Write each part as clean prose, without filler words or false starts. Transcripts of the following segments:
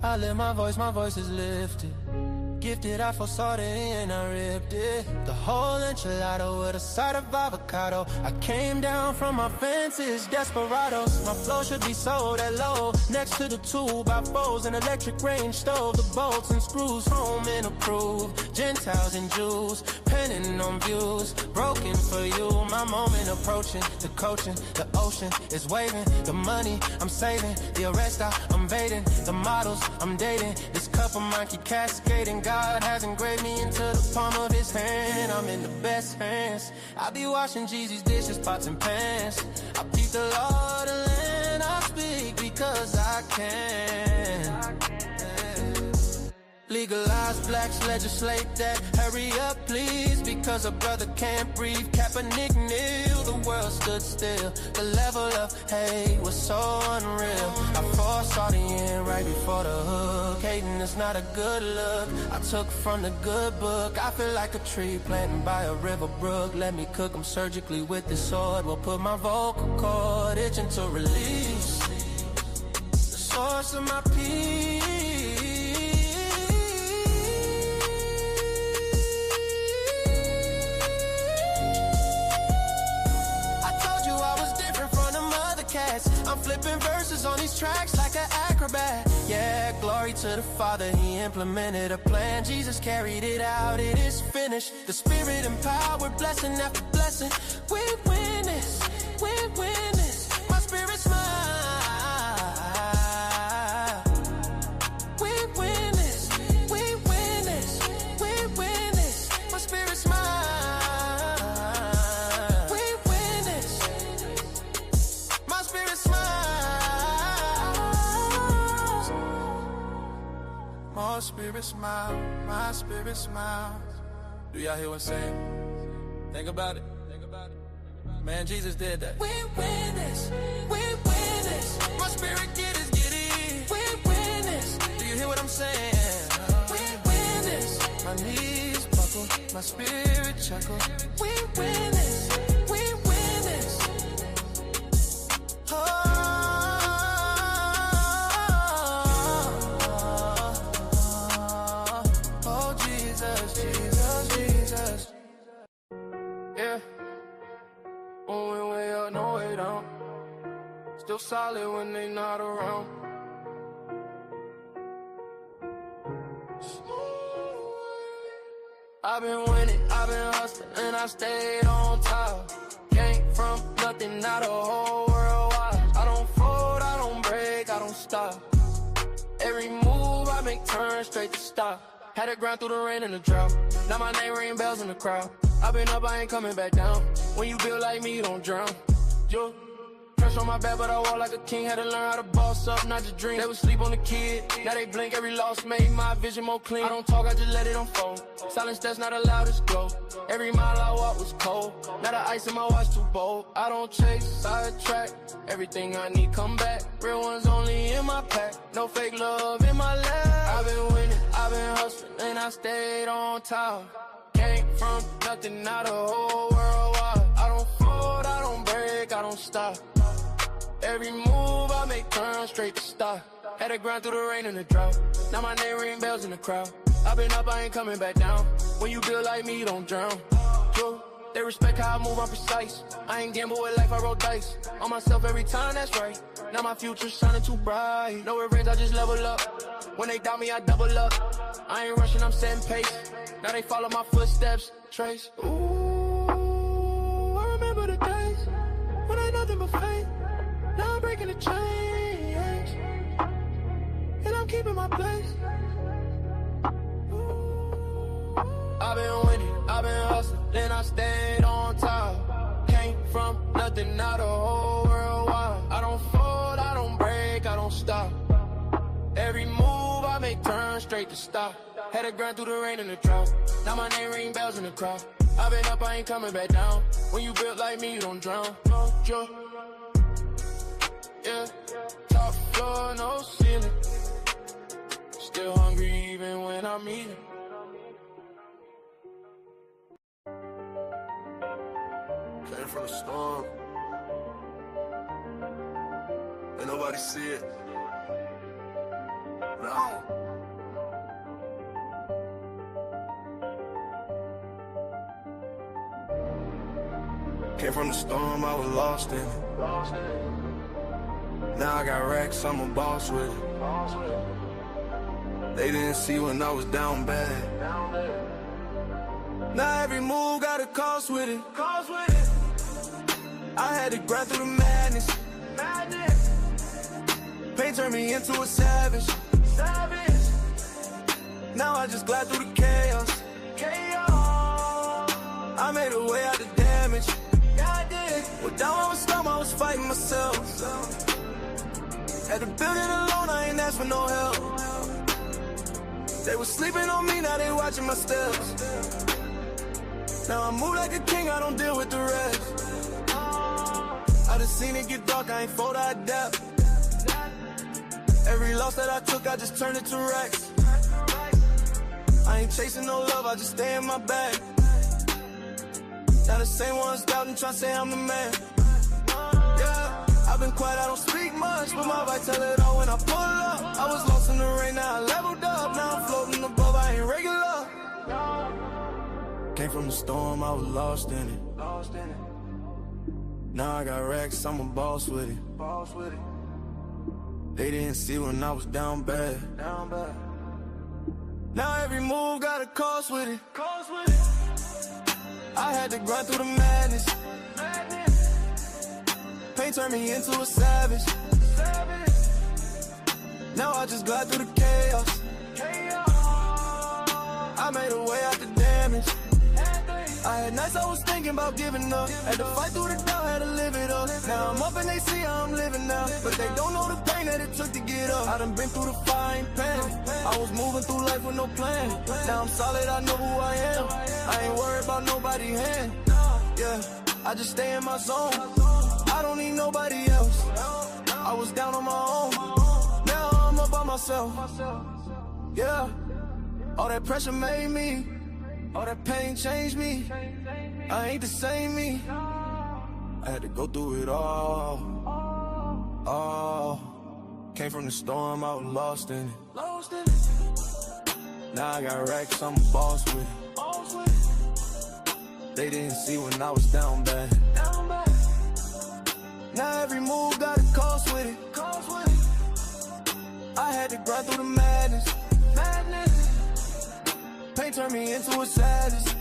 I lift my voice is lifted. Gifted, I foresaw it and I ripped it. The whole enchilada with a side of avocado. I came down from my fences, desperados. My flow should be sold at low. Next to the 2x4s, an electric range stove. The bolts and screws, home and approved. Gentiles and Jews, penning on views. Broken for you, my moment approaching. The coaching, the ocean is waving. The money I'm saving, the arrest I'm evading. The models I'm dating, this cup of mine keep cascading. God has engraved me into the palm of his hand. I'm in the best hands. I be washing Jeezy's dishes, pots and pans. I beat the law of the land. I speak because I can. Legalize blacks, legislate that. Hurry up, please, because a brother can't breathe. Kaepernick kneel, the world stood still. The level of hate was so unreal. I foresaw the end right before the hook. Hating is not a good look. I took from the good book. I feel like a tree planted by a river brook. Let me cook them surgically with this sword. Will put my vocal cord itching to release the source of my peace. I'm flipping verses on these tracks like an acrobat. Yeah, glory to the Father, he implemented a plan. Jesus carried it out, it is finished. The Spirit empowered, blessing after blessing. We win this, we win this. My spirit's mine. We win this, we win this, we win this. My spirit's mine. My spirit smile, my spirit smiles. Do y'all hear what I'm saying? Think about it. Think about it. Man, Jesus did that. We win this. We win this. My spirit get it. We win this. Do you hear what I'm saying? We win this. My knees buckle, my spirit chuckle. We win this. We win this. Oh. Yeah, when we way up, no way down. Still solid when they not around. I've been winning, I've been hustling, and I stayed on top. Came from nothing, not a whole worldwide. I don't fold, I don't break, I don't stop. Every move I make turn straight to stop. Had to grind through the rain and the drought. Now my name ring bells in the crowd. I've been up, I ain't coming back down. When you build like me, you don't drown. Yo, pressure on my back, but I walk like a king. Had to learn how to boss up, not just dream. They would sleep on the kid. Now they blink, every loss made my vision more clean. I don't talk, I just let it unfold. Silence that's not allowed to go. Every mile I walk was cold. Now the ice in my watch too bold. I don't chase, sidetrack. Everything I need come back. Real ones only in my pack. No fake love in my lap. I've been winning, I've been hustling, and I stayed on top. Came from nothing, not a whole worldwide. I don't fold, I don't break, I don't stop. Every move I make turn straight to stop. Had to grind through the rain and the drought. Now my name ring bells in the crowd. I've been up, I ain't coming back down. When you build like me, you don't drown. Yo, they respect how I move, I'm precise. I ain't gamble with life, I roll dice. On myself every time, that's right. Now my future's shining too bright. No revenge, I just level up. When they doubt me, I double up. I ain't rushing, I'm setting pace. Now they follow my footsteps, trace. Ooh, I remember the days when I ain't nothing but faith. Now I'm breaking the chains, and I'm keeping my place. I've been winning, I've been hustling, then I stayed on top. Came from nothing, not a whole worldwide. I don't fold, I don't break, I don't stop. Every move I make turn straight to stop. Had to grind through the rain and the drought. Now my name ring bells in the crowd. I've been up, I ain't coming back down. When you built like me, you don't drown. Joe. Yeah, top floor, no ceiling. Still hungry even when I'm eating. Came from the storm. Ain't nobody see it. No. Came from the storm, I was lost in it. Now I got racks, I'm a boss with it. They didn't see when I was down bad. Now every move got a cost with it. I had to grind through the madness. Pain turned me into a savage. Now I just glide through the chaos. I made a way out the damage. Well, down I was storm, I was fighting myself. Had to build it alone, I ain't asked for no help. They was sleeping on me, now they watching my steps. Now I move like a king, I don't deal with the rest. I done seen it get dark, I ain't fold, I adapt. Every loss that I took, I just turned it to racks. I ain't chasing no love, I just stay in my bag. Now the same ones doubting, tryna say I'm the man. Yeah, I've been quiet, I don't speak much, but my vibe tell it all when I pull up. I was lost in the rain, now I leveled up. Now I'm floating above, I ain't regular. Came from the storm, I was lost in it. Now I got racks, I'm a boss with it. They didn't see when I was down bad. Now every move got a cost with it. I had to grind through the madness. Pain turned me into a savage. Now I just glide through the chaos. I made a way out the damage. I had nights I was thinking about giving up. Had to fight through the doubt, had to live it up. Now I'm up and they see how I'm living now, but they don't know the pain that it took to get up. I done been through the fire, ain't panic. I was moving through life with no plan. Now I'm solid, I know who I am. I ain't worried about nobody's hand. Yeah, I just stay in my zone. I don't need nobody else. I was down on my own. Now I'm up by myself. Yeah, all that pressure made me. All that pain changed me. I ain't the same me. I had to go through it all. Came from the storm, I was lost in it. Now I got racks, I'm a boss with it. They didn't see when I was down bad. Now every move got a cost with it. I had to grind through the madness. Pain turned me into a savage.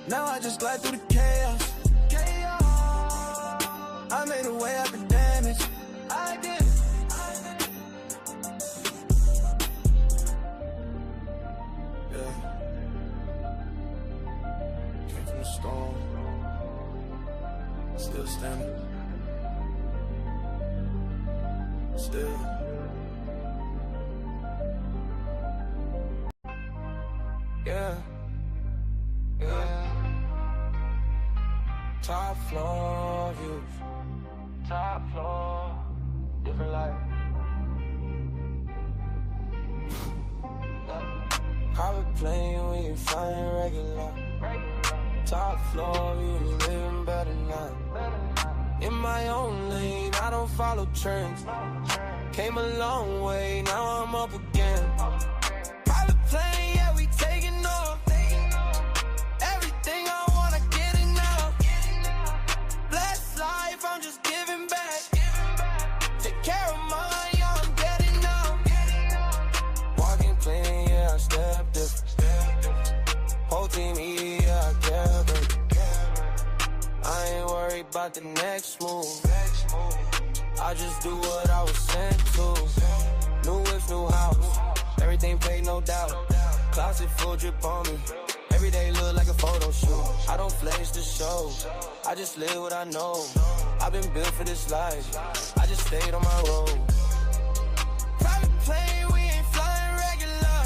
Now I just glide through the chaos. I made a way out the damage. I did. Yeah. Came from the storm. Still standing. Still. Yeah. Top floor views. Top floor. Different life. Private plane when you flying regular. Top floor, you living better now. In my own lane, I don't follow trends. Came a long way, now I'm up again. Private plane, yeah, we taking off. Everything I wanna get it now. Blessed life, I'm just giving back. Take care of mine, yeah, I'm getting now. Walking clean, yeah, I step different. Whole team eat, yeah, I care, baby. I ain't worried about the next move. I just do what I was sent to. New whips, new house. Everything paid, no doubt. Closet full drip on me. Every day look like a photo shoot. I don't flex the show. I just live what I know. I've been built for this life. I just stayed on my road. Private plane, we ain't flying regular.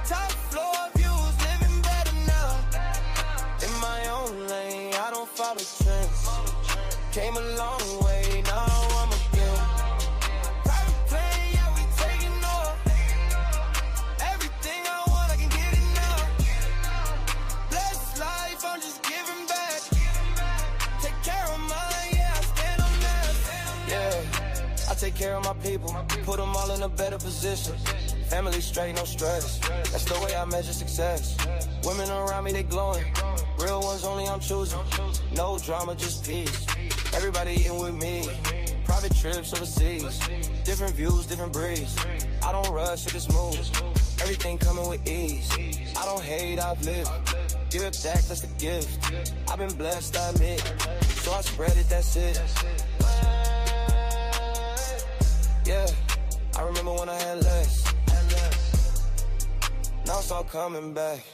Top floor views, living better now. In my own lane, I don't follow trends. Came a long way, now I'm again. Private plane, yeah, we taking off. Everything I want, I can get it now. Blessed life, I'm just giving back. Take care of mine, yeah, I stand on that. Yeah, I take care of my people. Put them all in a better position. Family straight, no stress. That's the way I measure success. Women around me, they glowing. Real ones only I'm choosing. No drama, just peace. Everybody eating with me. Private trips overseas. Different views, different breeds. I don't rush, it just moves. Everything coming with ease. I don't hate, I've lived. Give it back, that's the gift. I've been blessed, I admit. So I spread it, that's it. Yeah, I remember when I had less. Now it's all coming back.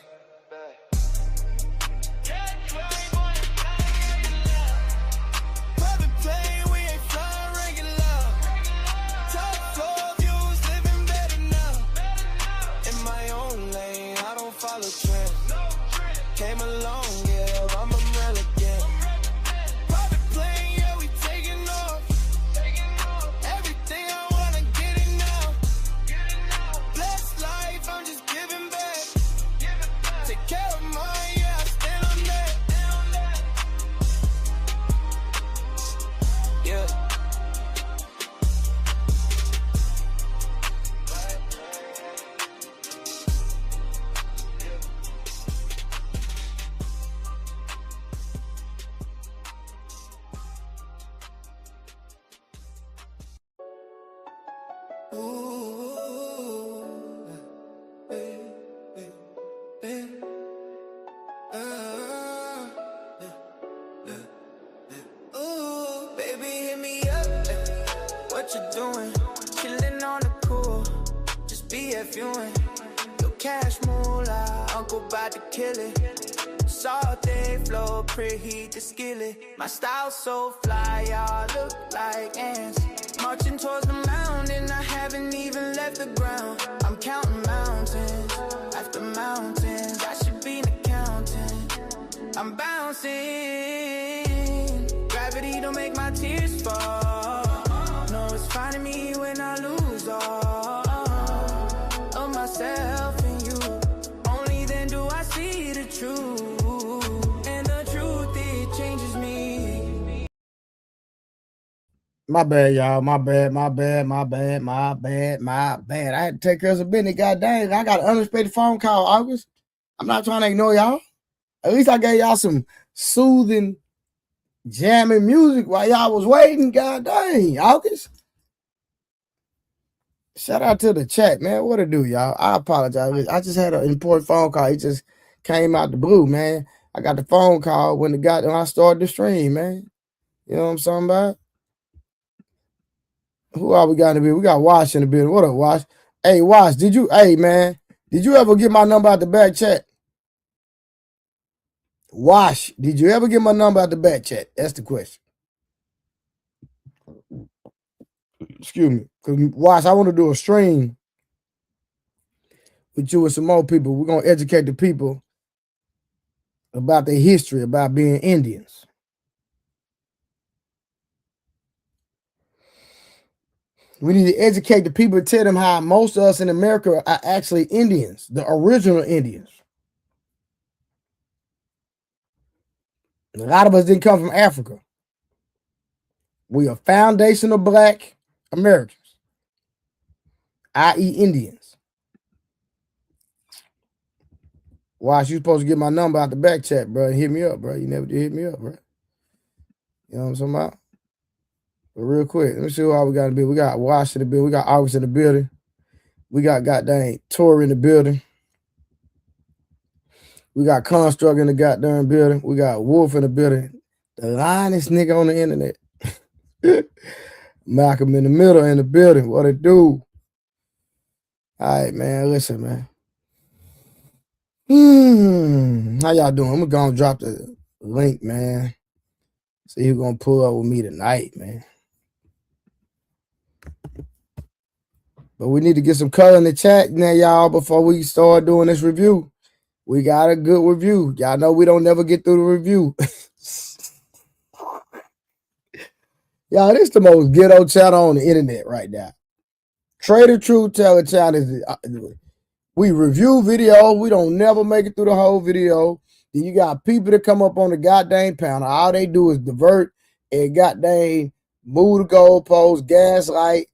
Came along, yeah, I'm a again. Private plane, yeah, we taking off. Everything I wanna get it now. Blessed life, I'm just giving back. Take care of mine, yeah, I stand on that. Yeah. Baby, hit me up. What you doing? Chillin' on the cool. Just BFUing. Your cash moolah, uncle bout to kill it. Salty flow, preheat the skillet. My style so fly, y'all look like ants. Marching towards the mountain, I haven't even left the ground. I'm counting mountains after mountains. I should be an accountant. I'm bouncing. Gravity don't make my tears fall. No, it's finding me when I lose all of myself and you. Only then do I see the truth. And the truth, it changes me. My bad, y'all. My bad. I had to take care of some business. God dang, I got an unexpected phone call, August. I'm not trying to ignore y'all. At least I gave y'all some soothing, jamming music while y'all was waiting. God dang, August. Shout out to the chat, man. What it do, y'all? I apologize. I just had an important phone call. It just came out the blue, man. I got the phone call when I started the stream, man. You know what I'm talking about? Who are we got in the building? We got Wash in the building. What up, Wash? Hey, Wash, did you ever get my number out the back chat? Wash, did you ever get my number out the back chat? That's the question. Excuse me. Because, Wash, I want to do a stream with you and some more people. We're going to educate the people about their history, about being Indians. We need to educate the people and tell them how most of us in America are actually Indians, the original Indians. A lot of us didn't come from Africa. We are foundational Black Americans, i.e. Indians. Why you supposed to get my number out the back chat, bro? Hit me up, bro. You never did hit me up, bro. You know what I'm talking about? But real quick, let me see what we got in the building. We got Wash in the building. We got August in the building. We got goddamn Tori in the building. We got Construct in the goddamn building. We got Wolf in the building. The linest nigga on the internet. Malcolm in the middle in the building. What it do? All right, man. Listen, man. How y'all doing? I'm gonna drop the link, man. See who's gonna pull up with me tonight, man. But we need to get some color in the chat now, y'all, before we start doing this review. We got a good review. Y'all know we don't never get through the review. Y'all, this is the most ghetto channel on the internet right now. Trey The Truth Teller channel. We review videos. We don't never make it through the whole video. Then you got people that come up on the goddamn panel. All they do is divert and goddamn move the goalposts, gaslight,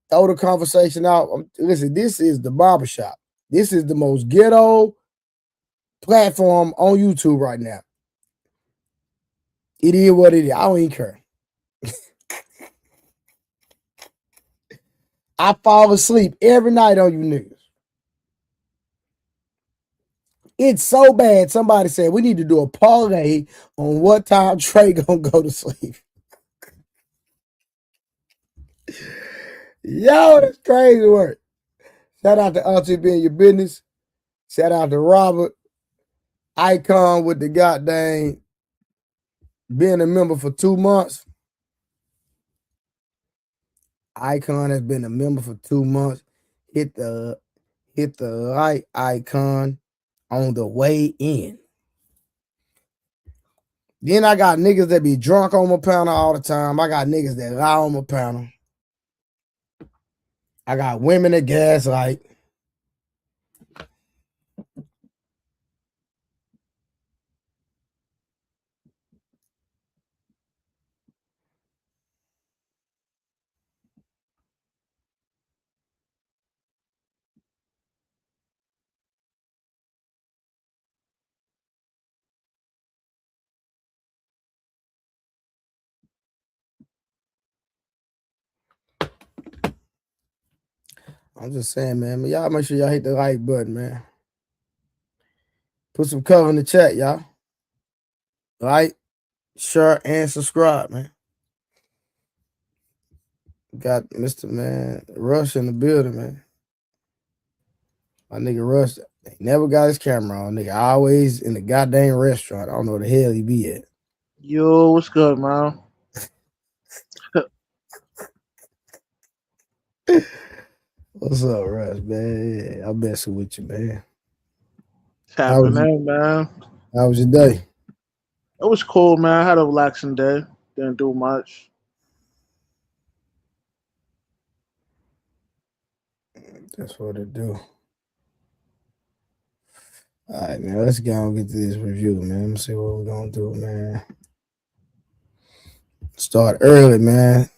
throw the conversation out. Listen, this is the barbershop. This is the most ghetto platform on YouTube right now. It is what it is. I don't even care. I fall asleep every night on you niggas. It's so bad. Somebody said we need to do a parlay on what time Trey gonna go to sleep. Yo, that's crazy work. Shout out to Auntie being your business. Shout out to Robert. Icon with the goddamn being a member for 2 months. Icon has been a member for 2 months. Hit the like icon on the way in. Then I got niggas that be drunk on my panel all the time. I got niggas that lie on my panel. I got women that gaslight. I'm just saying, man. Y'all make sure y'all hit the like button, man. Put some cover in the chat, y'all. Like, share, and subscribe, man. Got Mr. Man Rush in the building, man. My nigga Rush, he never got his camera on. Nigga always in the goddamn restaurant. I don't know where the hell he be at. Yo, what's good, man? What's up, Rush, man? I'm messing with you, man. What's happening, man? How was your day? It was cool, man. I had a relaxing day. Didn't do much. That's what it do. All right, man. Let's go and get to this review, man. Let me see what we're gonna do, man. Start early, man.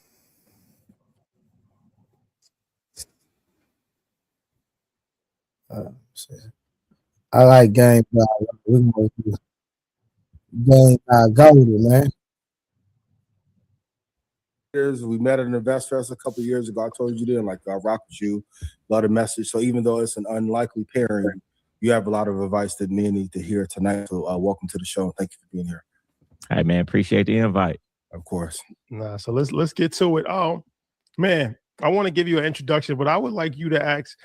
I like GameGod. We're gonna do GameGod Goldie, man. We met at an Invest Fest a couple of years ago. I told you then, like, I rock with you, love the message. So even though it's an unlikely pairing, you have a lot of advice that men need to hear tonight. So welcome to the show, and thank you for being here. Hey, man, appreciate the invite. Of course. Nah, so let's get to it. Oh, man, I want to give you an introduction, but I would like you to ask,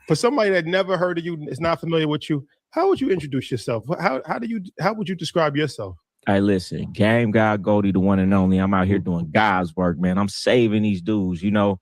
for somebody that never heard of you, is not familiar with you, how would you introduce yourself? How would you describe yourself? Hey, listen, GameGod Goldie, the one and only. I'm out here doing God's work, man. I'm saving these dudes. You know,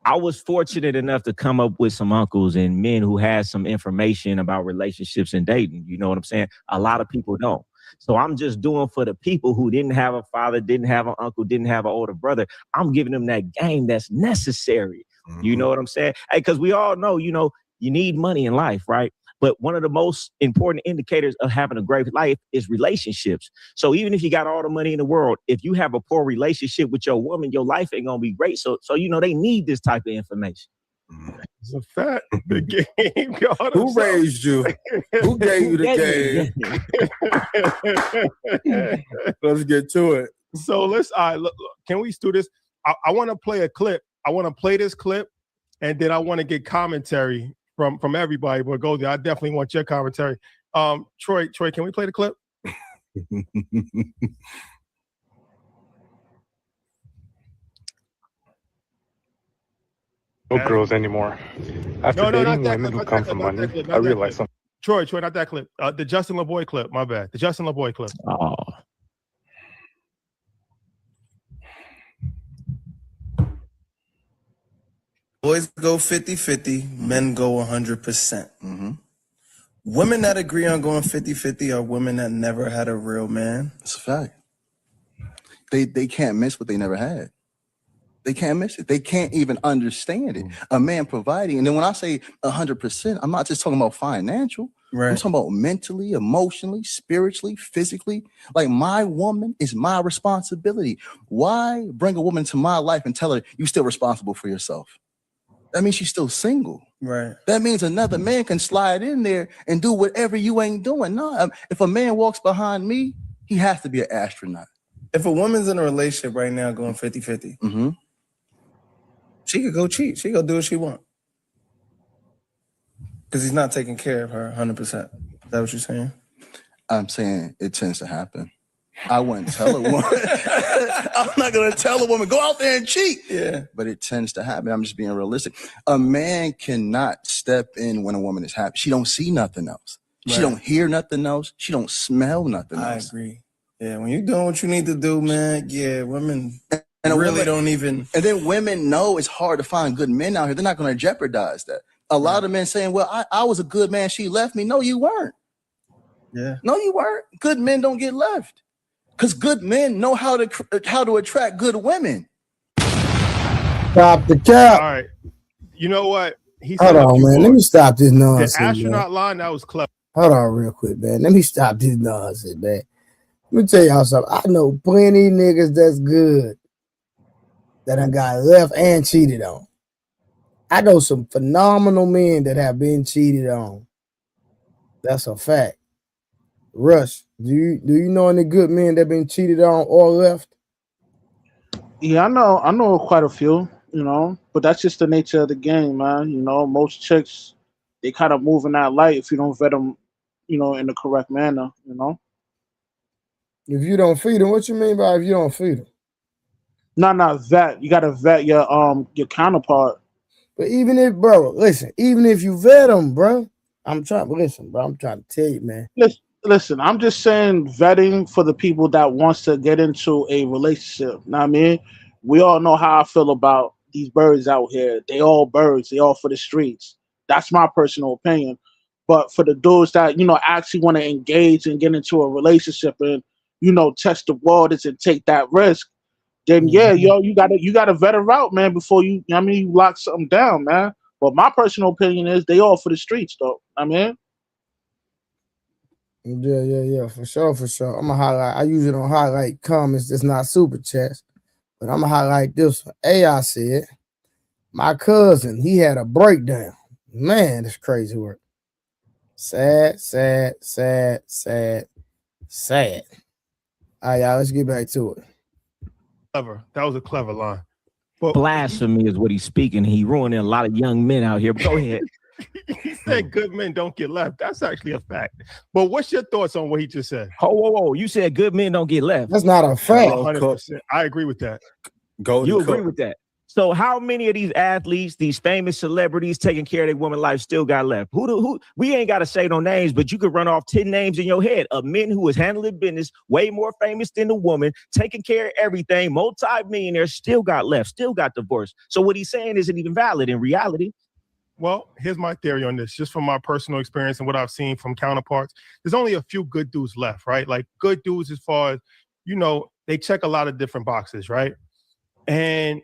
I was fortunate enough to come up with some uncles and men who had some information about relationships and dating. You know what I'm saying? A lot of people don't. So I'm just doing for the people who didn't have a father, didn't have an uncle, didn't have an older brother. I'm giving them that game that's necessary. You know what I'm saying? Hey, because we all know, you know, you need money in life, right? But one of the most important indicators of having a great life is relationships. So even if you got all the money in the world, if you have a poor relationship with your woman, your life ain't gonna be great. So you know, they need this type of information. It's a fact. The game. God, Who raised you? Who gave you the game? Let's get to it. So let's look, can we do this? I want to play a clip. I want to play this clip, and then I want to get commentary from everybody. But Goldie, I definitely want your commentary. Troy, can we play the clip? No girls anymore. After dating women who come from money, I realized something. Troy, not that clip. The Justin LeBoy clip. My bad. The Justin LeBoy clip. Oh. Boys go 50-50, men go 100%. Women that agree on going 50-50 are women that never had a real man. It's a fact. They can't miss what they never had. They can't miss it. They can't even understand it. A man providing, and then when I say 100%, I'm not just talking about financial. Right. I'm talking about mentally, emotionally, spiritually, physically. Like, my woman is my responsibility. Why bring a woman into my life and tell her you're still responsible for yourself? That means she's still single. Right. That means another man can slide in there and do whatever you ain't doing. No, if a man walks behind me, he has to be an astronaut. If a woman's in a relationship right now going 50-50, she could go cheat. She could go do what she want. Because he's not taking care of her 100%. Is that what you're saying? I'm saying it tends to happen. I wouldn't tell a woman. I'm not going to tell a woman, go out there and cheat. Yeah. But it tends to happen. I'm just being realistic. A man cannot step in when a woman is happy. She don't see nothing else. She don't hear nothing else. She don't smell nothing else. I agree. Yeah, when you're doing what you need to do, man, women really don't even... And then women know it's hard to find good men out here. They're not going to jeopardize that. A lot of men saying, well, I was a good man. She left me. No, you weren't. Yeah. No, you weren't. Good men don't get left. Because good men know how to attract good women. Stop the cap. All right. You know what? Hold on, man. Let me stop this nonsense. The astronaut man. line, that was clever. Hold on real quick, man. Let me stop this nonsense, man. Let me tell y'all something. I know plenty niggas that's good that I got left and cheated on. I know some phenomenal men that have been cheated on. That's a fact. Rush, do you know any good men that been cheated on or left? Yeah, I know quite a few, but that's just the nature of the game, man. Most chicks, they kind of move in that light if you don't vet them, in the correct manner, If you don't feed them, what you mean by if you don't feed them? No, vet. You gotta vet your counterpart. But even if, bro, listen, even if you vet them, bro, I'm trying to tell you, man. Listen, I'm just saying vetting for the people that wants to get into a relationship. Know what I mean? We all know how I feel about these birds out here. They all birds. They all for the streets. That's my personal opinion. But for the dudes that, actually want to engage and get into a relationship and, test the waters and take that risk, then you gotta vet a route, man, before you lock something down, man. But my personal opinion is they all for the streets, though. Yeah, for sure. I'm gonna highlight. I usually don't highlight comments that's not super chats, but I'm gonna highlight this one. AI said, my cousin, he had a breakdown. Man, that's crazy work. Sad. All right, y'all, let's get back to it. Clever. That was a clever line. But blasphemy is what he's speaking. He ruining a lot of young men out here. But go ahead. He said good men don't get left. That's actually a fact. But what's your thoughts on what he just said? Whoa. You said good men don't get left. That's not a fact. 100%. I agree with that. You agree with that? So how many of these athletes, these famous celebrities taking care of their woman life still got left? Who we ain't got to say no names, but you could run off 10 names in your head of men who was handling business way more famous than the woman, taking care of everything, multi-millionaires still got left, still got divorced. So what he's saying isn't even valid in reality. Well, here's my theory on this, just from my personal experience and what I've seen from counterparts. There's only a few good dudes left, right? Like good dudes as far as, they check a lot of different boxes, right? And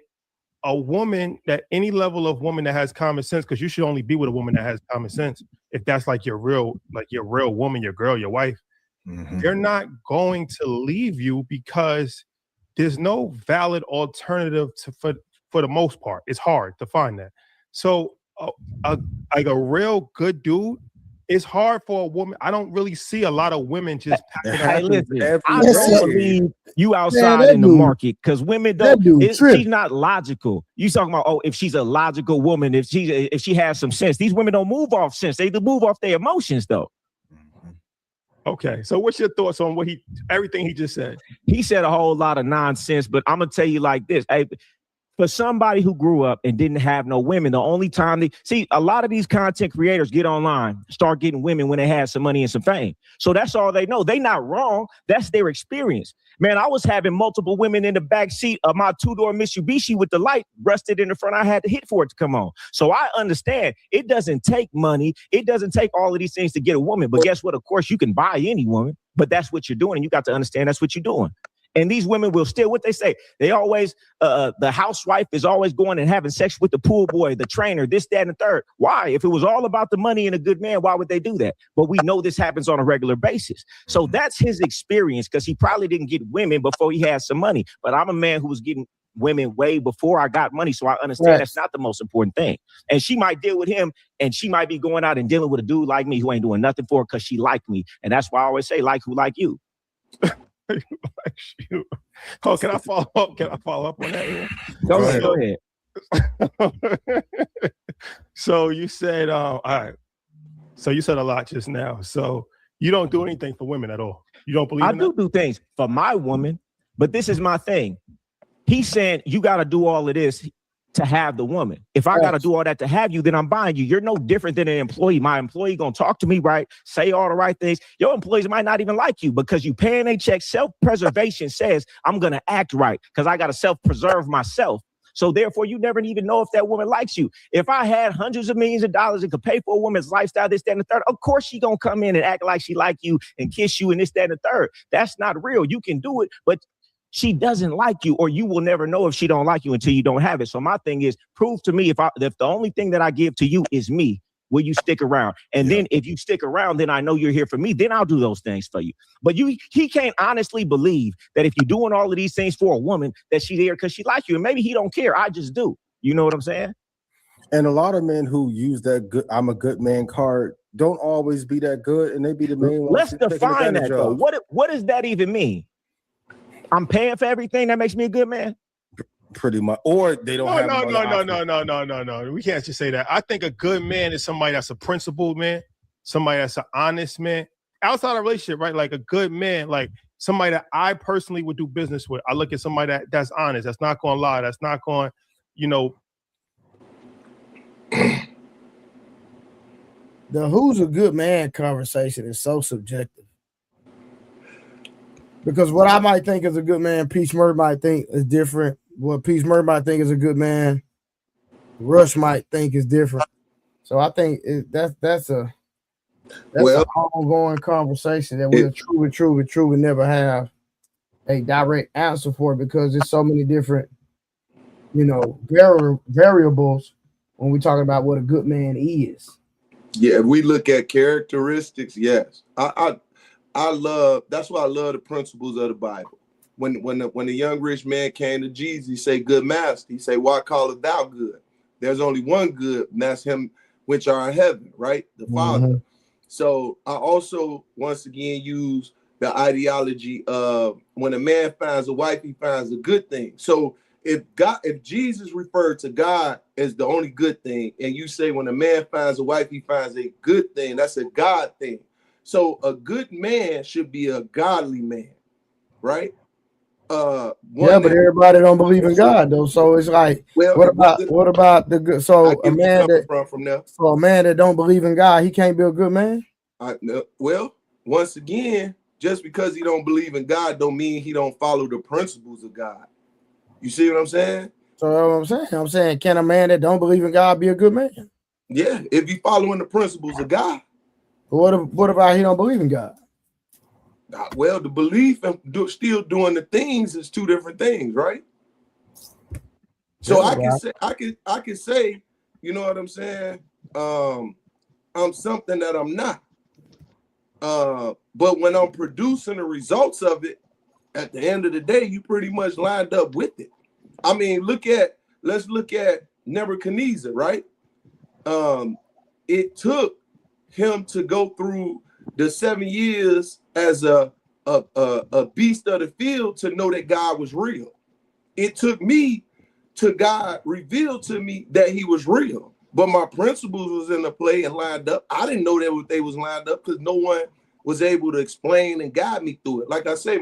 a woman, that any level of woman that has common sense, because you should only be with a woman that has common sense, if that's like your real woman, your girl, your wife, they're not going to leave you because there's no valid alternative for the most part. It's hard to find that. So like a real good dude, it's hard for a woman. I don't really see a lot of women just hey, listen, I don't believe you outside in the market because women she's not logical. You talking about, if she's a logical woman, if she has some sense. These women don't move off sense. They move off their emotions though. Okay, so what's your thoughts on everything he just said? He said a whole lot of nonsense, but I'm gonna tell you like this. Hey, for somebody who grew up and didn't have no women, the only time they see a lot of these content creators get online, start getting women when they had some money and some fame. So that's all they know. They not wrong. That's their experience. Man, I was having multiple women in the back seat of my two-door Mitsubishi with the light rusted in the front. I had to hit for it to come on. So I understand it doesn't take money. It doesn't take all of these things to get a woman. But guess what? Of course, you can buy any woman, but that's what you're doing. And you got to understand that's what you're doing. And these women will still, what they say, they always, the housewife is always going and having sex with the pool boy, the trainer, this, that, and the third. Why? If it was all about the money and a good man, why would they do that? But we know this happens on a regular basis. So that's his experience because he probably didn't get women before he had some money. But I'm a man who was getting women way before I got money. So I understand that's not the most important thing. And she might deal with him and she might be going out and dealing with a dude like me who ain't doing nothing for her because she liked me. And that's why I always say, like who like you. Shoot. Oh, can I follow up? Can I follow up on that? Go ahead. So you said, all right. So you said a lot just now. So you don't do anything for women at all. You don't believe in that? I do things for my woman, but this is my thing. He's saying you got to do all of this to have the woman. If I got to do all that to have you, then I'm buying you. You're no different than an employee. My employee going to talk to me right, say all the right things. Your employees might not even like you because you paying a check. Self-preservation says I'm going to act right because I got to self-preserve myself. So therefore, you never even know if that woman likes you. If I had hundreds of millions of dollars and could pay for a woman's lifestyle, this, that, and the third, of course she gonna come in and act like she like you and kiss you and this, that, and the third. That's not real. You can do it, but she doesn't like you, or you will never know if she don't like you until you don't have it. So my thing is, prove to me if the only thing that I give to you is me, will you stick around? And then if you stick around, then I know you're here for me. Then I'll do those things for you. But he can't honestly believe that if you're doing all of these things for a woman, that she's there because she likes you. And maybe he don't care. I just do. You know what I'm saying? And a lot of men who use that good "I'm a good man" card don't always be that good, and they be the main ones. Let's define that though. What does that even mean? I'm paying for everything that makes me a good man? Pretty much. Or they don't have No. We can't just say that. I think a good man is somebody that's a principled man, somebody that's an honest man. Outside of a relationship, right? Like a good man, like somebody that I personally would do business with. I look at somebody that's honest, that's not going to lie, that's not going, The who's a good man conversation is so subjective. Because what I might think is a good man, Peace Murray might think is different. What Peace Murray might think is a good man, Rush might think is different. So I think that's an ongoing conversation that we'll truly never have a direct answer for, because there's so many different, variables when we're talking about what a good man is. Yeah, if we look at characteristics, yes. I love, that's why I love the principles of the Bible. When the young rich man came to Jesus, he said, "Good master." He said, "Why callest thou good? There's only one good, and that's him which are in heaven," right? The Father. So I also, once again, use the ideology of when a man finds a wife, he finds a good thing. So if Jesus referred to God as the only good thing, and you say when a man finds a wife, he finds a good thing, that's a God thing. So a good man should be a godly man, right? But everybody don't believe in God though. So it's like, what about the good? So a man that don't believe in God, he can't be a good man. Well, once again, just because he don't believe in God, don't mean he don't follow the principles of God. You see what I'm saying? So I'm saying, can a man that don't believe in God be a good man? Yeah, if you following the principles of God. What about he don't believe in God? Well, the belief and still doing the things is two different things, right? So I can say, you know what I'm saying? I'm something that I'm not. But when I'm producing the results of it, at the end of the day, you pretty much lined up with it. I mean, let's look at Nebuchadnezzar, right? It took him to go through the 7 years as a beast of the field to know that God was real. It took me to God revealed to me that he was real, but my principles was in the play and lined up. I didn't know that they was lined up because no one was able to explain and guide me through it. Like I say,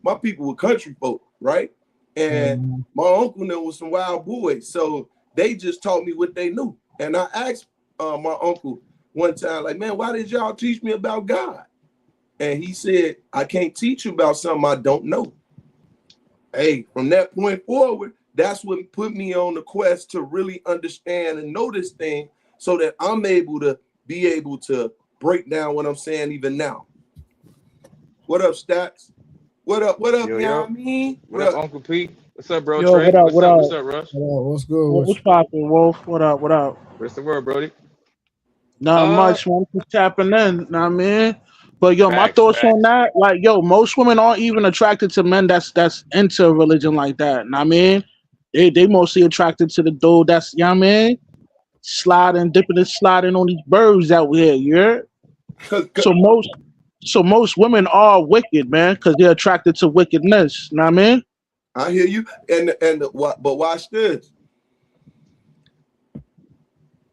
my people were country folk, right? And my uncle knew was some wild boys, so they just taught me what they knew. And I asked my uncle one time, like, "Man, why did y'all teach me about God?" And he said, "I can't teach you about something I don't know." Hey, from that point forward, that's what put me on the quest to really understand and know this thing so that I'm able to break down what I'm saying even now. What up, Stats? What up, Yo. you know what I mean? What up, Uncle Pete? What's up, bro? Yo, Trey? what up? What's up, Rush? What's good? What's poppin', Wolf? What up? What's the word, Brody? Not much, man. Just tapping in, know what I mean? But yo, my thoughts on that, like, yo, most women aren't even attracted to men that's into religion like that. Know what I mean? They mostly attracted to the dude that's, you know what I mean? Sliding on these birds out here, yeah? So So most women are wicked, man, because they're attracted to wickedness. Know what I mean? I hear you. But watch this.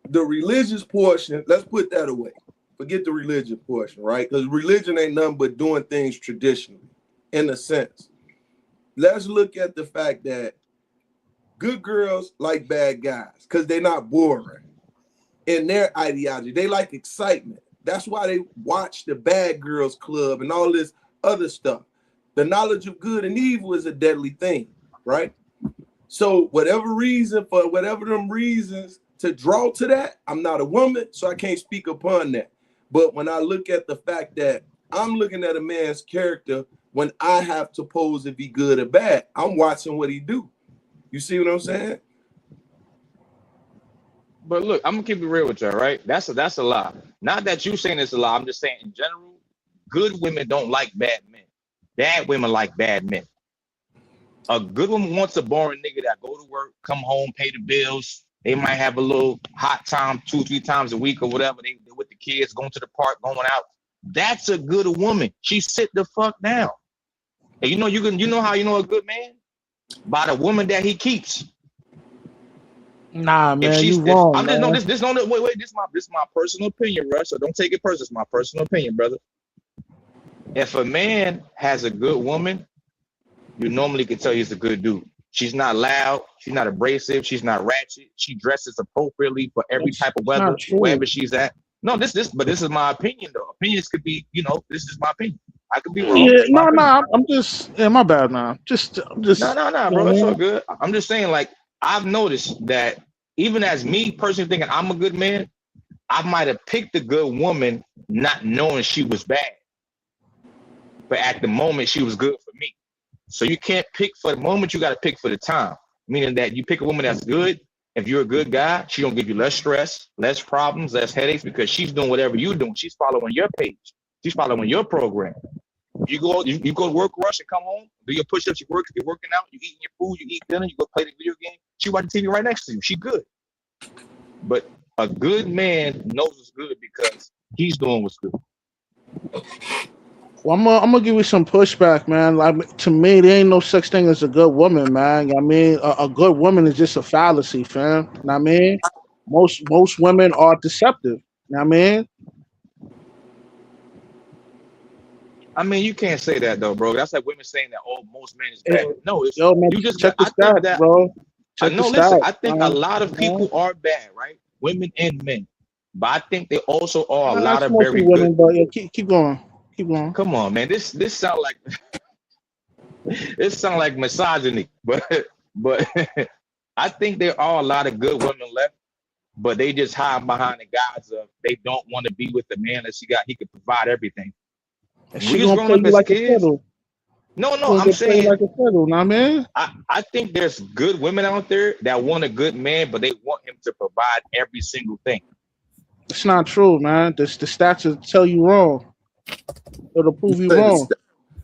The religious portion, let's put that away. Forget the religious portion, right? Because religion ain't nothing but doing things traditionally, in a sense. Let's look at the fact that good girls like bad guys because they're not boring in their ideology. They like excitement. That's why they watch the Bad Girls Club and all this other stuff. The knowledge of good and evil is a deadly thing, right? So whatever reason, for whatever them reasons to draw to that, I'm not a woman, so I can't speak upon that. But when I look at the fact that I'm looking at a man's character when I have to pose if he good or bad, I'm watching what he do. You see what I'm saying? But look, I'm gonna keep it real with you, right? That's a lie. Not that you saying it's a lie. I'm just saying in general, good women don't like bad men. Bad women like bad men. A good woman wants a boring nigga that go to work, come home, pay the bills. They might have a little hot time 2-3 times a week or whatever. They with the kids, going to the park, going out. That's a good woman. She sit the fuck down. And you know how you know a good man? By the woman that he keeps. Nah, man, you wrong. I'm just man. no, this no, wait. This is my personal opinion, Russ. So don't take it personal. It's my personal opinion, brother. If a man has a good woman, you normally can tell he's a good dude. She's not loud. She's not abrasive. She's not ratchet. She dresses appropriately for every type of weather, wherever she's at. No, but this is my opinion, though. Opinions could be, this is my opinion. I could be wrong. Yeah, I'm just, my bad, nah. I'm just. No, bro. It's all good. I'm just saying, like, I've noticed that even as me personally thinking I'm a good man, I might have picked a good woman not knowing she was bad. But at the moment, she was good for me. So you can't pick for the moment, you got to pick for the time. Meaning that you pick a woman that's good. If you're a good guy, she gonna give you less stress, less problems, less headaches because she's doing whatever you're doing. She's following your page. She's following your program. You go to work, rush, and come home, do your push-ups, you're working out, you eating your food, you eat dinner, you go play the video game. She watching TV right next to you. She good. But a good man knows what's good because he's doing what's good. Well, I'm gonna give you some pushback, man. Like to me, there ain't no such thing as a good woman, man. I mean, a good woman is just a fallacy, fam. You know what I mean? Most women are deceptive. You know what I mean? I mean, you can't say that though, bro. That's like women saying that most men is bad. No, it's man, you just check I the think stats, that, bro. I think a lot of people are bad, right? Women and men. But I think they also are a lot of very women, good. but yeah, keep going. Keep going. Come on, man. This sound like misogyny, but I think there are a lot of good women left, but they just hide behind the guise of they don't want to be with the man that he could provide everything. She gonna play you like a fiddle. No, I'm saying like a fiddle, nah, man. I think there's good women out there that want a good man, but they want him to provide every single thing. It's not true, man. The stats will tell you wrong. It'll prove you wrong.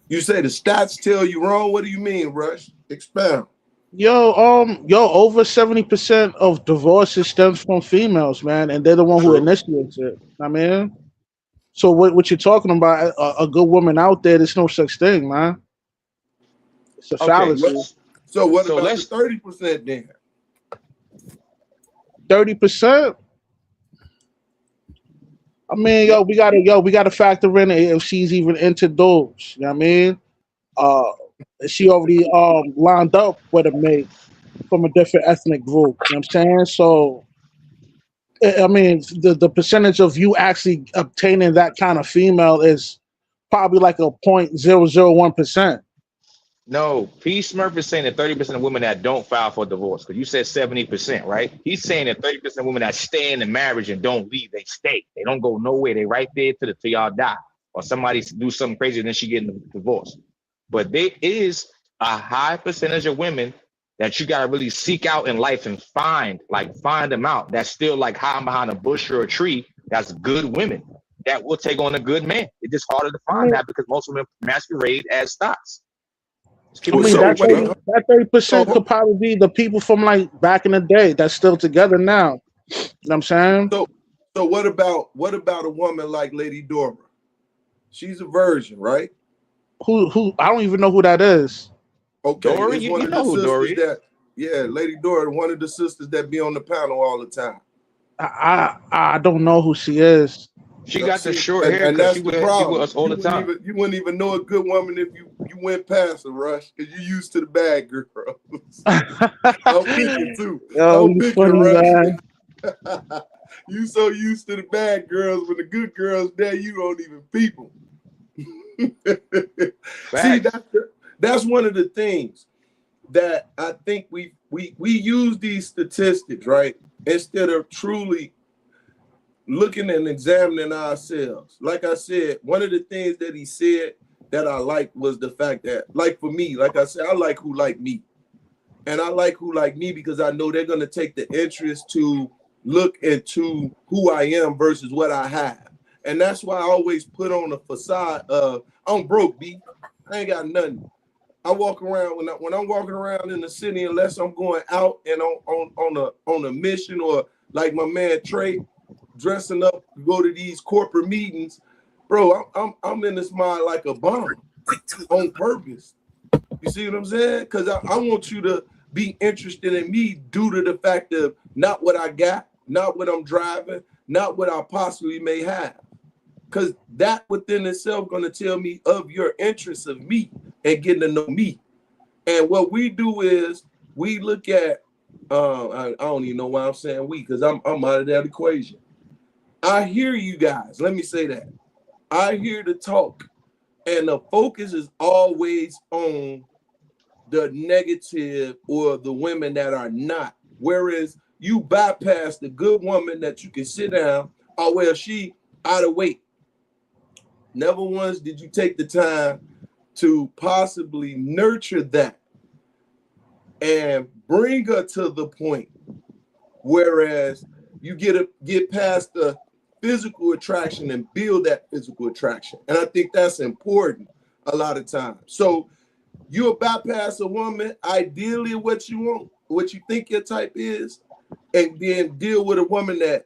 You say the stats tell you wrong? What do you mean, Rush? Expound. Yo, over 70% of divorces stems from females, man, and they're the one who initiates it. I mean, so what you're talking about? A good woman out there? There's no such thing, man. It's a fallacy. So what about the 30% then? 30%. I mean, we gotta factor in if she's even into dudes. You know what I mean? She already lined up with a mate from a different ethnic group. You know what I'm saying? So, I mean, the percentage of you actually obtaining that kind of female is probably like a 0.001%. No, P. Smurf is saying that 30% of women that don't file for divorce, because you said 70%, right? He's saying that 30% of women that stay in the marriage and don't leave, they stay. They don't go nowhere. They right there till y'all die. Or somebody do something crazy and then she getting a divorce. But there is a high percentage of women that you gotta really seek out in life and find them out. That's still like hiding behind a bush or a tree. That's good women that will take on a good man. It's just harder to find that because most women masquerade as stocks. I mean, that 30% could probably be the people from like back in the day that's still together now. You know what I'm saying? So what about a woman like Lady Dora? She's a virgin, right? Who? I don't even know who that is. Okay, Dory, it's you one of know the who Dory sisters is. that, yeah, Lady Dory, one of the sisters that be on the panel all the time. I don't know who she is. She got the See, short and haircut. that's She the with problem. us all the time. You wouldn't even know a good woman if you went past her, Rush, because you used to the bad girls. I'm picking too. Yo, I'm you picking, funny, Rush. man. You so used to the bad girls, when the good girls there, you don't even peep them. See, that's one of the things that I think we use these statistics, right, instead of truly looking and examining ourselves. Like I said, one of the things that he said that I liked was the fact that, like for me, like I said, I like who like me. And I like who like me because I know they're going to take the interest to look into who I am versus what I have. And that's why I always put on a facade of, I'm broke, B. I ain't got nothing. I walk around, when I'm walking around in the city, unless I'm going out and on a mission, or like my man Trey, dressing up to go to these corporate meetings, bro, I'm in this mind like a bomb on purpose. You see what I'm saying? Because I want you to be interested in me due to the fact of not what I got, not what I'm driving, not what I possibly may have. Because that within itself going to tell me of your interest of me and getting to know me. And what we do is we look at, I don't even know why I'm saying we, because I'm out of that equation. I hear you guys. Let me say that. I hear the talk, and the focus is always on the negative or the women that are not. Whereas you bypass the good woman that you can sit down, oh, well, she out of weight. Never once did you take the time to possibly nurture that and bring her to the point. Whereas you get past the physical attraction and build that physical attraction. And I think that's important a lot of times. So you'll bypass a woman, ideally what you want, what you think your type is, and then deal with a woman that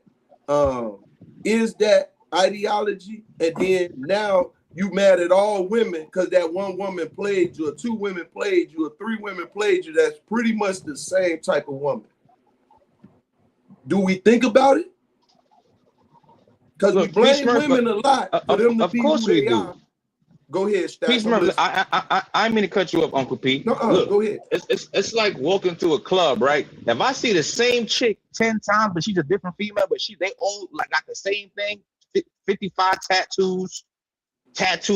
is that ideology, and then now you mad at all women because that one woman played you, or two women played you, or three women played you. That's pretty much the same type of woman. Do we think about it? Because we blame women a lot for them to be who they are. Go ahead, Stats. Peace, I mean to cut you up, Uncle P. Look, go ahead. It's like walking to a club, right? If I see the same chick 10 times, but she's a different female, but they all like got the same thing, 55 tattoos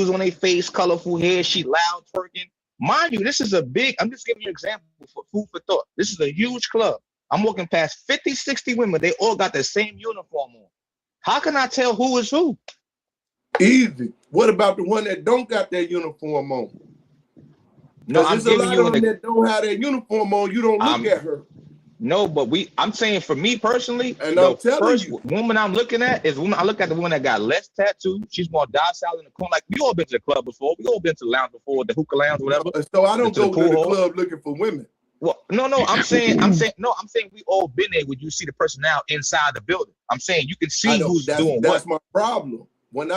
on their face, colorful hair, she loud twerking. Mind you, this is I'm just giving you an example for food for thought. This is a huge club. I'm walking past 50, 60 women. They all got the same uniform on. How can I tell who is who? Easy. What about the one that don't got that uniform on? No, I'm there's giving a lot of them that don't have that uniform on. You don't look at her. No, but I'm saying for me personally, and the I'm telling first you, woman I'm looking at is woman. I look at the one that got less tattoos. She's more docile in the corner. Like we all been to the club before. We all been to the lounge before, the hookah lounge, whatever. So I don't go to the club looking for women. Well, no, I'm saying we all been there when you see the person now inside the building. I'm saying you can see who's doing what. That's my problem. When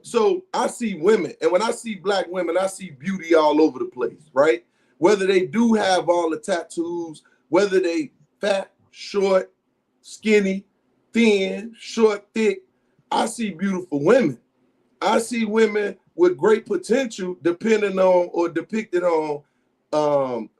so I see women, and when I see black women, I see beauty all over the place, right? Whether they do have all the tattoos, whether they fat, short, skinny, thin, short, thick, I see beautiful women. I see women with great potential, depending on or depicted on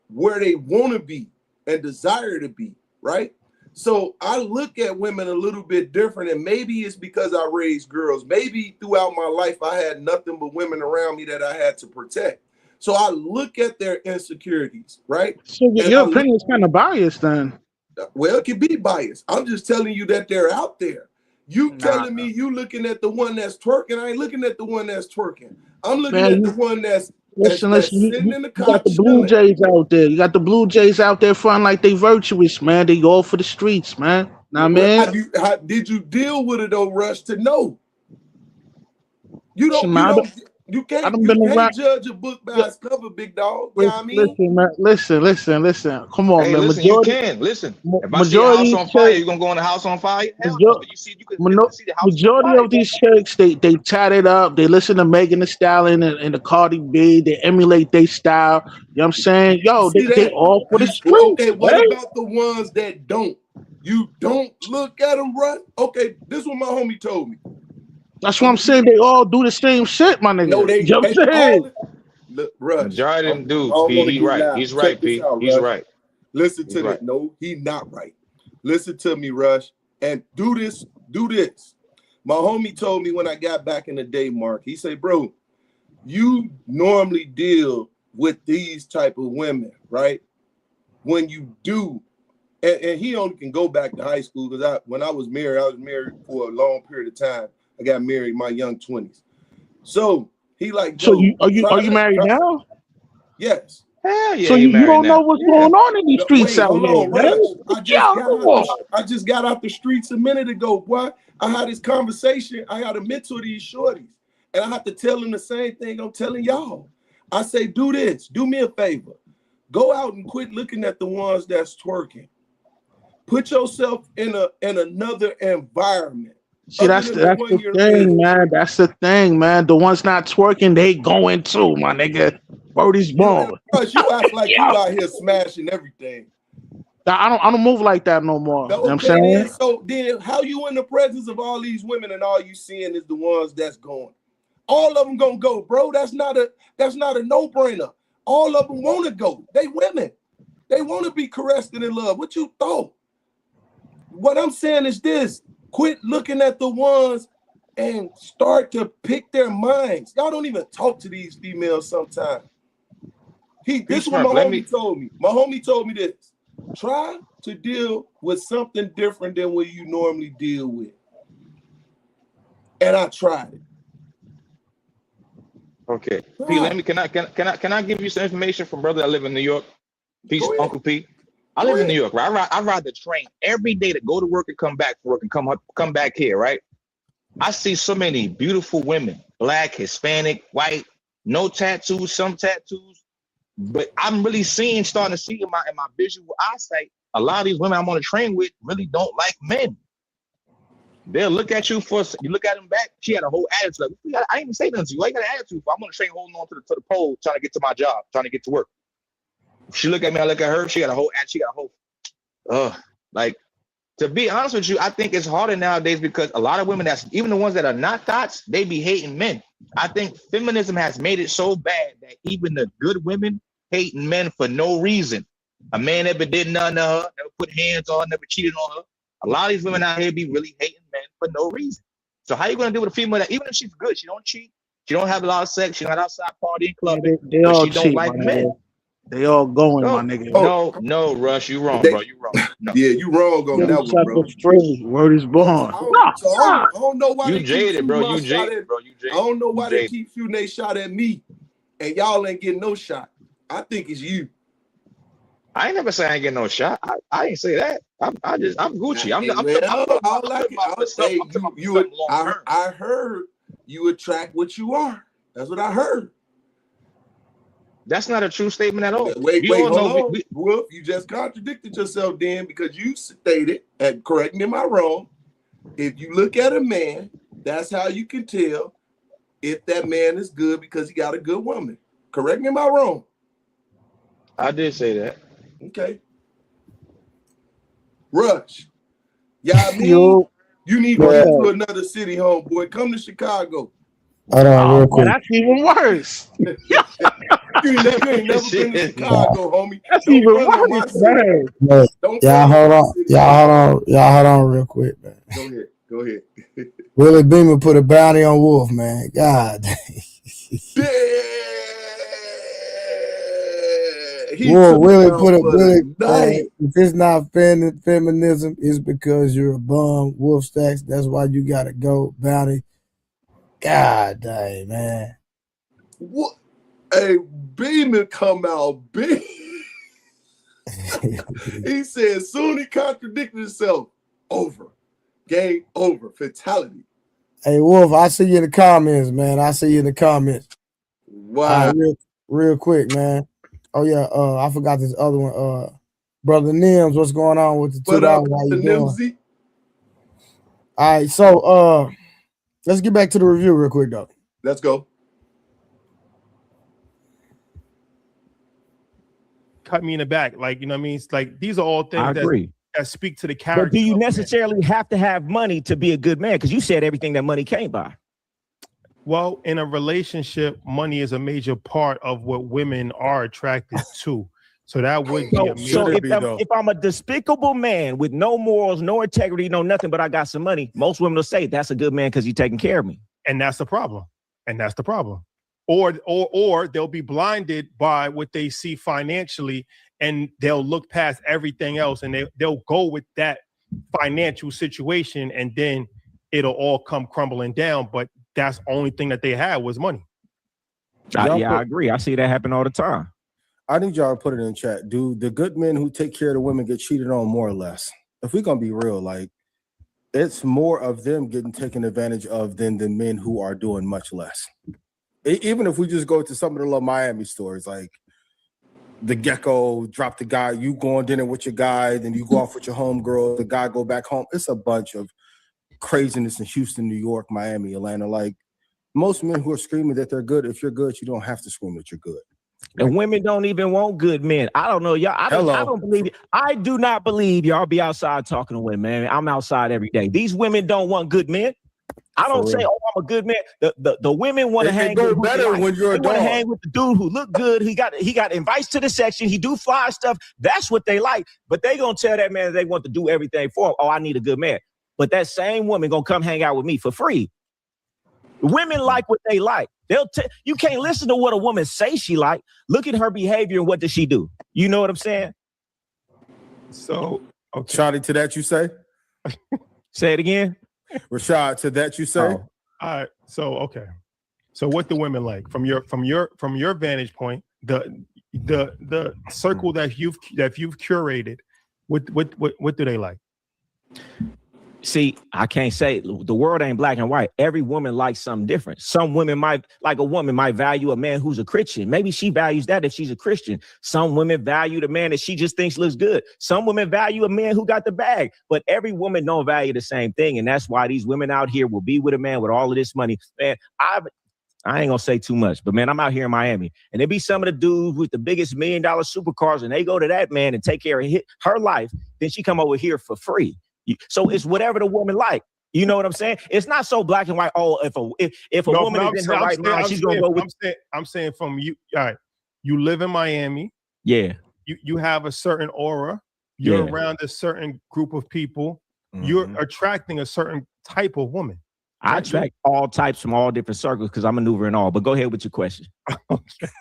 where they want to be and desire to be, right? So I look at women a little bit different, and maybe it's because I raised girls. Maybe throughout my life, I had nothing but women around me that I had to protect. So I look at their insecurities, right? So your opinion is kind of biased then. Well, it can be biased. I'm just telling you that they're out there. You telling me you looking at the one that's twerking. I ain't looking at the one that's twerking. I'm looking at the one that's Listen, sitting in the you got the Blue Jays out there. You got the Blue Jays out there fronting like they virtuous, man. They all for the streets, man. Now, man. Did you deal with it though, Rush, to know? You don't You can't judge a book by its cover, big dog. You know what I mean? Listen, man. Listen. Come on, Hey, man. listen, you can. Listen. If I see a house on fire, you gonna go in the house on fire? Hell no. But you see the house Majority of these chicks, they tat it up. They listen to Megan Thee Stallion and the Cardi B. They emulate their style. You know what I'm saying? Yo, they all for the streets. Okay, what about the ones that don't? You don't look at them run? Okay, this is what my homie told me. That's what I'm saying. They all do the same shit, my nigga. No, you know what I'm saying? Look, Rush. Majority of them dudes, P. He's right. He's right, P. He's right. Listen to this. No, he's not right. Listen to me, Rush. And do this. My homie told me when I got back in the day, Mark, he said, bro, you normally deal with these type of women, right? When you do, and he only can go back to high school because when I was married for a long period of time. I got married in my young 20s. So he like, so are you married now? Yes. Hell yeah. So you don't know what's going on in these streets out here, man. I just got out the streets a minute ago, boy. I had this conversation. I had to mentor these shorties, and I have to tell them the same thing I'm telling y'all. I say, do this. Do me a favor. Go out and quit looking at the ones that's twerking. Put yourself in another environment. See, that's the thing, man. That's the thing, man. The ones not twerking, they going too, my nigga. Word is born. You act like you out here smashing everything. I don't move like that no more. Okay, you know what I'm saying? Then how you in the presence of all these women and all you seeing is the ones that's going? All of them gonna go, bro. That's not a no-brainer. All of them want to go. They women. They want to be caressed and in love. What you thought? What I'm saying is this. Quit looking at the ones and start to pick their minds. Y'all don't even talk to these females sometimes. This is what my homie told me. My homie told me this. Try to deal with something different than what you normally deal with. And I tried it. Okay. P, can I give you some information from brother that live in New York? Peace, Uncle P. I live in New York, right? I ride the train every day to go to work and come back from work and come back here, right? I see so many beautiful women, black, Hispanic, white, no tattoos, some tattoos. But I'm really starting to see in my visual eyesight, a lot of these women I'm on the train with really don't like men. They'll look at you you look at them back. She had a whole attitude. Like, I didn't even say nothing to you. Why you got an attitude? I'm on the train holding on to the pole, trying to get to my job, trying to get to work. She look at me, I look at her. She got a whole like, to be honest with you, I think it's harder nowadays because a lot of women, that's even the ones that are not thoughts, they be hating men. I think feminism has made it so bad that even the good women hating men for no reason. A man never did nothing to her, never put hands on her, never cheated on her. A lot of these women out here be really hating men for no reason. So how you gonna deal with a female that even if she's good, she don't cheat, she don't have a lot of sex, she's not outside partying, clubbing, but she don't like men. They all going, my nigga. No, Rush, you wrong, bro. You wrong. No. Yeah, you wrong on that one, bro. Word is born. I don't know why you jaded, bro. You jaded, bro. You jaded. I don't know why they keep shooting they shot at me, and y'all ain't getting no shot. I think it's you. I ain't never say I ain't getting no shot. I ain't say that. I'm Gucci. I heard you attract what you are. That's what I heard. That's not a true statement at all. Wait, hold on. Wolf, you just contradicted yourself then because you stated, and correct me if I'm wrong, if you look at a man, that's how you can tell if that man is good because he got a good woman. Correct me if I'm wrong. I did say that. Okay. Rush. Yeah, I mean, you need to go to another city, homeboy. Come to Chicago. Hold on, real quick. That's even worse. You ain't never been to Chicago, homie. That's even worse, man. Y'all hold on real quick, man. Go ahead. Willie Beamer put a bounty on Wolf, man. God dang. Wolf really put a Willie. If it's not feminism, it's because you're a bum. Wolf Stacks, that's why you gotta go bounty. God dang, man. What? Hey, Beeman come out big. He said soon he contradicted himself. Over. Game over. Fatality. Hey, Wolf, I see you in the comments, man. I see you in the comments. Wow. Real quick, man. Oh, yeah, I forgot this other one. Brother Nims, what's going on with the $2? What up, How you Nimsy? doing? All right, so let's get back to the review real quick, though. Let's go. Cut me in the back. Like, you know what I mean? It's like, these are all things that speak to the character. But do you necessarily have to have money to be a good man? Because you said everything that money can't buy. Well, in a relationship, money is a major part of what women are attracted to. So that would be a major. So if I'm a despicable man with no morals, no integrity, no nothing, but I got some money, most women will say that's a good man because he's taking care of me. And that's the problem. Or they'll be blinded by what they see financially, and they'll look past everything else, and they'll go with that financial situation, and then it'll all come crumbling down. But that's the only thing that they had was money. I agree. I see that happen all the time. I need y'all to put it in chat. Do the good men who take care of the women get cheated on more or less? If we're gonna be real, like, it's more of them getting taken advantage of than the men who are doing much less. Even if we just go to some of the little Miami stories, like the gecko drop the guy, you go on dinner with your guy, then you go off with your homegirl, the guy go back home. It's a bunch of craziness in Houston, New York, Miami, Atlanta. Like, most men who are screaming that they're good, if you're good, you don't have to scream that you're good. And women don't even want good men. I don't know, y'all. I don't believe it. I do not believe y'all be outside talking to women, man. I'm outside every day. These women don't want good men. I don't say, oh, I'm a good man. The women want to hang with better when you're a dog. Want to hang with the dude who look good. He got invites to the section. He do fly stuff. That's what they like. But they gonna tell that man they want to do everything for him. Oh, I need a good man. But that same woman gonna come hang out with me for free. Women like what they like. You can't listen to what a woman say she like. Look at her behavior and what does she do? You know what I'm saying? So, okay. Shawty, to that you say? Say it again. Rashad, to that you say? Oh, all right. So, okay. So what do women like from your vantage point? The circle that you've curated, what do they like? See, I can't say the world ain't black and white. Every woman likes something different. Some women a woman might value a man who's a Christian. Maybe she values that if she's a Christian. Some women value the man that she just thinks looks good. Some women value a man who got the bag. But every woman don't value the same thing. And that's why these women out here will be with a man with all of this money. Man, I ain't gonna say too much, but man, I'm out here in Miami, and there be some of the dudes with the biggest $1 million supercars, and they go to that man and take care of her life. Then she come over here for free. So it's whatever the woman like. You know what I'm saying? It's not so black and white. Oh, if a woman is in her right mind, she's gonna go with. I'm saying from you. All right, you live in Miami. Yeah. You have a certain aura. You're around a certain group of people. Mm-hmm. You're attracting a certain type of woman. I attract all types from all different circles because I'm maneuvering all. But go ahead with your question. Okay.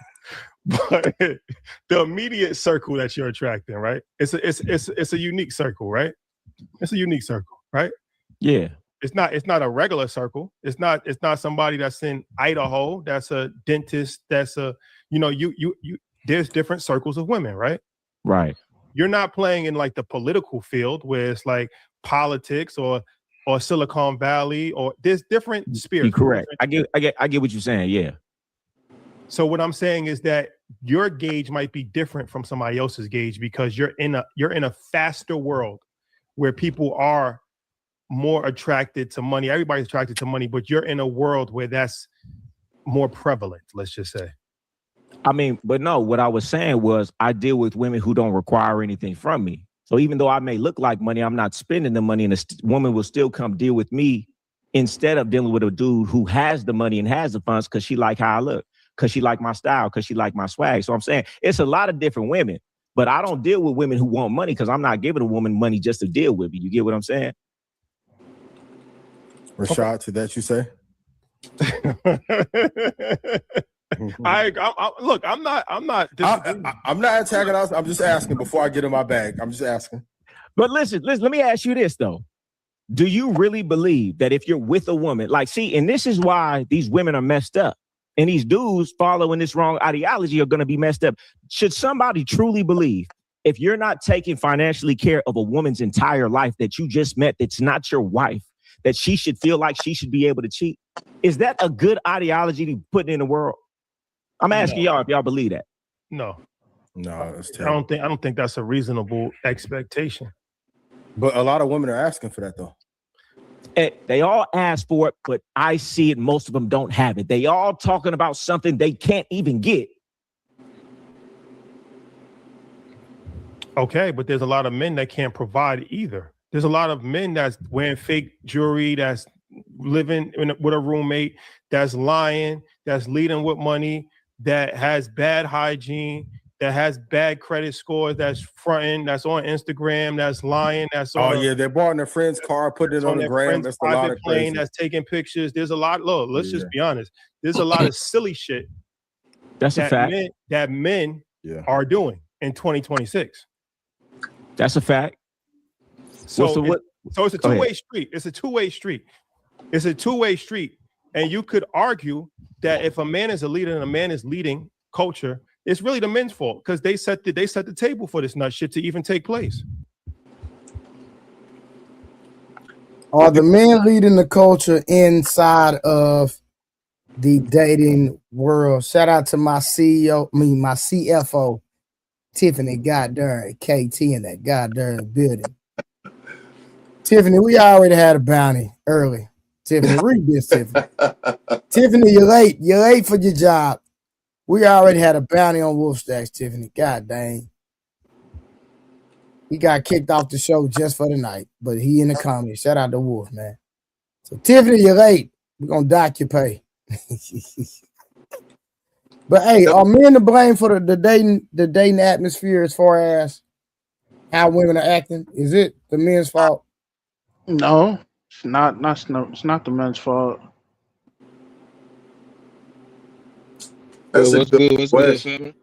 But the immediate circle that you're attracting, right? It's a unique circle, right? It's a unique circle, right? Yeah. It's not a regular circle. It's not somebody that's in Idaho. That's a dentist. That's a, you there's different circles of women, right? Right. You're not playing in like the political field where it's like politics or Silicon Valley, or there's different spirits. You're correct. I get what you're saying. Yeah. So what I'm saying is that your gauge might be different from somebody else's gauge because you're in a faster world where people are more attracted to money. Everybody's attracted to money, but you're in a world where that's more prevalent, let's just say. I mean, but no, what I was saying was I deal with women who don't require anything from me. So even though I may look like money, I'm not spending the money, and a woman will still come deal with me instead of dealing with a dude who has the money and has the funds because she like how I look, because she like my style, because she like my swag. So I'm saying it's a lot of different women. But I don't deal with women who want money because I'm not giving a woman money just to deal with me. You get what I'm saying? Rashad, to that you say? Look, I'm not I'm not attacking us. I'm just asking before I get in my bag. I'm just asking. But listen, let me ask you this though. Do you really believe that if you're with a woman, like, see, and this is why these women are messed up. And these dudes following this wrong ideology are going to be messed up. Should somebody truly believe if you're not taking financially care of a woman's entire life that you just met, that's not your wife, that she should feel like she should be able to cheat? Is that a good ideology to put in the world? I'm asking y'all if y'all believe that. No, that's I don't think that's a reasonable expectation. But a lot of women are asking for that though. They all ask for it, but I see it. Most of them don't have it. They all talking about something they can't even get. Okay, but there's a lot of men that can't provide either. There's a lot of men that's wearing fake jewelry, that's living with a roommate, that's lying, that's leading with money, that has bad hygiene, that has bad credit scores, that's fronting, that's on Instagram, that's lying, that's on. Oh yeah, they're borrowing their friend's car, putting it on the gram. That's a lot of plane, crazy. that's taking pictures. There's a lot. Look, let's just be honest. There's a lot of silly shit. That's a fact. Men are doing in 2026. That's a fact. So it's a two-way street. It's a two-way street. It's a two-way street. And you could argue that if a man is a leader and a man is leading culture, it's really the men's fault because they set the table for this nut shit to even take place. Are the men leading the culture inside of the dating world? Shout out to my my CFO, Tiffany goddamn KT in that goddamn building. Tiffany, we already had a bounty early. Tiffany, read this, Tiffany. Tiffany, you're late. You're late for your job. We already had a bounty on Wolf Stacks, Tiffany. God dang. He got kicked off the show just for the night, but he in the comments. Shout out to Wolf, man. So, Tiffany, you're late. We're going to dock your pay. But, hey, are men to blame for the dating atmosphere as far as how women are acting? Is it the men's fault? No, it's not. It's not the men's fault. That's What's good? What's good, family?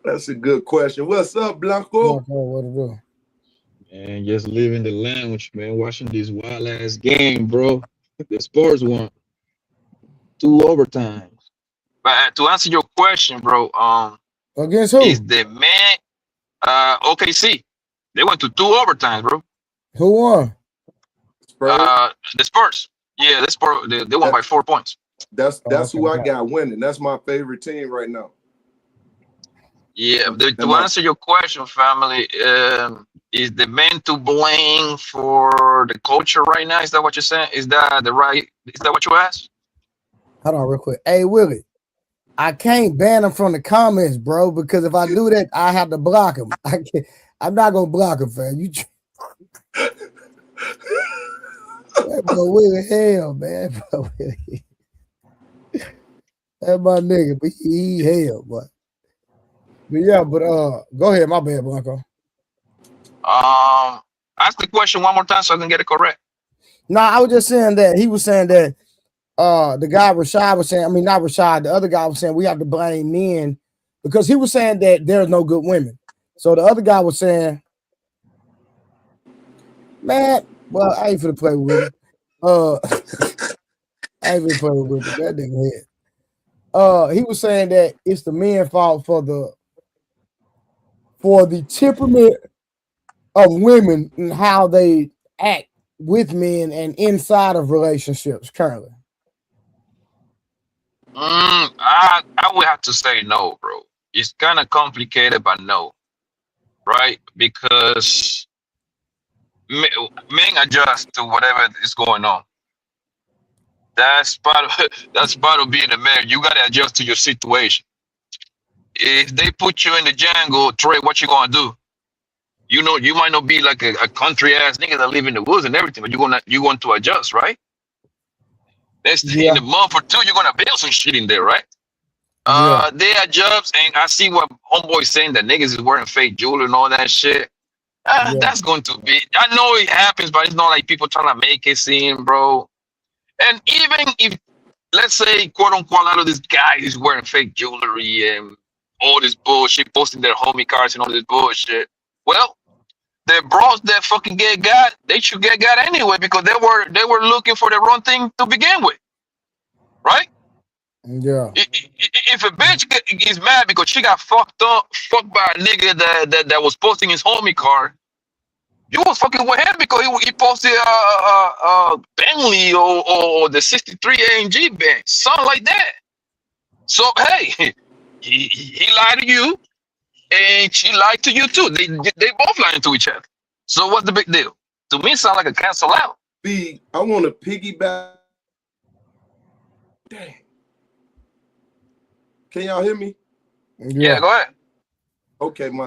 That's a good question. What's up, Blanco? What to do? Man, just living the lounge, man. Watching this wild ass game, bro. The Spurs won 2 overtimes. But to answer your question, bro, against who? Is the man OKC? They went to 2 overtimes, bro. Who won? The Spurs. Yeah, the Spurs. They won by 4 points. That's who I got winning. That's my favorite team right now. Yeah, to answer your question, family, is the man to blame for the culture right now? Is that what you're saying? Is that what you asked? Hold on real quick. Hey, Willie, I can't ban him from the comments, bro, because if I do that, I have to block him. I'm not going to block him, fam. That boy Willie hell, man. Bro, Willie. That's my nigga, but he hell, boy. But yeah, go ahead, my bad, Blanco. Ask the question one more time so I can get it correct. No, I was just saying that he was saying that the guy Rashad was saying, I mean not Rashad, the other guy was saying we have to blame men because he was saying that there's no good women. So the other guy was saying, man, well, I ain't finna play with him. I ain't finna play with him. That nigga head. He was saying that it's the men's fault for the temperament of women and how they act with men and inside of relationships currently. I would have to say no, bro. It's kind of complicated, but no, right? Because men adjust to whatever is going on. That's part of being a man. You gotta adjust to your situation. If they put you in the jungle, Trey, what you gonna do? You know, you might not be like a country ass nigga that live in the woods and everything, but you're going to adjust, right? In a month or 2, you're gonna build some shit in there, right? They adjust, and I see what homeboy saying that niggas is wearing fake jewelry and all that shit. That's going to be. I know it happens, but it's not like people trying to make it seem, bro. And even if, let's say, quote unquote, a lot of these guys is wearing fake jewelry and all this bullshit, posting their homie cards and all this bullshit. Well, the bros that fucking get got, they should get got anyway because they were looking for the wrong thing to begin with, right? Yeah. If a bitch is mad because she got fucked by a nigga that was posting his homie card, You was fucking with him because he posted Bentley or the 63 AMG Benz, something like that. So hey, he lied to you, and she lied to you too. They both lying to each other. So what's the big deal? To me, it sounds like a cancel out. B, I want to piggyback. Dang. Can y'all hear me? Yeah, go ahead. Okay, my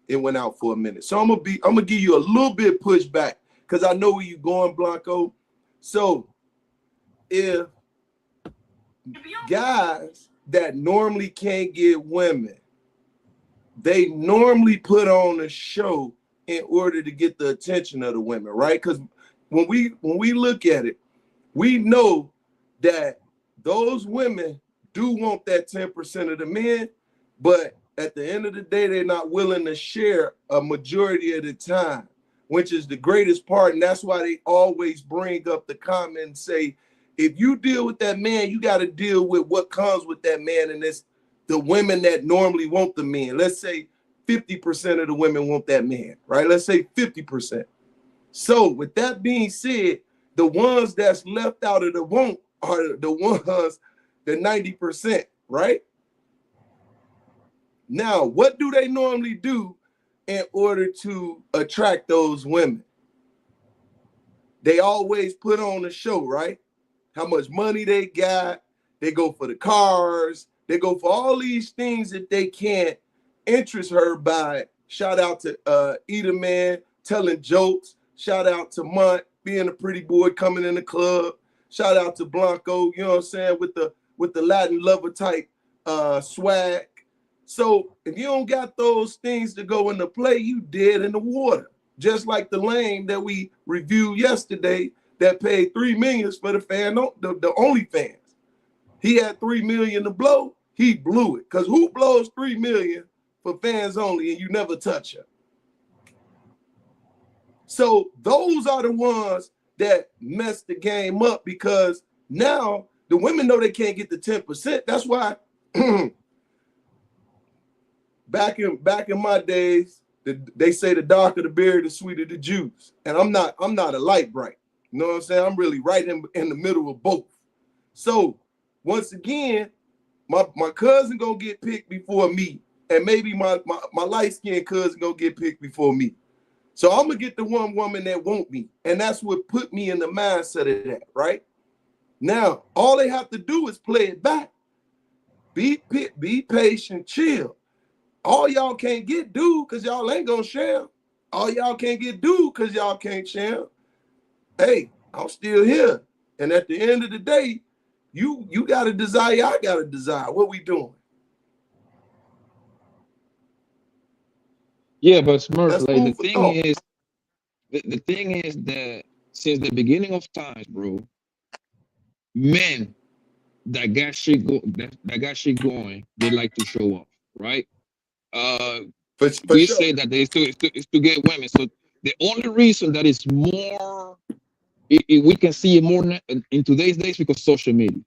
it went out for a minute. So I'm gonna give you a little bit pushback because I know where you're going, Blanco. So if guys that normally can't get women, they normally put on a show in order to get the attention of the women, right? Because when we look at it, we know that those women do want that 10% of the men, but at the end of the day, they're not willing to share a majority of the time, which is the greatest part. And that's why they always bring up the comment and say, if you deal with that man, you got to deal with what comes with that man. And it's the women that normally want the men. Let's say 50% of the women want that man, right? Let's say 50%. So with that being said, the ones that's left out of the want are the ones, the 90%, right? Now, what do they normally do in order to attract those women? They always put on a show, right? How much money they got. They go for the cars. They go for all these things that they can't interest her by. Shout out to Eater Man telling jokes. Shout out to Mont being a pretty boy coming in the club. Shout out to Blanco, you know what I'm saying, with the Latin lover type swag. So if you don't got those things to go into play, you dead in the water. Just like the lame that we reviewed yesterday that paid $3 million for the OnlyFans. He had $3 million to blow. He blew it. Because who blows $3 million for fans only and you never touch her? So those are the ones that mess the game up because now the women know they can't get the 10%. That's why back in my days, they say the darker the berry, the sweeter the juice. And I'm not a light bright. You know what I'm saying? I'm really right in the middle of both. So once again, my cousin gonna get picked before me, and maybe my light-skinned cousin gonna get picked before me. So I'm gonna get the one woman that want me, and that's what put me in the mindset of that, right? Now, all they have to do is play it back. Be patient, chill. All y'all can't get dude because y'all ain't gonna share. All y'all can't get dude because y'all can't share. Hey, I'm still here. And at the end of the day, you got a desire, I got a desire. What we doing? Yeah, but Smurf, That's like food for thought. the thing is that since the beginning of times, bro, men that got shit going, they like to show off, right? We sure. say that it's to get women. So the only reason that it's more, we can see it more in today's days because social media.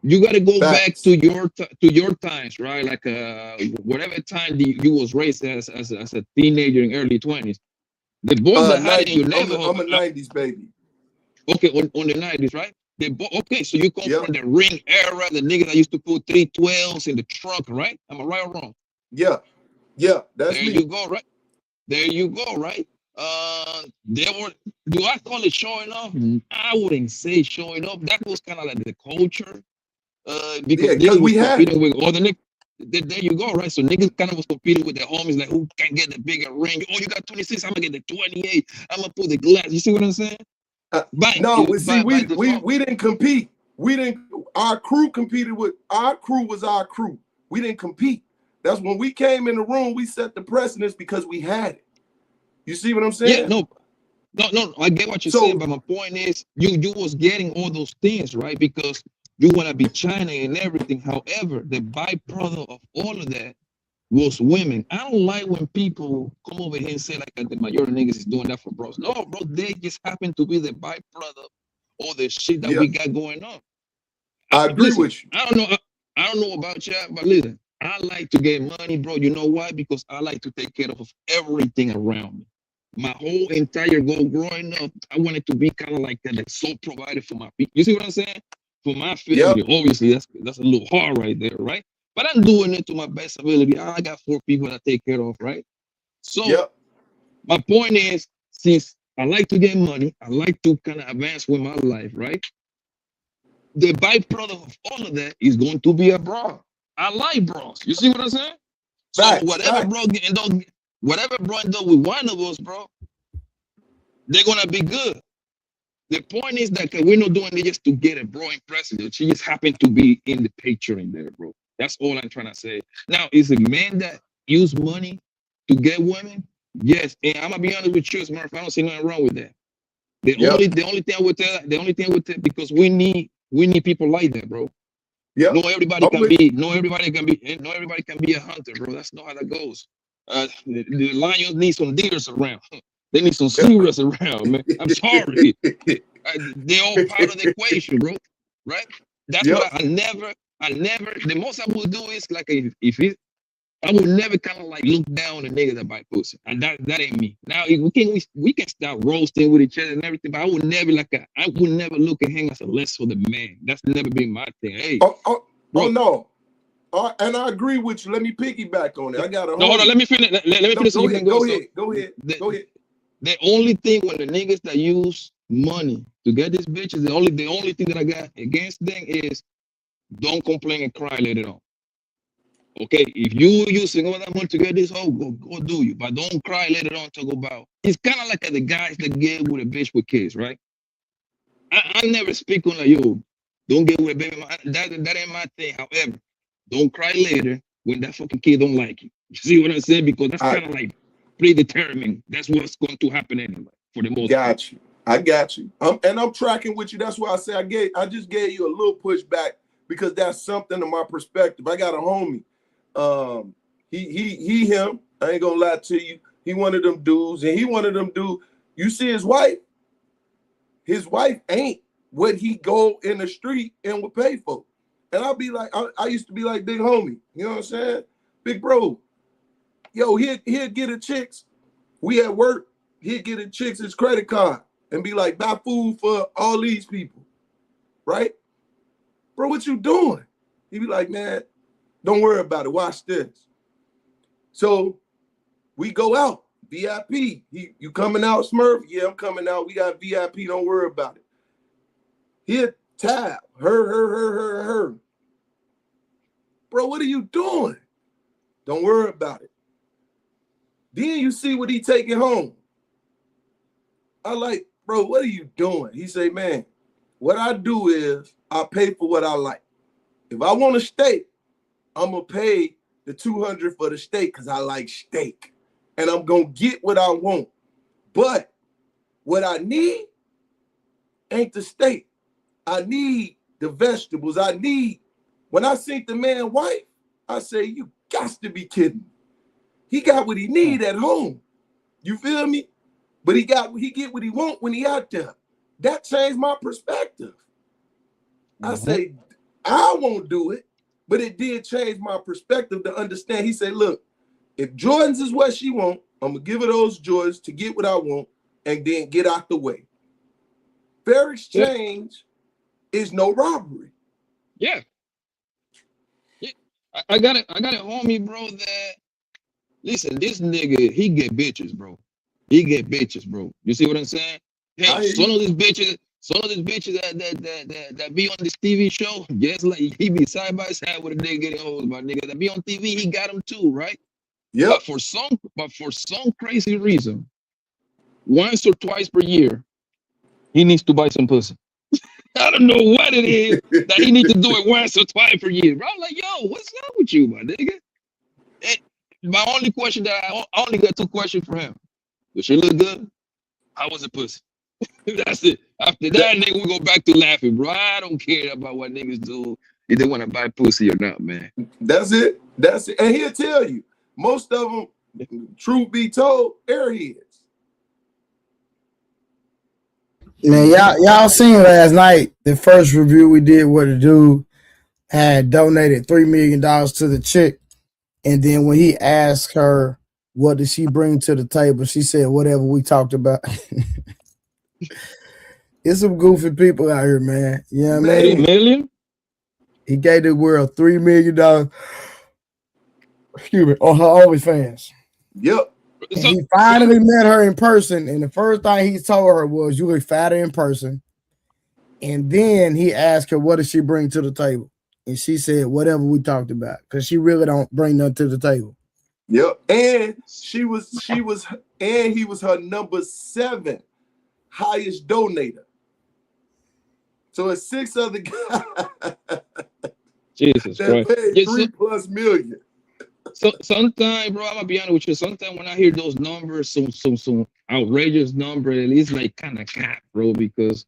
You got to go back to your times, right? Like whatever time you was raised as a teenager in early 20s. The boys that had it in your neighborhood. I'm a 90s baby. Okay, on the 90s, right? Okay, so you come from the ring era, the nigga that used to put 312s in the trunk, right? Am I right or wrong? Yeah, that's there me. You go, right? There you go, right? Do I call it showing off? I wouldn't say showing off. That was kind of like the culture. Because we had competing with other niggas. There you go, right? So niggas kind of was competing with their homies, like who can get the bigger ring? Oh, you got 26, I'm gonna get the 28. I'm gonna put the glass. You see what I'm saying? We didn't compete. Our crew was our crew. We didn't compete. That's when we came in the room, we set the precedence because we had it. You see what I'm saying? Yeah, no, I get what you're saying, but my point is you was getting all those things, right? Because you want to be China and everything. However, the byproduct of all of that was women. I don't like when people come over here and say like the majority of niggas is doing that for bros. No, bro, they just happen to be the byproduct of the shit that we got going on. I agree with you. I don't know about y'all, but listen, I like to get money, bro. You know why? Because I like to take care of everything around me. my whole entire goal growing up, I wanted to be kind of like the sole provider for my people. You see what I'm saying? For my family. Yep. Obviously, that's a little hard right there, right? But I'm doing it to my best ability. I got 4 people that I take care of, right? So my point is, since I like to get money, I like to kind of advance with my life, right? The byproduct of all of that is going to be a bra. I like bras. You see what I'm saying? So whatever bro end up with one of us, bro, they're gonna be good. The point is that we're not doing it just to get a bro impressive. She just happened to be in the picture in there, bro. That's all I'm trying to say. Now, is a man that use money to get women? Yes, and I'm gonna be honest with you, Smurf. I don't see nothing wrong with that. The only thing I would tell, because we need people like that, bro. Yeah. No everybody can be a hunter, bro. That's not how that goes. The lions need some deers around. They need some serious around, man. I'm sorry. They're all part of the equation, bro. Right? That's why I never. The most I would do is like I would never kind of like look down on a nigga that buy pussy, and that ain't me. Now we can start roasting with each other and everything, but I would never look at him as a less for the man. That's never been my thing. Hey, no. And I agree with you. Let me piggyback on it. I got a hold on. Let me finish. Let me finish. Go ahead. Go ahead. The only thing when the niggas that use money to get these bitches, the only thing that I got against them is don't complain and cry later on. Okay, if you using all that money to get this hoe, go do you. But don't cry later on. Talk about it's kind of like the guys that get with a bitch with kids, right? I never speak on like, yo, don't get with a baby. That ain't my thing. However, don't cry later when that fucking kid don't like you. You see what I'm saying? Because that's kind of like predetermined. That's what's going to happen anyway. For the most part. I got you. And I'm tracking with you. That's why I say I just gave you a little pushback because that's something to my perspective. I got a homie. Him. I ain't gonna lie to you. He one of them dudes, and he one of them dudes. You see his wife. His wife ain't what he go in the street and would pay for. And I'll be like, I used to be like big homie. You know what I'm saying? Big bro. Yo, he'll get a chick's. We at work. He'll get a chick's his credit card and be like, buy food for all these people. Right? Bro, what you doing? He be like, man, don't worry about it. Watch this. So we go out. VIP. You coming out, Smurf? Yeah, I'm coming out. We got VIP. Don't worry about it. Hit tab. Her. Bro, what are you doing? Don't worry about it. Then you see what he taking home. I like, bro, what are you doing? He say, man, what I do is I pay for what I like. If I want a steak, I'm going to pay the $200 for the steak because I like steak. And I'm going to get what I want. But what I need ain't the steak. I need the vegetables. When I see the man wife, I say, you got to be kidding. He got what he need at home. You feel me? But he get what he want when he out there. That changed my perspective. I say, I won't do it. But it did change my perspective to understand. He said, look, if Jordans is what she want, I'm going to give her those Jordans to get what I want and then get out the way. Fair exchange is no robbery. Yeah. I got a homie, bro, that, listen, this nigga, he get bitches, bro. You see what I'm saying? Hey, some of these bitches that be on this TV show, just like he be side by side with a nigga getting hold by nigga that be on TV, he got them too, right? Yeah. But for some crazy reason, once or twice per year, he needs to buy some pussy. I don't know what it is that he needs to do it once or twice per year. Bro, I'm like, yo, what's up with you, my nigga? And my only question that I only got 2 questions for him. Does she look good? How was the pussy? That's it. After that, nigga, we go back to laughing, bro. I don't care about what niggas do if they want to buy pussy or not, man. That's it. And he'll tell you, most of them, truth be told, airheads. Man, y'all seen last night the first review we did where the dude had donated $3 million to the chick, and then when he asked her what did she bring to the table? She said, whatever we talked about. It's some goofy people out here, man. You know what I mean? 3 million? He gave the world $3 million. Excuse me, on her OnlyFans. Yep. And he finally met her in person, and the first thing he told her was, "You look fatter in person." And then he asked her, "What does she bring to the table?" And she said, "Whatever we talked about," because she really don't bring nothing to the table. Yep. And he was her number 7 highest donator. So it's 6 other guys Jesus that Christ. paid 3+ million. So sometimes, bro, I'm gonna be honest with you. Sometimes when I hear those numbers, some outrageous number, it's like kind of cap, bro, because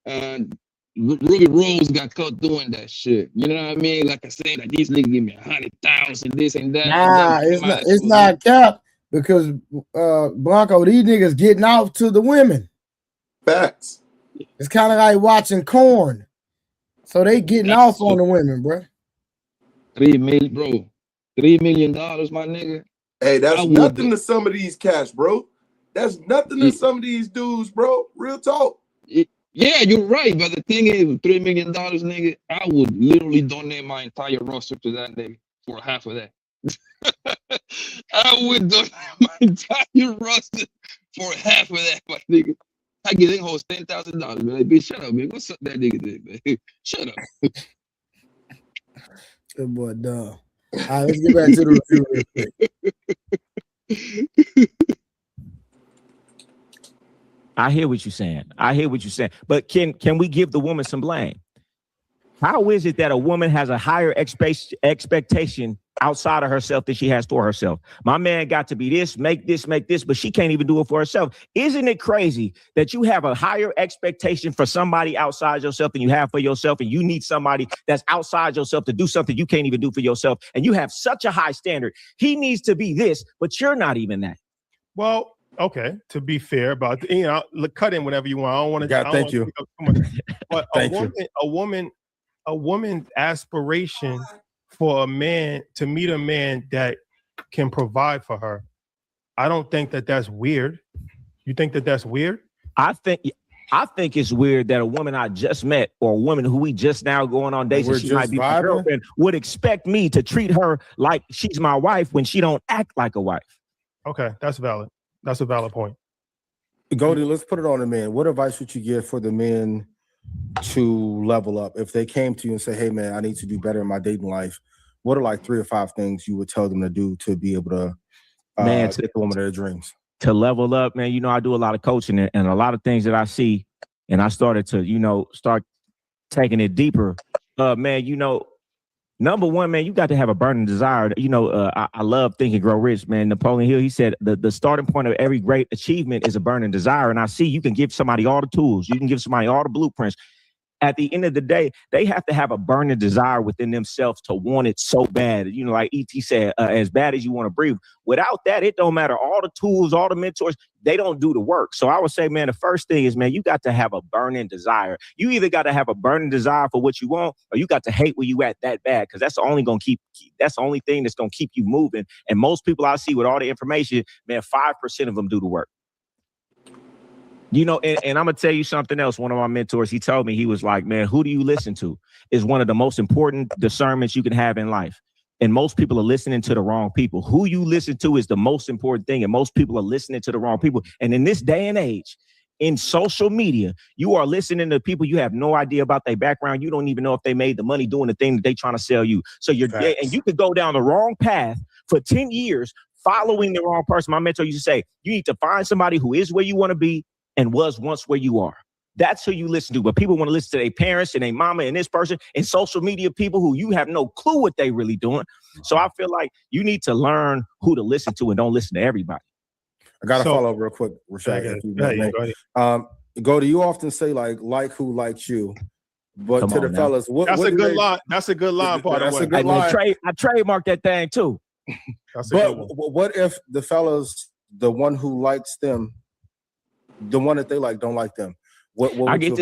Ruby Rose got caught doing that shit. You know what I mean? Like I said, like these niggas give me 100,000, this and that. Nah, it's not cap because Blanco, these niggas getting off to the women. Facts. It's kind of like watching corn. So they getting off on the women, bro. 3 million, bro. $3 million, my nigga. Hey, that's nothing to some of these cats, bro. That's nothing to some of these dudes, bro. Real talk. Yeah, you're right. But the thing is, $3 million, nigga, I would literally donate my entire roster to that nigga for half of that. I would donate my entire roster for half of that, my nigga. I give them hoes $10,000, man. Like, bitch, shut up, man. What's up that nigga did, man? Shut up. Good boy, dumb. All right, let's get back to the review real quick. I hear what you're saying. But can we give the woman some blame? How is it that a woman has a higher expectation outside of herself than she has for herself? My man got to be this, make this, but she can't even do it for herself. Isn't it crazy that you have a higher expectation for somebody outside yourself than you have for yourself, and you need somebody that's outside yourself to do something you can't even do for yourself, and you have such a high standard? He needs to be this, but you're not even that. Well, okay, to be fair, but cut in whenever you want. I don't want to. Thank you. But a woman's aspiration for a man to meet a man that can provide for her, I don't think that that's weird. You think that that's weird? I think it's weird that a woman I just met or a woman who we just now going on dates and she might be my girlfriend would expect me to treat her like she's my wife when she don't act like a wife. Okay, that's valid. That's a valid point. Goldie, let's put it on the man. What advice would you give for the men to level up? If they came to you and say, hey, man, I need to do better in my dating life, what are like 3 or 5 things you would tell them to do to be able to get the woman of their dreams? To level up, man, you know, I do a lot of coaching and a lot of things that I see, and I started to, start taking it deeper. Man, number one, man, you got to have a burning desire. I love Think and Grow Rich, man. Napoleon Hill, he said the starting point of every great achievement is a burning desire. And I see you can give somebody all the tools. You can give somebody all the blueprints. At the end of the day, they have to have a burning desire within themselves to want it so bad. Like E.T. said, as bad as you want to breathe. Without that, it don't matter. All the tools, all the mentors, they don't do the work. So I would say, man, the first thing is, man, you got to have a burning desire. You either got to have a burning desire for what you want, or you got to hate where you at that bad, because that's the only thing that's going to keep you moving. And most people I see with all the information, man, 5% of them do the work. And I'm going to tell you something else. One of my mentors, he told me, he was like, man, who do you listen to is one of the most important discernments you can have in life. And most people are listening to the wrong people. Who you listen to is the most important thing. And most people are listening to the wrong people. And in this day and age, in social media, you are listening to people you have no idea about their background. You don't even know if they made the money doing the thing that they're trying to sell you. So and you could go down the wrong path for 10 years following the wrong person. My mentor used to say, you need to find somebody who is where you want to be and was once where you are. That's who you listen to. But people want to listen to their parents and their mama and this person and social media people who you have no clue what they really doing. So I feel like you need to learn who to listen to and don't listen to everybody. I got to follow up real quick, Rashad. Goldie, you often say like who likes you. But Come to the fellas, that's a good line. That's a good line, by the way. That's a good line. I trademarked that thing too. But what if the fellas, the one who likes them, the one that they like don't like them? What I get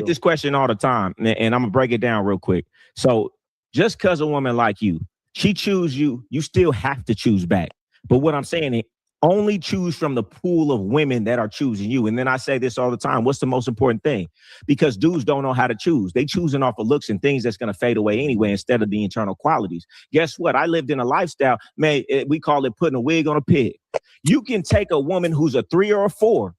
this question all the time, and I'm gonna break it down real quick. So just because a woman like you, she choose you, you still have to choose back. But what I'm saying is, Only choose from the pool of women that are choosing you. And then I say this all the time. What's the most important thing? Because dudes don't know how to choose. They choosing off of looks and things that's going to fade away anyway instead of the internal qualities. Guess what? I lived in a lifestyle, man, we call it putting a wig on a pig. You can take a woman who's a 3 or a 4,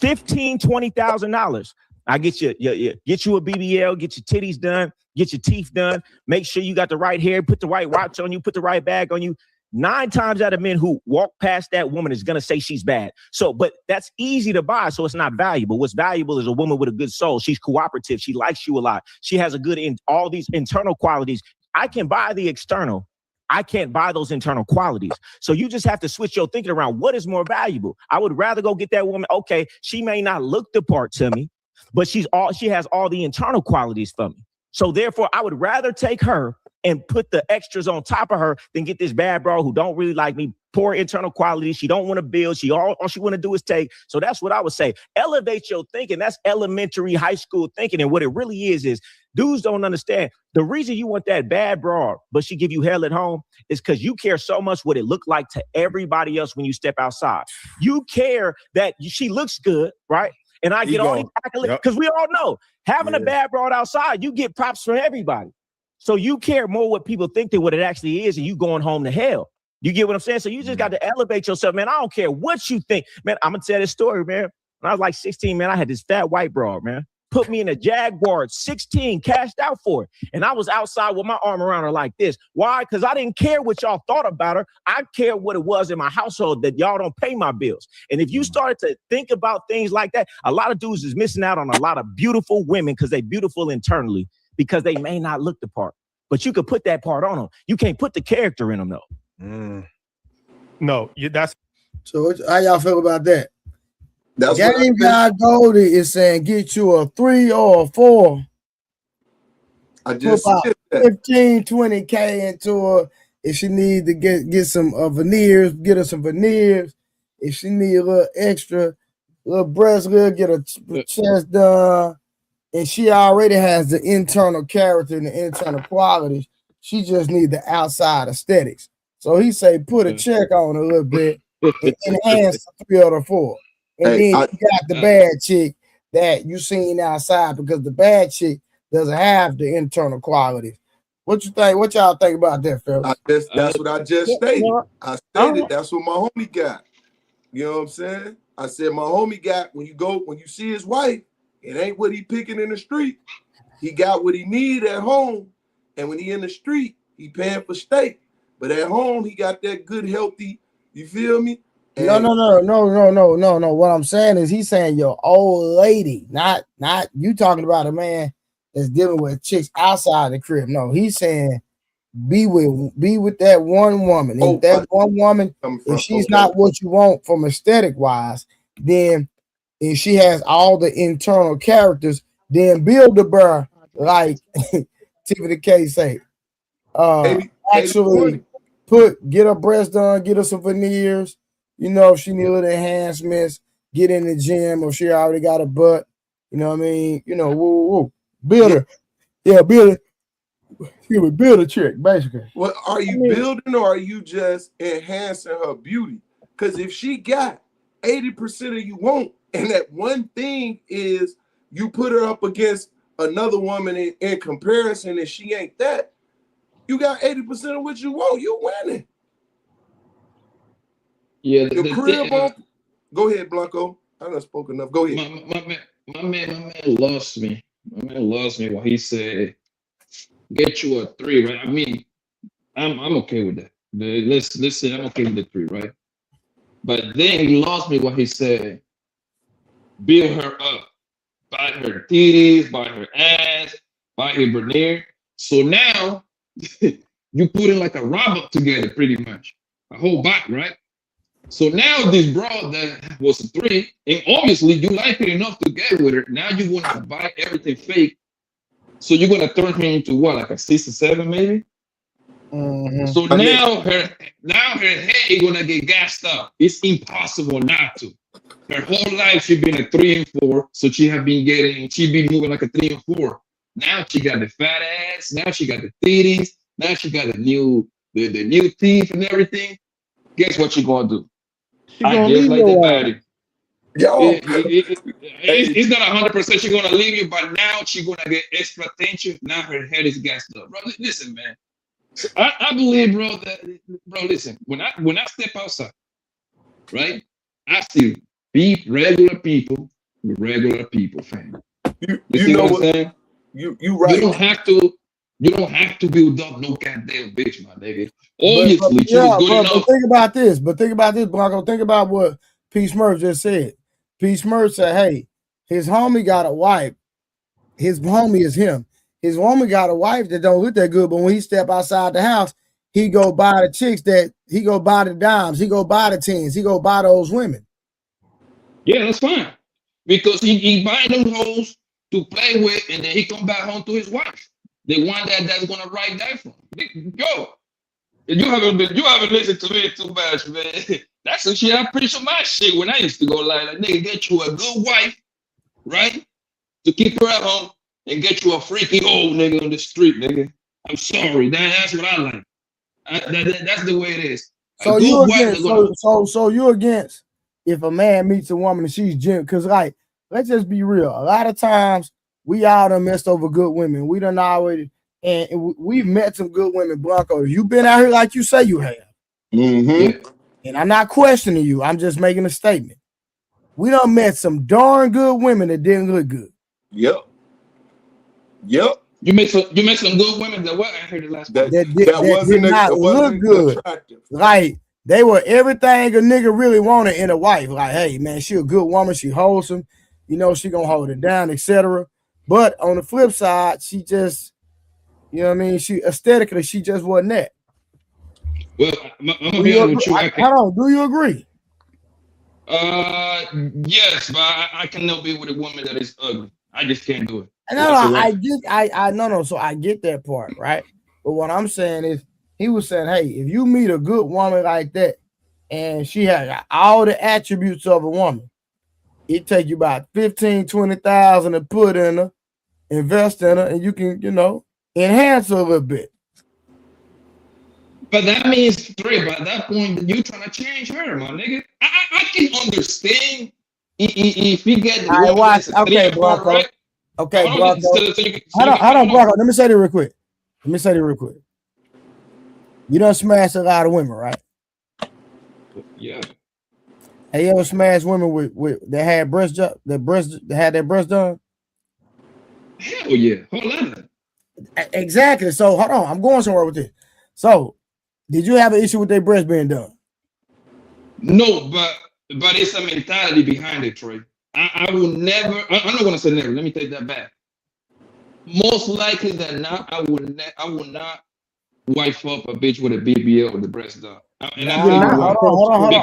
$15,000, $20,000. I get you a BBL, get your titties done, get your teeth done, make sure you got the right hair, put the right watch on you, put the right bag on you. 9 times out of men who walk past that woman is going to say she's bad. So, but that's easy to buy, so it's not valuable. What's valuable is a woman with a good soul. She's cooperative. She likes you a lot. She has a good all these internal qualities. I can buy the external. I can't buy those internal qualities. So you just have to switch your thinking around. What is more valuable? I would rather go get that woman. Okay, she may not look the part to me, but she has all the internal qualities for me. So therefore, I would rather take her and put the extras on top of her than get this bad bro who don't really like me, poor internal qualities. She don't want to build. All she want to do is take. So that's what I would say. Elevate your thinking. That's elementary high school thinking. And what it really is dudes don't understand. The reason you want that bad broad, but she give you hell at home, is because you care so much what it looked like to everybody else when you step outside. You care that she looks good, right? And I get all these accolades because we all know having a bad broad outside, you get props from everybody. So you care more what people think than what it actually is, and you going home to hell. You get what I'm saying? So you just got to elevate yourself, man. I don't care what you think. Man, I'm going to tell this story, man. When I was like 16, man, I had this fat white broad, man. Put me in a Jaguar, 16, cashed out for it. And I was outside with my arm around her like this. Why? Because I didn't care what y'all thought about her. I cared what it was in my household that y'all don't pay my bills. And if you started to think about things like that, a lot of dudes is missing out on a lot of beautiful women because they're beautiful internally, because they may not look the part. But you could put that part on them. You can't put the character in them, though. No, that's. So how y'all feel about that? That's GameGod Goldie is saying get you a 3 or a 4. I just put about 15, 20K into her. If she need to get some veneers, get her some veneers. If she need a little extra, little breast, get her chest done. And she already has the internal character and the internal qualities. She just need the outside aesthetics. So he say put a check on a little bit and enhance the 3 or the 4. And then you got the bad chick that you seen outside, because the bad chick doesn't have the internal qualities. What you think? What y'all think about that, fellas? That's what I just stated. I stated that's what my homie got. You know what I'm saying? I said my homie got, when you see his wife, it ain't what he picking in the street. He got what he need at home. And when he in the street, he paying for steak. But at home, he got that good, healthy, you feel me? And No. What I'm saying is he's saying your old lady, not you talking about a man that's dealing with chicks outside the crib. No, he's saying be with that one woman. If that one woman, if she's not what you want from aesthetic wise, then if she has all the internal characters, then build the burr like Tiffany K say. Actually get her breast done, get her some veneers. You know, if she need little enhancements, get in the gym, or she already got a butt. You know what I mean? You know, build her. Yeah, build it. She would build a chick, basically. Well, are you building or are you just enhancing her beauty? Because if she got 80% of you want, and that one thing is you put her up against another woman in comparison, and she ain't that, you got 80% of what you want, you winning. Yeah, the crib go ahead, Blanco. I done spoke enough. Go ahead. My man lost me. My man lost me when he said, "Get you a 3," right? I mean, I'm okay with that. Let's say I'm okay with the 3, right? But then he lost me when he said, "Build her up, buy her titties, buy her ass, buy her veneer." So now you put it like a rub up together, pretty much a whole back, right? So now this broad that was a 3, and obviously you like it enough to get with her. Now you want to buy everything fake. So you're gonna turn her into what, like a 6 or 7, maybe? Mm-hmm. So now her head gonna get gassed up. It's impossible not to. Her whole life she been a 3 and 4, so she been moving like a 3 and 4. Now she got the fat ass. Now she got the titties. Now she got the new teeth and everything. Guess what you gonna do? She gonna guess leave like your the ass. body. Yo, It's not 100% she's gonna leave you, but now she's gonna get extra attention. Now her head is gassed up, bro. Listen, man. So I believe, bro, that listen. When I step outside, right, I see regular people with regular people, fam. You see know what I'm what? saying? You right. You don't have to build up no goddamn bitch, my nigga. Obviously, she was good enough. But think about this. Blanco. Think about what P. Smurf just said. P. Smurf said, hey, his homie got a wife. His homie is him. His woman got a wife that don't look that good, but when he step outside the house, he go buy the chicks that he go buy the dimes, he go buy the tens, he go buy those women. Yeah, that's fine. Because he buy them hoes to play with, and then he come back home to his wife. The one that's gonna write that for him. Yo, you haven't listened to me too much, man. That's some shit I preach on my shit when I used to go like nigga, get you a good wife, right? To keep her at home and get you a freaky old nigga on the street, nigga. I'm sorry, that's what I like. That's the way it is. So you against? So you against if a man meets a woman and she's genuine? Because like, let's just be real. A lot of times we all done messed over good women. We done already, and we've met some good women. Blanco, you've been out here like you say you have. Mm-hmm. And I'm not questioning you. I'm just making a statement. We done met some darn good women that didn't look good. Yep. You met some good women that what? I heard the last part. That did not look good. Attractive. Like they were everything a nigga really wanted in a wife. Like, hey man, she a good woman, she wholesome, you know, she gonna hold it down, etc. But on the flip side, she just, you know what I mean, she aesthetically, she just wasn't that. Well, I'm gonna be honest with you. Hold on, do you agree? Yes, but I cannot be with a woman that is ugly. I just can't do it. So I get that part, right? But what I'm saying is, he was saying, hey, if you meet a good woman like that, and she had all the attributes of a woman, it take you about 15, 20,000 to put in her, invest in her, and you can, you know, enhance her a little bit. But that means, Trey, by that point, you trying to change her, my nigga. I can understand if you get the woman that's a okay, Blanco. Right? Okay, Blanco. Hold on, Blanco. Let me say this real quick. You done smashed a lot of women, right? Yeah. Have you ever smashed women with that had that had their breast done? Hell yeah. Hold on. Exactly. So hold on, I'm going somewhere with this. So, did you have an issue with their breast being done? No, but it's a mentality behind it, Trey. I will never. I'm not gonna say never. Let me take that back. Most likely than not, I will not wife up a bitch with a BBL with the breast done. And hold on.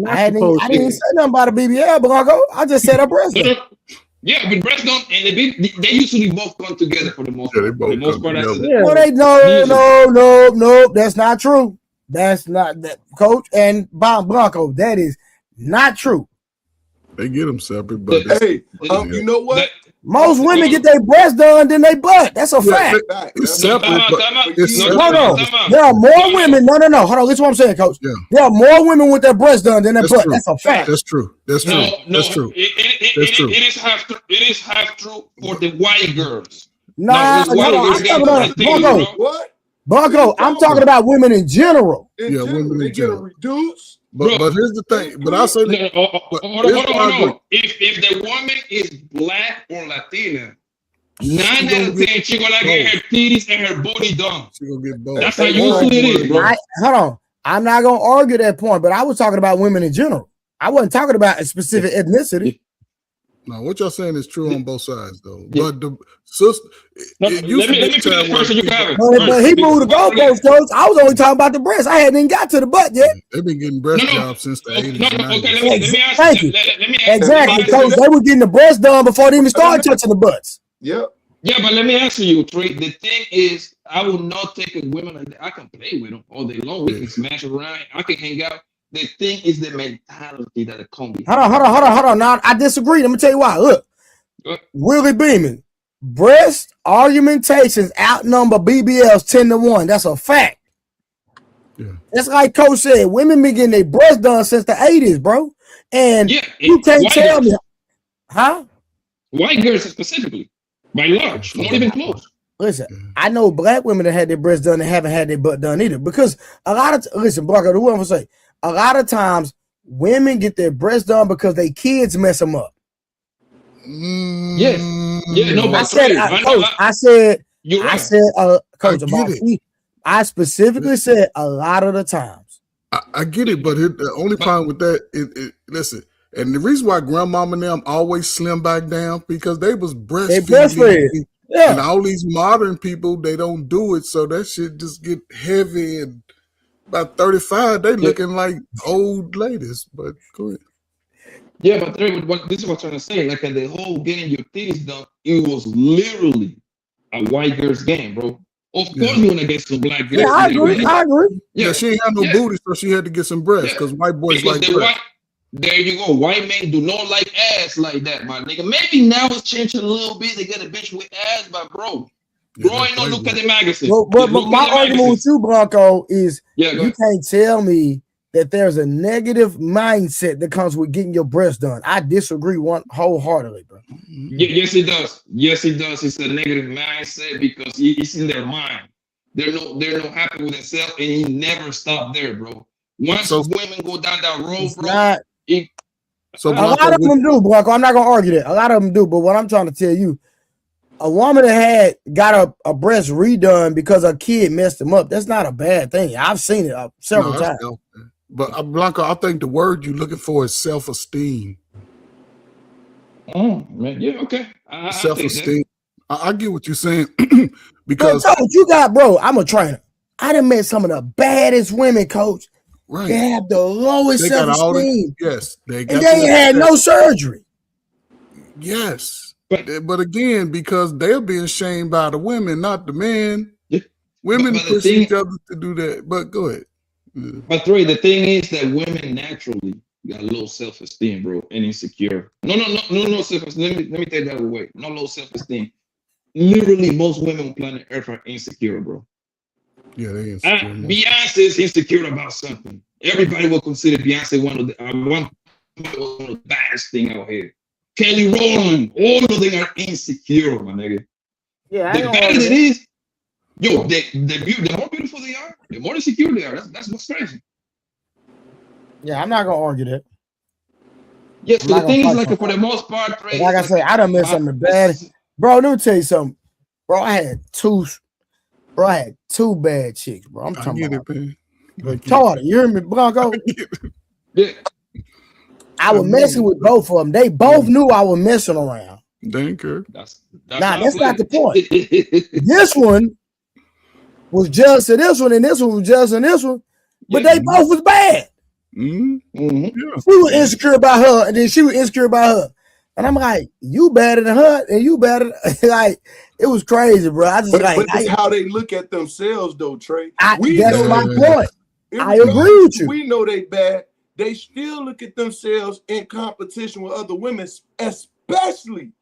I didn't say nothing about a BBL, Blanco. I just said a breast. Yeah, but breast done, and they usually both come together for the most part. For the most part, No, that's not true. That's not that, Coach and Blanco. That is not true. They get them separate, but hey, you know what? Most women get their breast done than they butt. That's a fact. It's separate. There are more women. No. Hold on. Listen to what I'm saying, Coach. Yeah. There are more women with their breast done than their butt. True. That's a fact. That's true. That's true. That's true. It is half true for the white girls. Blanco, I'm talking about women in general. Women in general. Reduce. But here's the thing. But I say, hold on. If the woman is black or Latina, 9 out of 10, she gonna get her titties and her booty done. She gonna get both. That's how usually it is, bro. Hold on. I'm not gonna argue that point, but I was talking about women in general. I wasn't talking about a specific ethnicity. No, what y'all saying is true on both sides, though. But the sister, let me finish first, and you have it. But he moved the goalpost, Coach. I was only talking about the breast. I hadn't even got to the butt yet. They've been getting breast jobs since the 80s. Thank you. Exactly, Coach. They were getting the breast done before they even started touching the butts. Yep. Yeah, but let me answer you, Trey. The thing is, I will not take a woman like that. I can play with them all day long. We can smash around. I can hang out. The thing is the mentality that it comes with. Hold on. Now, I disagree. Let me tell you why. Look, Willie Beeman, breast argumentations outnumber BBLs 10-1. That's a fact. Yeah. It's like Coach said, women been getting their breasts done since the 80s, bro. And you can't tell me, huh? White girls specifically, by large, not even close. Listen, I know black women that had their breasts done and haven't had their butt done either. Because a lot of listen, Blanco, the woman say a lot of times women get their breasts done because their kids mess them up. Yes. Yeah, no, but Coach, I specifically said a lot of the times. I get it, but the only problem with that, listen, and the reason why grandmama and them always slim back down because they was breastfeeding. Yeah. And all these modern people, they don't do it, so that shit just get heavy. And about 35, they looking like old ladies. But go ahead. Yeah, but this is what I'm trying to say. Like the whole getting your titties done, it was literally a white girl's game, bro. Of course, you want to get some black girls. Yeah, I agree. Yeah, she ain't had no booty, so she had to get some breasts because white boys like breasts. There you go. White men do not like ass like that, my nigga. Maybe now it's changing a little bit. They get a bitch with ass, but bro ain't no look at the magazine. But my argument with you, Blanco, is you can't tell me that there's a negative mindset that comes with getting your breasts done. I disagree wholeheartedly, bro. Yes, it does. Yes, it does. It's a negative mindset because it's in their mind. They're not happy with themselves, and you never stop there, bro. Once women go down that road, bro. A lot of them do, Blanco. I'm not gonna argue that. A lot of them do, but what I'm trying to tell you, a woman that got a breast redone because her kid messed them up, that's not a bad thing. I've seen it several times. But Blanco, I think the word you're looking for is self-esteem. Oh man, yeah, okay. Self-esteem. I get what you're saying because Coach, you got, bro. I'm a trainer. I done met some of the baddest women, Coach. Right. They have the lowest self-esteem. Yes, they ain't had no surgery. Yes, but again, because they're being shamed by the women, not the men. Women push each other to do that. But go ahead. But Trey, the thing is that women naturally got low self-esteem, bro, and insecure. No self-esteem. Let me take that away. No low self-esteem. Literally, most women on planet Earth are insecure, bro. Yeah, they insecure. Beyonce is insecure about something. Everybody will consider Beyonce one of the baddest thing out here. Kelly Rowland, all of them are insecure, my nigga. Yeah, the better it is, the more beautiful they are, the more insecure they are. That's what's crazy. Yeah, I'm not gonna argue that. Yes, the thing is, like for the most part, like I say, I done met some of the baddest. Bro, let me tell you something. Bro, I had two bad chicks, bro. I'm talking about retarded. You hear me, Blanco? Yeah. I was messing with both of them. They both knew I was messing around. Thank you. That's not the point. This one was jealous of this one, and this one was jealous of this one, but they both was bad. Mm-hmm. Yeah. We were insecure about her, and then she was insecure about her. And I'm like, you better than her, and you better. Like, it was crazy, bro. I just but that's how they look at themselves, though, Trey. That's my point. I agree with you. We know they bad. They still look at themselves in competition with other women, especially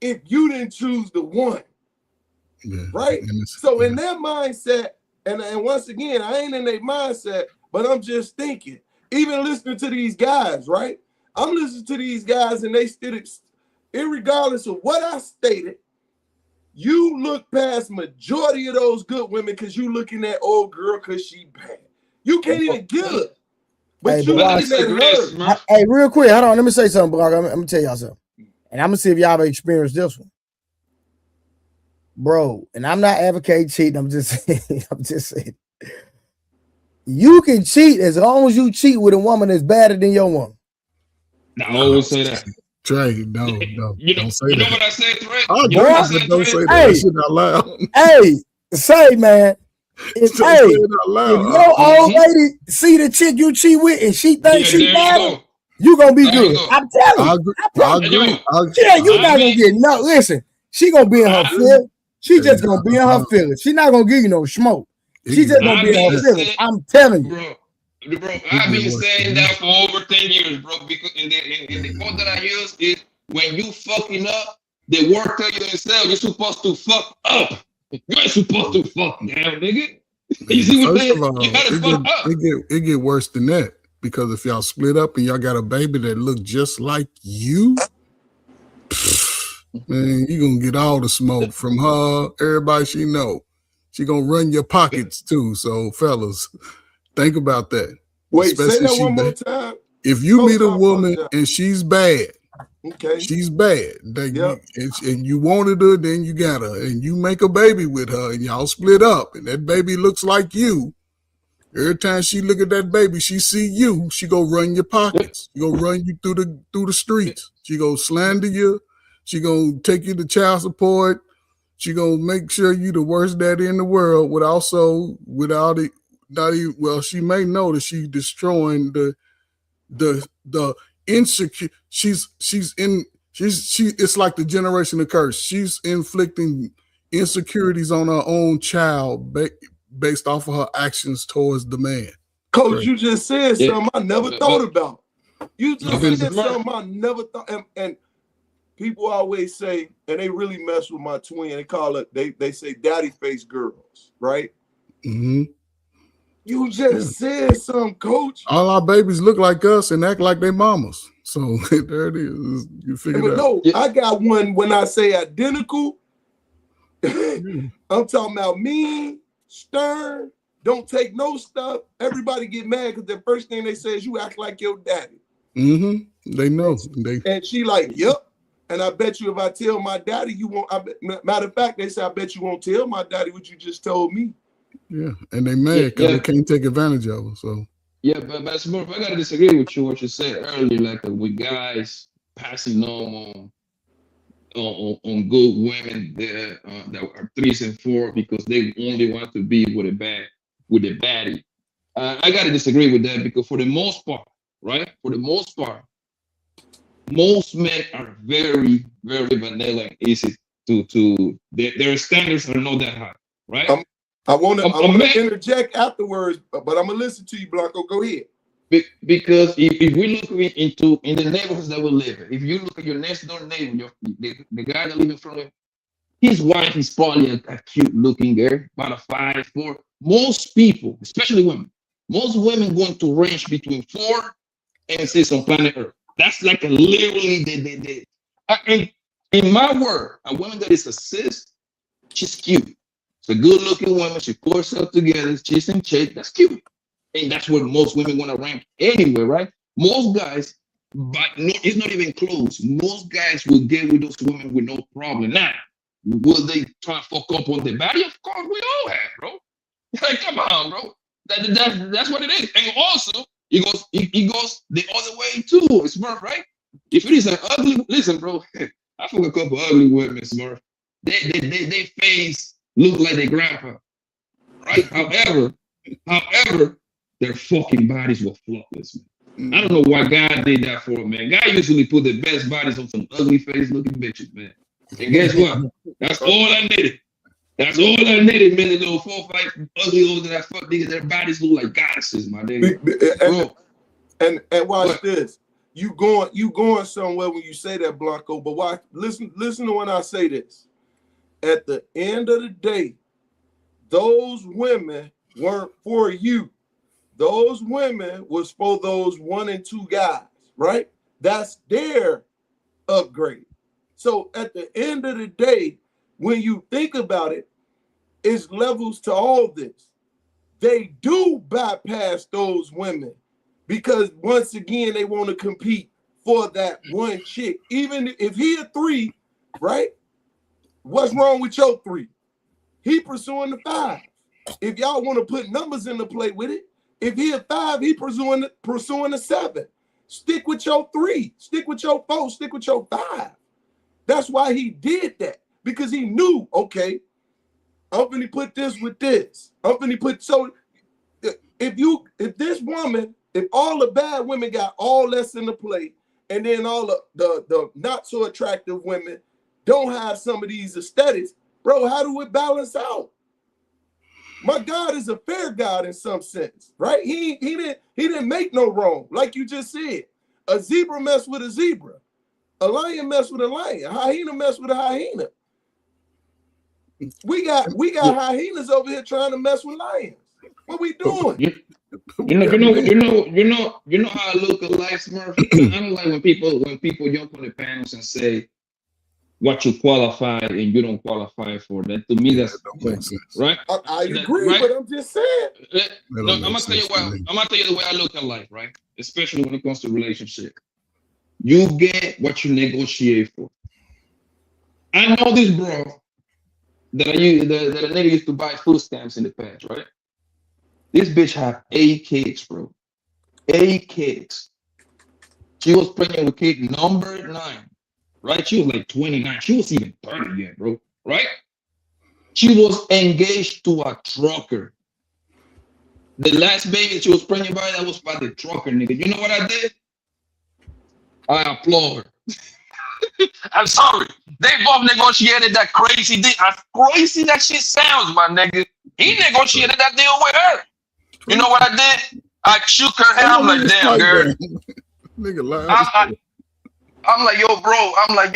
if you didn't choose the one. Yeah. Right? So in their mindset, and once again, I ain't in their mindset, but I'm just thinking, even listening to these guys, right? I'm listening to these guys, and they still, irregardless of what I stated, you look past majority of those good women because you looking at old girl because she bad. You can't even get her. But you looking at her. Hey, real quick, hold on. Let me say something, Blanc. I'm gonna tell y'all something. And I'm gonna see if y'all have experienced this one. Bro, and I'm not advocating cheating. I'm just saying. You can cheat as long as you cheat with a woman that's better than your woman. I always say that. Trey, no. You know what I said, Trey? Don't say that shit out loud. Hey, say, man. If your old lady see the chick you cheat with and she thinks she better, you gonna be good. I'm telling you. I agree. Yeah, you not gonna get no. Listen, she gonna be in her feelings. She just gonna be in her feelings. She not gonna give you no smoke. She just gonna be in her feelings. I'm telling you. Bro, I've been saying that for over 10 years, bro. Because in the quote that I use is when you fucking up, the word tell you themselves you're supposed to fuck up. You ain't supposed to fuck down, nigga. You see what First of all, you gotta fuck up. it get worse than that, because if y'all split up and y'all got a baby that look just like you, man, you gonna get all the smoke from her, everybody she know. She gonna run your pockets too. So fellas, think about that. Wait, especially say that one more time. If you meet a Coach, I woman apologize. and she's bad, Okay. she's bad, and you wanted her, then you got her, and you make a baby with her, and y'all split up, and that baby looks like you. Every time she look at that baby, she see you, she go run your pockets. She go run you through the streets. She go slander you. She gonna take you to child support. She gonna make sure you the worst daddy in the world, without it. Not even, well, she may know that she's destroying the insecure. It's like the generation of curse. She's inflicting insecurities on her own child based off of her actions towards the man. Coach, Correct. you just said something I never thought about. You just said something I never thought. And people always say, and they really mess with my twin. They call it. They say daddy face girls, right? Mm-hmm. You just said something, Coach. All our babies look like us and act like they mamas. So there it is. You figure it out. No, I got one. When I say identical, I'm talking about mean, stern, don't take no stuff. Everybody get mad because the first thing they say is you act like your daddy. Mm-hmm. They know. And she like, yep. And I bet you if I tell my daddy, you won't. Matter of fact, they say, I bet you won't tell my daddy what you just told me. Yeah, and they mad because they can't take advantage of her. So yeah, but Smurf, I gotta disagree with you what you said earlier, like with guys passing on good women that are 3s and 4 because they only want to be with a baddie. I gotta disagree with that because for the most part, right? For the most part, most men are very, very vanilla and easy to their standards are not that high, right? I want to interject afterwards, but I'm gonna listen to you, Blanco. Go ahead. Because if we look in the neighborhoods that we live in, if you look at your next door neighbor, the guy that lives in front of him, his wife is probably a cute looking girl, about a 5'4". Most people, especially women, most women going to range between 4 and 6 on planet Earth. That's like literally in my word, a woman that is a 6, she's cute. It's a good looking woman. She pulls herself together. She's in shape. That's cute. And that's where most women want to rank anyway, right? Most guys, but it's not even close. Most guys will get with those women with no problem. Now, will they try to fuck up on the body? Of course, we all have, bro. Like, come on, bro. That's what it is. And also, it goes the other way too, Smurf, right? If it is an ugly, listen, bro. I fuck a couple ugly women, Smurf. They face look like their grandpa, right? However, their fucking bodies were flawless, man. I don't know why God did that for them, man. God usually put the best bodies on some ugly face looking bitches, man. And guess what? That's all I needed. That's all I needed, man. The little 4 or 5 ugly older that fuck niggas, their bodies look like goddesses, my nigga. And watch this. You going somewhere when you say that, Blanco, but watch, listen to when I say this. At the end of the day, those women weren't for you. Those women was for those 1 and 2 guys, right? That's their upgrade. So at the end of the day, when you think about it, it's levels to all this. They do bypass those women because once again, they want to compete for that one chick. Even if he a 3, right? What's wrong with your 3? He pursuing the 5. If y'all want to put numbers into play with it, if he a 5, he pursuing a 7. Stick with your 3. Stick with your 4. Stick with your 5. That's why he did that, because he knew, okay, I'm gonna put this with this. I'm gonna put, so if this woman, if all the bad women got all that's in the play, and then all the not so attractive women don't have some of these aesthetics, bro, how do it balance out? My God is a fair God in some sense, right? He didn't make no wrong, like you just said. A zebra mess with a zebra, a lion mess with a lion, a hyena mess with a hyena. We got hyenas over here trying to mess with lions. What we doing? You know how I look at life, Smurf. I don't like when people jump on the panels and say what you qualify and you don't qualify for. That to me, that's bullshit, right? I agree, right? But I'm just saying. No, I'm gonna tell you the way I look at life, right? Especially when it comes to relationship. You get what you negotiate for. I know this bro that a nigga used to buy food stamps in the past, right? This bitch have 8 kids, bro. 8 kids. She was pregnant with kid number 9, right? She was like 29. She was even 30 yet, bro, right? She was engaged to a trucker. The last baby she was pregnant by, that was by the trucker, nigga. You know what I did? I applaud. I'm sorry. They both negotiated that crazy deal. As crazy that shit sounds, my nigga. He negotiated that deal with her. You know what I did? I shook her hand. I'm like, damn, girl. Nigga lied. I'm like, yo, bro. I'm like,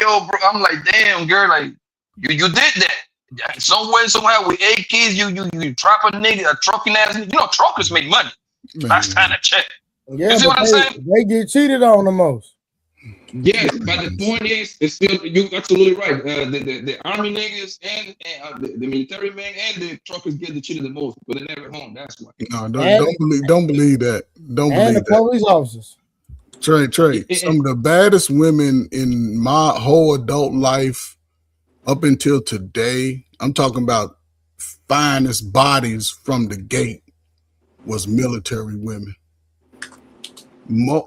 damn, girl. Like, you did that. Somewhere, somehow, with 8 kids, you trap a nigga, a trucking ass. You know, truckers make money. Last time I checked. Yeah, you see what I'm saying? They get cheated on the most. Yes, but the point is, it's still you absolutely right. The army niggas and the military men and the truckers get the cheated the most, but they're never home. That's why. No, don't believe that. Don't believe the that. Police officers. Trey, some of the baddest women in my whole adult life up until today, I'm talking about finest bodies from the gate, was military women.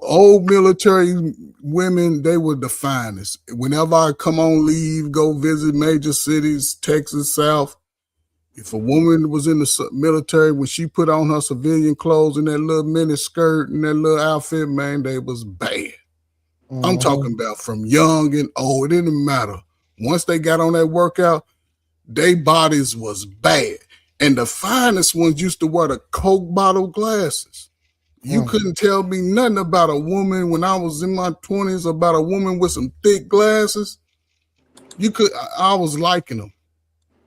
Old military women, they were the finest. Whenever I come on leave, go visit major cities, Texas, South, if a woman was in the military, when she put on her civilian clothes and that little mini skirt and that little outfit, man, they was bad. I'm talking about from young and old. It didn't matter. Once they got on that workout, their bodies was bad. And the finest ones used to wear the Coke bottle glasses. You couldn't tell me nothing about a woman when I was in my 20s about a woman with some thick glasses. I was liking them.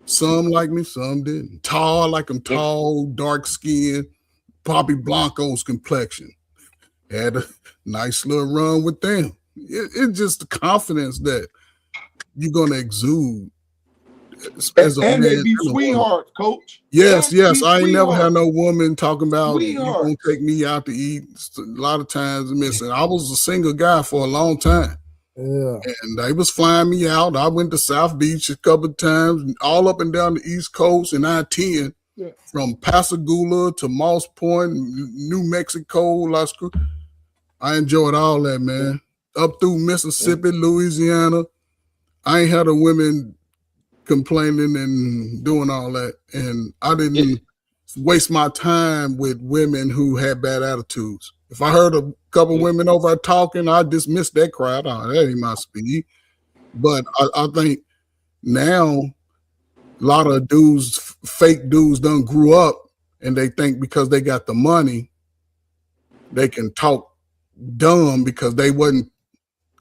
Some like me, some didn't. Tall, I like them tall, dark skin, Poppy Blanco's complexion. Had a nice little run with them. It's just the confidence that you're going to exude. As a and man, they be sweethearts, coach. Yes. I ain't never had no woman talking about you sweethearts. gonna take me out to eat. A lot of times missing. I was a single guy for a long time. Yeah. And they was flying me out. I went to South Beach a couple of times, all up and down the East Coast and I-10, from Pascagoula to Moss Point, New Mexico, Las Cruces. I enjoyed all that, man. Up through Mississippi, Louisiana. I ain't had a women complaining and doing all that. And I didn't waste my time with women who had bad attitudes. If I heard a couple women over there talking, I dismissed that crowd. Oh, that ain't my speed. But I think now a lot of dudes, fake dudes done grew up and they think because they got the money, they can talk dumb because they wasn't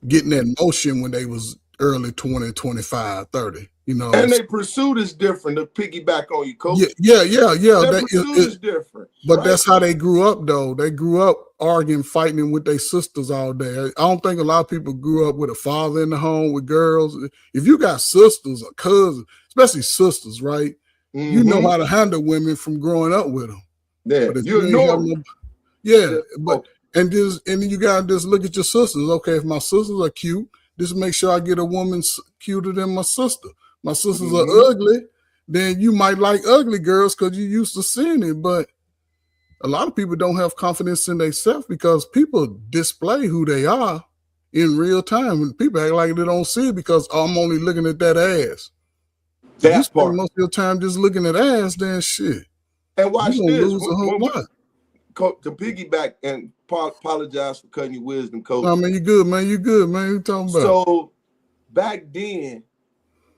getting that motion when they was early 20, 25, 30. You know, and their pursuit is different to piggyback on you, coach. Yeah. Their pursuit is different. But right? That's how they grew up, though. They grew up arguing, fighting with their sisters all day. I don't think a lot of people grew up with a father in the home with girls. If you got sisters or cousins, especially sisters, right? Mm-hmm. You know how to handle women from growing up with them. Yeah, but if you ignore them. But and then you gotta just look at your sisters. Okay, if my sisters are cute, just make sure I get a woman cuter than my sister. My sisters are ugly, then you might like ugly girls because you used to seeing it. But a lot of people don't have confidence in themselves because people display who they are in real time. And people act like they don't see it because I'm only looking at that ass. If you spend most of your time just looking at ass, then shit. And watch this. Lose a whole lot. To piggyback and apologize for cutting your wisdom, coach. No, man, you good, man. You good, man. You talking about? So back then,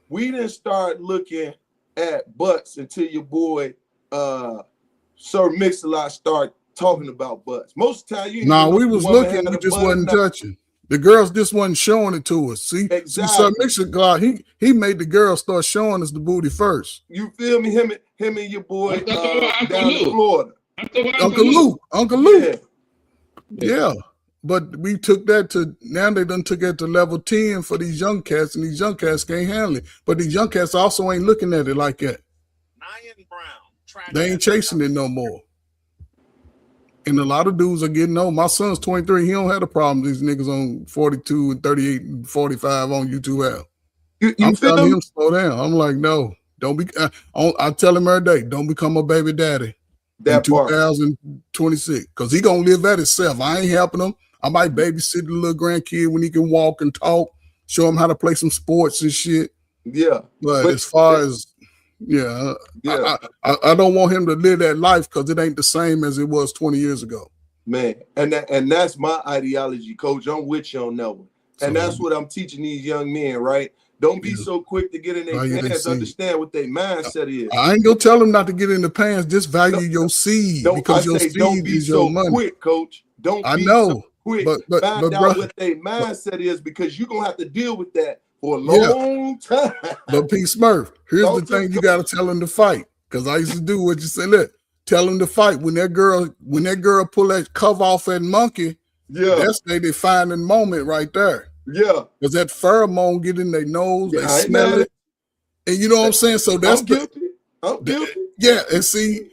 we didn't start looking at butts until your boy Sir Mix-a-Lot started talking about butts. Most of the time, you we was looking, we just wasn't touching. The girls just wasn't showing it to us. See, Sir Mix-a-God, he made the girls start showing us the booty first. You feel me? Him and your boy down in Florida. Uncle Luke. Yeah. But we took that to, now they done took it to level 10 for these young cats, and these young cats can't handle it. But these young cats also ain't looking at it like that. They ain't chasing it no more. And a lot of dudes are getting old. My son's 23. He don't have a problem. These niggas on 42 and 38 and 45 on YouTube have. I'm telling him slow down. I'm like, no, don't be. I tell him every day, don't become a baby daddy in 2026, because he gonna live at himself. I ain't helping him. I might babysit the little grandkid when he can walk and talk, show him how to play some sports and shit. Yeah, but as far as I don't want him to live that life, because it ain't the same as it was 20 years ago. Man, and that's my ideology, Coach. I'm with you on that one. And that's what I'm teaching these young men, right? Don't be so quick to get in their pants. Understand what their mindset is. I ain't gonna tell them not to get in the pants. Just value your seed, because your seed is your money. Don't be so quick, Coach. Don't be so quick. But find out what their mindset is, because you're gonna have to deal with that for a long time. But P. Smurf, here's the thing: you gotta tell them to fight. Because I used to do what you said. Look, tell them to fight. When that girl pull that cover off that monkey, that's their defining moment right there. Yeah, because that pheromone get in their nose, they smell it, and you know what I'm saying. So that's I'm guilty. Yeah, and see,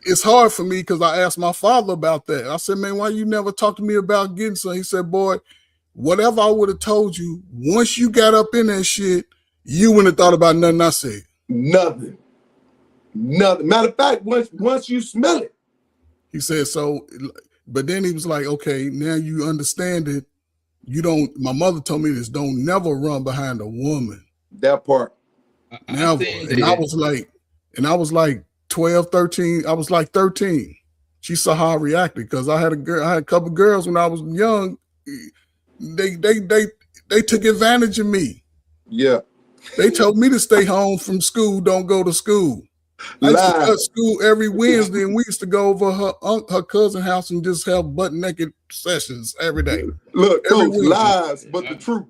it's hard for me because I asked my father about that. I said, man, why you never talk to me about getting some? He said, boy, whatever I would have told you, once you got up in that shit, you wouldn't have thought about nothing I said. Nothing. Matter of fact, once you smell it, he said so. But then he was like, okay, now you understand it. You don't. My mother told me this: don't never run behind a woman. That part. Never. And I was like 12, 13. I was like 13. She saw how I reacted, because I had a couple girls when I was young. They took advantage of me. Yeah. They told me to stay home from school, don't go to school. I used to cut school every Wednesday, and we used to go over her cousin's house and just have butt naked sessions every day. Look, Coach, lies, but the truth.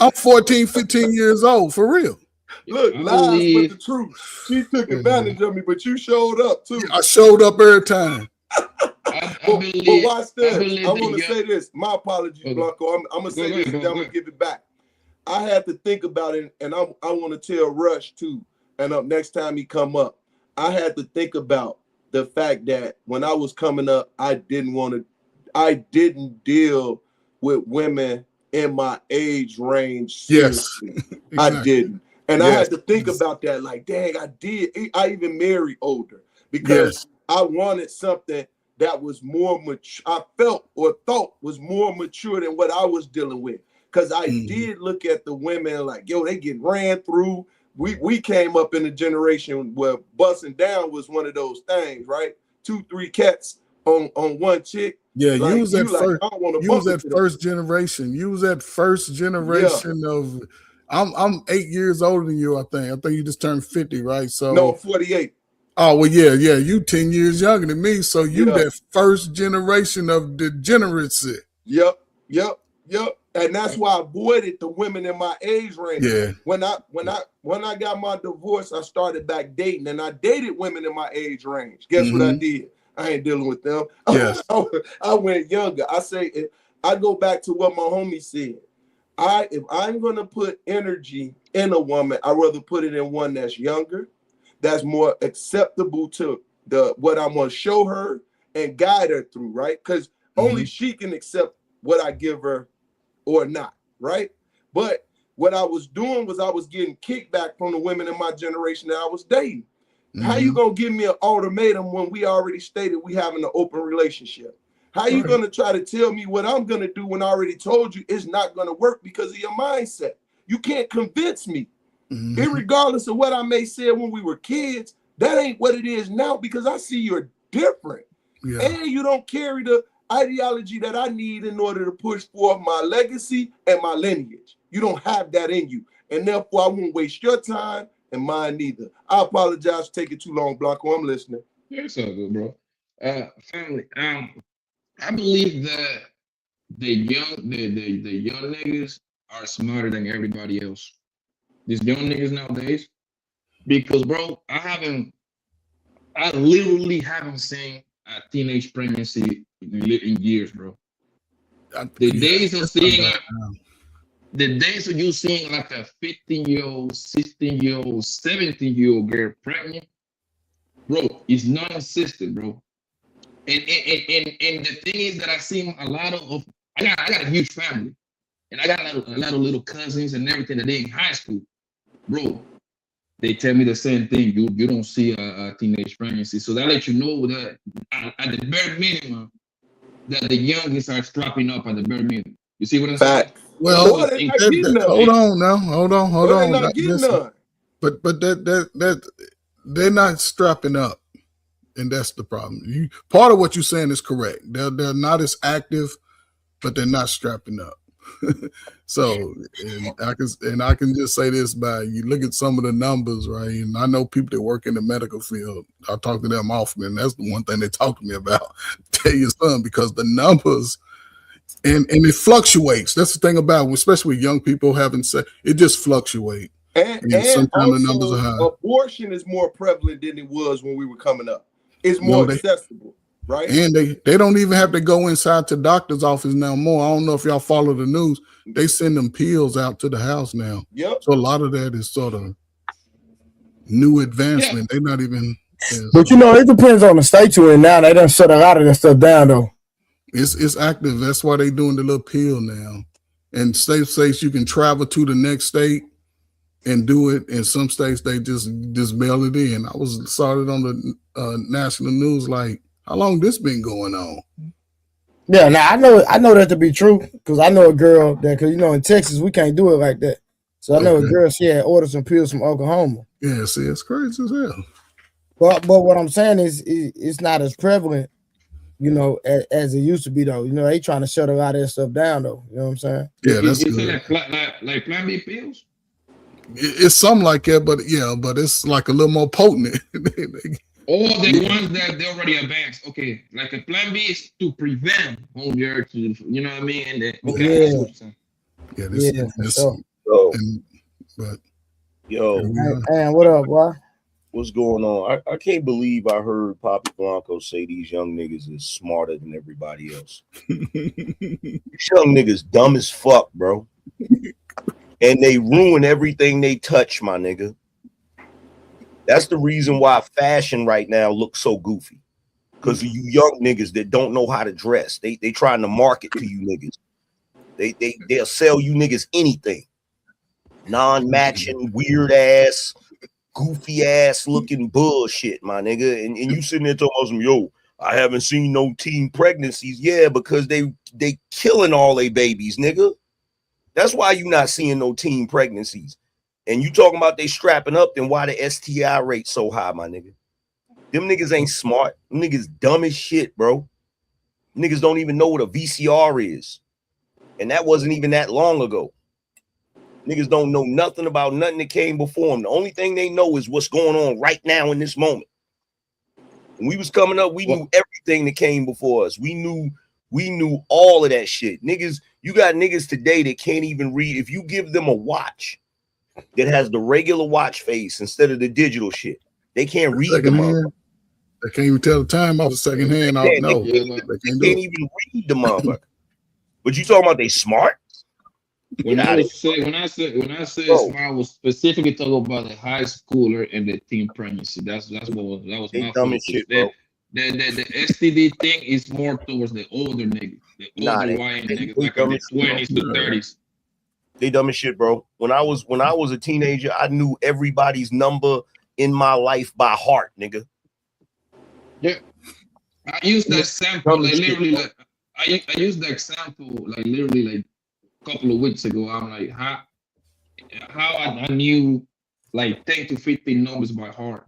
I'm 14, 15 years old, for real. Look, lies, but the truth. She took advantage of me, but you showed up too. I showed up every time. But watch this. I want to say this. My apologies, Blanco. I'm going to say this, and then I'm going to give it back. I had to think about it, and I want to tell Rush too. And next time he come up, I had to think about the fact that when I was coming up, I didn't deal with women in my age range. Seriously. Yes, exactly. I didn't. And I had to think about that, like, dang, I did. I even married older, because I wanted something that was more mature. I felt or thought was more mature than what I was dealing with. Because I did look at the women like, yo, they get ran through. We came up in a generation where busting down was one of those things, right? 2-3 cats on one chick. Yeah, like, you was that first. You was that first generation. You was that first generation of. I'm 8 years older than you. I think you just turned 50, right? So no, 48. Oh well, yeah. You 10 years younger than me. So you that first generation of degeneracy. Yep. And that's why I avoided the women in my age range. Yeah. When I got my divorce, I started back dating, and I dated women in my age range. Guess what I did? I ain't dealing with them. Yes. I went younger. I go back to what my homie said. If I'm gonna put energy in a woman, I'd rather put it in one that's younger, that's more acceptable to what I'm gonna show her and guide her through, right? Because only she can accept what I give her or not, right? But what I was doing was I was getting kickback from the women in my generation that I was dating. How you gonna give me an ultimatum when we already stated we having an open relationship? How you gonna try to tell me what I'm gonna do when I already told you it's not gonna work because of your mindset? You can't convince me. Irregardless of what I may say when we were kids, that ain't what it is now, because I see you're different. Yeah. And you don't carry the ideology that I need in order to push forth my legacy and my lineage. You don't have that in you. And therefore, I won't waste your time and mine neither. I apologize for taking too long, Blanco. I'm listening. It's all good, bro. Family, I believe that the young niggas are smarter than everybody else. These young niggas nowadays, because bro, I literally haven't seen a teenage pregnancy in years, bro. The days of you seeing like a 15-year-old, 16-year-old, 17-year-old girl pregnant, bro, is non-existent, bro. And the thing is that I see a lot of I got a huge family, and I got a lot of little cousins and everything that they in high school, bro. They tell me the same thing. You don't see a teenage pregnancy, so that lets you know that at the bare minimum, that the youngest are strapping up at the bare minimum. You see what I'm saying? Well, Boy, they're not getting none. hold on now. Hold on. They're not getting none. But that they're not strapping up, and that's the problem. Part of what you're saying is correct. They're not as active, but they're not strapping up. So, and I can just say this by you look at some of the numbers, right? And I know people that work in the medical field. I talk to them often, and that's the one thing they talk to me about. Tell your son, because the numbers and it fluctuates. That's the thing about, especially with young people having sex, it just fluctuates. And sometimes also, the numbers are high. Abortion is more prevalent than it was when we were coming up. It's more accessible, right? And they don't even have to go inside to doctor's office now more. I don't know if y'all follow the news. They send them pills out to the house now. Yep. So a lot of that is sort of new advancement. They're not even. But it depends on the state you're in now. They done shut a lot of that stuff down though. It's active. That's why they doing the little pill now. And states you can travel to the next state and do it. In some states they just mail it in. I was started on the national news like, how long this been going on? Yeah, now I know that to be true because I know a girl that, because in Texas we can't do it like that. So I know a girl, she had ordered some pills from Oklahoma. Yeah, see, it's crazy as hell. But what I'm saying is it's not as prevalent, as it used to be though. They trying to shut a lot of that stuff down though. You know what I'm saying? Yeah, that's good. It like Plan B pills. It's something like that, but it's like a little more potent. All the ones that they already advanced. Okay, like a Plan B is to prevent home birth. You know what I mean? And that's what you're saying. And what up, boy? What's going on? I can't believe I heard Papi Blanco say these young niggas is smarter than everybody else. These young niggas dumb as fuck, bro. And they ruin everything they touch, my nigga. That's the reason why fashion right now looks so goofy. Because of you young niggas that don't know how to dress. They trying to market to you niggas. They'll sell you niggas anything. Non-matching, weird ass, goofy ass looking bullshit, my nigga. And you sitting there talking about yo, I haven't seen no teen pregnancies. Yeah, because they killing all they babies, nigga. That's why you not seeing no teen pregnancies. And you talking about they strapping up, then why the STI rate so high, my nigga? Them niggas ain't smart. Them niggas dumb as shit, bro. Niggas don't even know what a VCR is. And that wasn't even that long ago. Niggas don't know nothing about nothing that came before them. The only thing they know is what's going on right now in this moment. When we was coming up, we knew everything that came before us. We knew all of that shit. Niggas, you got niggas today that can't even read. If you give them a watch that has the regular watch face instead of the digital shit, they can't read them up. They can't even tell the time off the second hand. They can't even read the motherfucker. But you talking about they smart? When I say smart, I was specifically talking about the high schooler and the teen pregnancy. That was my focus. The STD thing is more towards the older niggas, the older YN niggas, like in the 20s to 30s. They dumb as shit, bro. When I was a teenager, I knew everybody's number in my life by heart, nigga. Yeah, I used that sample like literally like I used the example like literally like a couple of weeks ago. I'm like how I knew like 10 to 15 numbers by heart.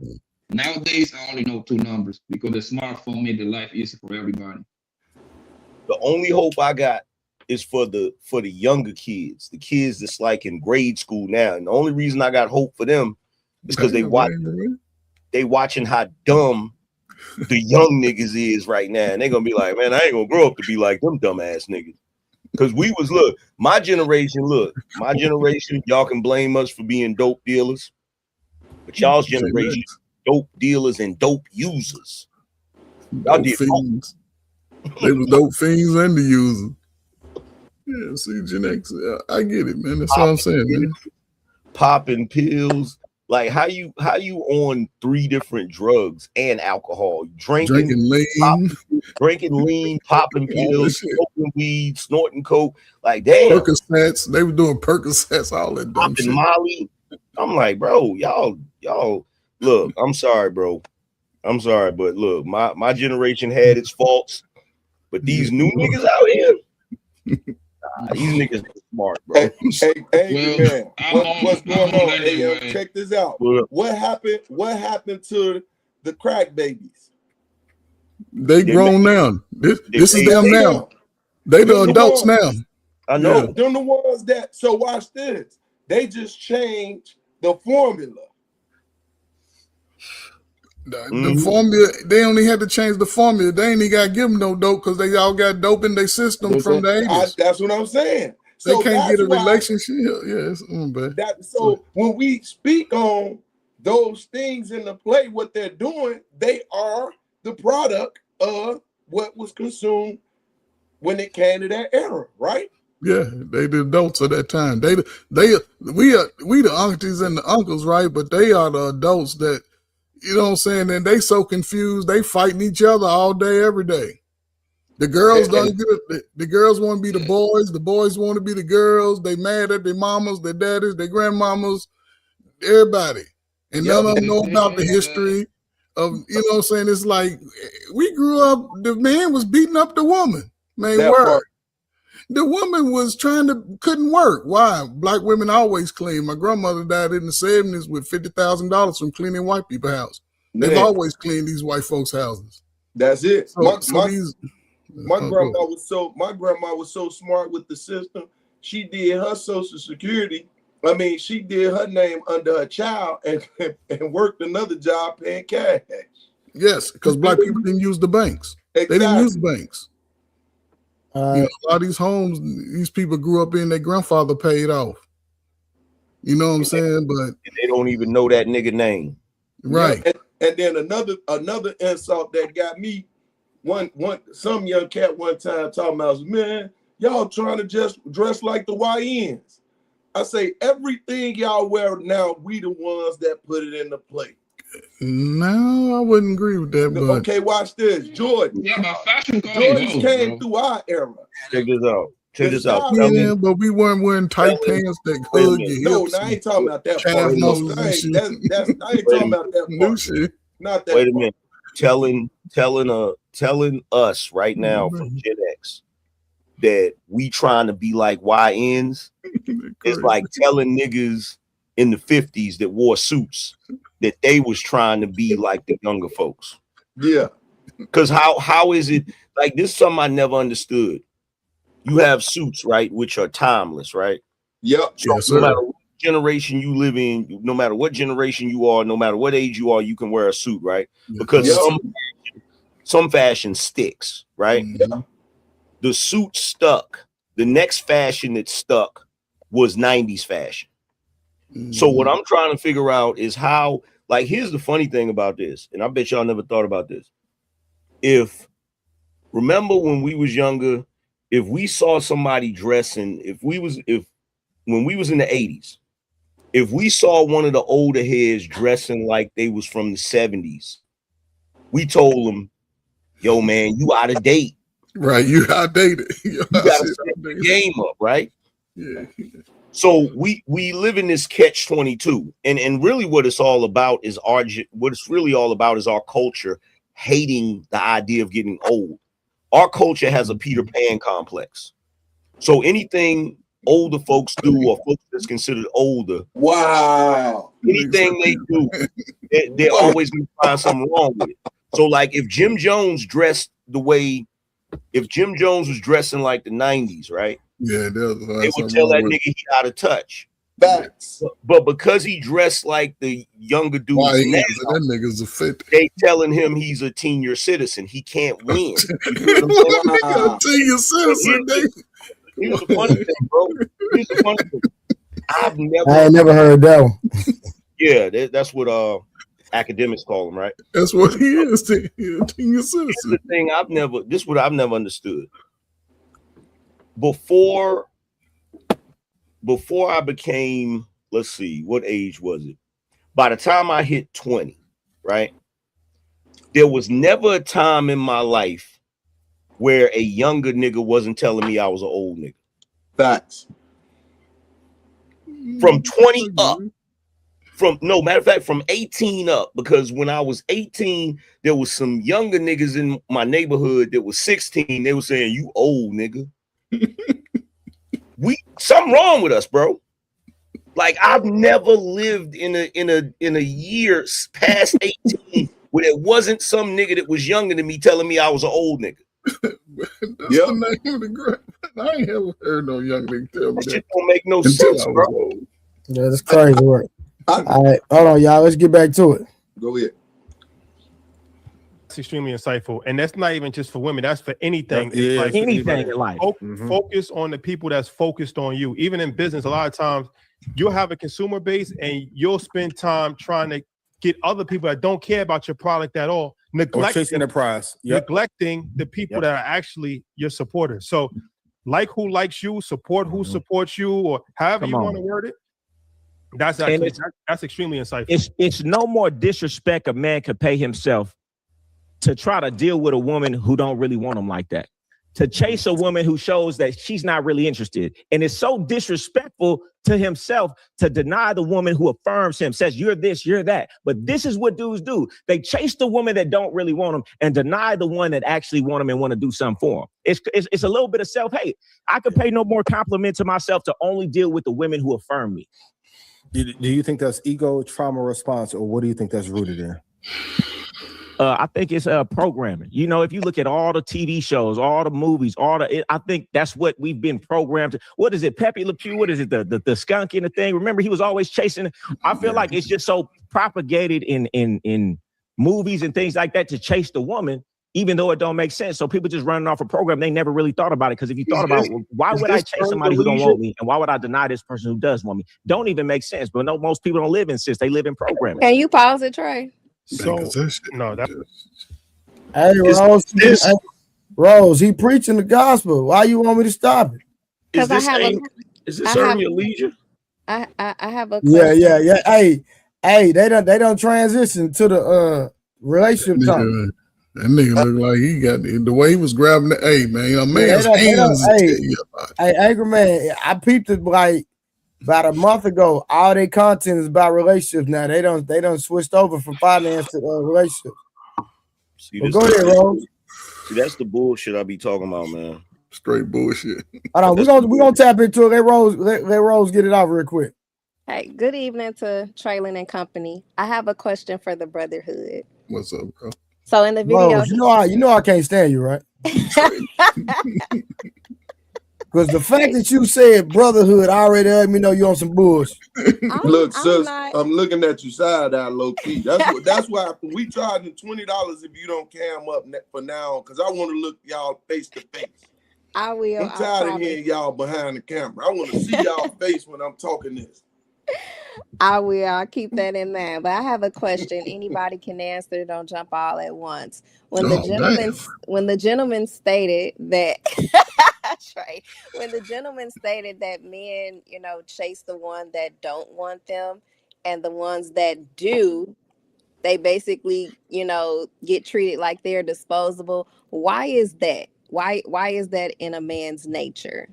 Nowadays, I only know 2 numbers because the smartphone made the life easy for everybody. The only hope I got is for the younger kids, the kids that's like in grade school now. And the only reason I got hope for them is because they watching how dumb the young niggas is right now. And they're gonna be like, man, I ain't gonna grow up to be like them dumb ass niggas. Because we was my generation, y'all can blame us for being dope dealers, but y'all's generation, dope dealers and dope users. Y'all dope did fiends. They was dope fiends and the user. Yeah, see, Gen X, I get it, man. That's what I'm saying, man. Popping pills. Like how you on 3 different drugs and alcohol, drinking lean, popping pills, smoking weed, snorting coke, like damn. Percocets, they were doing Percocets, all that dumb shit. Molly. I'm like, bro, y'all look, I'm sorry, bro. I'm sorry, but look, my generation had its faults, but these new niggas out here, these niggas are smart, bro. Hey, man, what's going on? Hey, check this out. What happened to the crack babies? They grown now. This is them now. They the adults now. I know. Them the ones that. So watch this. They just changed the formula. The formula, they only had to change the formula. They ain't even got to give them no dope because they all got dope in their system from the 80s. That's what I'm saying. They So can't get a that's why- relationship. Yes, So when we speak on those things in the play, what they're doing, they are the product of what was consumed when it came to that era, right? Yeah, they the adults of that time. We the aunties and the uncles, right? But they are the adults that, you know what I'm saying? And they so confused, they fighting each other all day, every day. The girls don't get it. The girls want to be the boys want to be the girls. They mad at their mamas, their daddies, their grandmamas, everybody. And none of them know about the history of, you know what I'm saying? It's like we grew up, the man was beating up the woman. Man, word. The woman was couldn't work. Why? Black women always clean. My grandmother died in the 70s with $50,000 from cleaning white people's house. They've always cleaned these white folks' houses. That's it. My grandma was so smart with the system. She did her Social Security. I mean, she did her name under her child and worked another job paying cash. Yes, because black people didn't use the banks. Exactly. They didn't use banks. You know, a lot of these homes, these people grew up in, their grandfather paid off. You know what I'm saying? But they don't even know that nigga name. Right. Yeah. And then another insult that got me, some young cat one time talking about, man, y'all trying to just dress like the YNs. I say everything y'all wear now, we the ones that put it into play. No, I wouldn't agree with that. But okay, watch this. Jordan. Yeah, but fashion Jordans came through our era. Check this out. Yeah, but we weren't wearing tight pants that hug your hips. No, I ain't talking about that part. I ain't talking about that part. Shit. Not that Wait a part. minute. Telling us right now from Gen X that we trying to be like YNs is like telling niggas in the 50s that wore suits that they was trying to be like the younger folks. Yeah. Because how is it like this? Is something I never understood. You have suits, right, which are timeless, right? Yep. So no matter what generation you live in, no matter what generation you are, no matter what age you are, you can wear a suit, right? Because some fashion sticks, right? Yeah. The suit stuck. The next fashion that stuck was 90s fashion. So what I'm trying to figure out is how, like, here's the funny thing about this, and I bet y'all never thought about this. Remember when we was younger, if we saw somebody dressing, when we was in the 80s, if we saw one of the older heads dressing like they was from the 70s, we told them, yo, man, you out of date. Right, you outdated. You gotta set the game up, right? Yeah. So we live in this catch-22, and really what it's all about is our culture hating the idea of getting old. Our culture has a Peter Pan complex. So anything older folks do, or folks that's considered older, wow, anything they do, they're always gonna find something wrong with it. So like if Jim Jones was dressing like the 90s, right? Yeah, they would tell that nigga he out of touch. Facts. But because he dressed like the younger dudes now, that nigga's a fit. They telling him he's a senior citizen. He can't win. Senior citizen. Here's the funny thing, bro. Here's the funny thing. I ain't never heard that one. Yeah, that's what academics call them, right? That's what he is. Here's the thing this is what I've never understood. Before I became, let's see, what age was it? By the time I hit 20, right? There was never a time in my life where a younger nigga wasn't telling me I was an old nigga. Facts. From 20 up. Matter of fact, from 18 up, because when I was 18, there was some younger niggas in my neighborhood that was 16. They were saying, "You old nigga." Something wrong with us, bro. Like, I've never lived in a year past 18 where there wasn't some nigga that was younger than me telling me I was an old nigga. That's the name of the graph. I ain't ever heard no young nigga tell me that. Shit don't make no sense, bro. Yeah, that's crazy work. All right, hold on, y'all. Let's get back to it. Go ahead. It's extremely insightful, and that's not even just for women. That's for anything. Like anything in life. Focus on the people that's focused on you. Even in business, a lot of times you'll have a consumer base, and you'll spend time trying to get other people that don't care about your product at all, neglecting enterprise, neglecting the people that are actually your supporters. So, like who likes you, support who supports you, or however you want to word it. That's actually that's extremely insightful. It's no more disrespect a man could pay himself to try to deal with a woman who don't really want him like that, to chase a woman who shows that she's not really interested. And it's so disrespectful to himself to deny the woman who affirms him, says you're this, you're that. But this is what dudes do. They chase the woman that don't really want them and deny the one that actually want them and want to do something for them. It's a little bit of self-hate. I could pay no more compliment to myself to only deal with the women who affirm me. Do you think that's ego trauma response, or what do you think that's rooted in? I think it's programming. You know, if you look at all the TV shows, all the movies, I think that's what we've been programmed to. What is it, Pepe Le Pew? What is it, the skunk in the thing? Remember, he was always chasing. I feel like it's just so propagated in movies and things like that to chase the woman, even though it don't make sense. So people just running off a program. They never really thought about it, because if you thought about it, why would I chase somebody who don't want me, and why would I deny this person who does want me? Don't even make sense. But no, most people don't live in sense. They live in programming. Can you pause it, Trey? So no, that. Hey, Rose, he preaching the gospel. Why you want me to stop it? Is this Army Leisure? I have a question. Yeah. Hey, they don't transition to the relationship talk. That nigga look like he got the way he was grabbing the man. A man's hands. Hey, Angry Man, I peeped it like about a month ago. All their content is about relationships now. They don't switched over from finance to relationships. Go ahead, Rose. See, that's the bullshit I be talking about, man. Straight bullshit. Hold on, we're gonna tap into it. Let Rose get it out real quick. Hey, good evening to Traylon and company. I have a question for the brotherhood. What's up, bro? So in the video, Rose, you know I can't stand you, right? Because the fact that you said brotherhood already let me know you on some bullshit. Look, sis, I'm looking at you side eye low key. That's why we charging $20 if you don't cam up for now, because I want to look y'all face to face. I will. I'm tired of hearing y'all behind the camera. I want to see y'all face when I'm talking this. I will. I'll keep that in mind. But I have a question. Anybody can answer. Don't jump all at once. When the gentleman stated that Trey, when the gentleman stated that men, chase the one that don't want them, and the ones that do, they basically, get treated like they're disposable. Why is that? Why is that in a man's nature?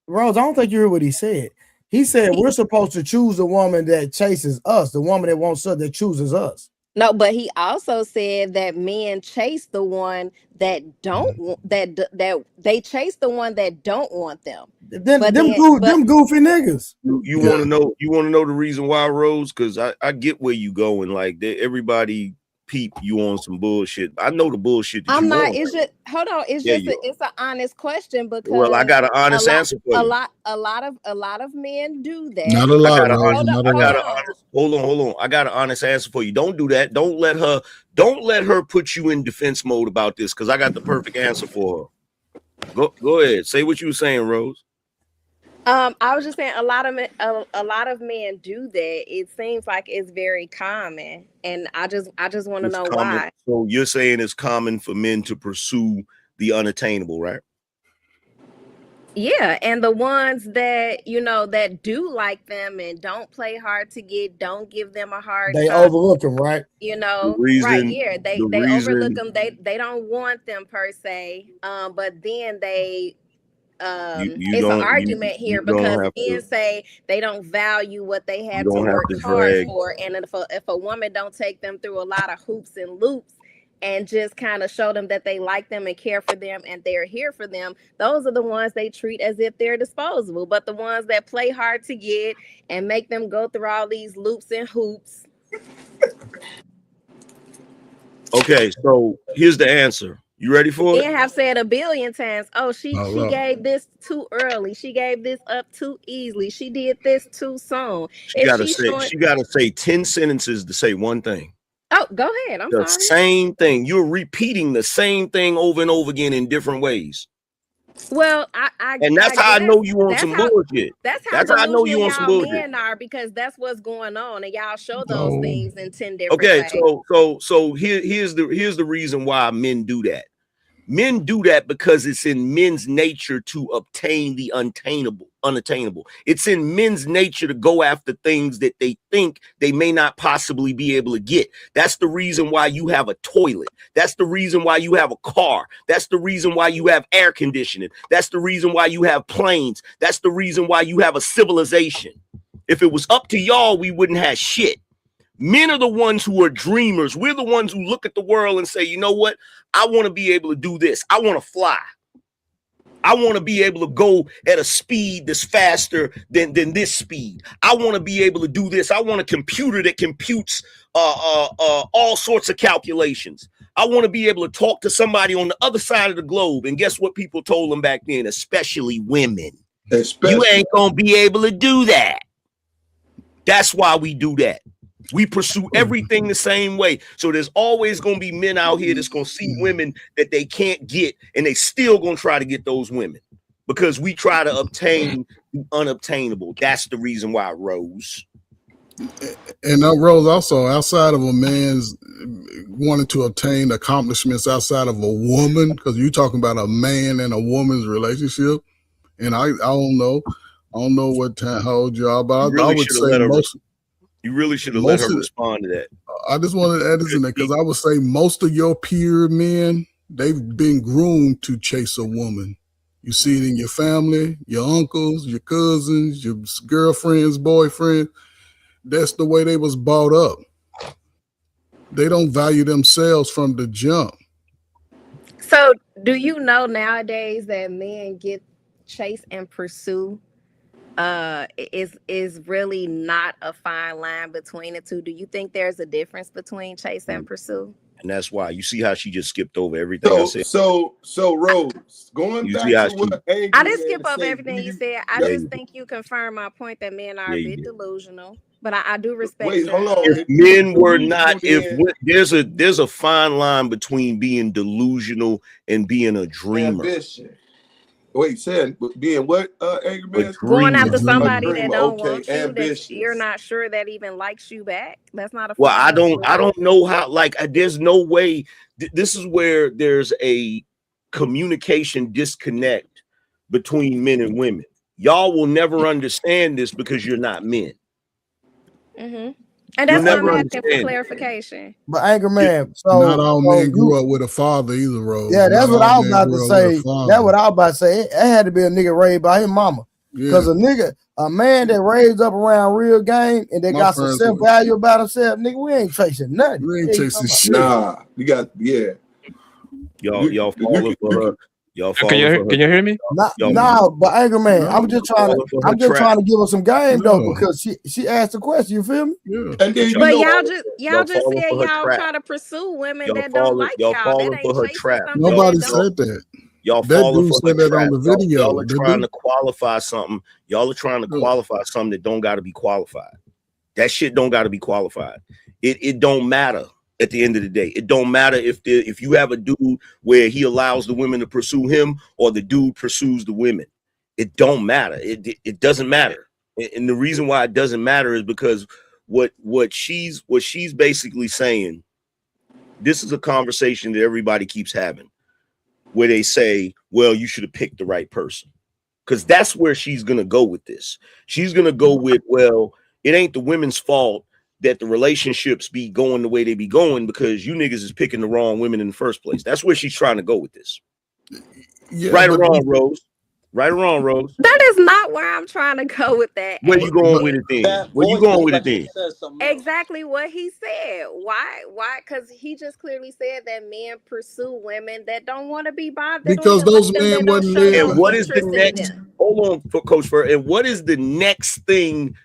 Rose? I don't think you heard what he said. He said we're supposed to choose the woman that chases us, the woman that wants us, that chooses us. No, but he also said that men chase the one that don't that they chase the one that don't want them. Them goofy niggas. You want to know? You want to know the reason why, Rose? Because I get where you going. Like everybody peep you on some bullshit. I know the bullshit. I'm not. It's just hold on. It's just it's an honest question because I got an honest answer for you. A lot of men do that. Not a lot. Hold on. I got an honest answer for you. Don't do that. Don't let her put you in defense mode about this, because I got the perfect answer for her. Go ahead. Say what you were saying, Rose. I was just saying a lot of men do that. It seems like it's very common, and I just want to know Common. why. So you're saying it's common for men to pursue the unattainable, right? Yeah, and the ones that that do like them and don't play hard to get, don't give them a hard They time. overlook them, right? Right here, they overlook them. They don't want them per se. But then they it's an argument here because men say they don't value what they had to work hard for, and if a woman don't take them through a lot of hoops and loops and just kind of show them that they like them and care for them and they're here for them, those are the ones they treat as if they're disposable. But the ones that play hard to get and make them go through all these loops and hoops. Okay, so here's the answer. You ready for it? Men have said a billion times, oh, she gave this too early. She gave this up too easily. She did this too soon. She gotta say 10 sentences to say one thing. Oh, go ahead. I'm sorry. Same thing. You're repeating the same thing over and over again in different ways. Well, and that's how I know you want some bullshit. That's how I know you want some bullshit. Men are, because that's what's going on, and y'all show those things in 10 different ways. So here's the reason why men do that. Men do that because it's in men's nature to obtain the unattainable. It's in men's nature to go after things that they think they may not possibly be able to get. That's the reason why you have a toilet. That's the reason why you have a car. That's the reason why you have air conditioning. That's the reason why you have planes. That's the reason why you have a civilization. If it was up to y'all, we wouldn't have shit. Men are the ones who are dreamers. We're the ones who look at the world and say, you know what? I want to be able to do this. I want to fly. I want to be able to go at a speed that's faster than this speed. I want to be able to do this. I want a computer that computes all sorts of calculations. I want to be able to talk to somebody on the other side of the globe. And guess what people told them back then, especially women? You ain't going to be able to do that. That's why we do that. We pursue everything the same way. So there's always going to be men out here that's going to see women that they can't get, and they still going to try to get those women because we try to obtain the unobtainable. That's the reason why, Rose. And Rose, also outside of a man's wanting to obtain accomplishments outside of a woman, because you're talking about a man and a woman's relationship. And I don't know what time, how old you are, but I would say most. You really should have let her respond to that. I just wanted to add this in there because I would say most of your peer men, they've been groomed to chase a woman. You see it in your family, your uncles, your cousins, your girlfriends, boyfriend. That's the way they was brought up. They don't value themselves from the jump. So do you know nowadays that men get chase and pursue is really not a fine line between the two? Do you think there's a difference between chase and pursue? And that's why you see how she just skipped over everything I said. So Rose, going back to what I didn't skip over everything you said. I just think you confirm my point that men are a bit delusional. But I do respect. Wait, hold on. If men were not, there's a fine line between being delusional and being a dreamer. Ambition. Wait, said being what? Angry man? Going after somebody that don't want you, that you're not sure that even likes you back. That's not a. Well, I don't know how. Like, there's no way. This is where there's a communication disconnect between men and women. Y'all will never understand this because you're not men. Mm-hmm. And that's why I'm asking for clarification. But Angry Man, so not all men grew up with a father either, Rose. Yeah, that's what I was about to say. That's what I was about to say. It had to be a nigga raised by his mama. Because a man that raised up around real game and they got some self-value about himself, nigga, we ain't chasing nothing. We ain't chasing shit. Nah, you got Y'all falling for her. Y'all can you hear me? No, but Angry Man, I'm just trying to give her some game though, because she asked a question. You feel me? Yeah. And then, but y'all just said y'all try to pursue women that don't like y'all. Falling for her trap. Nobody said that. Y'all falling for her trap. On the video. Y'all are trying to qualify something. Y'all are trying to qualify something that don't got to be qualified. That shit don't got to be qualified. It don't matter. At the end of the day, it don't matter if you have a dude where he allows the women to pursue him or the dude pursues the women. It don't matter. It doesn't matter. And the reason why it doesn't matter is because what she's basically saying, this is a conversation that everybody keeps having, where they say, well, you should have picked the right person. Because that's where she's gonna go with this. She's gonna go with, well, it ain't the women's fault that the relationships be going the way they be going because you niggas is picking the wrong women in the first place. That's where she's trying to go with this. Yeah, right or wrong, Rose? Right or wrong, Rose? That is not where I'm trying to go with that. Where you going with it then? Where you going with it then? Exactly what he said. Why? Because he just clearly said that men pursue women that don't want to be bothered. Because those men wasn't there. And what is the next? Hold on, for Coach Fur. And what is the next thing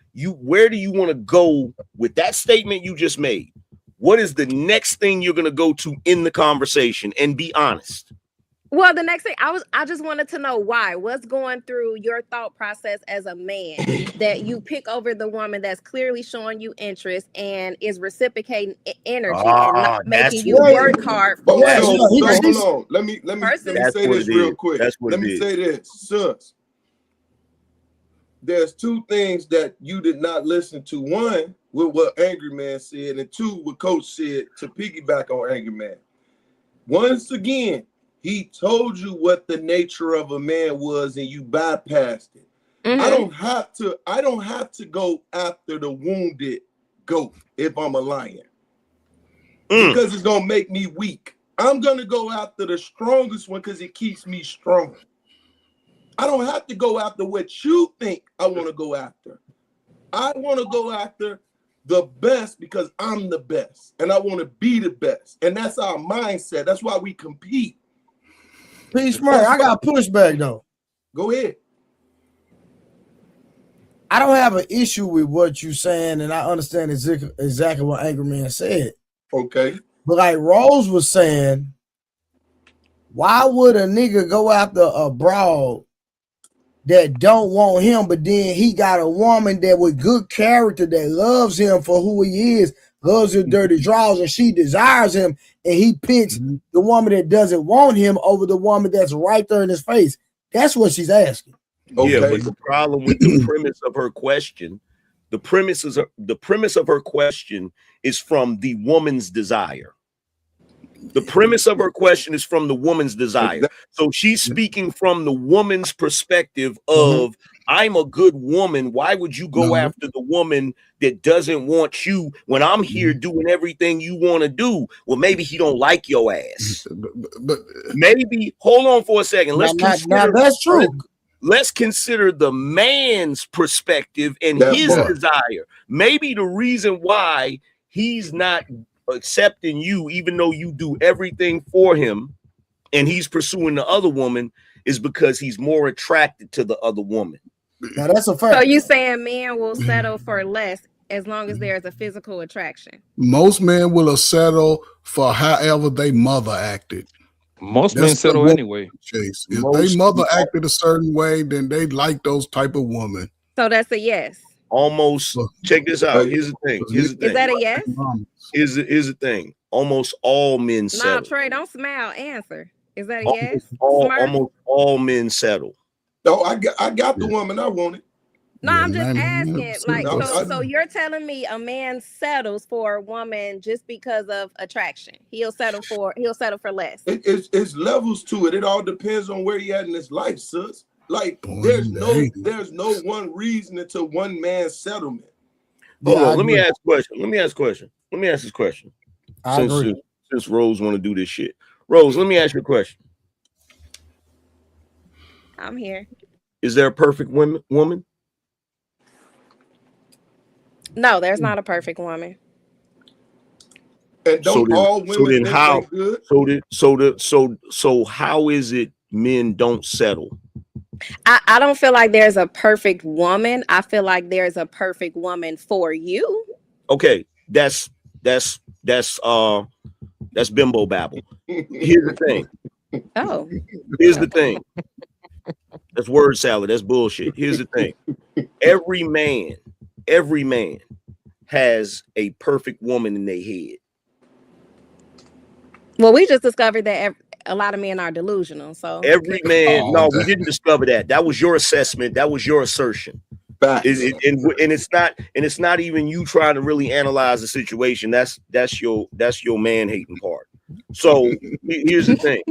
where do you want to go with that statement you just made? What is the next thing you're going to go to in the conversation? And be honest. Well, the next thing I just wanted to know why. What's going through your thought process as a man that you pick over the woman that's clearly showing you interest and is reciprocating energy and not making you work hard for it? Hold on. Let me say this real quick. Let me say this, sis. There's two things that you did not listen to. One, with what Angry Man said, and two, what Coach said, to piggyback on Angry Man. Once again, he told you what the nature of a man was, and you bypassed it. Mm-hmm. I don't have to go after the wounded goat if I'm a lion. Because it's gonna make me weak. I'm gonna go after the strongest one because it keeps me strong. I don't have to go after what you think I want to go after. I want to go after the best because I'm the best, and I want to be the best, and that's our mindset. That's why we compete. Peace, Murray. I got pushback though. Go ahead. I don't have an issue with what you're saying, and I understand exactly what Angry Man said. Okay. But like Rose was saying, why would a nigga go after a broad that don't want him, but then he got a woman that with good character that loves him for who he is, loves her dirty draws, and she desires him, and he picks the woman that doesn't want him over the woman that's right there in his face? That's what she's asking. Okay. Yeah, but the problem with the premise of her question, the premise of her question is from the woman's desire. The premise of her question is from the woman's desire. So she's speaking from the woman's perspective of, I'm a good woman. Why would you go after the woman that doesn't want you when I'm here doing everything you want to do? Well, maybe he don't like your ass. But maybe, hold on for a second. That's true. Let's consider the man's perspective and his desire. Maybe the reason why he's not accepting you, even though you do everything for him, and he's pursuing the other woman, is because he's more attracted to the other woman. Now that's a fact. So you saying men will settle for less as long as there's a physical attraction? Most men will settle for however they mother acted. Most men settle anyway. Chase. If they mother acted a certain way, then they like those type of women. So that's a yes. Almost. Check this out. Here's the thing. Is that a yes? Here's the thing. Almost all men settle. No, Trey, don't smile. Answer. Is that a yes? Almost all men settle. No, I got the woman I wanted. No, I'm just asking. Like, so you're telling me a man settles for a woman just because of attraction? He'll settle for less. It's levels to it. It all depends on where he at in his life, sis. Like, there's no one reason to one man's settlement. Hold on, let me ask this question. Since Rose want to do this shit. Rose, let me ask you a question. I'm here. Is there a perfect woman? No, there's not a perfect woman. And don't all women think good? So how is it men don't settle? I don't feel like there's a perfect woman. I feel like there's a perfect woman for you. Okay, that's bimbo babble. Here's the thing. Oh. Here's the thing. That's word salad. That's bullshit. Here's the thing. Every man has a perfect woman in their head. Well, we just discovered that a lot of men are delusional. So every man, no, we didn't discover that. That was your assessment. That was your assertion. And it's not even you trying to really analyze the situation. That's your man hating part. So here's the thing.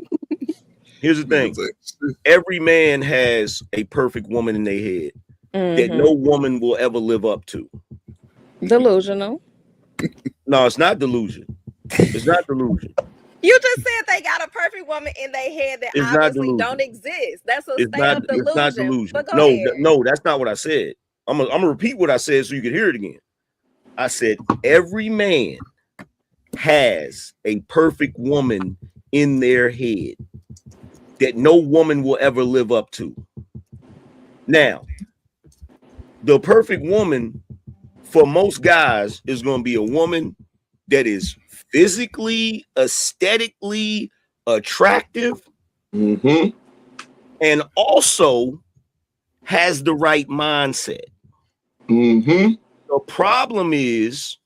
Every man has a perfect woman in their head that no woman will ever live up to. Delusional. No, it's not delusion. It's not delusion. You just said they got a perfect woman in their head that It's obviously don't exist. That's a It's state of delusion. It's not delusion. But go ahead. No, that's not what I said. I'm gonna repeat what I said so you can hear it again. I said every man has a perfect woman in their head that no woman will ever live up to. Now, the perfect woman for most guys is going to be a woman that is physically, aesthetically attractive, and also has the right mindset. The problem is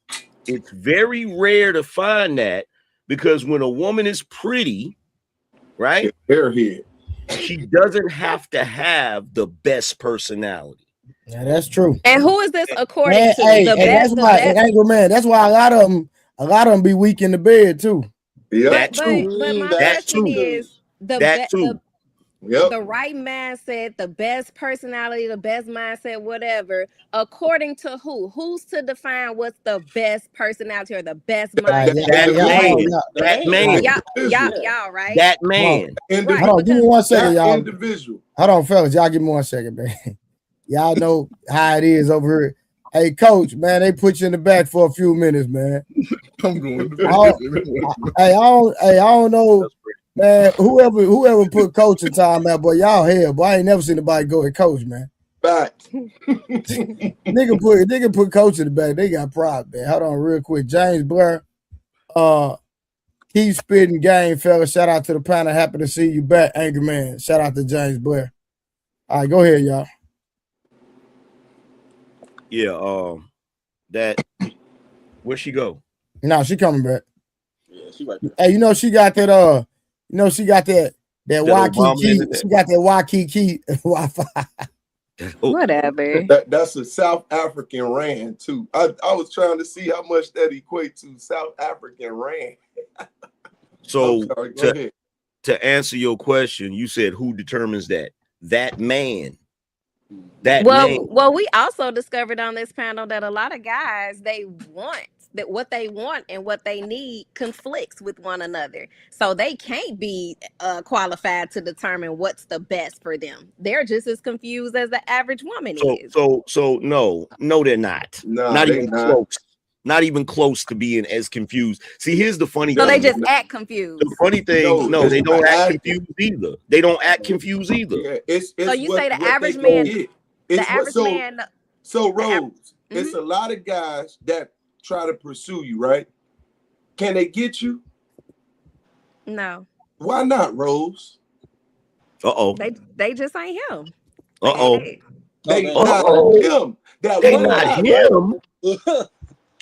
it's very rare to find that, because when a woman is pretty, right, she doesn't have to have the best personality. Yeah, that's true. And who is this according to? The best, that's why a lot of them be weak in the bed too. Yeah, but my question is the right mindset, the best personality, the best mindset, whatever. According to who? Who's to define what's the best personality or the best mindset? That man. Y'all, right? That man. Hold on, give me 1 second, y'all. Individual. Hold on, fellas. Y'all give me 1 second, man. Y'all know how it is over here. Hey, coach, man, they put you in the back for a few minutes, man. I'm going. I don't know, man. Whoever put coach in time out, boy, y'all here, boy. I ain't never seen anybody go at coach, man. Back. nigga put coach in the back. They got pride, man. Hold on, real quick. James Blair, keep spitting game, fella. Shout out to the panel. Happy to see you back, Angry Man. Shout out to James Blair. All right, go ahead, y'all. Yeah, that where'd she go? No, she coming back. Yeah, she right there. Hey, she got that she got that Waikiki. She got that Waikiki Wi-Fi. Whatever. That's a South African rand too. I was trying to see how much that equates to South African rand. So to answer your question, you said who determines that? That man. Well, we also discovered on this panel that a lot of guys, what they want and what they need conflicts with one another. So they can't be qualified to determine what's the best for them. They're just as confused as the average woman is. So no, they're not. No, not even close. Not even close to being as confused. See, here's the funny thing. So they just act confused. The funny thing, no, they don't act confused either. They don't act confused either. Yeah, it's so you say the average man. The average man. So Rose, it's a lot of guys that try to pursue you, right? Can they get you? No. Why not, Rose? They just ain't him. They not him. They not him.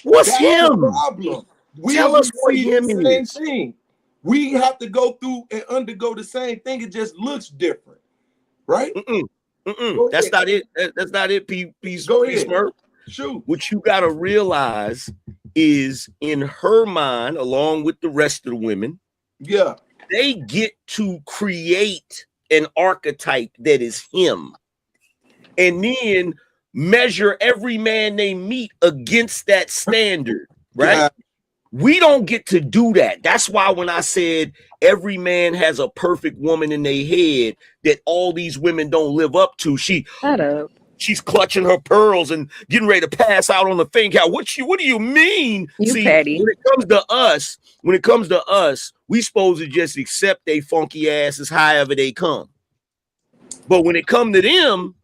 What's him? The problem. Tell us what him is. Thing. We have to go through and undergo the same thing. It just looks different, right? That's not it. That's not it. Peace. Go ahead. Smurf. Shoot. What you gotta realize is, in her mind, along with the rest of the women, they get to create an archetype that is him, and then measure every man they meet against that standard, right? Yeah. We don't get to do that. That's why when I said every man has a perfect woman in their head that all these women don't live up to, she's clutching her pearls and getting ready to pass out on the thing. What do you mean? See, petty. When it comes to us, we supposed to just accept they funky asses however they come. But when it come to them,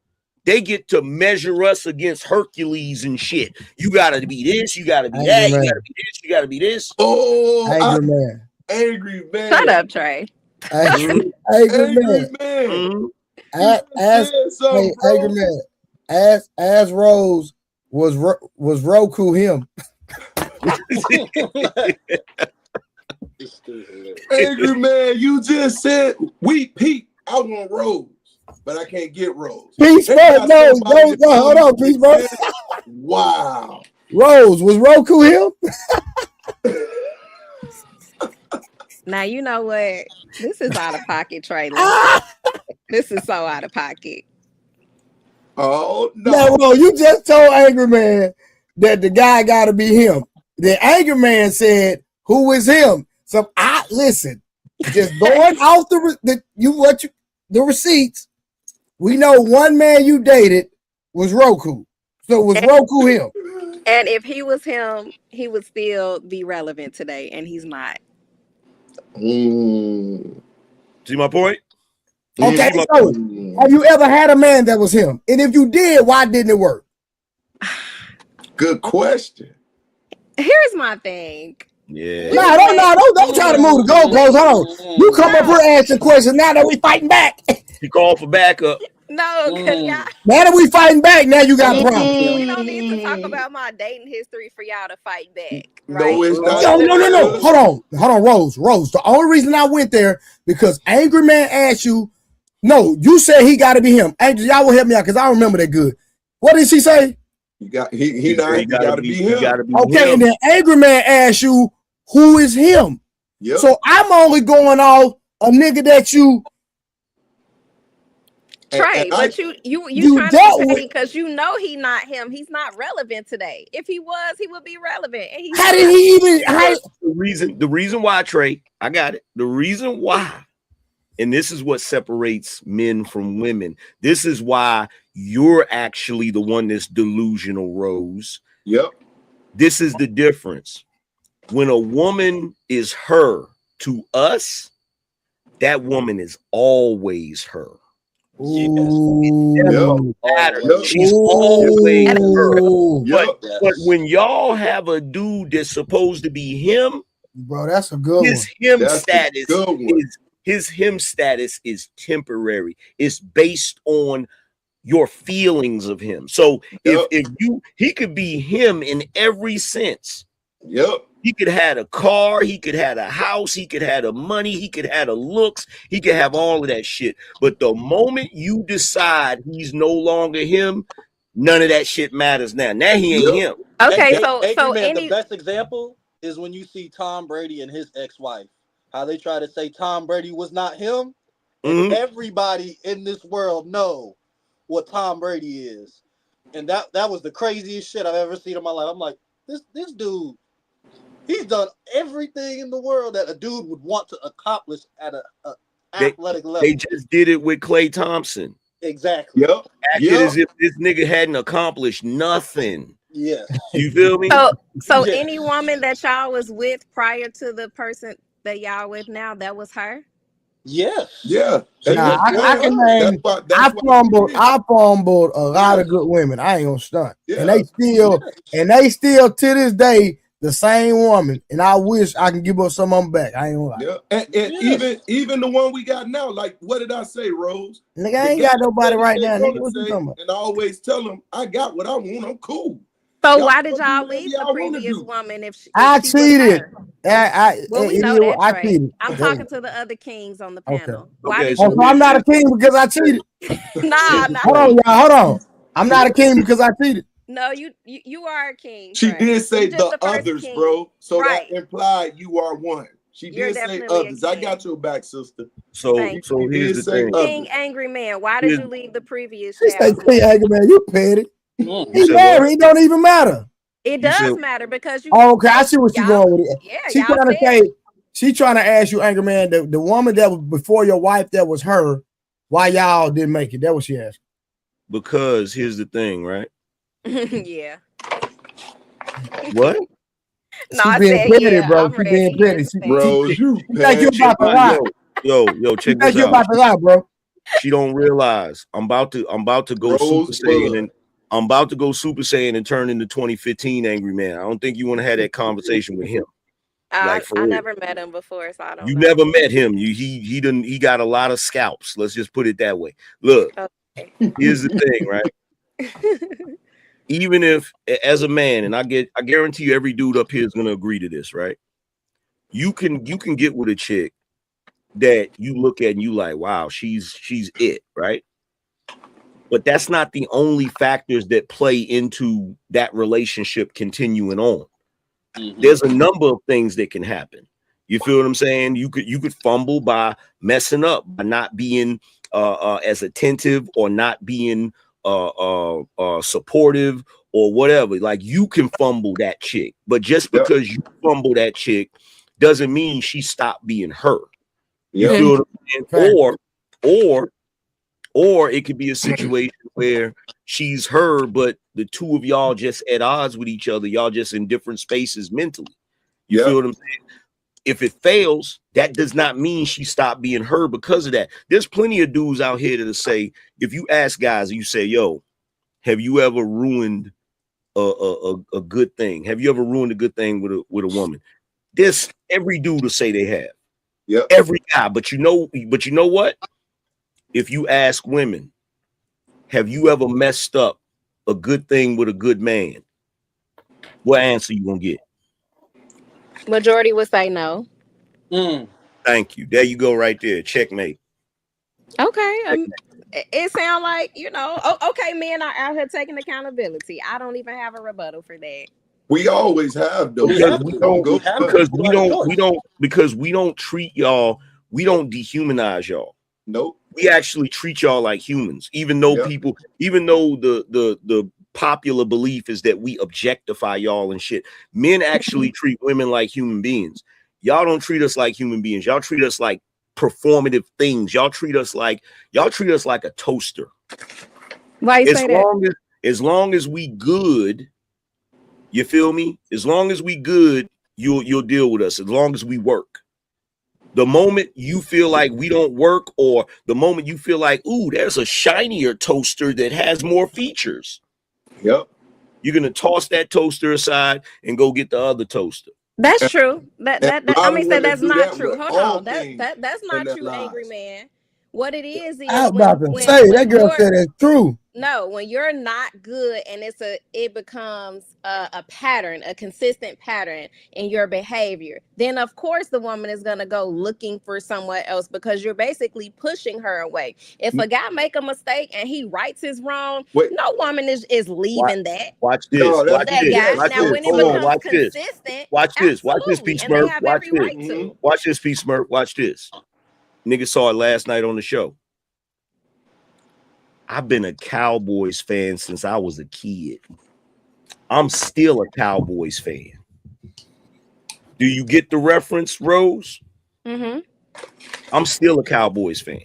they get to measure us against Hercules and shit. You gotta be this, you gotta be that, you gotta be this, you gotta be this. Oh, angry man. Angry man. Shut up, Trey. Angry man. Angry man. As Rose was Roku him. Angry man, you just said we peak. I want Rose, but I can't get Rose. Peace, bro. No, hold on, Peace, bro. Wow. Rose, was Roku him? Now you know what? This is out of pocket, Traylon. This is so out of pocket. Oh no. No, bro, you just told Angry Man that the guy gotta be him. The Angry Man said, who is him? So I listen, just going off the receipts. We know one man you dated was Roku. So was Roku him? And if he was him, he would still be relevant today, and he's not. See my point? Okay, so have you ever had a man that was him? And if you did, why didn't it work? Good question. Here's my thing. Yeah. Don't try to move the goalposts. Hold on. You come up here asking questions now that we fighting back. You call for backup. No, because y'all. Now that we fighting back, now you got problems. We don't need to talk about my dating history for y'all to fight back. Right? No, it's not. No. Hold on, Rose. The only reason I went there because Angry Man asked you. No, you said he got to be him. Angel, y'all will help me out because I don't remember that good. What did she say? He got to be him. Okay, and then Angry Man asked you who is him. Yep. So I'm only going off a nigga that you. Trey, but you trying to say because you know he not him. He's not relevant today. If he was, he would be relevant. And How did he even? The reason why, Trey, I got it. The reason why, and this is what separates men from women. This is why you're actually the one that's delusional, Rose. Yep. This is the difference. When a woman is her to us, that woman is always her. Yes. She's always her. But when y'all have a dude that's supposed to be him, bro, that's a good his him status is temporary. It's based on your feelings of him. So he could be him in every sense. Yep. He could have a car, he could have a house, he could have the money, he could have the looks, he could have all of that shit. But the moment you decide he's no longer him, none of that shit matters now. Now he ain't him. Okay, the best example is when you see Tom Brady and his ex-wife. How they try to say Tom Brady was not him. And everybody in this world know what Tom Brady is. And that was the craziest shit I've ever seen in my life. I'm like, this dude, he's done everything in the world that a dude would want to accomplish at a athletic level. They just did it with Klay Thompson. Exactly. Yep. Acted as if this nigga hadn't accomplished nothing. Yeah. You feel me? So any woman that y'all was with prior to the person that y'all with now, that was her? Yes. Yeah. I can name. I fumbled a lot of good women. I ain't gonna stunt. Yeah. And they still to this day the same woman. And I wish I can give up some of them back. I ain't gonna lie. Yeah. And even the one we got now, like what did I say, Rose? Nigga, I ain't got nobody right now. Nigga, what you talking about? And I always tell them I got what I want. I'm cool. So why did y'all leave the previous woman if she cheated? Well, we know that, I Trey. cheated. I'm talking to the other kings on the panel. Why did so I'm not a king because I cheated. Nah. Hold on, y'all. Hold on. I'm not a king because I cheated. No, you are a king. She Trey. did say the others, king. bro. So right. that implied you are one. She You're did say others. I got your back, sister. So here's the thing. King Angry Man, why did you leave the previous She say child? King Angry Man, you petty. He married. It don't even matter. It does matter because you. Oh, okay, I see what you're going with it. Yeah, she trying to say. She trying to ask you, Angry Man, the woman that was before your wife, that was her. Why y'all didn't make it? That was she asked. Because here's the thing, right? Yeah. What? No, she I being said, petty, yeah, bro. She being petty. Bro, you think you about to lie. Yo, check this out. You about to lie, bro. She don't realize I'm about to go Super Saiyan and I'm about to go Super Saiyan and turn into 2015 Angry Man. I don't think you want to have that conversation with him. I never met him before, so I don't. You never met him. He got a lot of scalps. Let's just put it that way. Look, here's the thing, right? Even if as a man, and I guarantee you every dude up here is gonna agree to this, right? You can get with a chick that you look at and you like, wow, she's it, right? But that's not the only factors that play into that relationship continuing on. There's a number of things that can happen. You feel what I'm saying? You could fumble by messing up, by not being as attentive, or not being supportive, or whatever. Like, you can fumble that chick, but just because you fumble that chick doesn't mean she stopped being her. You feel what I'm saying? Or it could be a situation where she's her, but the two of y'all just at odds with each other. Y'all just in different spaces mentally. You feel what I'm saying? If it fails, that does not mean she stopped being her because of that. There's plenty of dudes out here that say, if you ask guys, you say, yo, have you ever ruined a good thing? Have you ever ruined a good thing with a woman? This, every dude will say they have. Yeah. Every guy. But you know what? If you ask women, have you ever messed up a good thing with a good man? What answer you gonna get? Majority would say no. Thank you. There you go, right there. Checkmate. Okay. It sounds like, okay, men are out here taking accountability. I don't even have a rebuttal for that. We always have, though. Because we don't treat y'all, we don't dehumanize y'all. Nope. We actually treat y'all like humans, even though the popular belief is that we objectify y'all and shit. Men actually treat women like human beings. Y'all don't treat us like human beings. Y'all treat us like performative things. Y'all treat us like a toaster. Why you say that? As long as we good, you feel me? As long as we good, you'll deal with us. As long as we work. The moment you feel like we don't work, or the moment you feel like, ooh, there's a shinier toaster that has more features. Yep. You're gonna toss that toaster aside and go get the other toaster. That's true. That's not true. Hold on. That's not true, lives. Angry Man. What it is I was about to say that girl said it's true. No, when you're not good and it becomes a pattern, a consistent pattern in your behavior, then of course the woman is gonna go looking for someone else, because you're basically pushing her away. If a guy make a mistake and he rights his wrong, no woman is leaving that. Watch this. No, watch that this. guy. Watch Now, this. when it Hold on. becomes Watch this. consistent, Watch this. Watch this, absolutely, P. and they Smurf. have Watch every this. right to. Watch this, P. Smurf. Watch this. Nigga saw it last night on the show. I've been a Cowboys fan since I was a kid. I'm still a Cowboys fan. Do you get the reference, Rose? Mm-hmm. I'm still a Cowboys fan.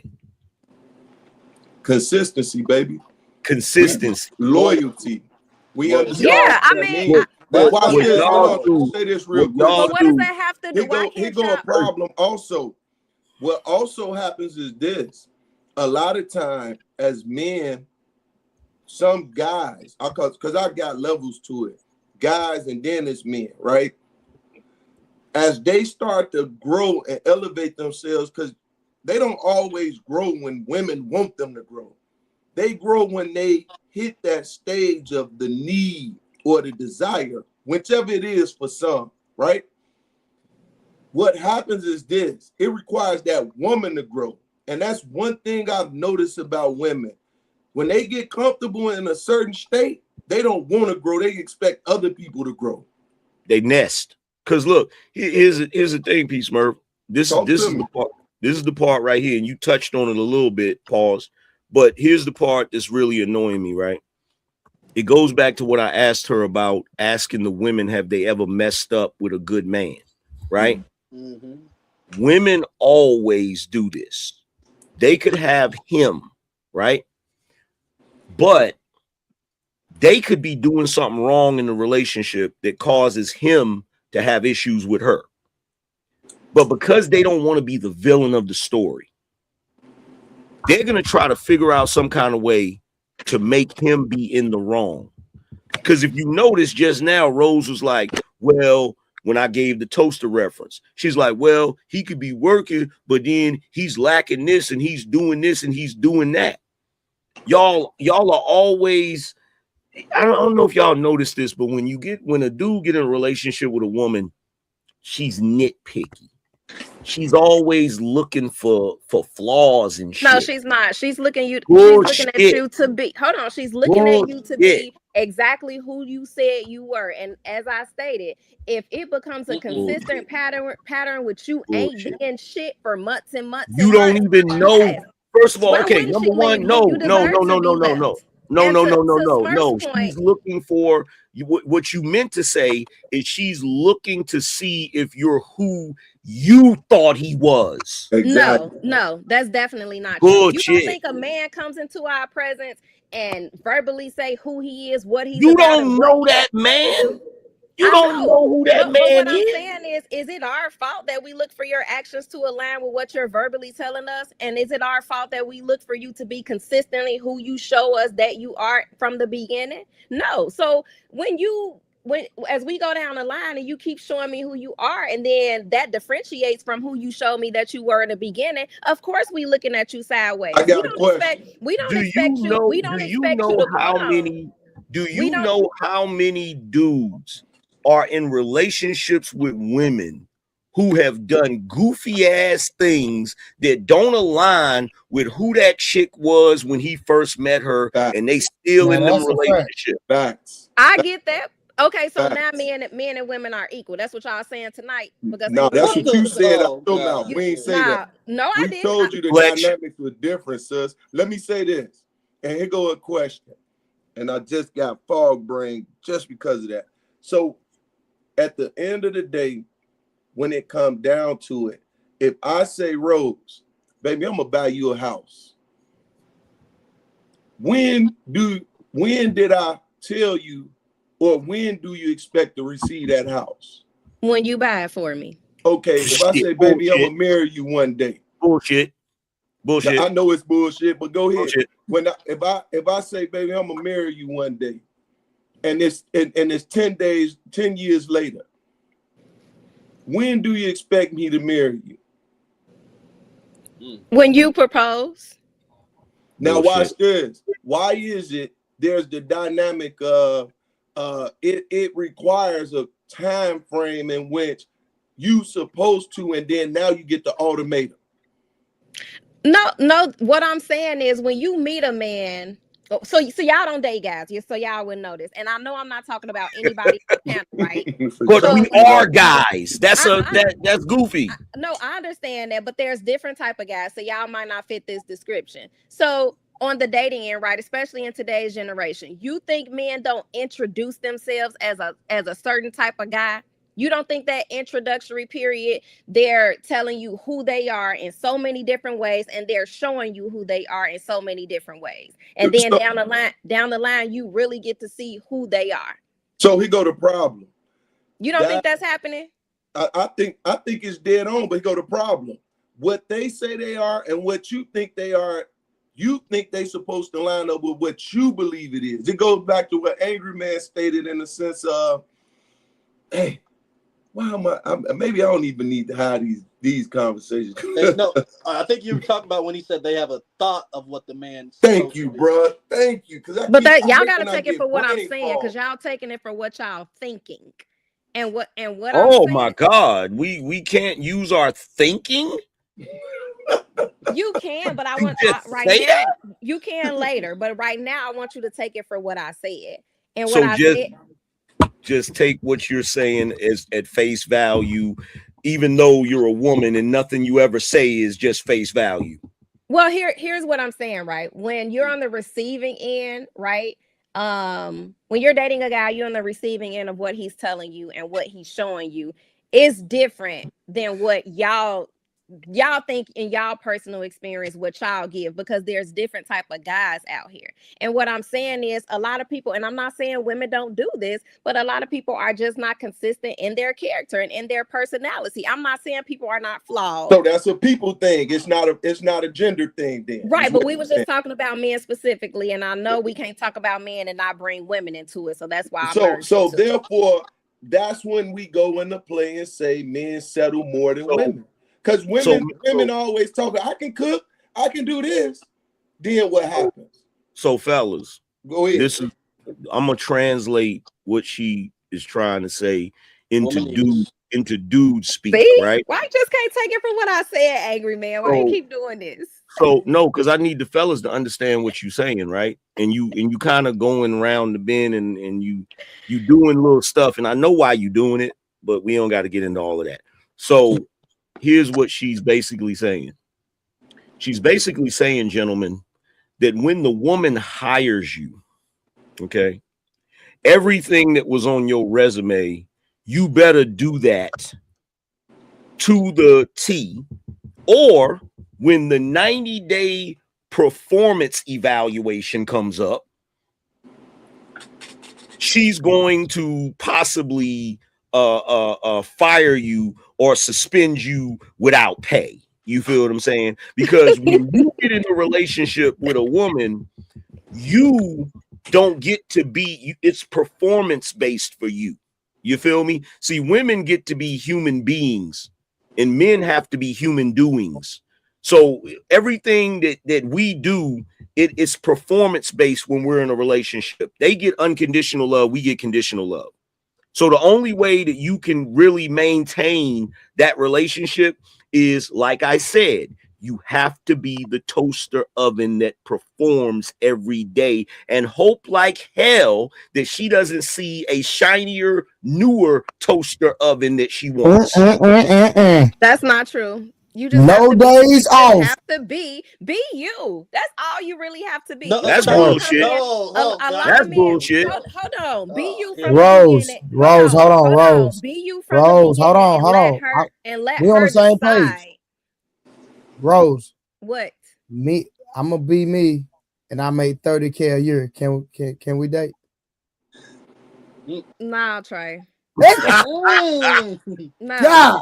Consistency, baby. Consistency. Loyalty. We understand. Yeah, I mean, but watch this. y'all Hold do- on. Say this real quick. but what does that have to do? Why Here can't go a y'all? problem also. What also happens is this. A lot of time as men, some guys, because I got levels to it, guys and then it's men, right? As they start to grow and elevate themselves, because they don't always grow when women want them to grow. They grow when they hit that stage of the need or the desire, whichever it is for some, right? What happens is this: it requires that woman to grow. And that's one thing I've noticed about women. When they get comfortable in a certain state, they don't want to grow. They expect other people to grow. They nest. Because look, here's the thing, P. Smurf. This is the part right here, and you touched on it a little bit, pause. But here's the part that's really annoying me, right? It goes back to what I asked her about, asking the women, have they ever messed up with a good man, right? Mm-hmm. Women always do this. They could have him, right? But they could be doing something wrong in the relationship that causes him to have issues with her. But because they don't want to be the villain of the story, they're going to try to figure out some kind of way to make him be in the wrong. Because if you notice just now, Rose was like, well, when I gave the toaster reference, she's like, well, he could be working, but then he's lacking this and he's doing this and he's doing that. Y'all are always, I don't know if y'all noticed this, but when a dude get in a relationship with a woman, she's nitpicky. she's always looking for flaws and shit. No, she's not. She's looking at you to be. Hold on. She's looking at you to be exactly who you said you were. And as I stated, if it becomes a consistent pattern with you ain't being shit for months and months, you don't even know. Yes. First of all, Why okay, wouldn't number she one, leave no. when you deserve to be left? No. Point, She's looking for what you meant to say is she's looking to see if you're who you thought he was. Exactly. No, that's definitely not Bullshit. true. You don't think a man comes into our presence and verbally say who he is, what he's you about? don't know that man. You don't know who that man but what I'm is. saying is it our fault that we look for your actions to align with what you're verbally telling us? And is it our fault that we look for you to be consistently who you show us that you are from the beginning? No. So when as we go down the line and you keep showing me who you are, and then that differentiates from who you showed me that you were in the beginning, of course we looking at you sideways. I got a question. We don't expect you know how many dudes are in relationships with women who have done goofy ass things that don't align with who that chick was when he first met her, and they still in them relationship. I get that. Okay, so now men and women are equal. That's what y'all saying tonight. Because no, that's what you said out your mouth. We ain't say that. No, I didn't. Told you the dynamics were different, sis. Let me say this, and here go a question, and I just got fog brain just because of that. So, at the end of the day, when it comes down to it, if I say, Rose, baby, I'm gonna buy you a house. When did I tell you, or when do you expect to receive that house? When you buy it for me. Okay, if I say, baby, I'm gonna marry you one day. Bullshit. Now, I know it's bullshit, but go ahead. If I say, baby, I'm gonna marry you one day, and it's 10 years later, when do you expect me to marry you? When you propose. Now watch this. Why is it there's the dynamic it requires a time frame in which you supposed to, and then now you get the ultimatum? No, what I'm saying is when you meet a man, so y'all don't date guys, so y'all wouldn't know this. And I know I'm not talking about anybody on the panel, right? But we are guys. That's goofy. No, I understand that, but there's different type of guys, so y'all might not fit this description. So on the dating end, right, especially in today's generation, you think men don't introduce themselves as a certain type of guy? You don't think that introductory period, they're telling you who they are in so many different ways, and they're showing you who they are in so many different ways. And then down the line, you really get to see who they are. So here go the problem. You don't think that's happening? I think it's dead on, but here go the problem. What they say they are and what you think they are, you think they supposed to line up with what you believe it is. It goes back to what Angry Man stated in the sense of, hey, why am maybe I don't even need to have these conversations. No, I think you were talking about when he said they have a thought of what the man. Thank you, bro. Thank you. But y'all gotta take it for what I'm saying, because y'all taking it for what y'all thinking, and what Oh my God, we can't use our thinking. You can, but I want right now. You can later, but right now I want you to take it for what I said. And what I said. Just take what you're saying as at face value, even though you're a woman and nothing you ever say is just face value. Well, here's what I'm saying, right? When you're on the receiving end, right? When you're dating a guy, you're on the receiving end of what he's telling you and what he's showing you. It's different than what y'all think in y'all personal experience, what y'all give, because there's different type of guys out here. And what I'm saying is a lot of people, and I'm not saying women don't do this, but a lot of people are just not consistent in their character and in their personality. I'm not saying people are not flawed. So that's a people thing. It's not a gender thing then. Right, but we was just talking about men specifically, and I know we can't talk about men and not bring women into it. So that's why so therefore that's when we go into play and say men settle more than women. Because women always talk, I can cook, I can do this. Then what happens? So fellas, go ahead. I'm gonna translate what she is trying to say into dudes into dude speak, See? right? Why you just can't take it from what I said, angry man? Why you keep doing this? So no, because I need the fellas to understand what you're saying, right? And you kind of going around the bend and you doing little stuff, and I know why you doing it, but we don't got to get into all of that. So here's what she's basically saying. She's basically saying, gentlemen, that when the woman hires you, okay, everything that was on your resume, you better do that to the T, or when the 90-day performance evaluation comes up, she's going to possibly fire you or suspend you without pay. You feel what I'm saying? Because when you get in a relationship with a woman, you don't get to be, it's performance based for you. You feel me? See, women get to be human beings and men have to be human doings. So everything that we do, it's performance based when we're in a relationship. They get unconditional love, we get conditional love. So the only way that you can really maintain that relationship is, like I said, you have to be the toaster oven that performs every day and hope like hell that she doesn't see a shinier, newer toaster oven that she wants. That's not true. You just no have to days off. You have to be you. That's all you really have to be. No, that's bullshit. That's bullshit. Hold on. Be you from Rose, the beginning. Rose, hold on, Rose. Be you from Rose, the hold beginning. on, hold on. Let We on her the same decide. page. Rose. What? Me, I'm gonna be me, and I make $30K a year. Can we date? Nah, Trey. No. No. God.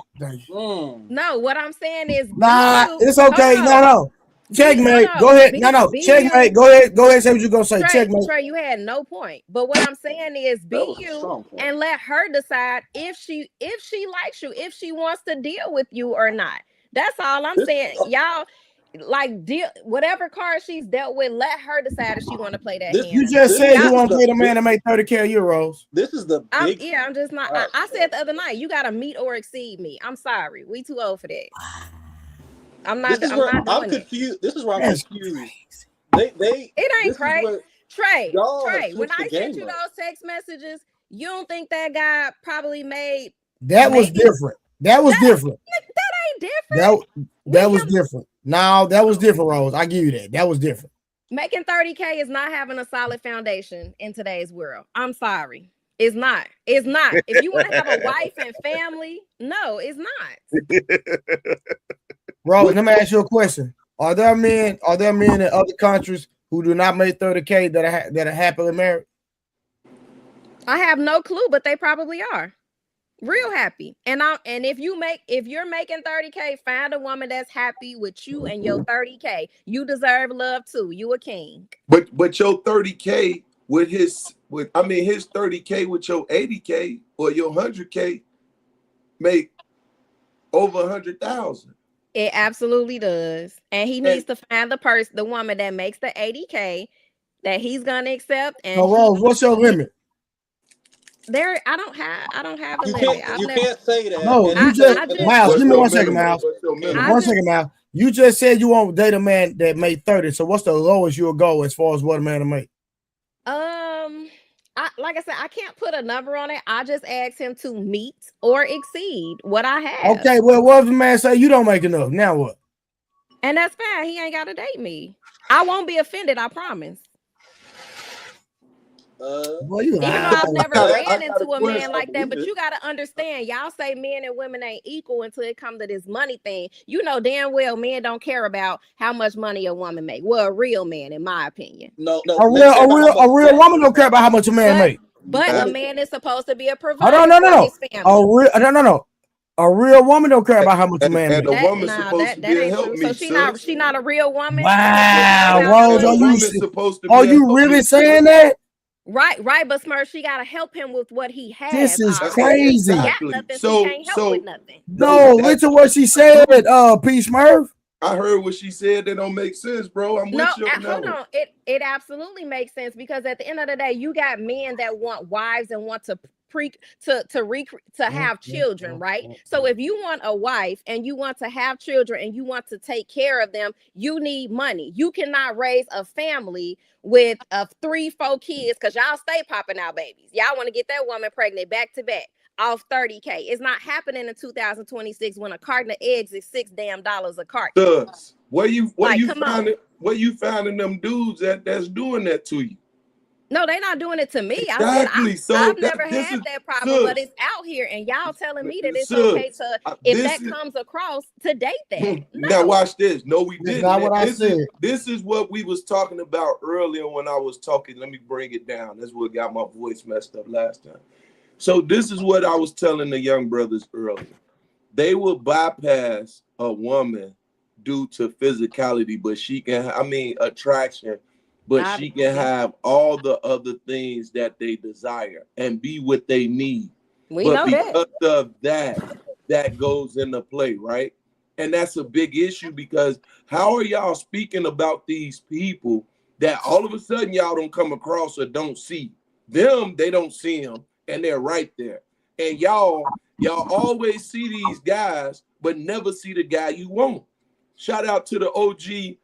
No, what I'm saying is, Nah, it's okay. No. Checkmate. Go ahead. No. Checkmate. Go ahead. Go ahead and say what you're gonna say. Checkmate. Trey, you had no point. But what I'm saying is, be you and let her decide if she likes you, if she wants to deal with you or not. That's all I'm saying. Y'all, like, deal whatever card she's dealt with, let her decide if she want to play that hand. You just said you want to date a man to make $30K a year, Rose. This is the big. I'm just not. I said the other night, you gotta meet or exceed me. I'm sorry, we too old for that. I'm not. I'm confused. This is where I'm confused. It ain't crazy. Trey, when I sent you those text messages, you don't think that guy probably made that was different. That was different. That ain't different. That was different. No, that was different, Rose. I give you that. That was different. Making $30K is not having a solid foundation in today's world. I'm sorry. It's not. It's not. If you want to have a wife and family, no, it's not. Rose, let me ask you a question. Are there men in other countries who do not make $30K that are happily married? I have no clue, but they probably are. Real happy. And if you're making $30K, find a woman that's happy with you and your $30K. You deserve love too. You a king. But your $30K with his 30K with your 80K or your 100K make over 100,000. It absolutely does. And he needs to find the woman that makes the 80K that he's gonna accept. And Rose, what's your limit? I don't have a limit. You can't say that. No, you just Miles, give me 1 second, Miles. 1 second, Miles. You just said you won't date a man that made 30. So what's the lowest you'll go as far as what a man to make? Like I said, I can't put a number on it. I just asked him to meet or exceed what I have. Okay, well, what if the man say you don't make enough? Now what? And that's fine. He ain't got to date me. I won't be offended. I promise. Well, even though I've never ran into a man like that, but you got to understand, y'all say men and women ain't equal until it comes to this money thing. You know damn well men don't care about how much money a woman make. Well, a real man, in my opinion. No, a real woman don't care about how much a man make. But a man is supposed to be a provider for his family. A real woman don't care about how much a man makes. And a woman's supposed to be a helpmeet. So she not a real woman. Wow, Rose, are you really saying that? Right, but Smurf, she gotta help him with what he has. This is crazy. Exactly. Got nothing, so she can't help with nothing. No, listen to what she said, P. Smurf. I heard what she said. That don't make sense, bro. I'm with you on that. Hold on. It absolutely makes sense because at the end of the day, you got men that want wives and want to have children, right? So if you want a wife and you want to have children and you want to take care of them, you need money. You cannot raise a family with 3-4 kids because y'all stay popping out babies. Y'all want to get that woman pregnant back to back off $30K. It's not happening in 2026 when a carton of eggs is $6 a carton. Does where you finding them dudes that's doing that to you? No, they're not doing it to me. Exactly. I've never had that problem, but it's out here, and y'all telling me that it's okay to, if that comes across, to date that. No. Now watch this. No, we didn't. Not what I said. This is what we was talking about earlier when I was talking. Let me bring it down. That's what got my voice messed up last time. So this is what I was telling the young brothers earlier. They will bypass a woman due to physicality, but she can, attraction, but she can have all the other things that they desire and be what they need. But because of that goes into play, right? And that's a big issue because how are y'all speaking about these people that all of a sudden y'all don't come across or don't see them? They don't see them, and they're right there. And y'all always see these guys, but never see the guy you want. Shout out to the OG,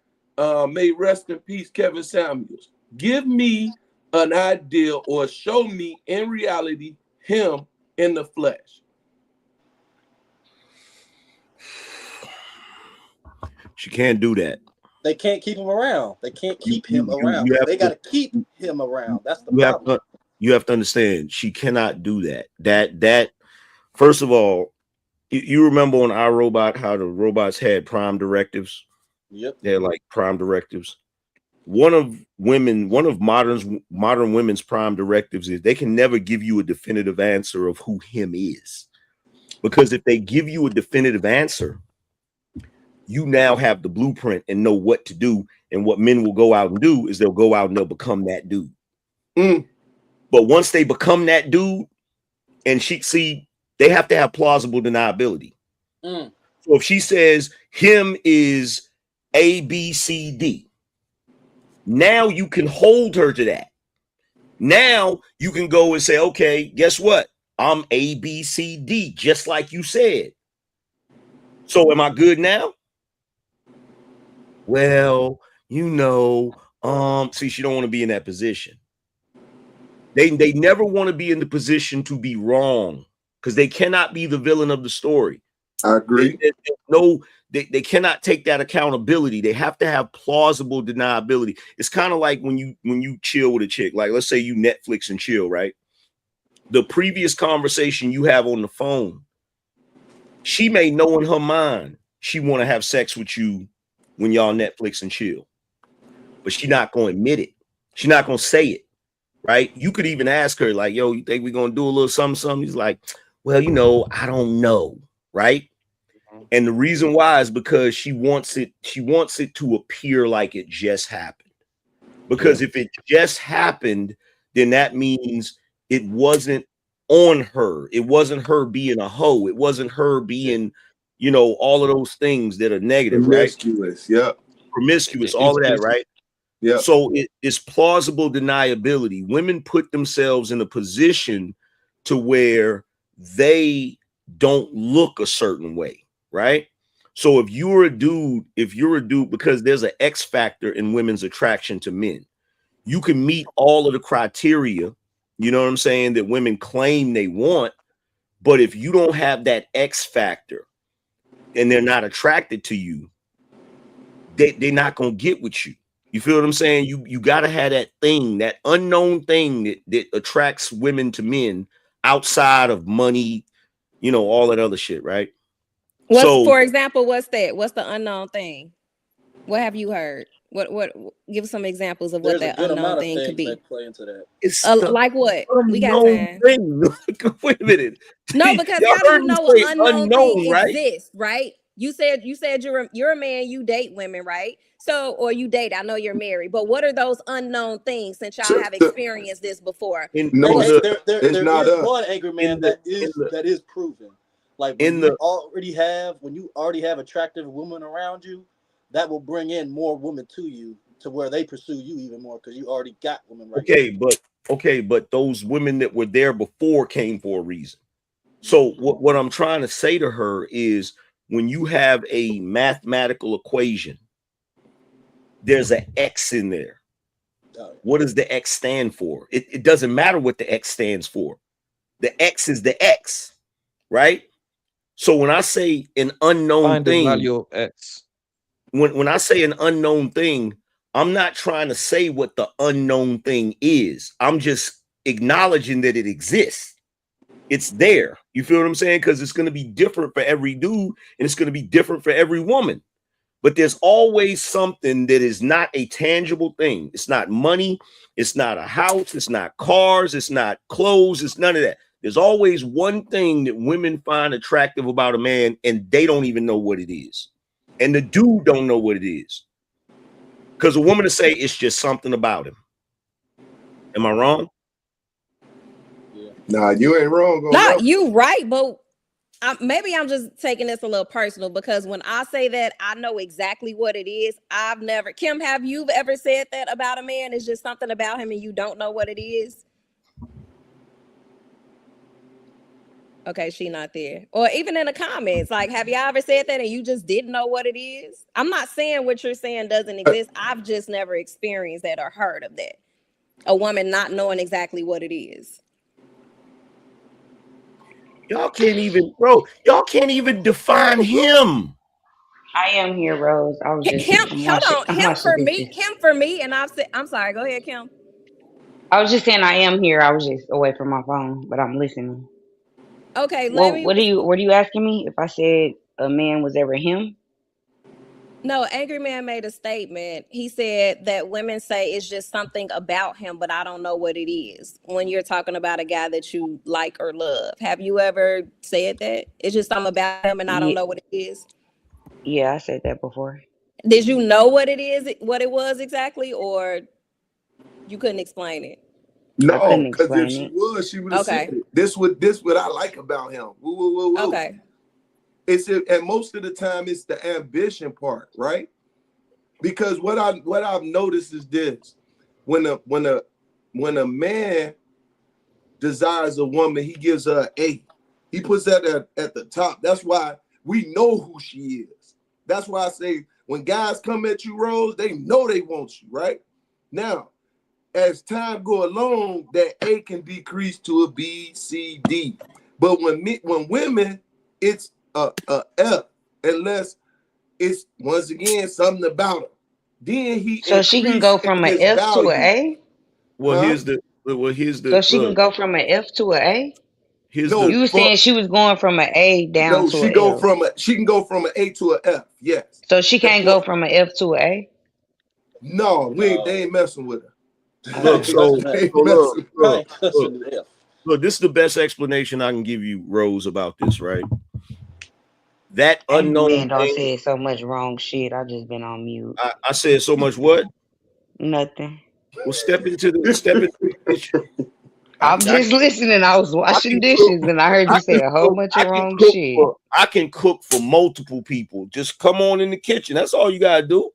may rest in peace, Kevin Samuels. Give me an idea or show me in reality him in the flesh. She can't do that. They can't keep him around. They can't keep him around. They got to keep him around. That's the problem. You have to understand, she cannot do that. That first of all, you remember on iRobot how the robots had prime directives? Yep. They're like prime directives. One of modern women's prime directives is they can never give you a definitive answer of who him is. Because if they give you a definitive answer, you now have the blueprint and know what to do. And what men will go out and do is they'll go out and they'll become that dude. But once they become that dude, and they have to have plausible deniability. So if she says him is A, B, C, D, now you can hold her to that. Now you can go and say, okay, guess what? I'm A, B, C, D, just like you said. So am I good now? Well, see, she don't want to be in that position. They never want to be in the position to be wrong because they cannot be the villain of the story. I agree. They cannot take that accountability. They have to have plausible deniability. It's kind of like when you chill with a chick, like let's say you Netflix and chill, right? The previous conversation you have on the phone, she may know in her mind she want to have sex with you when y'all Netflix and chill, but she's not going to admit it. She's not going to say it, right? You could even ask her like, yo, you think we're going to do a little something? He's like, well, I don't know, right? And the reason why is because she wants it to appear like it just happened. Because if it just happened, then that means it wasn't on her. It wasn't her being a hoe. It wasn't her being, all of those things that are negative, promiscuous, right? Promiscuous, all of that, right? Yeah. So it's plausible deniability. Women put themselves in a position to where they don't look a certain way, right? So if you're a dude, because there's an X factor in women's attraction to men, you can meet all of the criteria, you know what I'm saying, that women claim they want. But if you don't have that X factor and they're not attracted to you, they're not going to get with you. You feel what I'm saying? You got to have that thing, that unknown thing that attracts women to men outside of money, all that other shit, right? For example, what's that? What's the unknown thing? What have you heard? What give some examples of what that unknown thing could be? Play into that. It's like what? We got time. Wait a minute. No, because how do you know an unknown thing exists, right? You said you're a man, you date women, right? So, or you date, I know you're married, but what are those unknown things since y'all have experienced this before? There is one angry man that is proven. Like when you already have attractive women around you, that will bring in more women to you to where they pursue you even more because you already got women right. Okay, but Okay, but those women that were there before came for a reason. So what I'm trying to say to her is, when you have a mathematical equation, there's an X in there. What does the X stand for? It doesn't matter what the X stands for. The X is the X, right? So when I say an unknown Find the thing, value of X. when I say an unknown thing, I'm not trying to say what the unknown thing is. I'm just acknowledging that it exists. It's there. You feel what I'm saying? Because it's going to be different for every dude, and it's going to be different for every woman. But there's always something that is not a tangible thing. It's not money. It's not a house. It's not cars. It's not clothes. It's none of that. There's always one thing that women find attractive about a man, and they don't even know what it is. And the dude don't know what it is. Because a woman to say it's just something about him. Am I wrong? Nah, you ain't wrong. No, you right, but maybe I'm just taking this a little personal, because when I say that, I know exactly what it is. I've never, Kim, have you ever said that about a man? It's just something about him and you don't know what it is? Okay, she not there. Or even in the comments, like, have y'all ever said that and you just didn't know what it is? I'm not saying what you're saying doesn't exist. I've just never experienced that or heard of that. A woman not knowing exactly what it is. Y'all can't even, bro, y'all can't even define him. I am here, Rose. I was just Him, hold on, him for me, and I've said, I'm sorry, go ahead, Kim. I was just saying I am here. I was just away from my phone, but I'm listening. Okay, Well, what are you asking me? If I said a man was ever him? No, Angry Man made a statement. He said that women say it's just something about him, but I don't know what it is. When you're talking about a guy that you like or love, have you ever said that? It's just something about him and I don't know what it is. Yeah, I said that before. Did you know what it is, what it was exactly, or you couldn't explain it? No, because if she was, she would have said it. This what I like about him. Woo, woo, woo, woo. Okay. And most of the time it's the ambition part, right? Because what I've noticed is this: when a man desires a woman, he gives her an A. He puts that at the top. That's why we know who she is. That's why I say when guys come at you, Rose, they know they want you, right? Now, as time go along, that A can decrease to a B, C, D. But when women, it's a F, unless it's once again something about her. Then so she can go from an F to an A. Well, here's the. So she can go from an F to an A. No, you were saying she was going from an A down to an F. She can go from an A to an F. Yes. So she can't go from an F to an A. No, they ain't messing with her. Look, look, this is the best explanation I can give you, Rose, about this, right? That unknown man don't thing, say so much wrong shit. I just been on mute. I said so much what? Nothing. Well, step into the kitchen. I'm just listening. I was washing dishes and I heard you say a whole bunch of wrong shit. I can cook for multiple people. Just come on in the kitchen. That's all you gotta do.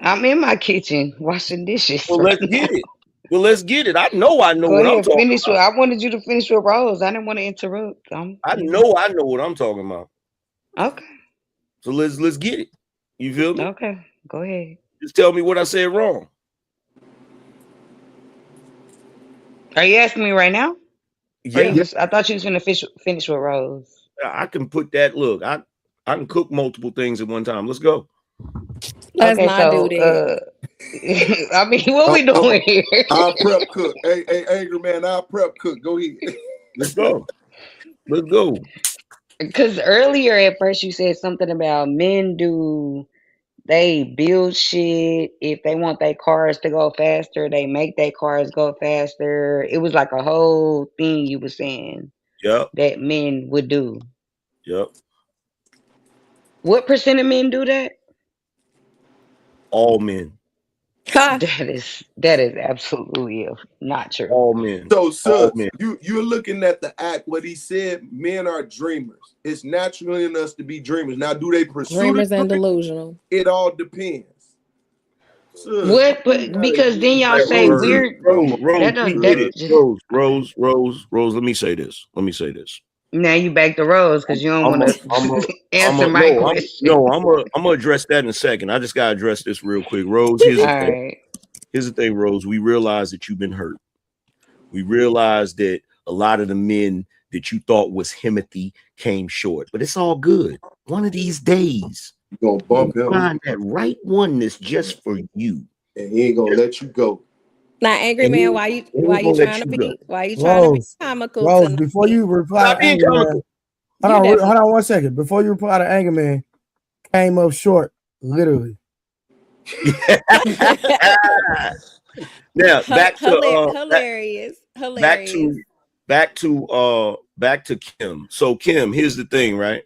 I'm in my kitchen washing dishes. Well, let's get it. Well, let's get it. I know Go what I'm ahead, talking finish about. I wanted you to finish with Rose. I didn't want to interrupt. I know what I'm talking about. Okay. So let's get it. You feel me? Okay. Go ahead. Just tell me what I said wrong. Are you asking me right now? Yeah. I thought you was gonna finish with Rose. I can put that. Look, I can cook multiple things at one time. Let's go. Let's not do that. I mean, what we doing here? I'll prep cook. Hey, Angry Man, I'll prep cook. Go ahead. Let's go. Let's go. Because earlier at first you said something about men they build shit. If they want their cars to go faster, they make their cars go faster. It was like a whole thing you were saying. Yep. That men would do. Yep. What percent of men do that? All men. That is absolutely not true. All men. So, all men. you're looking at the act. What he said, men are dreamers. It's natural in us to be dreamers. Now, do they pursue dreamers and delusional? It all depends. What? But because then y'all say weird. Rose, That we don't. get it. That just. Rose. Let me say this. Now you back to Rose because you don't want to answer my question. I'm gonna address that in a second. I just gotta address this real quick. Rose, here's the thing. Right. Here's the thing, Rose. We realize that you've been hurt. We realize that a lot of the men that you thought was Himothy came short, but it's all good. One of these days, you're gonna bump him. Find that right one that's just for you, and he ain't gonna let you go. Now, angry man, why you trying to be comical? Rose, before you reply to Angry Man, hold on 1 second. Before you reply to Angry Man, came up short, literally. Now back to hilarious. Back to Kim. So Kim, here's the thing, right?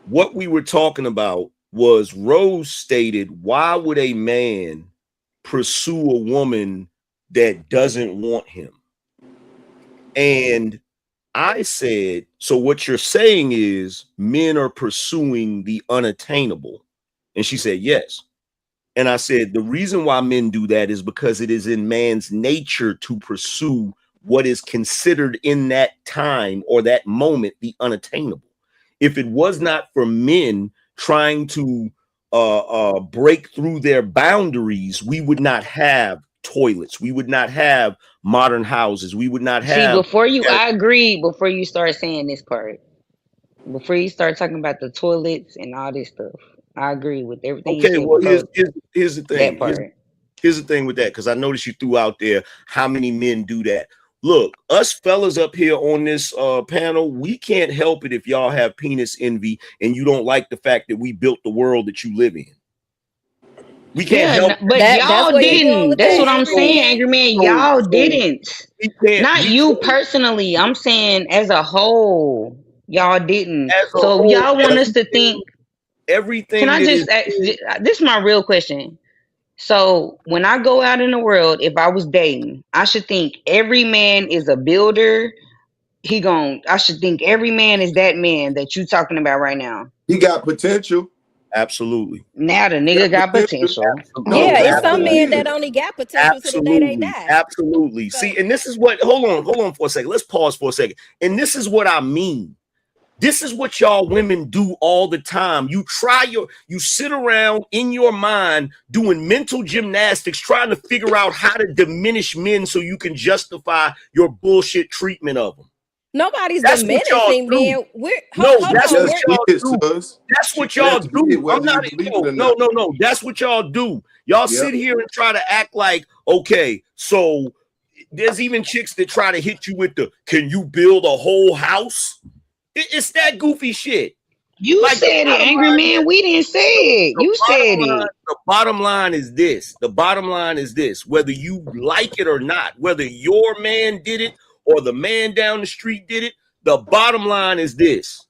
What we were talking about was Rose stated, why would a man pursue a woman that doesn't want him? And I said, so what you're saying is men are pursuing the unattainable. And she said, yes. And I said, the reason why men do that is because it is in man's nature to pursue what is considered in that time or that moment the unattainable. If it was not for men trying to break through their boundaries, we would not have toilets. We would not have modern houses. We would not have. See, before you, I agree. Before you start saying this part, before you start talking about the toilets and all this stuff, I agree with everything you said. Okay, well, here's the thing. Here's the thing with that, because I noticed you threw out there how many men do that. Look, us fellas up here on this panel, we can't help it if y'all have penis envy and you don't like the fact that we built the world that you live in. We can't help but y'all didn't. That's what I'm saying, Angry Man. Y'all didn't. Not you personally. I'm saying as a whole, y'all didn't. So y'all want us to think everything. Can I just ask, this is my real question. So when I go out in the world, if I was dating, I should think every man is a builder. I should think every man is that man that you talking about right now. He got potential. Absolutely. Now the nigga got potential. Yeah, it's some men that only got potential to the day they die. Absolutely. So, see, and this is what, hold on for a second. Let's pause for a second. And this is what I mean. This is what y'all women do all the time. You sit around in your mind doing mental gymnastics, trying to figure out how to diminish men so you can justify your bullshit treatment of them. Nobody's diminishing men. That's what y'all do. I'm not. No. That's what y'all do. Y'all sit here and try to act like, okay, so there's even chicks that try to hit you with the, can you build a whole house? It's that goofy shit. You like said it, Angry Man. We didn't say it. You said it. The bottom line is this. Whether you like it or not, whether your man did it or the man down the street did it, the bottom line is this.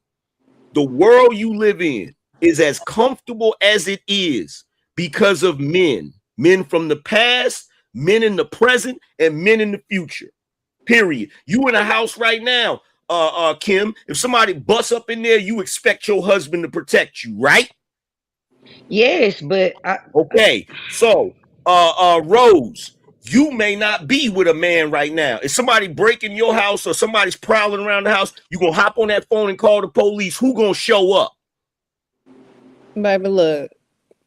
The world you live in is as comfortable as it is because of men. Men from the past, men in the present, and men in the future. Period. You in a house right now. Kim, if somebody busts up in there, you expect your husband to protect you, right? Yes, but okay. So, Rose, you may not be with a man right now. If somebody breaking your house or somebody's prowling around the house, you gonna hop on that phone and call the police. Who gonna show up? Baby, look.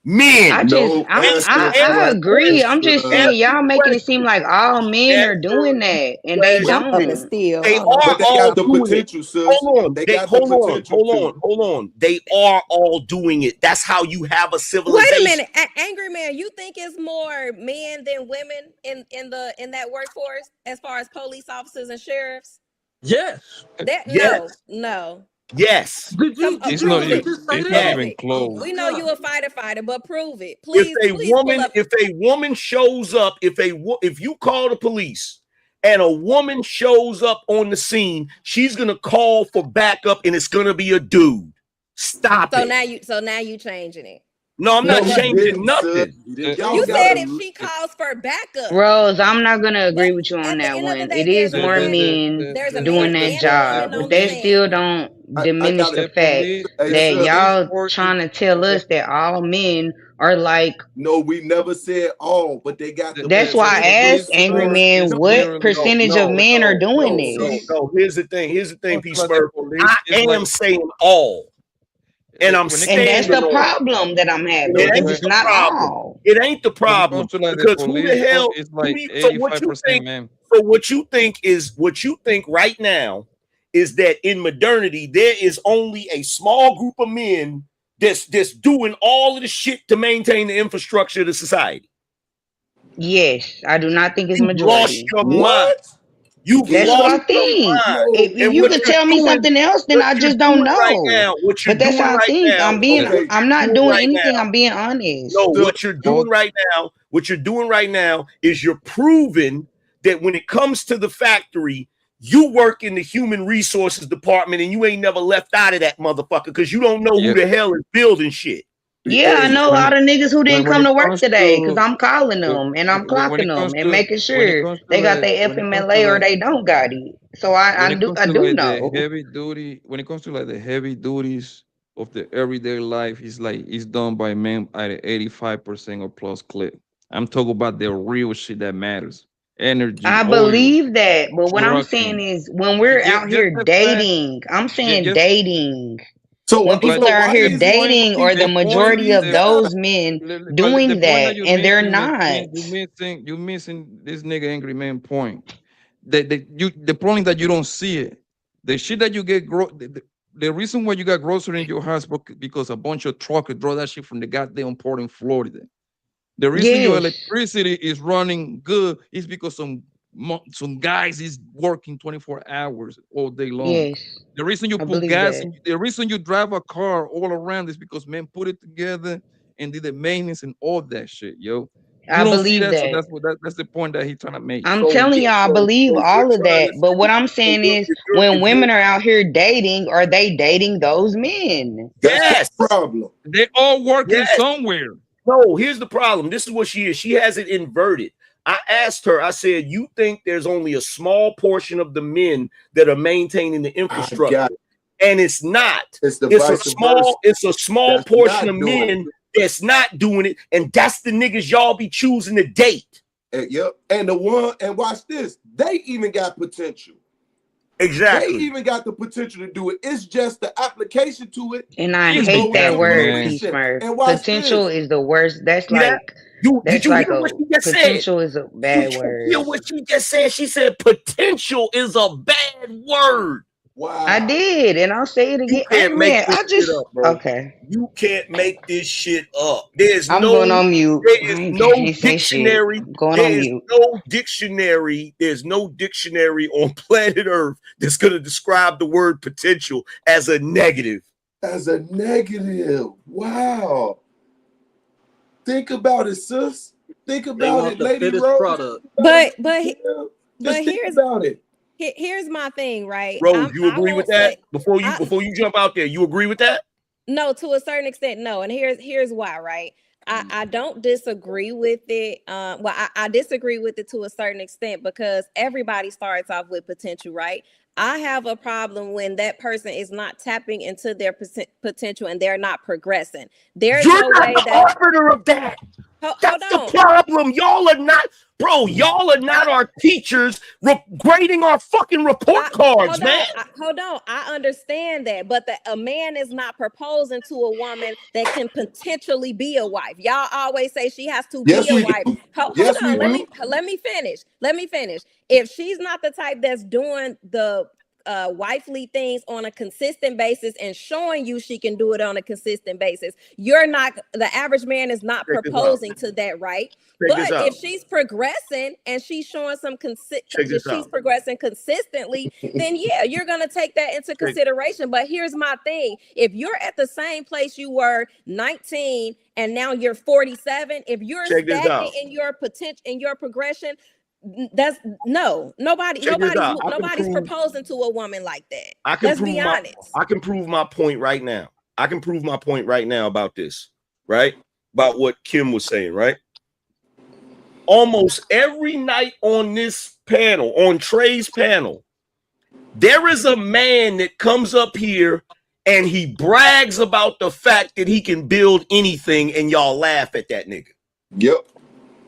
Men. I agree. I'm just saying y'all making it seem like all men are doing that, and they don't. They are all doing it. Hold on. They are all doing it. That's how you have a civilization. Wait a minute, Angry Man. You think it's more men than women in that workforce as far as police officers and sheriffs? Yes. No. Yes. It's not even close. We know you a fighter, but prove it. Please. If a woman shows up, if you call the police and a woman shows up on the scene, she's gonna call for backup, and it's gonna be a dude. Stop it. So now you changing it. No, I'm not changing nothing. You said if she calls for backup. Rose, I'm not going to agree with you on that one. It is more men doing that job, but they still don't diminish the fact that y'all trying to tell us that all men Or like, no, we never said all, but they got the that's why I asked Angry Man what percentage of men are doing this. No, here's the thing. Here's the thing, P. Smurf. I am saying all. And I'm And that's standing the on problem that I'm having. it. It ain't It's the not problem. all. It ain't the problem. To like Because the who the police, hell it's like so what you 85%, think, man. so what you think right now is that in modernity there is only a small group of men that's doing all of the shit to maintain the infrastructure of the society. Yes, I do not think it's You've majority. lost your mind. You've That's what lost I think. your mind. If And you what could you're tell me doing, something else, then I just don't right know. now, what you're But that's doing how I right think. now, I'm doing right anything. now. I'm being honest. No, what you're doing right now is you're proving that when it comes to the factory, you work in the human resources department and you ain't never left out of that motherfucker because you don't know who the hell is building shit. Yeah, I know a lot of niggas who didn't when come it to work comes today because to I'm calling them and I'm when clocking it them comes and to making sure they got their FMLA or they don't got it. So when I it do comes to like the know. heavy duty, when it comes to like the heavy duties of the everyday life, it's done by men at 85% or plus clip. I'm talking about the real shit that matters. Energy, I oil, believe that, but what I'm saying trucking. is when we're out Just here the fact, dating, I'm saying just dating. So When people are out why here is it dating, or the the point, majority of the those men the doing point that that, you're and they're missing, not. you're missing this nigga Angry Man point. The point that you don't see it. The shit that you get the reason why you got grocery in your house because a bunch of truckers draw that shit from the goddamn port in Florida. The reason your Yes. electricity is running good is because some guys is working 24 hours all day long. Yes. The reason you I put believe gas that. in, the reason you drive a car all around is because men put it together and did the maintenance and all that shit, yo. I You don't see believe that, so that. that's the point that he's trying to make. I'm telling y'all, I believe all of that. But what I'm saying is when women are out here dating, are they dating those men? Yes. Problem. They all working somewhere. No, here's the problem. This is what she is. She has it inverted. I asked her, I said, you think there's only a small portion of the men that are maintaining the infrastructure? And it's not. It's a small portion of men that's not doing it. And that's the niggas y'all be choosing to date. Yep. And watch this, they even got potential. Exactly. They even got the potential to do it. It's just the application to it. And I hate that word, P Smurf. Potential is the worst. That's like did you hear what she just said? Potential is a bad word. Hear what she just said? She said potential is a bad word. Wow. I did, and I'll say it again. You can't make this shit up, bro. Okay. You can't make this shit up. There's I'm going on mute. There is no dictionary. There's no dictionary on planet Earth that's gonna describe the word potential as a negative. As a negative. Wow. Think about it, sis. Think about it, Lady Rose. But Just think here's about it. Here's my thing, right? Rose, you agree with that? Before you jump out there, you agree with that? No, to a certain extent, no. And here's why, right? I don't disagree with it. I disagree with it to a certain extent because everybody starts off with potential, right? I have a problem when that person is not tapping into their potential and they're not progressing. There's You're no not way the arbiter of that. That's the problem. Y'all are not, bro. Y'all are not our teachers grading our fucking report cards, man. Hold on. I understand that, but a man is not proposing to a woman that can potentially be a wife. Y'all always say she has to be a wife. Hold on. Let me finish. If she's not the type that's doing the wifely things on a consistent basis and showing you she can do it on a consistent basis, you're not, the average man is not proposing to that, right? But if she's progressing and she's showing some she's progressing consistently, then yeah, you're gonna take that into consideration. But here's my thing: if you're at the same place you were 19 and now you're 47, if you're stagnant in your potential, in your progression, that's nobody's proposing to a woman like that. Let's be honest. I can prove my point right now. About this, right? About what Kim was saying, right? Almost every night on this panel, on Trey's panel, there is a man that comes up here and he brags about the fact that he can build anything, and y'all laugh at that nigga. Yep.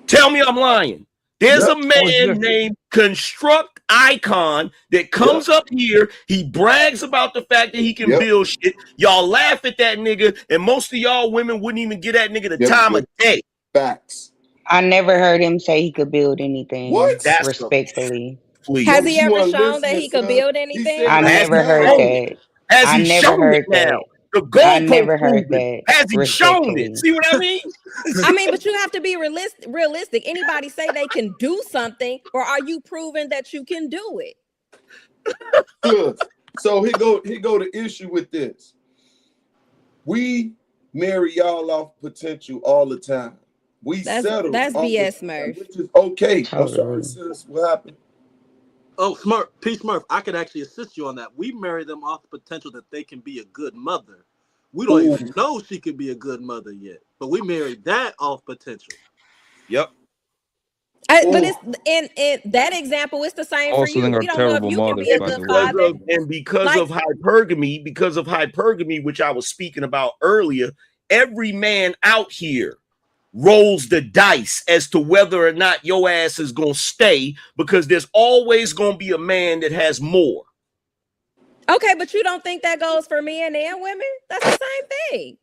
Tell me I'm lying. There's Yep. a man named Construct Icon that comes up here. He brags about the fact that he can build shit. Y'all laugh at that nigga, and most of y'all women wouldn't even give that nigga the time of day. Facts. I never heard him say he could build anything. What? That's respectfully. Please. Has he ever shown that he could build anything? I never heard that. Has I he never shown heard it now? that. The I goalpost never heard moving. that. Has he shown it? Respectfully. See what I mean? I mean, but you have to be realistic. Anybody say they can do something, or are you proving that you can do it? Good. So here go the issue with this. We marry y'all off potential all the time. That's settle. BS, Smurf. Which is okay. I'm sorry, sis. What happened? Oh, Smurf, P. Smurf, I could actually assist you on that. We marry them off the potential that they can be a good mother. We don't even know she could be a good mother yet, but we married that off potential. Yep. But it's in that example, it's the same for you. We don't know if you can be a good father. Because of hypergamy, which I was speaking about earlier, every man out here rolls the dice as to whether or not your ass is gonna stay, because there's always gonna be a man that has more. Okay, but you don't think that goes for men and women? That's the same thing.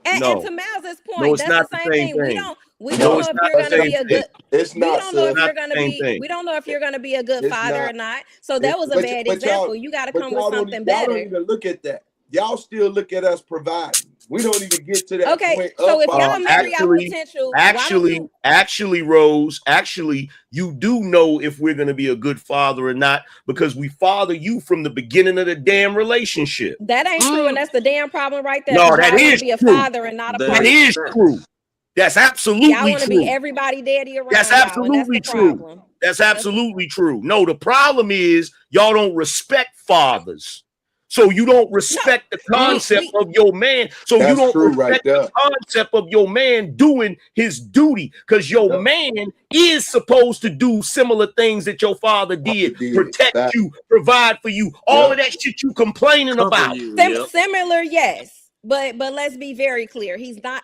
And to Miles's point, that's the same thing. We don't know if you're gonna be a good. We don't know if you're gonna be. We don't know if you're gonna be a good father or not. So that was a bad example. You got to come with something better. Y'all don't even look at that. Y'all still look at us providing. We don't even get to that point. Okay, so if y'all marry our potential, actually, Rose, you do know if we're going to be a good father or not, because we father you from the beginning of the damn relationship. That ain't true, and that's the damn problem right there. No, that is be a true. father and not a That is true. That's absolutely true. Y'all want to be everybody daddy around. That's absolutely true. That's absolutely true. No, the problem is y'all don't respect fathers. So you don't respect the concept of your man. So you don't respect the concept of your man doing his duty, because your man is supposed to do similar things that your father did. Protect you, provide for you, all of that shit you complaining about. Similar, yes. But let's be very clear. He's not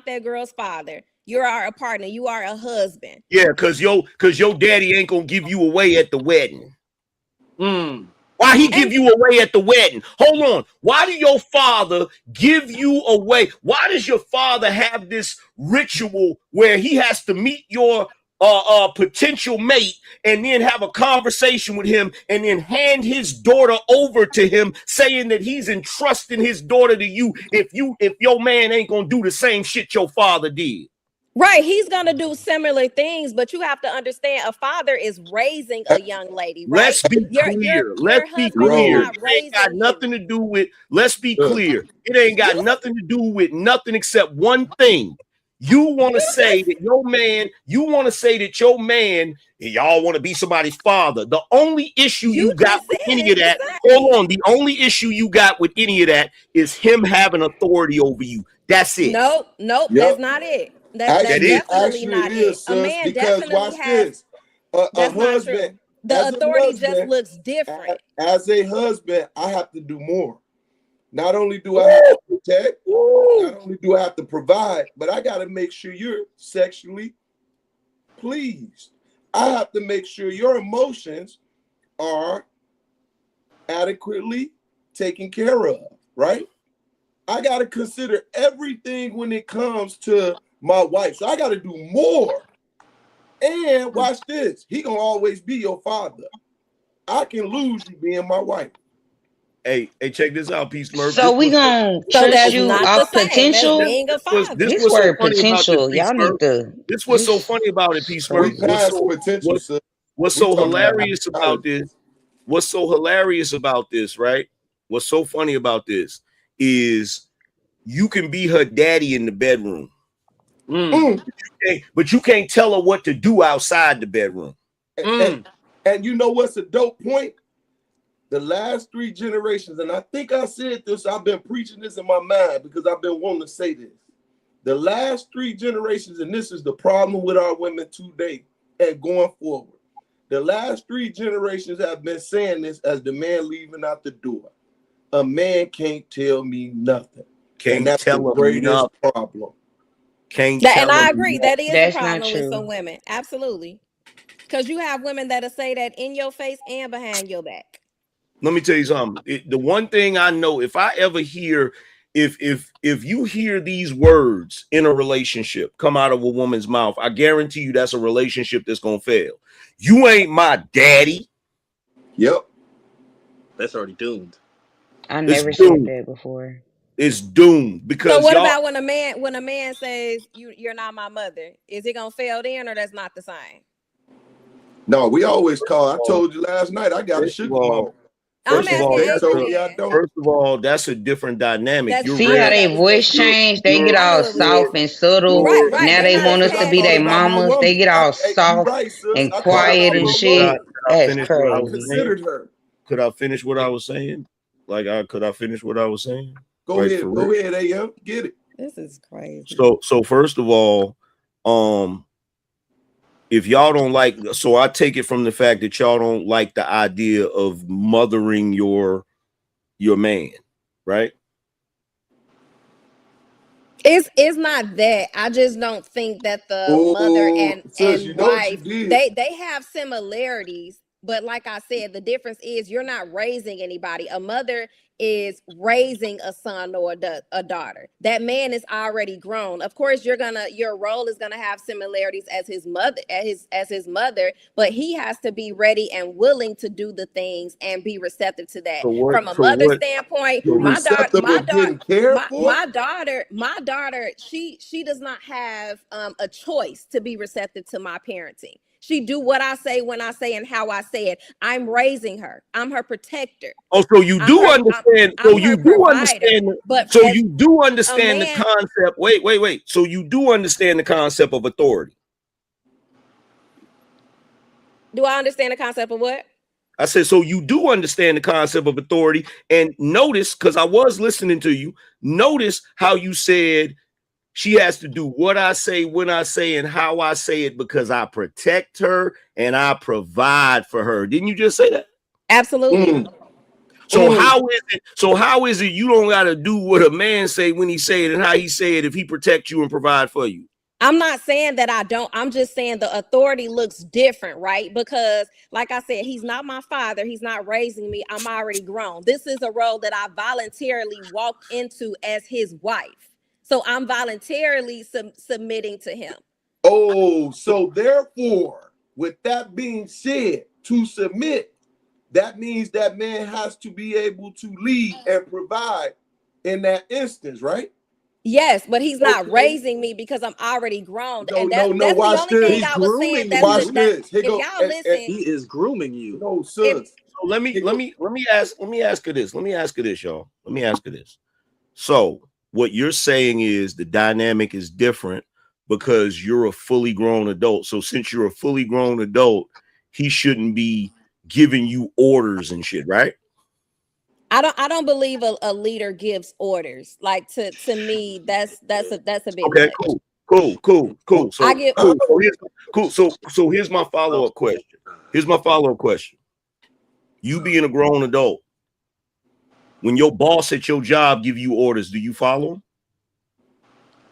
that girl's father. You are a partner. You are a husband. Yeah, because your daddy ain't gonna give you away at the wedding. Why he give you away at the wedding? Hold on. Why do your father give you away? Why does your father have this ritual where he has to meet your potential mate and then have a conversation with him and then hand his daughter over to him, saying that he's entrusting his daughter to you if your man ain't gonna do the same shit your father did? Right, he's gonna do similar things, but you have to understand a father is raising a young lady. Right? Let's be clear. Let's be clear. It ain't got nothing to do with. Let's be clear. It ain't got nothing to do with nothing except one thing. You want to say that your man. You want to say that your man. Y'all want to be somebody's father. The only issue you got with any of that. Hold on. The only issue you got with any of that is him having authority over you. That's it. Nope. That's not it. That's definitely not it. Sis, a man because definitely has. A husband. The authority just looks different. As a husband, I have to do more. Not only do I have to protect, not only do I have to provide, but I got to make sure you're sexually pleased. I have to make sure your emotions are adequately taken care of, right? I got to consider everything when it comes to my wife. So I got to do more. And watch this. He going to always be your father. I can lose you being my wife. Hey, check this out, P. Smurf. So we gonna trust you off potential? This word potential. Y'all need to. This was so funny about it, P. Smurf. What's so hilarious about this? What's so hilarious about this, right? What's so funny about this is you can be her daddy in the bedroom. But you can't tell her what to do outside the bedroom. And you know what's a dope point? The last 3 generations, and I think I said this, I've been preaching this in my mind because I've been wanting to say this. The last 3 generations, and this is the problem with our women today and going forward. The last 3 generations have been saying this as the man leaving out the door. a man can't tell me nothing. Can't and that's tell the him greatest nothing. problem. Can't And tell I him agree, nothing. that is a That's not problem with some true. women. Absolutely. Because you have women that'll say that in your face and behind your back. Let me tell you something. The one thing I know, if I ever hear, if you hear these words in a relationship come out of a woman's mouth, I guarantee you that's a relationship that's gonna fail. You ain't my daddy. Yep. That's already doomed. I It's never said doomed. that before. It's doomed So because what y'all. about when a man says you're not my mother? Is it gonna fail then, or that's not the same? No, we always call. I told you last night I got a sugar mama. I'm asking They Asia told me I then. don't. First of all, that's a different dynamic. That's, You're See I how knew rare. they that was voice different. change? They get I knew all it was soft different. and subtle. Right. Now They they not want the us to same. be Talk their about my mamas. They woman. get all Hey, you soft right, sis. and I called her quiet out and my Could woman. shit. I That's finish what I I was crazy. saying? considered her. Could I finish what I was saying? Could I finish what I was saying? Go Like, ahead. for Go real? ahead, AM. Get it. This is crazy. So first of all, if y'all don't like, so I take it from the fact that y'all don't like the idea of mothering your man, right? It's not that. I just don't think that the mother Oh, sis, you and know what you wife, did. they have similarities, but like I said, the difference is you're not raising anybody. A mother is raising a son or a daughter. That man is already grown. Of course, your role is gonna have similarities as his mother, as his mother, but he has to be ready and willing to do the things and be receptive to that. So what? From a So mother's what? standpoint, You're receptive of getting cared for. my daughter, she does not have a choice to be receptive to my parenting. She do what I say when I say and how I say it. I'm raising her. I'm her protector. Oh, so you do understand. So I'm you her do provider. understand. But So as you do a understand the man, concept. Wait. So you do understand the concept of authority. do I understand the concept of what? I said, so you do understand the concept of authority. And notice, because I was listening to you, notice how you said she has to do what I say, when I say, and how I say it, because I protect her and I provide for her. Didn't you just say that? Absolutely. So how is it? So how is it you don't got to do what a man say when he say it and how he say it if he protect you and provide for you? I'm not saying that I don't. I'm just saying the authority looks different, right? Because, like I said, he's not my father. He's not raising me. I'm already grown. This is a role that I voluntarily walked into as his wife. So I'm voluntarily submitting to him. Oh, so therefore, with that being said, to submit, that means that man has to be able to lead and provide in that instance, right? Yes, but he's not raising me because I'm already grown. No, And no, no. that's the Watch only thing this. I was saying. Watch this. Here If go. y'all listen, He is grooming you. No, sis. So let me ask her this. Let me ask her this, y'all. Let me ask her this. So what you're saying is the dynamic is different because you're a fully grown adult. So since you're a fully grown adult, he shouldn't be giving you orders and shit, right? I don't believe a leader gives orders. Like to me, that's a bit Okay, much. cool. So I get cool. So here's my follow-up question. You being a grown adult, when your boss at your job give you orders, do you follow them?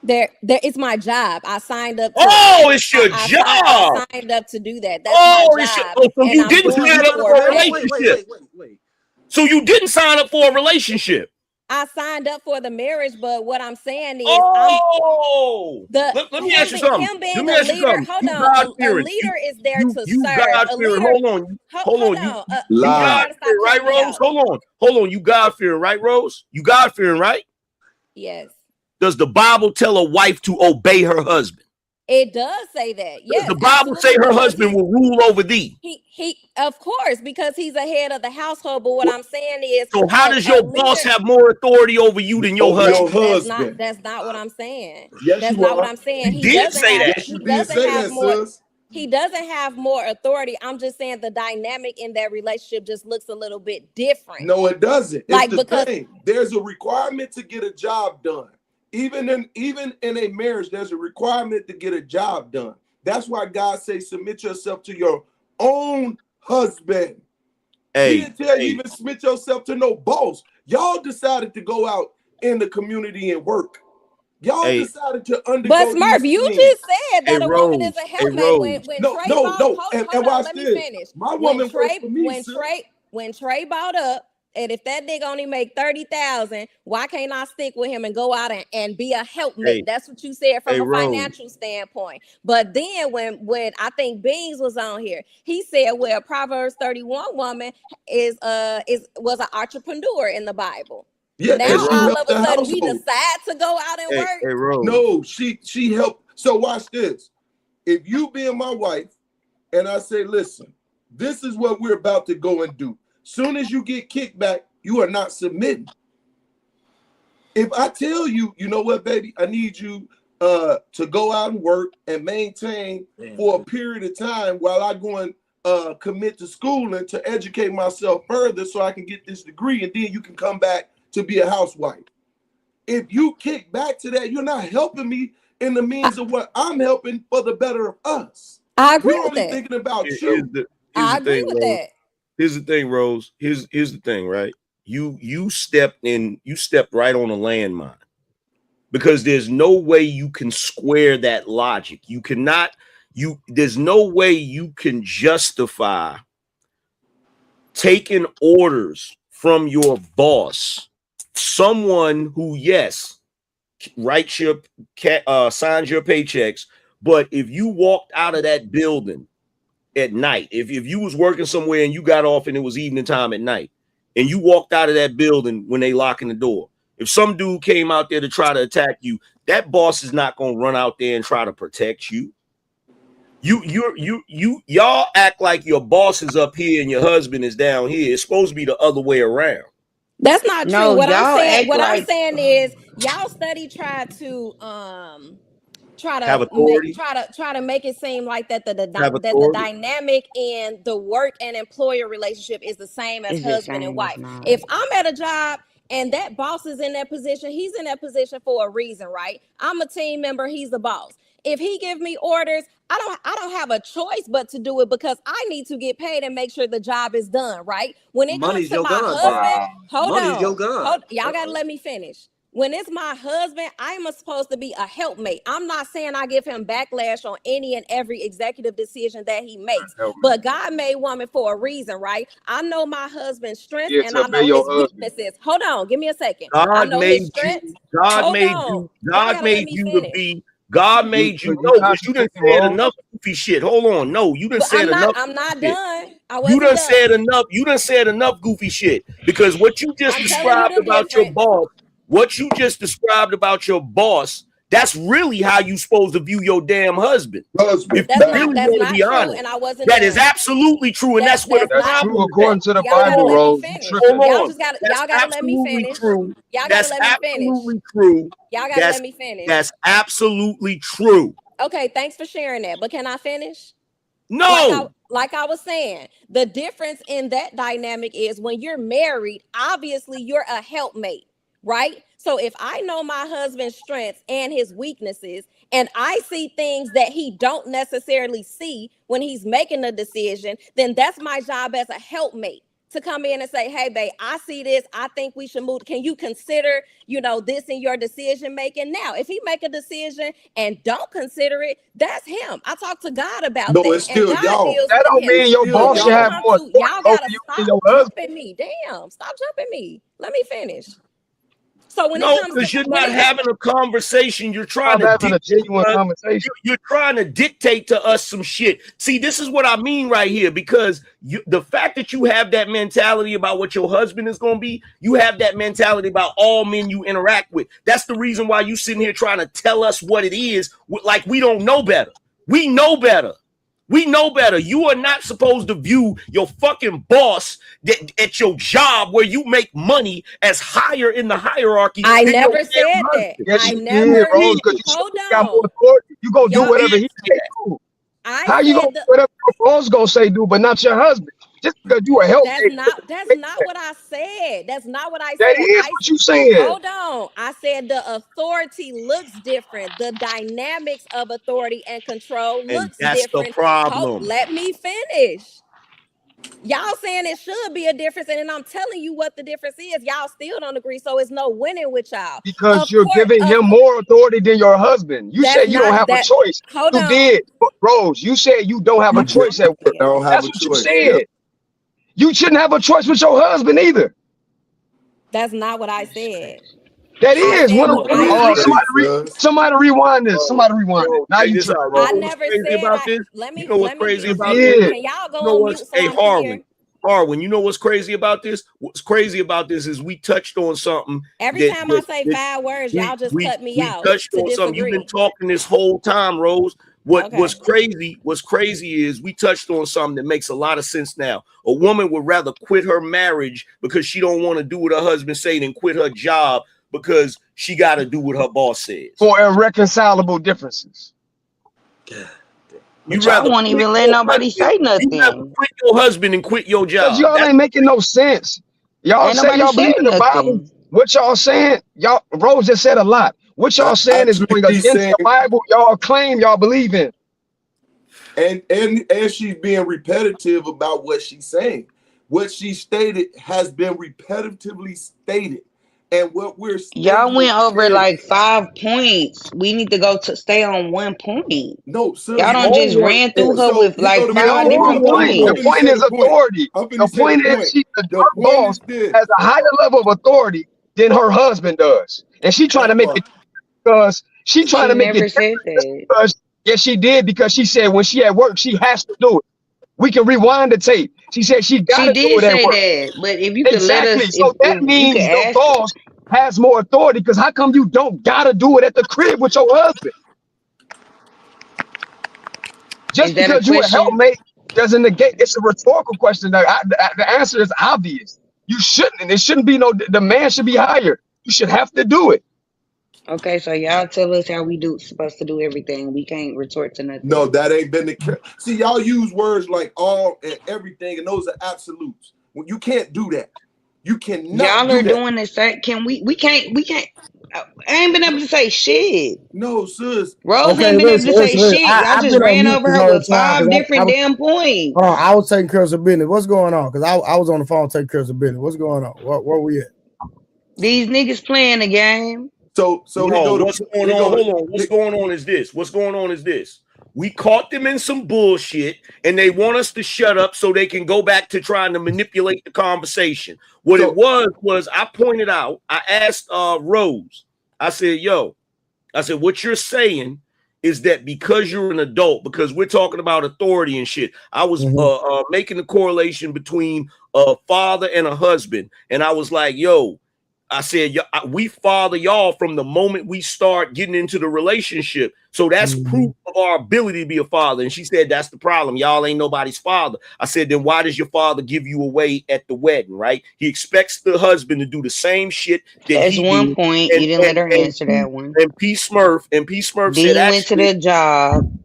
There it's my job. I signed up to it's your job. I signed up to do that. That's my job. So you I'm didn't doing sign it up for a relationship. So you didn't sign up for a relationship. I signed up for the marriage, but what I'm saying is, let me ask you something. Him being a leader, hold on, a leader is there to serve. A leader, hold on. You gotta stop right, cutting me Rose? out. Hold on. You God-fearing, right, Rose? You God-fearing, right? Yes. Does the Bible tell a wife to obey her husband? It does say that. Yes. Does the Bible say her husband will rule over thee? He of course, because he's the head of the household. But what I'm saying is, so how does your boss have more authority over you than your husband? That's not what I'm saying. Yes, that's you not are. what I'm saying. You did say that. Yes, you did say that, sis. He doesn't have more authority. I'm just saying the dynamic in that relationship just looks a little bit different. No, it doesn't. Like, It's the because thing. There's a requirement to get a job done. Even in a marriage, there's a requirement to get a job done. That's why God says, submit yourself to your own husband. He didn't tell you even submit yourself to no boss. Y'all decided to go out in the community and work. Y'all decided to undergo But Smurf, these you things. just said that a woman is a helpmate when Trey bought. Hold on, let me finish. My woman works for me, when Trey bought up, and if that nigga only make 30,000, why can't I stick with him and go out and be a helpmate? That's what you said from a financial standpoint. But then when I think Beans was on here, he said, well, a Proverbs 31 woman was an entrepreneur in the Bible. Yeah, now all of a sudden we decide to go out and work. No, she helped. So watch this. If you being my wife, and I say, listen, this is what we're about to go and do. Soon as you get kicked back, you are not submitting. If I tell you, you know what, baby, I need you to go out and work and maintain for a period of time while I go and commit to schooling to educate myself further so I can get this degree, and then you can come back to be a housewife. If you kick back to that, you're not helping me in the means of what I'm helping for the better of us. I agree You're with only that. thinking about you. I agree with that. Here's the thing, Rose. Here's the thing, right? You stepped right on a landmine, because there's no way you can square that logic. You cannot. There's no way you can justify taking orders from your boss, someone who, yes, writes your signs your paychecks, but if you walked out of that building at night, if you was working somewhere and you got off and it was evening time at night, and you walked out of that building when they locking the door, if some dude came out there to try to attack you, that boss is not going to run out there and try to protect you. Y'all act like your boss is up here and your husband is down here. It's supposed to be the other way around. That's not true. No, What y'all I'm saying is y'all try to have authority. try to make it seem like that the dynamic in the work and employer relationship is the same as husband and wife. If I'm at a job and that boss is in that position, he's in that position for a reason, right? I'm a team member, he's the boss. If he give me orders, I don't have a choice but to do it because I need to get paid and make sure the job is done, right? When it comes to my husband, y'all gotta let me finish. When it's my husband, I'm supposed to be a helpmate. I'm not saying I give him backlash on any and every executive decision that he makes. But God made woman for a reason, right? I know my husband's strengths and I know his weaknesses. Hold on, give me a second. I know his strengths. God made you to be. God made you. No, but you done said enough goofy shit. Hold on. No, you done said enough. I'm not done. You done said enough. You done said enough goofy shit. Because what you just described about your boss, that's really how you supposed to view your damn husband. That's not true, and I wasn't. That is absolutely true, and that's what the problem is. According to the Bible, Rose. Y'all gotta let me finish. True. Y'all gotta let me finish. Absolutely true. Y'all gotta let me finish. That's absolutely true. Okay, thanks for sharing that. But can I finish? No. Like I was saying, the difference in that dynamic is when you're married, obviously you're a helpmate, right? So if I know my husband's strengths and his weaknesses, and I see things that he don't necessarily see when he's making a decision, then that's my job as a helpmate to come in and say, hey, babe, I see this. I think we should move. Can you consider, this in your decision making? Now, if he make a decision and don't consider it, that's him. I talk to God about that. It's still y'all. That don't mean your boss should have more. Y'all gotta stop jumping me. Damn, stop jumping me. Let me finish. So when because you're not having a conversation, you're trying to a genuine conversation. You're trying to dictate to us some shit. See, this is what I mean right here, because the fact that you have that mentality about what your husband is going to be, you have that mentality about all men you interact with. That's the reason why you sitting here trying to tell us what it is, like we don't know better. We know better. We know better. You are not supposed to view your fucking boss at your job where you make money as higher in the hierarchy. I never said that. Yes, I you never did, Rose, because you got more authority. You gonna do whatever he say do. How you gonna do whatever your boss gonna say do, but not your husband? Just because you a help. That's not what I said. That's not what I said. That is what you said. Hold on. I said the authority looks different. The dynamics of authority and control looks that's different. the problem. Let me finish. Y'all saying it should be a difference, and then I'm telling you what the difference is. Y'all still don't agree, so it's no winning with y'all. Because you're giving him more authority than your husband. You said you don't have a choice. Hold You on. did, Rose. You said you don't have a choice at work. Don't have That's a what you choice. said. You shouldn't have a choice with your husband either. That's not what I said. That is somebody rewind this. Somebody rewind it. Now you this out, I bro. never crazy said about I, this? let me You know what's let me crazy be, about this? can y'all go You know on what's mute so I'm clear? Harwin, you know what's crazy about this? What's crazy about this is we touched on something. Every time I say 5 words, y'all just cut me out touched to on something. You've been disagree. talking this whole time, Rose. What's Okay. crazy is we touched on something that makes a lot of sense now. A woman would rather quit her marriage because she don't want to do what her husband say than quit her job because she got to do what her boss says. For irreconcilable differences. But y'all won't even let nobody say nothing. You rather quit your husband and quit your job. Because y'all ain't making no sense. Y'all Ain't say nobody y'all believe said in the Bible. nothing. What y'all saying? Y'all, Rose just said a lot. What y'all saying is going against the Bible y'all claim y'all believe in. And she's being repetitive about what she's saying. What she stated has been repetitively stated. And what we're stating, Y'all went over like 5 points. We need to go to stay on one point. No, sis, Y'all don't just ran through her with like 5 different points. The point is authority. The point is her boss has a higher level of authority than her husband does. And she trying to make it because she trying to make never it said that. because yes, she did, because she said when she at work, she has to do it. We can rewind the tape. She said she got to do did it at say work. that, but if you could let Exactly. us, So that if you could means the ask, boss has more authority, because how come you don't gotta do it at the crib with your husband? Just is that a because you a question? helpmate doesn't negate. It's a rhetorical question. The answer is obvious. You shouldn't, and it shouldn't be no. The man should be hired. You should have to do it. Okay, so y'all tell us how we supposed to do everything. We can't retort to nothing. No, that ain't been the case. See, y'all use words like all and everything, and those are absolutes. Well, you can't do that. You cannot Y'all are do that. doing the same. Can we can't. I ain't been able to say shit. No, sis. Rose Okay, ain't been able to say listen. shit. Y'all I've just been on ran mute over this her whole with time 5 because different damn points. hold on, I was taking care of some business. What's going on? Because I was on the phone taking care of some business. What's going on? Where we at? These niggas playing the game. So no, what's going on? Hold on. What's going on is this. What's going on is this. We caught them in some bullshit, and they want us to shut up so they can go back to trying to manipulate the conversation. What it was I pointed out, I asked Rose, I said, what you're saying is that because you're an adult, because we're talking about authority and shit, I was making the correlation between a father and a husband, and I was like, I said, we father y'all from the moment we start getting into the relationship. So that's proof of our ability to be a father. And she said, that's the problem. Y'all ain't nobody's father. I said, then why does your father give you away at the wedding, right? He expects the husband to do the same shit that That's he one did. point. You didn't let her answer that one. And P. Smurf Then said, you went to actually, the job.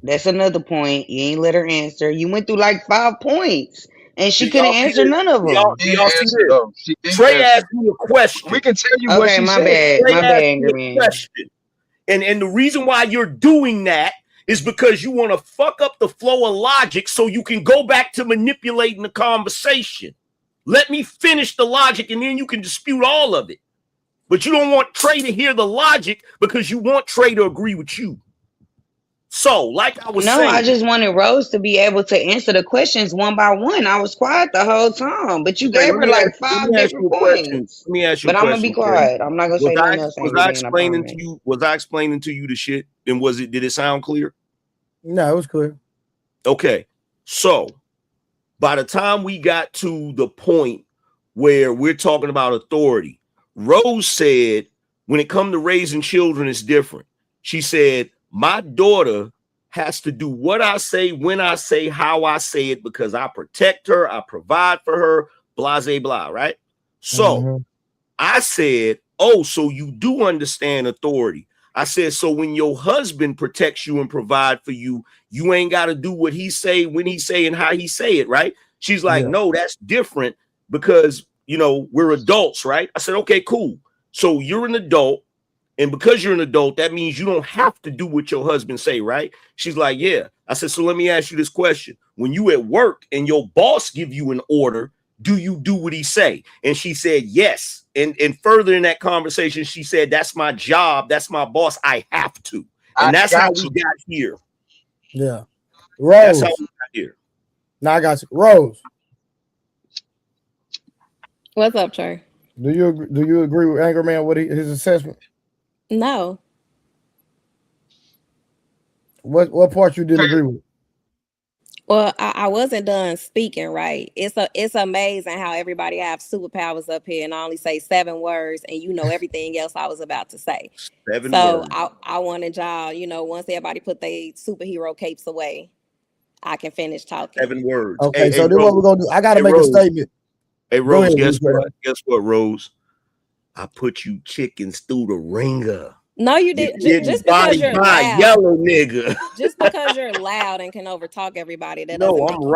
That's another point. You ain't let her answer. You went through like 5 points, and she do couldn't y'all see answer this? none of Do y'all them. see this? She did Trey answer. asked me a question. We can tell you what Okay, she my said. bad. Trey My asked bad, me angry a man. question. And the reason why you're doing that is because you want to fuck up the flow of logic so you can go back to manipulating the conversation. Let me finish the logic and then you can dispute all of it. But you don't want Trey to hear the logic because you want Trey to agree with you. So, like I was No, I saying, just wanted Rose to be able to answer the questions one by one. I was quiet the whole time, but you okay, gave her like let 5 me ask you different a question. points. Let me ask you a But I'm gonna be question, Trey. quiet. I'm not gonna say nothing else, Was angry I man. I explaining promise. to you? Was I explaining to you the shit? And did it sound clear? No, it was clear. Okay, so by the time we got to the point where we're talking about authority, Rose said, when it comes to raising children, it's different. She said, my daughter has to do what I say, when I say, how I say it, because I protect her, I provide for her, blah, blah, blah, right? So I said, oh, so you do understand authority. I said, so when your husband protects you and provide for you, you ain't got to do what he say, when he say, and how he say it, right? She's like, no, that's different because, we're adults, right? I said, okay, cool. So you're an adult. And because you're an adult, that means you don't have to do what your husband say, right? She's like, yeah. I said, so let me ask you this question. when you at work and your boss give you an order, do you do what he say? And she said yes. And further in that conversation, she said, that's my job, that's my boss, I have to. And that's how we got here. Yeah. Rose. That's how we got here. Now I got you. Rose. What's up, Trey? Do you agree with Angry Man with his assessment? No. What part you didn't agree with? Well, I wasn't done speaking, right? It's amazing how everybody have superpowers up here and I only say 7 words and you know everything else I was about to say. 7 so words. I wanted y'all, once everybody put their superhero capes away, I can finish talking. 7 words. Okay, so then what we're gonna do? I gotta make a statement. Hey Rose, ahead, guess what? Guess what, Rose? I put you chickens through the ringer. No, you didn't. Just because you're loud, yellow nigga. Just because you're loud and can overtalk everybody, that no, doesn't I'm make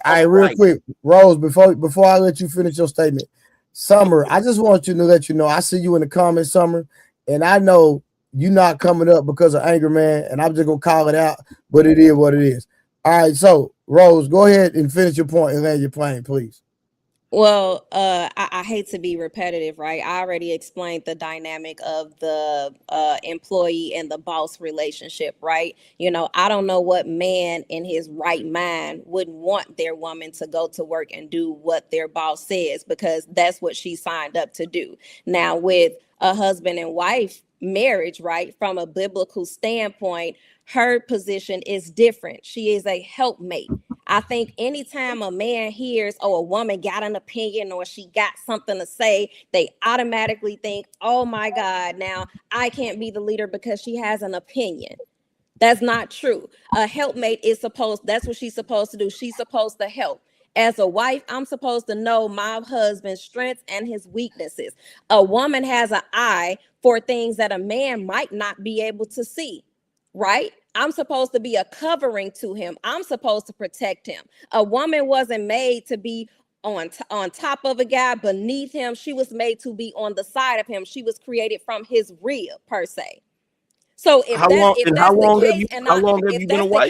right. Real quick, Rose. Before I let you finish your statement, Summer, I just want you to let you know I see you in the comments, Summer, and I know you're not coming up because of Angry Man, and I'm just gonna call it out, but it is what it is. All right, so Rose, go ahead and finish your point and land your plane, please. Well, I hate to be repetitive, right? I already explained the dynamic of the employee and the boss relationship, right? I don't know what man in his right mind wouldn't want their woman to go to work and do what their boss says, because that's what she signed up to do. Now, with a husband and wife marriage, right, from a biblical standpoint, her position is different. She is a helpmate. I think anytime a man hears, oh, a woman got an opinion or she got something to say, they automatically think, oh my God, now I can't be the leader because she has an opinion. That's not true. A helpmate that's what she's supposed to do. She's supposed to help. As a wife, I'm supposed to know my husband's strengths and his weaknesses. A woman has an eye for things that a man might not be able to see, right? I'm supposed to be a covering to him. I'm supposed to protect him. A woman wasn't made to be on top of a guy, beneath him. She was made to be on the side of him. She was created from his rib, per se. So if that's the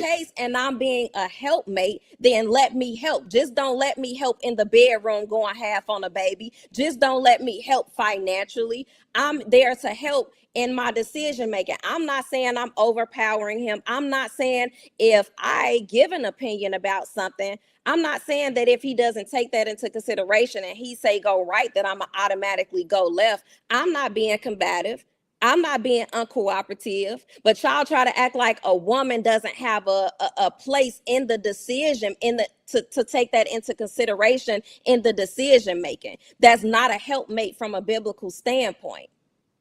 case and I'm being a helpmate, then let me help. Just don't let me help in the bedroom going half on a baby. Just don't let me help financially. I'm there to help in my decision making. I'm not saying I'm overpowering him. I'm not saying if I give an opinion about something, I'm not saying that if he doesn't take that into consideration and he say go right, that I'm automatically go left. I'm not being combative. I'm not being uncooperative, but y'all try to act like a woman doesn't have a place in the decision, to take that into consideration in the decision making. That's not a helpmate from a biblical standpoint.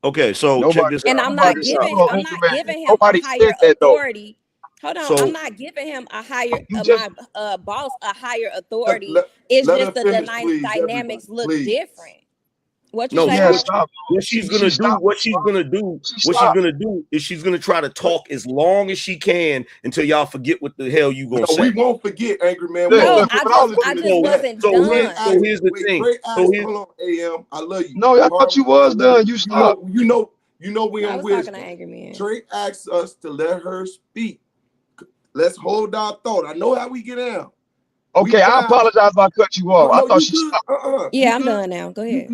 Okay, so check this out. And I'm not giving him a higher authority. Hold on, I'm not giving him a higher my boss a higher authority. It's just the dynamics look different. What she's gonna do is she's gonna try to talk as long as she can until y'all forget what the hell you gonna say. We won't forget, Angry Man. No, I just wasn't done. So here's the thing. Hold on, AM. I love you. No, I thought you was done. You stopped. You know we on wisdom. Angry Man. Trey asked us to let her speak. Let's hold our thought. I know how we get out. Okay, I apologize if I cut you off. I thought she stopped. Yeah, I'm done now. Go ahead.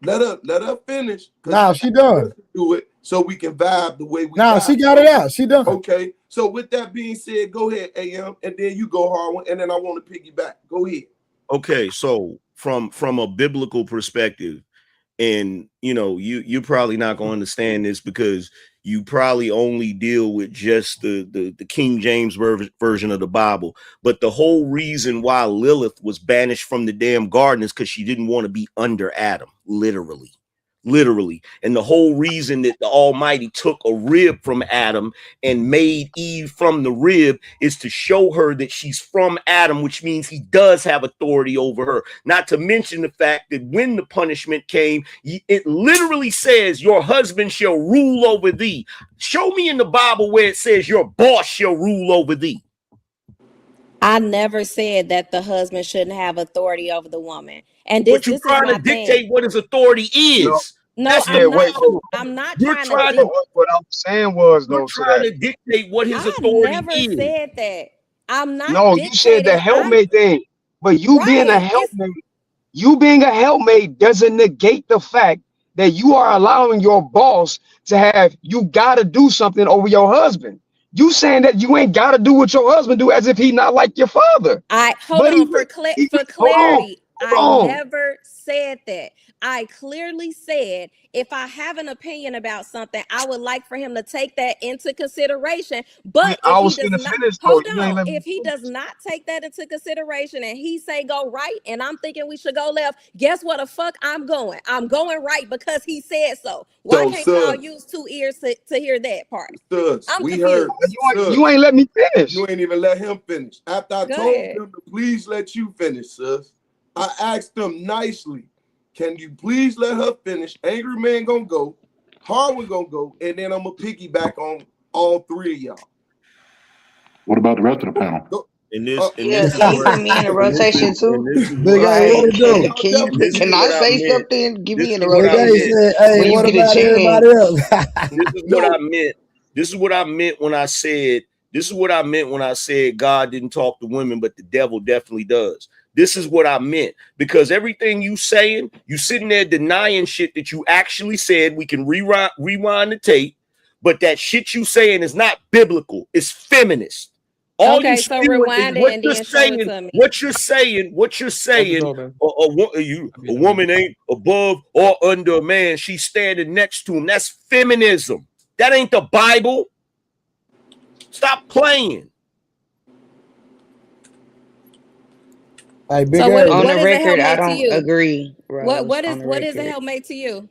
Let her finish. Now she done. Do it so we can vibe the way we. Now she got it out. She done. Okay. So with that being said, go ahead, AM, and then you go hard, and then I want to piggyback. Go ahead. Okay, so from a biblical perspective, and you're probably not going to understand this because you probably only deal with just the King James version of the Bible. But the whole reason why Lilith was banished from the damn garden is because she didn't want to be under Adam, literally. And the whole reason that the Almighty took a rib from Adam and made Eve from the rib is to show her that she's from Adam, which means he does have authority over her. Not to mention the fact that when the punishment came, it literally says your husband shall rule over thee. Show me in the Bible where it says your boss shall rule over thee. I never said that the husband shouldn't have authority over the woman. And but you're trying to dictate what his authority is. No, I'm not trying to. What I'm saying was, you're trying to dictate what his authority is. I never said that. I'm not. No, you said the helpmate thing, but you being a helpmate, doesn't negate the fact that you are allowing your boss to have you gotta do something over your husband. You saying that you ain't gotta do what your husband do as if he not like your father. Hold on for clarity. I never said that. I clearly said if I have an opinion about something, I would like for him to take that into consideration. But if he does not, hold on, if he does not take that into consideration and he say go right, and I'm thinking we should go left, guess what the fuck I'm going? I'm going right because he said so. Why can't y'all use 2 ears to hear that part? I'm we confused. heard. You ain't let me finish. You ain't even let him finish. After I told him to please let you finish, sis, I asked him nicely, can you please let her finish? Angry Man gonna go, Harwin gonna go, and then I'm gonna piggyback on all 3 of y'all. What about the rest of the panel? Can you put me in a rotation too? Big A, what it do? Can I say something? Give me in a Big A rotation. said, hey, When you what get a about chance. everybody else? This is what I meant. This is what I meant when I said, God didn't talk to women, but the devil definitely does. This is what I meant, because everything you saying, you sitting there denying shit that you actually said. We can rewind the tape, but that shit you saying is not biblical. It's feminist. All Okay, you so doing rewind is it and then show it to me. what you're saying. A woman ain't above or under a man. She's standing next to him. That's feminism. That ain't the Bible. Stop playing. Hey, Big So A, what On the is a record, I helpmate to don't you? agree. What is a helpmate to you?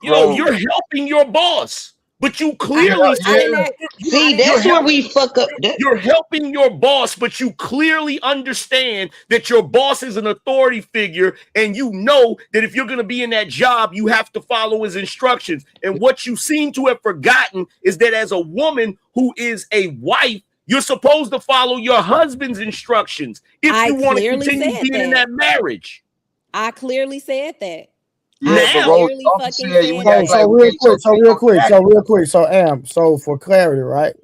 Yo, you're helping your boss, but you clearly See, that's where we fuck up. You're helping your boss, but you clearly understand that your boss is an authority figure, and you know that if you're going to be in that job, you have to follow his instructions. And what you seem to have forgotten is that as a woman who is a wife, you're supposed to follow your husband's instructions if you want to continue being in that marriage. I clearly said that. Yeah, but Rose also said you act like real quick. So for clarity, right?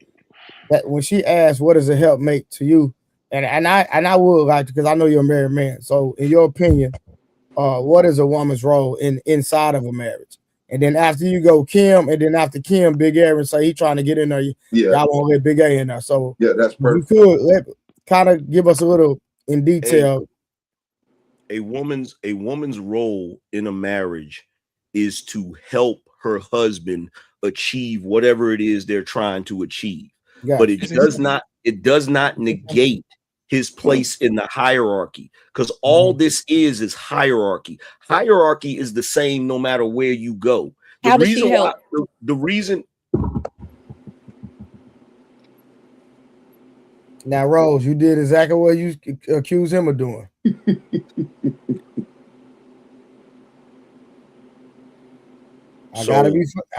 That when she asked, "What is a helpmate to you?" and I would like, because I know you're a married man. So, in your opinion, what is a woman's role inside of a marriage? And then after you go Kim, and then after Kim, Big A, and say he trying to get in there. Y'all won't let Big A in there. So that's perfect. You could kind of give us a little in detail. A woman's role in a marriage is to help her husband achieve whatever it is they're trying to achieve. Gotcha. But it does not negate his place in the hierarchy, because all this is hierarchy. Hierarchy is the same no matter where you go. How does she help? The reason. Now, Rose, you did exactly what you accused him of doing. I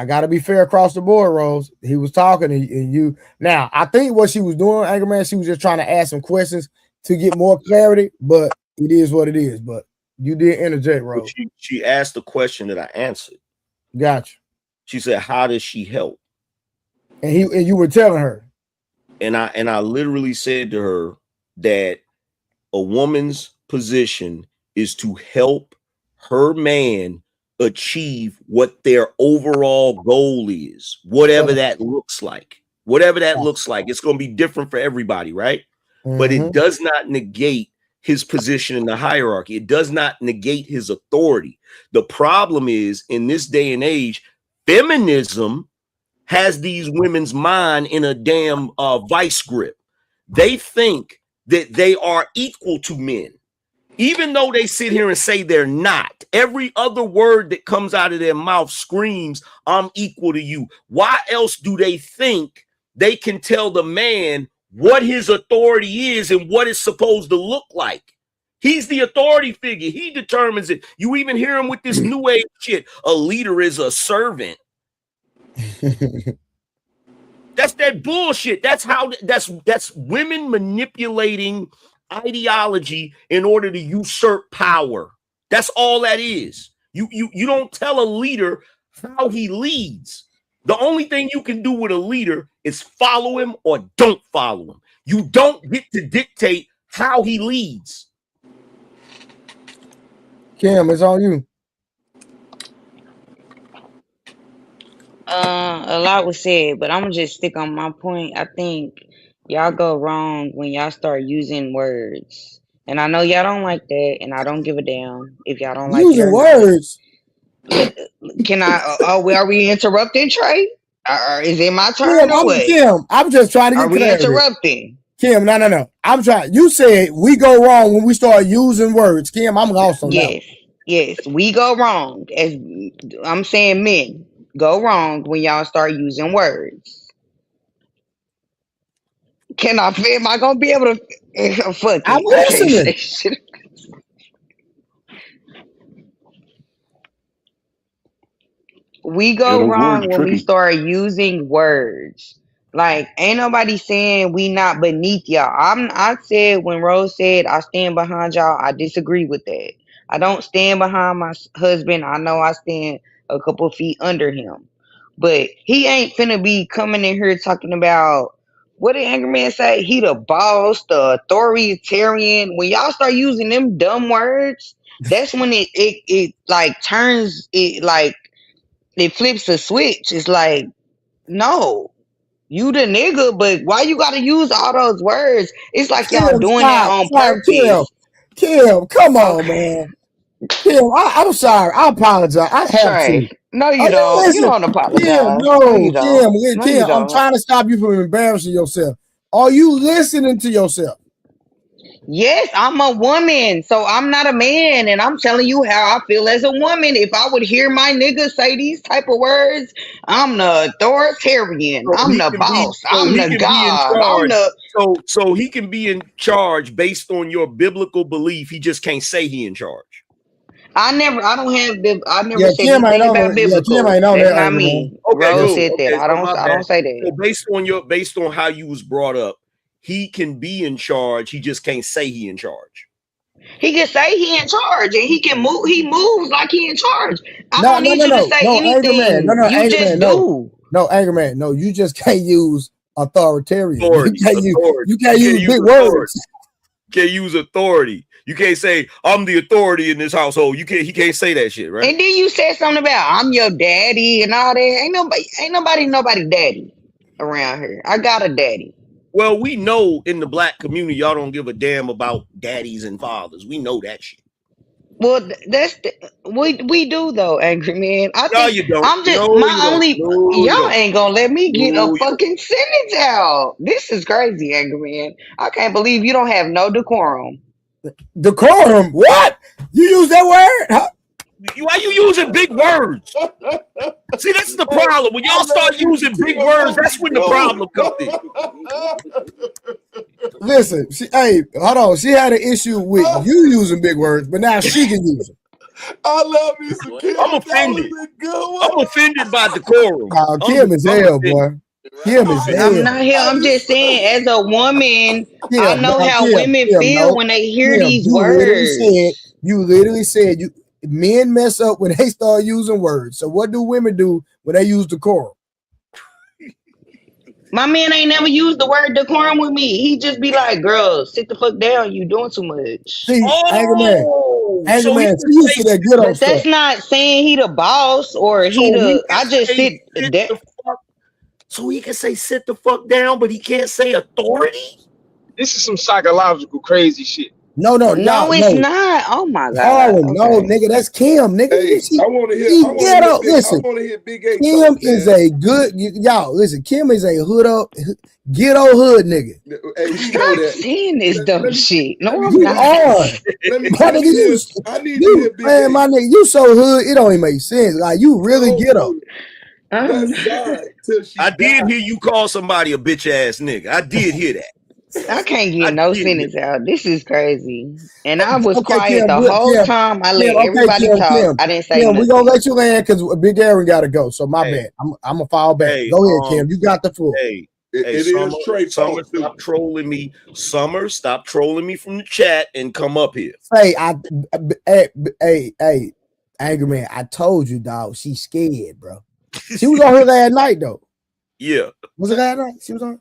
gotta be fair across the board, Rose. He was talking and you. Now, I think what she was doing, Angry Man, she was just trying to ask some questions to get more clarity. But it is what it is. But you did interject, Rose. She asked a question that I answered. Gotcha. She said, "How does she help?" And you were telling her. And I literally said to her that a woman's position is to help her man achieve what their overall goal is, whatever that looks like. Whatever that looks like, it's going to be different for everybody, right? But it does not negate his position in the hierarchy. It does not negate his authority. The problem is, in this day and age, feminism has these women's mind in a damn vice grip. They think that they are equal to men, even though they sit here and say they're not. Every other word that comes out of their mouth screams, "I'm equal to you." Why else do they think they can tell the man what his authority is and what it's supposed to look like? He's the authority figure. He determines it. You even hear him with this new age shit. A leader is a servant. That's that bullshit. That's women manipulating ideology in order to usurp power. That's all that is. You don't tell a leader how he leads. The only thing you can do with a leader is follow him or don't follow him. You don't get to dictate how he leads. Kim, it's on you. A lot was said, but I'm gonna just stick on my point. I think y'all go wrong when y'all start using words. And I know y'all don't like that, and I don't give a damn if y'all don't like it Using or not. words. Can I? Are we interrupting, Trey? Or is it my turn or what? Kim, I'm just trying to get Are we clarity. interrupting? Kim, no. I'm trying. You said we go wrong when we start using words. Kim, I'm lost on that. Yes, we go wrong. As I'm saying, men go wrong when y'all start using words. Am I gonna be able to? Fuck I'm it. I can't say listening. shit. We go those words wrong are when we tricky. start using words. Like, ain't nobody saying we not beneath y'all. I said when Rose said I stand behind y'all, I disagree with that. I don't stand behind my husband. I know I stand a couple feet under him. But he ain't finna be coming in here talking about what did Angry Man say? He the boss, the authoritarian. When y'all start using them dumb words, that's when it like turns it like it flips a switch. It's like, no, you the nigga, but why you gotta use all those words? It's like y'all Kim, doing that on stop, purpose. Kim, come on, Okay. man. Kim, I'm sorry. I apologize. I have to. Trey, no, you Are you don't. You listening? don't Kim, apologize. No, no, you don't. No, you Kim, I'm don't. trying to stop you from embarrassing yourself. Are you listening to yourself? Yes, I'm a woman, so I'm not a man, and I'm telling you how I feel as a woman. If I would hear my nigga say these type of words, I'm the authoritarian. So I'm he the can be, boss. I'm the in god. I'm charge. the So he can be in charge based on your biblical belief. He just can't say he in charge. I never said Kim ain't anything on about Kim biblical. ain't on That's that not angle, man. me. Okay, Rose cool. said that. Okay, so my I bad. don't say that. So based on how you was brought up, he can be in charge. He just can't say he in charge. He can say he in charge and he can move. He moves like he in charge. I No, don't need you to say Anger Man. anything. You Anger just Man, do. no, Anger Man, no. You just can't use authoritarian. Authority. You can't use big words. Can't use authority. You can't say I'm the authority in this household. He can't say that shit, right? And then you said something about I'm your daddy and all that. Ain't nobody daddy around here. I got a daddy. Well, we know in the black community y'all don't give a damn about daddies and fathers. We know that shit. Well, we do though, Angry Man. I No, think you don't. I'm just No, you my don't. only. No, you Y'all don't. ain't gonna let me get No, a you don't. fucking sentence out. This is crazy, Angry Man. I can't believe you don't have no decorum. Decorum? What? You use that word? Huh? Why you using big words? See, that's the problem. When y'all start using big words, that's when the problem comes in. Listen, hold on. She had an issue with you using big words, but now she can use them. I love me some Kim. I'm offended. That was a good one. I'm offended by decorum. Kim is hell, boy. Kim is hell. I'm not here. I'm just saying, as a woman, I know how women feel when they hear these words. You literally said men mess up when they start using words. So what do women do when they use decorum? My man ain't never used the word decorum with me. He just be like, "Girl, sit the fuck down. You doing too much." See, Angry Man, she used to that good old But that's stuff. not saying he the boss or he the. I just sit. So he can say sit the fuck down, but he can't say authority? This is some psychological crazy shit. No, it's not. Oh my god. Harlan, no, nigga, that's Kim, nigga. Hey, I want to hear Big A Kim talk, is man. a good y'all. Listen, Kim is a ghetto hood nigga. Hey, you Stop know that. saying this dumb shit. No, I'm You not. are. Let me. My nigga, I need to hear Big man, A. my nigga, you so hood, it don't even make sense. Like you really ghetto. West Side till she I did hear you call somebody a bitch ass nigga. I did hear that. I can't get no sentence out. This is crazy. And I was Okay, quiet Kim, the whole time. I let everybody talk. I didn't say Kim, we're gonna nothing. let you land because Big Aaron gotta go. So my bad. I'm gonna fall back. Go ahead, Kim. You got the floor. Hey, it is Trey. Summer, stop trolling me. Summer, stop trolling me from the chat and come up here. Hey, Angry Man, I told you, dog. She's scared, bro. She was on here last night, though. Yeah. Was it last night? She was on.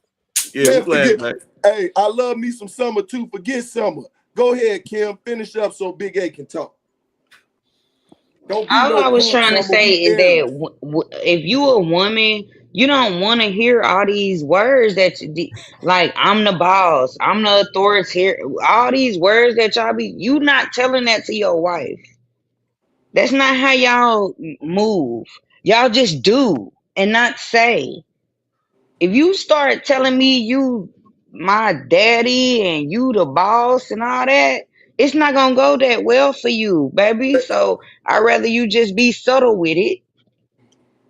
Yeah, we're glad, man. Hey, I love me some Summer too. Forget Summer. Go ahead, Kim. Finish up so Big A can talk. Don't be All no I was punk, trying to Summer. say We is Aries. that if you a woman, you don't want to hear all these words that like I'm the boss, I'm the authoritarian. All these words that y'all be, you not telling that to your wife. That's not how y'all move. Y'all just do and not say. If you start telling me you my daddy and you the boss and all that, it's not gonna go that well for you, baby. So I'd rather you just be subtle with it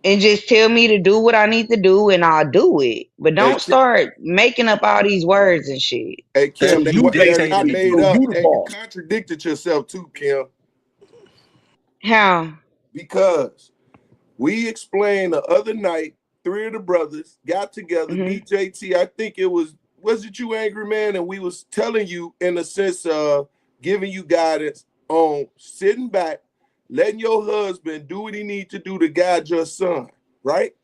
and just tell me to do what I need to do and I'll do it. But don't start making up all these words and shit. Hey, So Kim, you they're dictating not it. made So up, you the and you boss. contradicted yourself too, Kim. How? Because we explained the other night, 3 of the brothers got together, BJT, I think was it you, Angry Man? And we was telling you in the sense of giving you guidance on sitting back, letting your husband do what he needs to do to guide your son, right?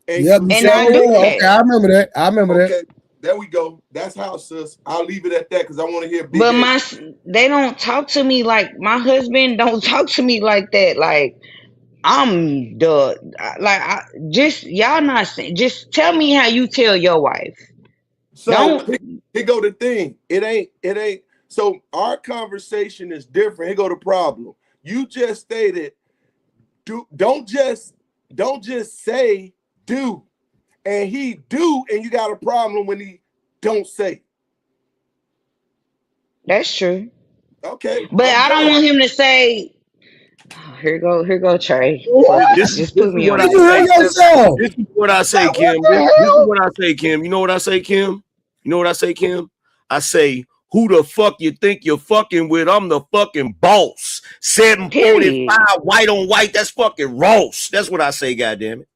And yep, you And I sure do will. that. Okay, I remember that. I remember that. There we go. That's how, sis. I'll leave it at that because I want to hear Big But A. they don't talk to me like my husband don't talk to me like that. Like I'm just y'all not saying. Just tell me how you tell your wife. So here go the thing. It ain't. So our conversation is different. Here go the problem. You just stated, don't just say do, and he do, and you got a problem when he don't say. That's true. Okay, But I don't want him to say. Oh, here go Trey. Fuck it. Just put me on what I there. say. This is what I say, What Kim. the This is hell? what I say, Kim. You know what I say, Kim? You know what I say, Kim? I say, who the fuck you think you're fucking with? I'm the fucking boss. 745 white on white. That's fucking Ross. That's what I say, goddamn it.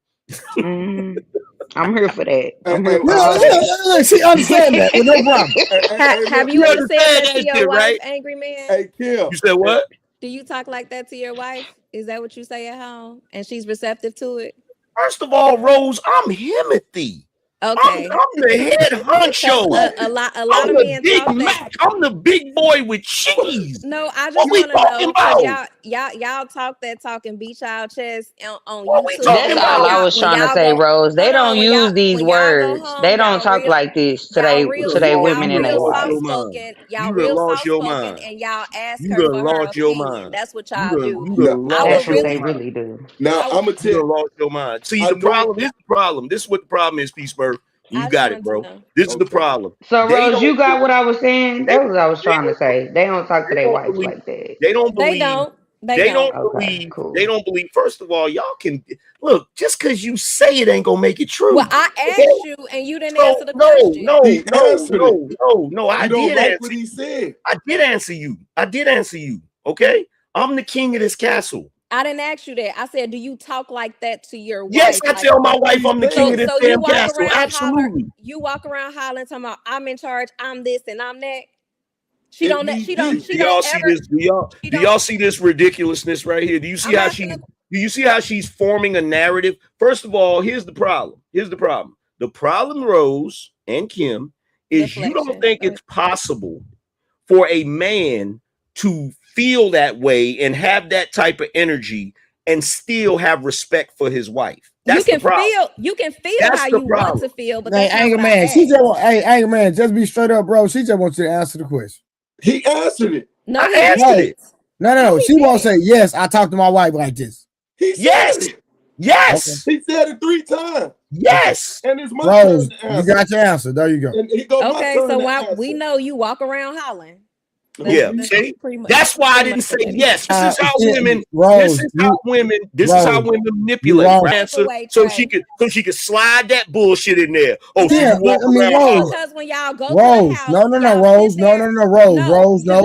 I'm here for that. I'm here for all that. She understand that with no problem. Have you ever said that to your shit, wife, right? Angry Man? Hey, Kim. You said what? Do you talk like that to your wife? Is that what you say at home? And she's receptive to it? First of all, Rose, I'm Himothy. Okay. I'm the head honcho. A lot I'm of the men Big talk that. Mac. I'm the big boy with cheese. No, I just What we want to talking know because about? y'all talk that talk and beat y'all chest on What we YouTube. talking That's all I was When trying to y'all say, go, Rose. They hold on, don't use these when y'all go words. home, They don't talk like this to they women and their wives. Y'all You done real lost soft your spoken, mind. and y'all ask You her done for her lost your opinion. mind. That's what You y'all done do. lost That's what your they mind. really do. Now I'm gonna You done lost your mind. See, the problem is the problem. This is what the problem is, Peaceburg. You I just got it, wanted to bro. know. This is the problem. So They Rose, don't. you got what I was saying? They, That's what I was they trying to say. They don't talk to their don't wives believe. like that. They don't They believe. don't. They They don't. don't Okay, believe. cool. They don't believe. First of all, y'all can look. Just because you say it ain't gonna make it true. Well, I Okay? asked you and you didn't So answer the question. He answered it. I You don't did like answer. what he said. I did answer you. I did answer you. Okay, I'm the king of this castle. I didn't ask you that. I said, do you talk like that to your Yes, wife? I tell my wife I'm the king of this So you damn walk castle. around Absolutely. you walk around hollering, talking about I'm in charge, I'm this and I'm that. She If don't need she be. don't she Do y'all don't see ever this? Do y'all see this ridiculousness right here? Do you see I'm how asking she? Do you see how she's forming a narrative? First of all, here's the problem. Here's the problem. The problem, Rose and Kim, is you don't deflection. think it's possible for a man to feel that way and have that type of energy and still have respect for his wife. That's the problem. You can feel That's how the you want problem. to feel, but Hey, that's not Angry what I Man, asked. Angry Man, just be straight up, bro. She just wants you to answer the question. He answered it. No, I he answered didn't. it. No. She won't say yes. I talked to my wife like this. He Yes. said it. Yes. He said it 3 times. Yes. And it's my Rose, turn to you answer. got your answer. There you go. And he go my Okay, turn so to why answer. we know you walk around hollering. Yeah, see, that's why I didn't say yes. This is how women. Rose, This is how women. This Rose, is how women you manipulate. wrong. Answer so she could slide that bullshit in there. Oh, so Yeah, you walk but I mean, around Rose. hollering. Because when y'all go to Rose, the house, no, y'all Rose, Rose, because no,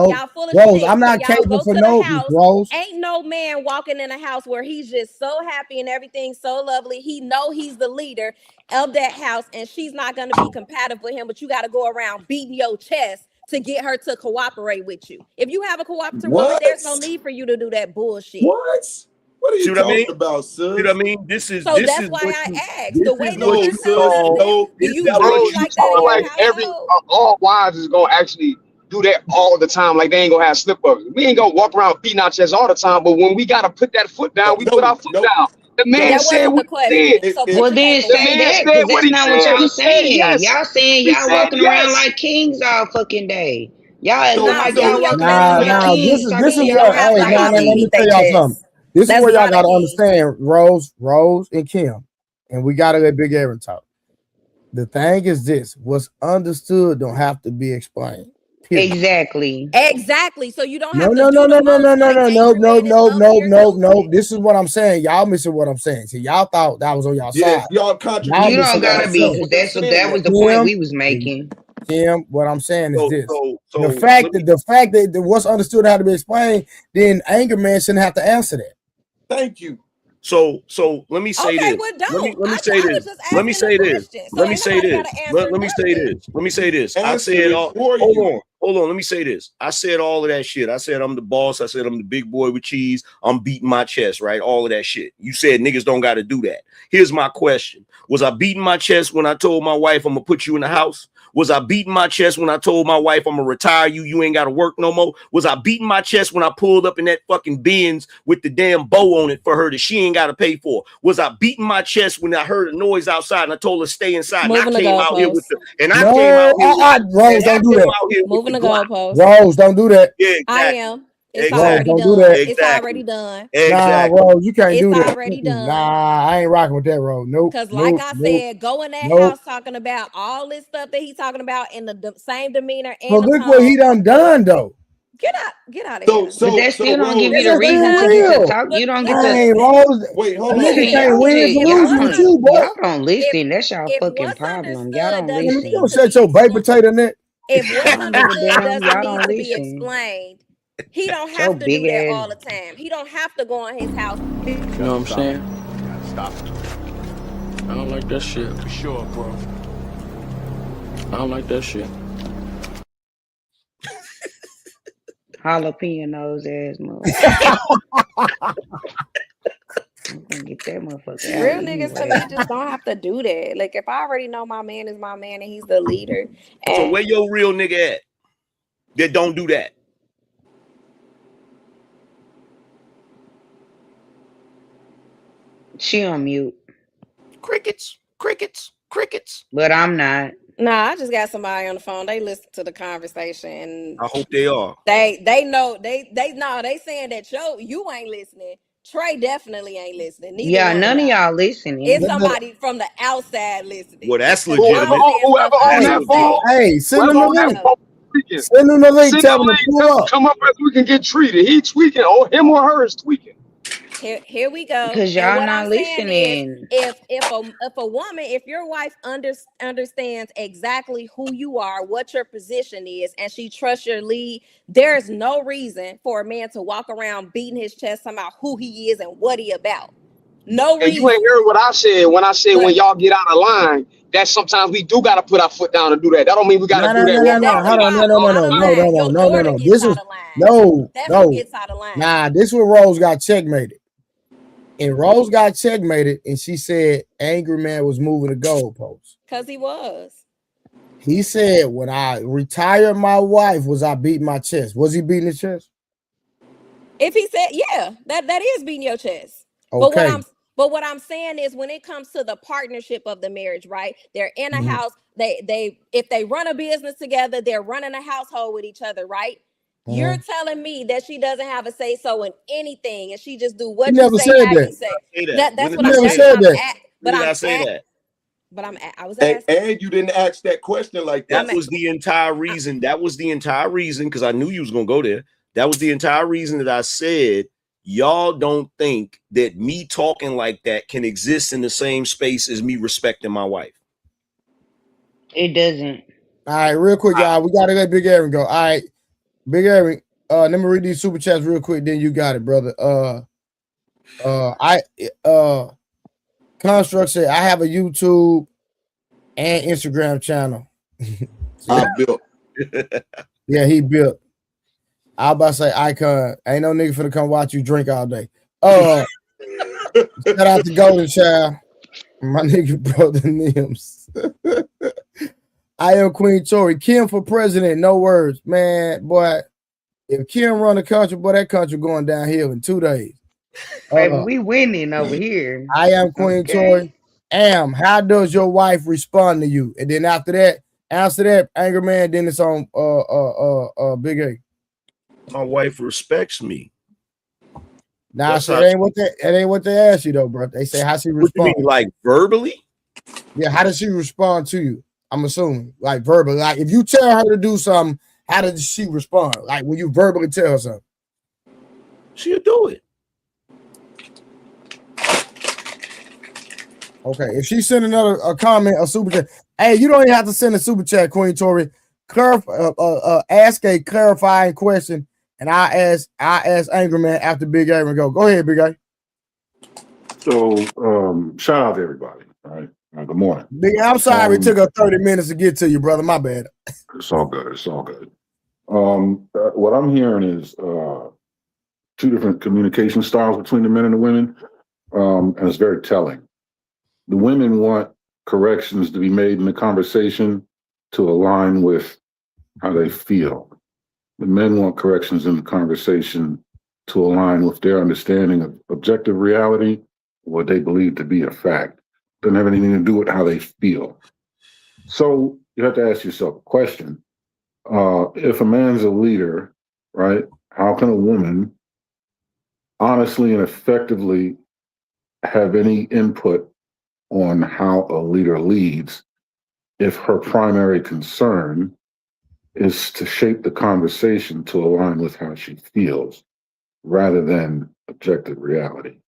y'all full of Rose. shit. I'm When not y'all capable go for to no, the house, Rose. ain't no man walking in a house where he's just so happy and everything's so lovely. He know he's the leader of that house, and she's not gonna be compatible with him. But you got to go around beating your chest to get her to cooperate with you. If you have a cooperative woman, What? there's no need for you to do that bullshit. What? What are you talking about, sis? See what I mean? This is So this that's is why what I you, asked. this The way is that what you're you telling us call. this, do This you is what move Bro, you you like that in talking your like every household? all wives is gonna actually do that all the time, like they ain't gonna have slip ups. We ain't gonna walk around beating our chest all the time, but when we gotta put that foot down, we put our foot down. The man That said wasn't what the he question. said. So Well, put your then paper The say down. man that, said because what that's he not what said. y'all He said saying. yes. Y'all saying He y'all said walking around yes. like kings all fucking day. Y'all acting So like so y'all Speaking your walking blessings around like now. kings This talking is to King what. don't y'all have to Hey, have to let me beat privately. tell their y'all something. chest. This is That's where y'all not a got to king. understand, Rose, and Kim, and we got to let Big Aaron talk. The thing is this: what's understood don't have to be explained. Period. Exactly. Exactly. So you don't No, have to no, no, do the no, no, no, most. no, Like no, no, Angry no, Man is no, up no, here no, no. stupid. This is what I'm saying. Y'all missing what I'm saying. See, y'all thought that was on y'all Yes, side. y'all Y'all contradicting You don't missing what gotta I'm be, yourself saying. because when you're saying that was that. the point we Kim, was making. Kim, what I'm saying is this: the So fact let me. that what's understood had to be explained, then Anger Man shouldn't have to answer that. Thank you. So let me say Okay, this. well, Let don't. me I say was this. just Let me asking a say this. question. So Let me ain't say nobody got this. to answer Let me say nothing. this. Let me say this. I Answered said it all. for Hold you. on. Hold on. Let me say this. I said all of that shit. I said I'm the boss. I said I'm the big boy with cheese. I'm beating my chest, right? All of that shit. You said niggas don't got to do that. Here's my question. Was I beating my chest when I told my wife I'm gonna put you in the house? Was I beating my chest when I told my wife I'm gonna retire you? You ain't gotta work no more. Was I beating my chest when I pulled up in that fucking Benz with the damn bow on it for her that she ain't gotta pay for? Was I beating my chest when I heard a noise outside and I told her stay inside? And I Moving the came out here with goalposts. the and I came out No, here with Rose, and I don't do came that. out here with Moving the the Glock. goalposts. Rose, don't do that. Yeah, I exactly. am. It's Rose, already don't do done. that. It's Exactly. already done. Nah, Exactly. Rose, you can't It's do that. already done. Nah, I ain't rocking with that, Rose. Nope, Cause like nope, I nope, said, go in that nope. house talking about all this stuff that he's talking about in the same demeanor But and the look what he tone. done though. Get out of here. But that still don't give you That's the just being reason to Because get to real. talk. but You don't get to Hey, listen, Rose, Wait, a hold nigga on. listen. can't win for if losing what's with you, boy. Y'all don't listen. That's y'all if fucking what's problem. Y'all understood don't Man, doesn't you need listen. don't to shut be your baked explained, potato neck. if what's I don't give a understood damn. doesn't Y'all need don't to be listen. explained, he don't So have to big do that ass. all the time. He don't have to go in his house. You know what I'm saying? Stop. I don't like that shit. For sure, bro. I don't like that shit. Jalapeno nose ass motherfucker. I'm gonna get that motherfucker out Real niggas to anyway. me just don't have to do that. Like if I already know my man is my man and he's the leader, So and where your real nigga at that don't do that? She on mute. Crickets, crickets, crickets. But I'm not. nah, I just got somebody on the phone. They listen to the conversation and I hope they are. they know they saying that you ain't listening. Trey definitely ain't listening. Neither Yeah, one of none of y'all. y'all listening. It's somebody from the outside listening. Well, that's Cause Whoever legitimate. y'all saying whoever stuff I on That's Hey, that ain't phone, legitimate. saying. hey, send whoever him the on that link. Yeah. phone tweaking. Send him the link. Send Tell the him to link. pull Tell him up. come up as we can get treated. He tweaking, or him or her is tweaking. Here we go. Cause And y'all what I'm not saying is, listening. if your wife understands exactly who you are, what your position is, and she trusts your lead, there's no reason for a man to walk around beating his chest about who he is and what he about. No And you ain't reason. heard what I said when I said when But y'all get out of line, that sometimes we do gotta put our foot down and do that. That don't mean we gotta No, do no, that no, when no, we no. that's Hold on. No, not no, no, out no, of no, no, line. no, Your no, no, daughter no. gets This out is of line. no, That's who no. gets out of line. Nah, this where Rose got checkmated. And Rose got checkmated, and she said Angry Man was moving the goalposts. Cause he was. He said, when I retired my wife, was I beating my chest? Was he beating his chest? If he said, yeah, that is beating your chest. But Okay. what I'm saying is when it comes to the partnership of the marriage, right? They're in a Mhm. house. They if they run a business together, they're running a household with each other, right? You're Mhm. telling me that she doesn't have a say so in anything, and she just do He what you never say, said how you that. say. Say that. That When that's did what He I I never say that's that? what said I'm that. at. When But did I'm I say at. that? I was And, asking. and you didn't ask that question like That that. I'm at. was the entire reason. That was the entire reason because I knew you was gonna go there. That was the entire reason that I said y'all don't think that me talking like that can exist in the same space as me respecting my wife. It doesn't. All right, real quick, y'all. We gotta let Big Aaron go. All right, Big Aaron. Let me read these super chats real quick. Then you got it, brother. Construct said I have a YouTube and Instagram channel. I built. Yeah, he built. I was about to say Icon. Ain't no nigga finna come watch you drink all day. Shout out to Golden Child, my nigga brother Nims. I am Queen Tori. Kim for president, no words. Man, boy, if Kim run the country, boy, that country going downhill in 2 days. Baby, we winning over here. I am Queen Tori. How does your wife respond to you? And then after that, answer that, Anger Man, then it's on Big A. My wife respects me. Nah, so it ain't what they ask you though, bro. They say how she responds. What you mean, like verbally? Yeah, how does she respond to you? I'm assuming, like verbally. Like if you tell her to do something, how does she respond? Like when you verbally tell her something. She'll do it. Okay, if she send a comment, a super chat, hey, you don't even have to send a super chat, Queen Tori. Ask a clarifying question, and I ask Angry Man after Big A and go ahead, Big A. So shout out to everybody. All right. Good morning. Big A, I'm sorry it took us 30 minutes to get to you, brother. My bad. It's all good. It's all good. What I'm hearing is two different communication styles between the men and the women, and it's very telling. The women want corrections to be made in the conversation to align with how they feel. The men want corrections in the conversation to align with their understanding of objective reality, what they believe to be a fact. Doesn't have anything to do with how they feel. So you have to ask yourself a question. If a man's a leader, right, how can a woman honestly and effectively have any input on how a leader leads if her primary concern is to shape the conversation to align with how she feels rather than objective reality?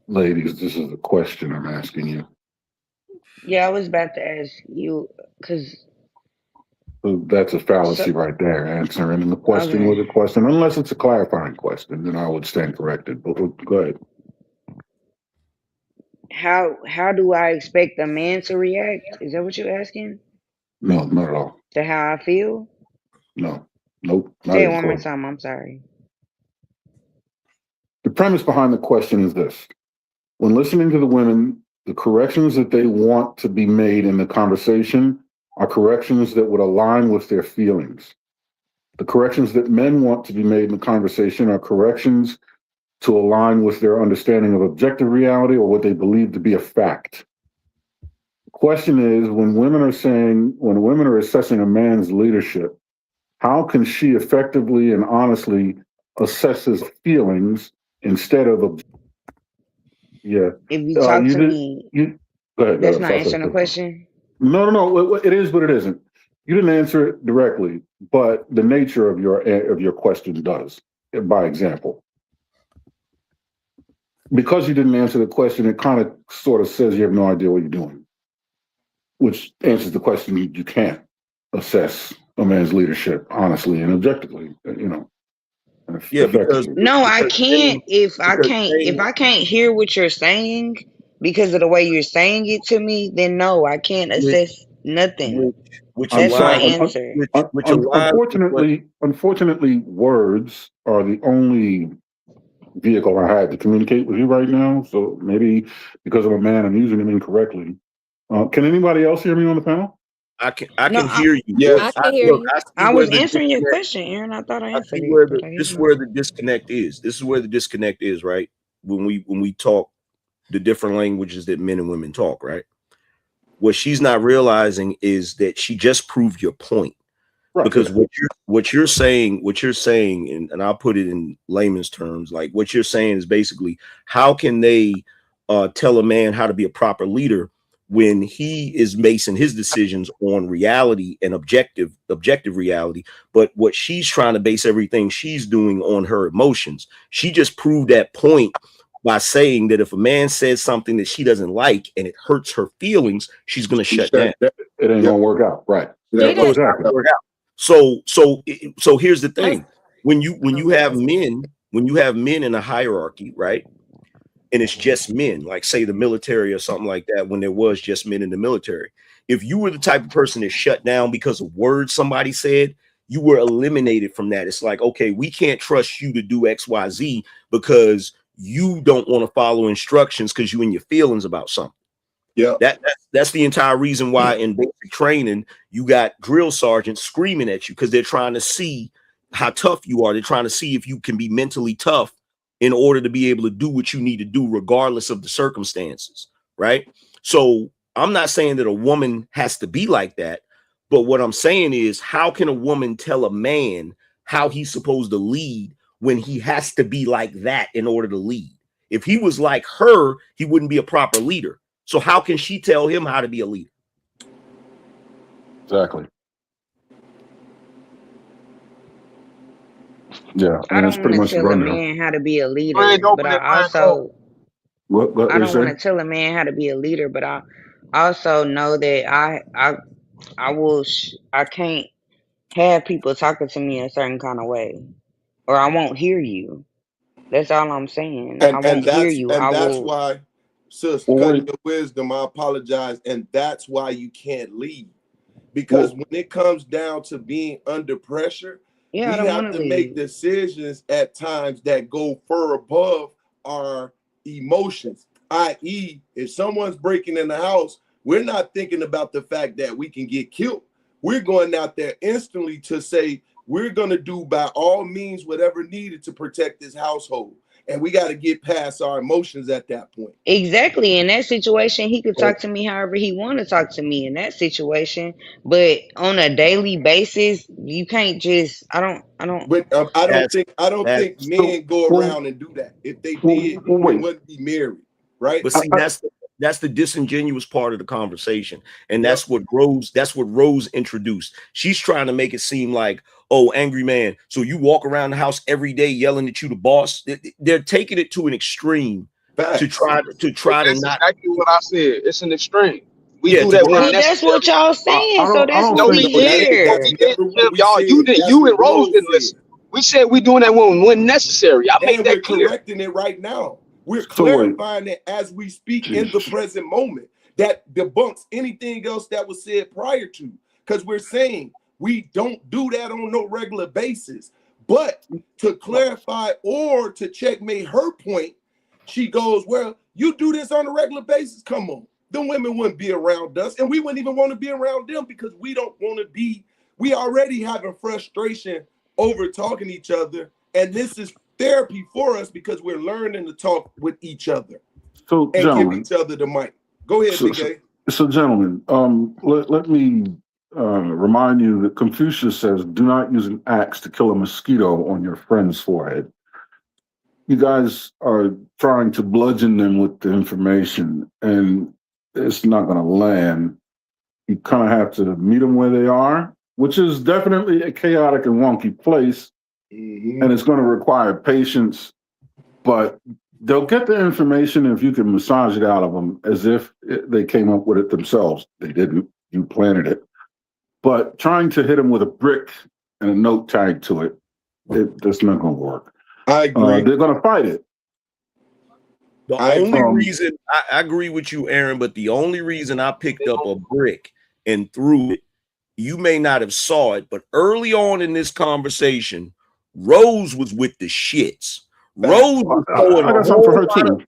Ladies, this is a question I'm asking you. Yeah, I was about to ask you because That's a fallacy right there. Answering the question with a question, unless it's a clarifying question, then I would stand corrected. But go ahead. how do I expect a man to react? Is that what you're asking? No, not at all. To how I feel? No. Nope. Not Say it even one more close. time. I'm sorry. The premise behind the question is this. When listening to the women, the corrections that they want to be made in the conversation are corrections that would align with their feelings. The corrections that men want to be made in the conversation are corrections to align with their understanding of objective reality or what they believe to be a fact. The question is, when women are assessing a man's leadership, how can she effectively and honestly assess his feelings instead of If you talk to me, go ahead. that's not answering the question. No. It is, but it isn't. You didn't answer it directly, but the nature of your question does, by example. Because you didn't answer the question, it kind of sort of says you have no idea what you're doing, which answers the question you can't assess a man's leadership honestly and objectively, Yeah, because no, I can't. If I can't hear what you're saying because of the way you're saying it to me, then no, I can't assess nothing. That's my answer. Unfortunately, words are the only vehicle I had to communicate with you right now. So maybe because I'm a man, I'm using them incorrectly. Can anybody else hear me on the panel? I can hear you. Yeah, I can hear you. I was answering your question, Aaron. I thought I answered it. This is where the disconnect is. This is where the disconnect is, right? When we talk the different languages that men and women talk, right? What she's not realizing is that she just proved your point. Right. Because what you're saying, and I'll put it in layman's terms, like what you're saying is basically how can they tell a man how to be a proper leader when he is basing his decisions on reality and objective reality, but what she's trying to base everything she's doing on her emotions. She just proved that point by saying that if a man says something that she doesn't like and it hurts her feelings, she's going to shut down. It ain't gonna work out, right? Exactly. So here's the thing: when you have men in a hierarchy, right? And it's just men, like say the military or something like that, when there was just men in the military. If you were the type of person that shut down because of words somebody said, you were eliminated from that. It's like, okay, we can't trust you to do XYZ because you don't want to follow instructions because you in your feelings about something. Yeah, that's the entire reason why in basic training you got drill sergeants screaming at you, because they're trying to see how tough you are. They're trying to see if you can be mentally tough in order to be able to do what you need to do regardless of the circumstances, right? So I'm not saying that a woman has to be like that, but what I'm saying is, how can a woman tell a man how he's supposed to lead when he has to be like that in order to lead? If he was like her, he wouldn't be a proper leader. So how can she tell him how to be a leader? Exactly. Yeah, I don't want to tell a man how to be a leader, but I also what I don't want say? to tell a man how to be a leader, but I also know that I can't have people talking to me a certain kind of way, or I won't hear you. That's all I'm saying. I won't hear you. I that's will. why, sis, cutting your wisdom, I apologize. And that's why you can't lead. Because when it comes down to being under pressure, Yeah, I we don't have want to to make lead. decisions at times that go far above our emotions. I.e., if someone's breaking in the house, we're not thinking about the fact that we can get killed. We're going out there instantly to say, we're going to do by all means whatever needed to protect this household. And we got to get past our emotions at that point. Exactly. In that situation, he could talk to me however he want to talk to me in that situation. But on a daily basis, you can't just. I don't. But I don't think men go around and do that. If they did, we wouldn't be married, right? But see, that's the disingenuous part of the conversation, and that's what Rose introduced. She's trying to make it seem like, oh, angry man, so you walk around the house every day yelling at you, the boss. They're taking it to an extreme to try to That's not. exactly what I said. It's an extreme. We Yeah, do that when Well, that's what y'all saying. So that's what we hear. You and Rose didn't listen. We said we doing that when necessary. I made that clear. We're correcting it right now. We're clarifying it as we speak in the present moment. That debunks anything else that was said prior to. Because we're saying we don't do that on no regular basis. But to clarify or to checkmate her point, she goes, well, you do this on a regular basis? Come on. The women wouldn't be around us, and we wouldn't even want to be around them because we don't want to be. We already having frustration over talking to each other, and this is therapy for us because we're learning to talk with each other So, and gentlemen, give each other the mic. Go ahead, BK. So, gentlemen, let me remind you that Confucius says, "Do not use an axe to kill a mosquito on your friend's forehead." You guys are trying to bludgeon them with the information, and it's not going to land. You kind of have to meet them where they are, which is definitely a chaotic and wonky place, and it's going to require patience, but they'll get the information if you can massage it out of them as if they came up with it themselves. They didn't. You planted it. But trying to hit them with a brick and a note tag to it, that's not going to work. I agree. They're going to fight it. The only reason I agree with you, Aaron, but the only reason I picked up a brick and threw it, you may not have saw it, but early on in this conversation, Rose was with the shits. Rose was throwing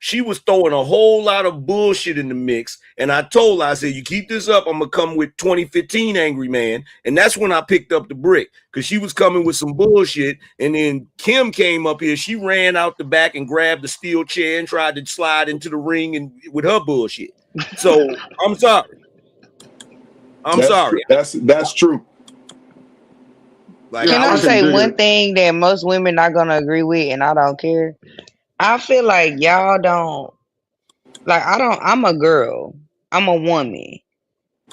she was throwing a whole lot of bullshit in the mix. And I told her, I said, you keep this up, I'm going to come with 2015 Angry Man. And that's when I picked up the brick because she was coming with some bullshit. And then Kim came up here. She ran out the back and grabbed the steel chair and tried to slide into the ring and with her bullshit. So I'm sorry. I'm sorry. That's true. Can I say one thing that most women not gonna agree with, and I don't care? I feel like y'all don't like. I'm a girl. I'm a woman.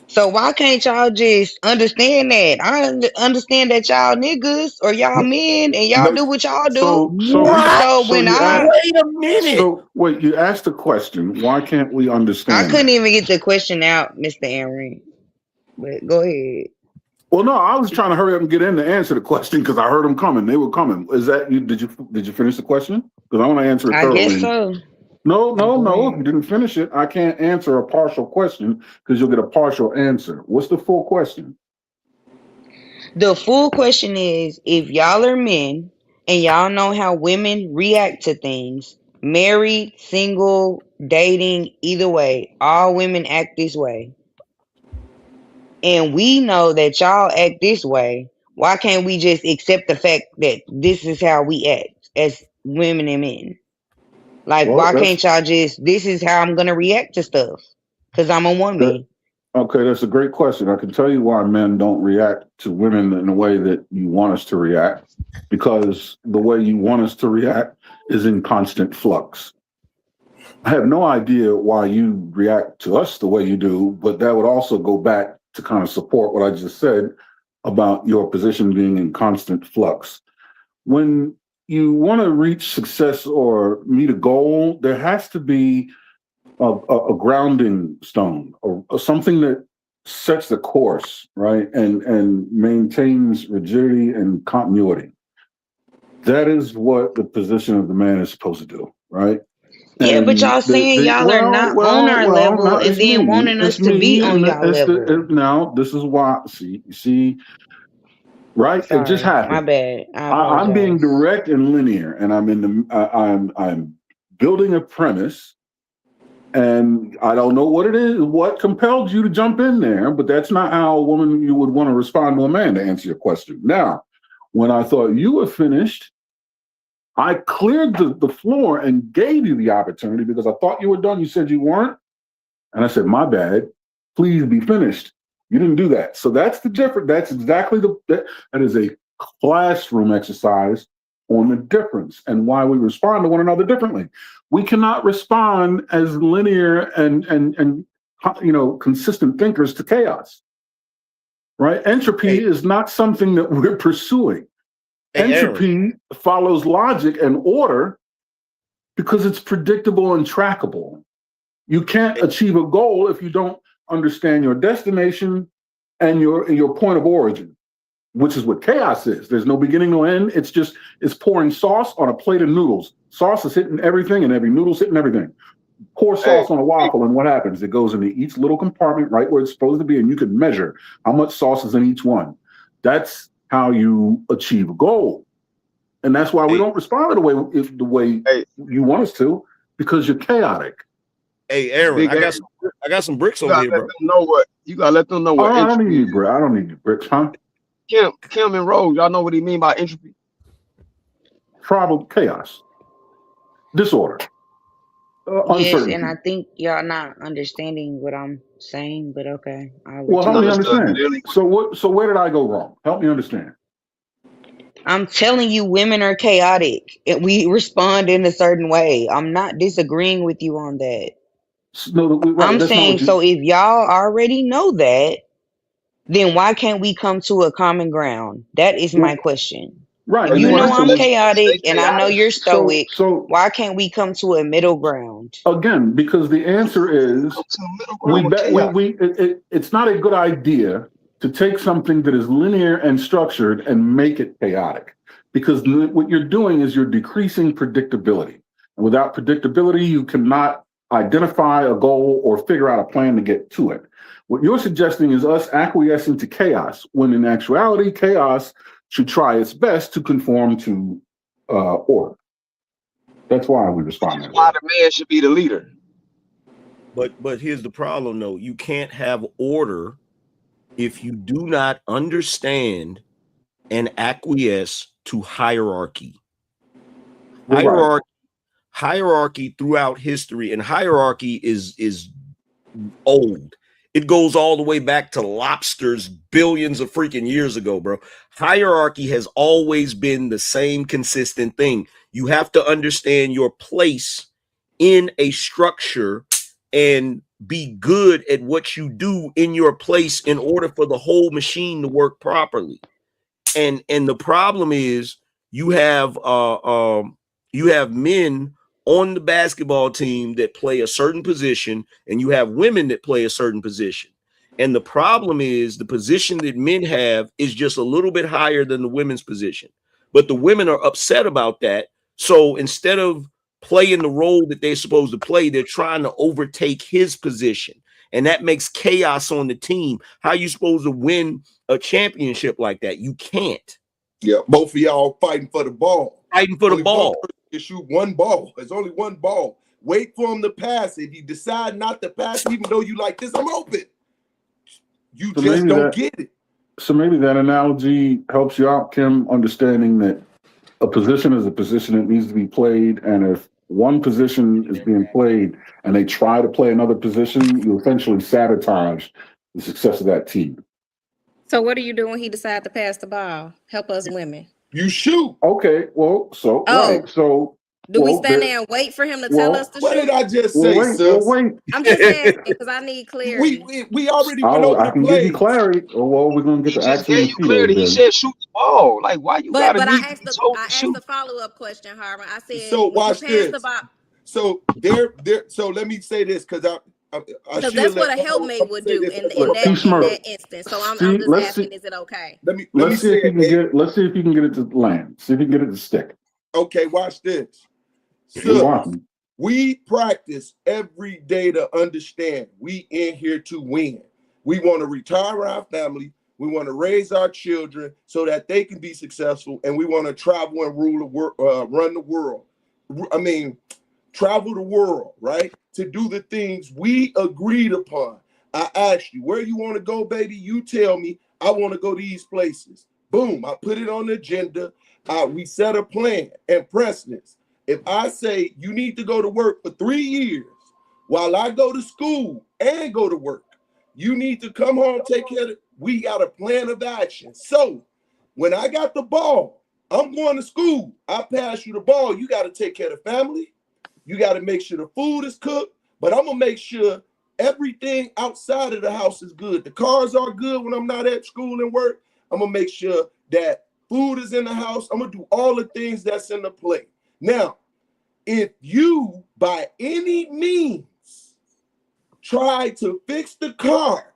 So why can't y'all just understand that? I understand that y'all niggas or y'all men and y'all do what y'all do. Wait a minute. So wait, you asked the question. Why can't we understand? I couldn't even get the question out, Mr. Aaron. But go ahead. Well, no, I was trying to hurry up and get in to answer the question because I heard them coming. They were coming. Is that you? Did you finish the question? Because I want to answer it thoroughly. I guess so. No. If you didn't finish it, I can't answer a partial question because you'll get a partial answer. What's the full question? The full question is, if y'all are men and y'all know how women react to things, married, single, dating, either way, all women act this way. And we know that y'all act this way. Why can't we just accept the fact that this is how we act as women and men? Like, Well, why can't y'all just, this is how I'm going to react to stuff? Because I'm a woman. Okay, that's a great question. I can tell you why men don't react to women in the way that you want us to react, because the way you want us to react is in constant flux. I have no idea why you react to us the way you do, but that would also go back to kind of support what I just said about your position being in constant flux. When you want to reach success or meet a goal, there has to be a grounding stone or something that sets the course, right? And maintains rigidity and continuity. That is what the position of the man is supposed to do, right? Yeah, but y'all saying y'all are not on our level and then wanting us to be on y'all level. Now, this is why, see, right? Sorry, it just happened. My bad. I'm being direct and linear, and I'm building a premise, and I don't know what it is, what compelled you to jump in there, but that's not how a woman you would want to respond to a man, to answer your question. Now, when I thought you were finished, I cleared the floor and gave you the opportunity because I thought you were done. You said you weren't. And I said, my bad, please be finished. You didn't do that. So that's the difference. That's exactly that is a classroom exercise on the difference and why we respond to one another differently. We cannot respond as linear and consistent thinkers to chaos, right? Entropy is not something that we're pursuing. Entropy follows logic and order because it's predictable and trackable. You can't achieve a goal if you don't understand your destination and your point of origin, which is what chaos is. There's no beginning, no end. It's pouring sauce on a plate of noodles. Sauce is hitting everything and every noodle's hitting everything. Pour sauce on a waffle and what happens? It goes into each little compartment right where it's supposed to be, and you can measure how much sauce is in each one. That's how you achieve a goal. And that's why we don't respond the way you want us to, because you're chaotic. Hey, Aaron, I got some bricks on here, bro. You gotta let them know what I don't need bricks. I don't need your bricks, huh? Kim and Rose, y'all know what he mean by entropy? Problem, chaos, disorder, yes, and I think y'all not understanding what I'm saying, but okay. Well, help me understand. So where did I go wrong? Help me understand. I'm telling you, women are chaotic, and we respond in a certain way. I'm not disagreeing with you on that. No, right, I'm saying, so if y'all already know that, then why can't we come to a common ground? That is my question. Right. If you know I'm chaotic and I know you're stoic, so why can't we come to a middle ground? Again, because the answer is it's not a good idea to take something that is linear and structured and make it chaotic, because what you're doing is you're decreasing predictability. And without predictability, you cannot identify a goal or figure out a plan to get to it. What you're suggesting is us acquiescing to chaos, when in actuality, chaos should try its best to conform to order. That's why we respond. That's why the man should be the leader. But here's the problem, though. You can't have order if you do not understand and acquiesce to hierarchy. Hierarchy throughout history, and hierarchy is old. It goes all the way back to lobsters billions of freaking years ago, bro. Hierarchy has always been the same consistent thing. You have to understand your place in a structure and be good at what you do in your place in order for the whole machine to work properly. And the problem is you have men on the basketball team that play a certain position, and you have women that play a certain position. And the problem is the position that men have is just a little bit higher than the women's position. But the women are upset about that. So instead of playing the role that they're supposed to play, they're trying to overtake his position. And that makes chaos on the team. How are you supposed to win a championship like that. You can't. Yeah, both of y'all fighting for the ball. Fighting for the ball. One person can shoot one ball. There's only one ball. Wait for him to pass. If you decide not to pass, even though you like this, I'm open. You So just maybe don't that- get it. So maybe that analogy helps you out, Kim, understanding that a position is a position that needs to be played, and if one position is being played and they try to play another position, you essentially sabotage the success of that team. So what do you do when he decides to pass the ball? Help us women. You shoot. Okay, well, so right, so Do we well, stand there- there and wait for him to tell well, us to What shoot? did I just well, say, wait, sis? well, wait. I'm just asking because I need clarity. We already went over I the can give you plays. clarity. Oh, well, we're gonna get He to just Axel gave and you Tito's clarity. He then. said shoot the ball. Like, why you gotta But need I to be told to asked shoot? a follow-up question, Harvard. I said, So when you watch pass this. the ball, So so let me say this because I because should that's what let a helpmate would say do this in for the that back. in that instance. So I'm See, just let's asking, see. is it okay? Let me Let's see say if you it, can babe. get. Let's see if you can get it to land. See if you can get it to stick. Okay, watch this. We're Sis, watching. we practice every day to understand we in here to win. We want to retire our family. We want to raise our children so that they can be successful, and we want to travel and run the world. I mean, travel the world, right? To do the things we agreed upon. I asked you, where you want to go, baby? You tell me. I want to go these places. Boom, I put it on the agenda. We set a plan and precedence. If I say you need to go to work for 3 years while I go to school and go to work, you need to come home, take care of it. We got a plan of action. So when I got the ball, I'm going to school. I pass you the ball. You got to take care of the family. You got to make sure the food is cooked, but I'm going to make sure everything outside of the house is good. The cars are good when I'm not at school and work. I'm going to make sure that food is in the house. I'm going to do all the things that's in the plate. Now, if you, by any means, try to fix the car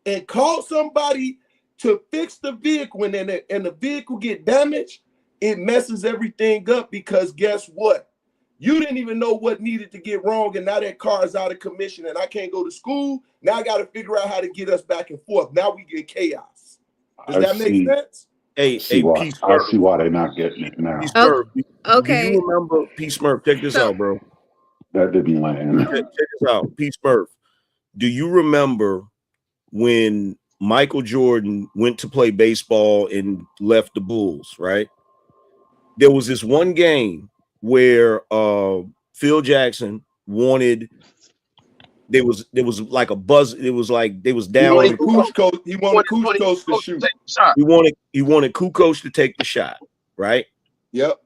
and call somebody to fix the vehicle and the vehicle get damaged, it messes everything up because guess what? You didn't even know what needed to get wrong, and now that car is out of commission and I can't go to school. Now I got to figure out how to get us back and forth. Now we get chaos. Does that make sense? I see why they're not getting it now. Peace Murph. Okay. Do you remember, Peace Murph? Check this out, bro. That didn't land. Check this out, Peace Murph. Do you remember when Michael Jordan went to play baseball and left the Bulls, right? There was this one game where Phil Jackson wanted there was like a buzz, it was like they was down. He wanted Kukoc to shoot. He wanted Kukoc to take the shot, right? Yep.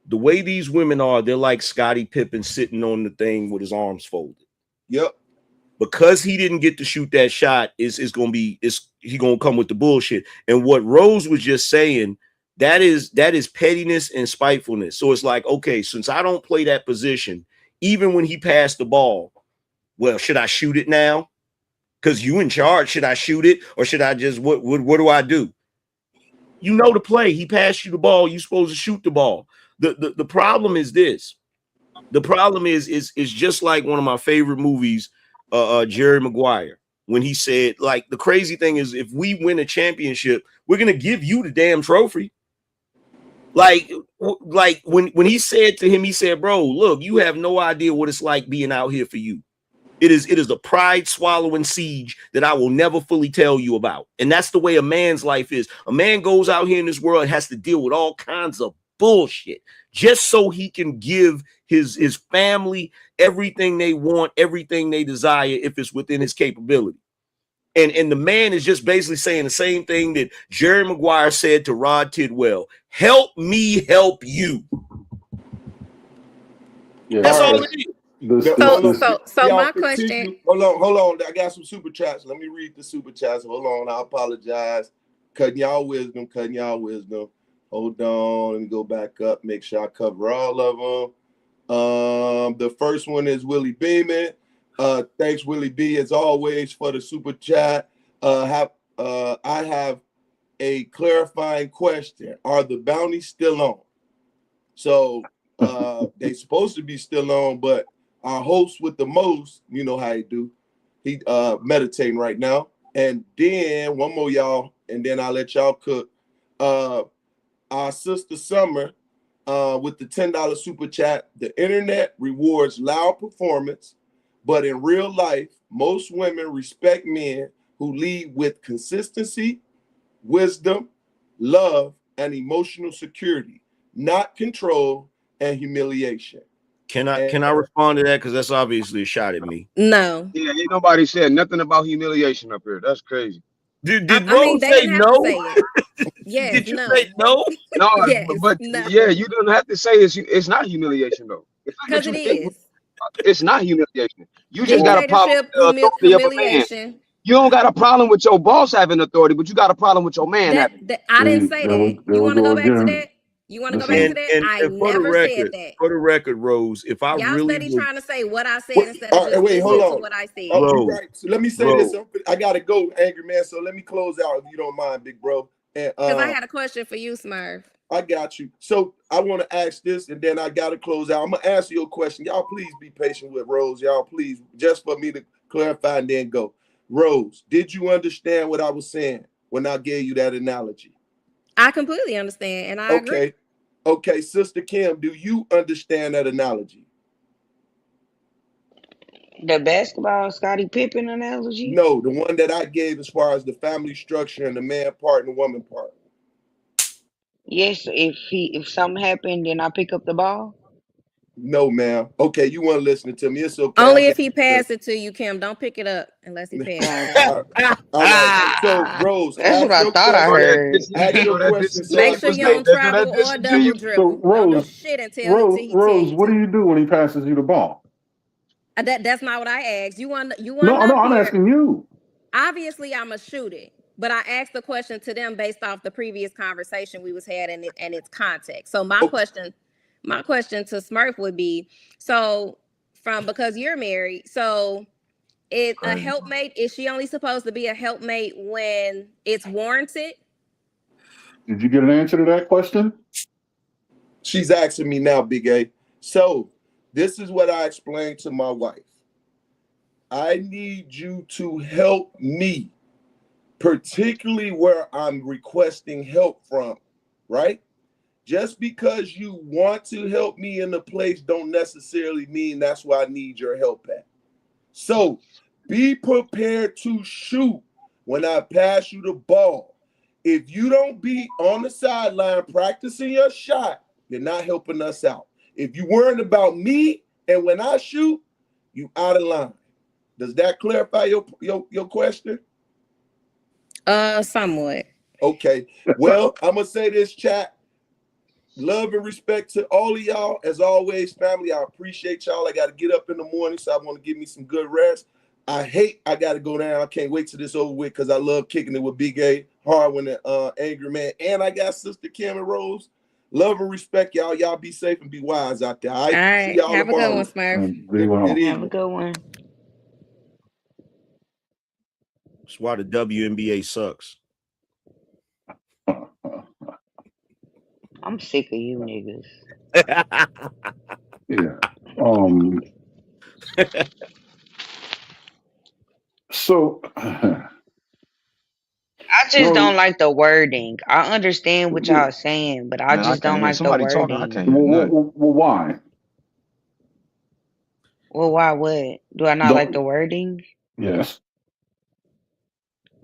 The way these women are, they're like Scottie Pippen sitting on the thing with his arms folded. Yep. Because he didn't get to shoot that shot, he gonna come with the bullshit. And what Rose was just saying, that is pettiness and spitefulness. So it's like, okay, since I don't play that position, even when he passed the ball, well, should I shoot it now? Because you in charge. Should I shoot it or should I just what do I do? You know the play. He passed you the ball. You're supposed to shoot the ball. The problem is this. The problem is just like one of my favorite movies, Jerry Maguire, when he said, like, the crazy thing is if we win a championship, we're gonna give you the damn trophy. Like when he said to him, he said, bro, look, you have no idea what it's like being out here for you. It is a pride swallowing siege that I will never fully tell you about. And that's the way a man's life is. A man goes out here in this world and has to deal with all kinds of bullshit just so he can give his family everything they want, everything they desire, if it's within his capability. And the man is just basically saying the same thing that Jerry Maguire said to Rod Tidwell: help me help you. Yeah, that's all it is. So my continue. question. Hold on. I got some super chats. Let me read the super chats. Hold on. I apologize. Cutting y'all wisdom. Hold on. Let me go back up. Make sure I cover all of them. The first one is Willie Beeman. Thanks, Willie B, as always, for the super chat. I have a clarifying question. Are the bounties still on? So they supposed to be still on, but our host with the most, you know how he do. He meditating right now. And then one more, y'all. and then I'll let y'all cook. Our sister Summer with the $10 super chat. The internet rewards loud performance, but in real life, most women respect men who lead with consistency, wisdom, love, and emotional security, not control and humiliation. Can I respond to that? Because that's obviously a shot at me. No. Yeah, ain't nobody said nothing about humiliation up here. That's crazy. Did I mean, Rose they say didn't have no? to say it. Yes, Did you no. say no? No, Yes, but no. yeah, you don't have to say it's not humiliation though. The fact that Because you it think is. it's not humiliation. You just got a problem with Dictatorship, the authority of a man. humiliation. You don't got a problem with your boss having authority, but you got a problem with your man having. I didn't say that. You want to go back to that? You want to go back to that? I And for the never said record, Rose, if I that. Y'all really steady was, trying to say what I said instead of just Wait, hold listening to on. what I said. Oh, Rose, you're right. So let me say this. I gotta go, angry man. So let me close out if you don't mind, big bro. And Because I had a question for you, Smurf. I got you. So I want to ask this, and then I gotta close out. I'm gonna answer your question. Y'all please be patient with Rose. Y'all please, just for me to clarify and then go. Rose, did you understand what I was saying when I gave you that analogy? I completely understand, and I agree. Okay, Sister Kim, do you understand that analogy? The basketball Scottie Pippen analogy? No, the one that I gave as far as the family structure and the man part and the woman part. Yes, if something happened and I pick up the ball. No, ma'am. Okay, you weren't listening to me. It's okay. Only if he passed it to you, Kim. Don't pick it up unless he passed it. All right. So, Rose, That's what ask I your thought I question. heard. Ask your question. So Make sure you don't travel or double dribble. So Don't do Rose, shit until he tell Rose, you what do to. you do when he passes you the ball? That's not what I asked. You want No, up I'm here. asking you. Obviously, I'm a shoot it, but I asked the question to them based off the previous conversation we was had and its context. So my question to Smurf would be: so because you're married, so is a helpmate, is she only supposed to be a helpmate when it's warranted? Did you get an answer to that question? She's asking me now, Big A. So this is what I explained to my wife. I need you to help me, particularly where I'm requesting help from, right? Just because you want to help me in a place don't necessarily mean that's where I need your help at. So be prepared to shoot when I pass you the ball. If you don't be on the sideline practicing your shot, you're not helping us out. If you're worried about me and when I shoot, you out of line. Does that clarify your question? Somewhat. Okay. Well, I'm gonna say this, chat. Love and respect to all of y'all. As always, family, I appreciate y'all. I got to get up in the morning, so I want to give me some good rest. I got to go down. I can't wait till this over with because I love kicking it with Big A, Harwin, and Angry Man. And I got Sister Kim and Rose. Love and respect, y'all. Y'all be safe and be wise out there. All right. See y'all Have tomorrow. a good one, Smurf. Have a good one. That's why the WNBA sucks. I'm sick of you niggas. Yeah. So I just don't like the wording. I understand what y'all saying, but I just don't like the wording. Well, why? Well, why what? Do I not like the wording? Yes.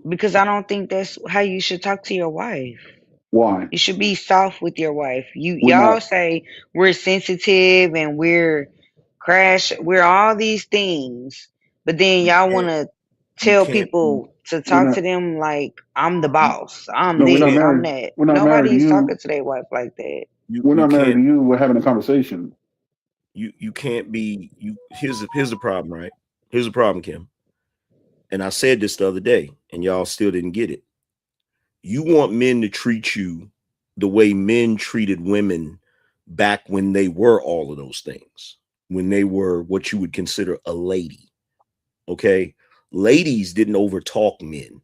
Because I don't think that's how you should talk to your wife. Why? You should be soft with your wife. We're Y'all not. say we're sensitive and we're all these things, but then y'all want to tell people to talk to them like I'm the boss. I'm No, we're not this, I'm married. that. We're not married to Nobody's you. talking to their wife like that. We're not married to you. We're having a conversation. You can't be here's the problem, right? Here's the problem, Kim. And I said this the other day, and y'all still didn't get it. You want men to treat you the way men treated women back when they were all of those things, when they were what you would consider a lady. Okay. Ladies didn't overtalk men.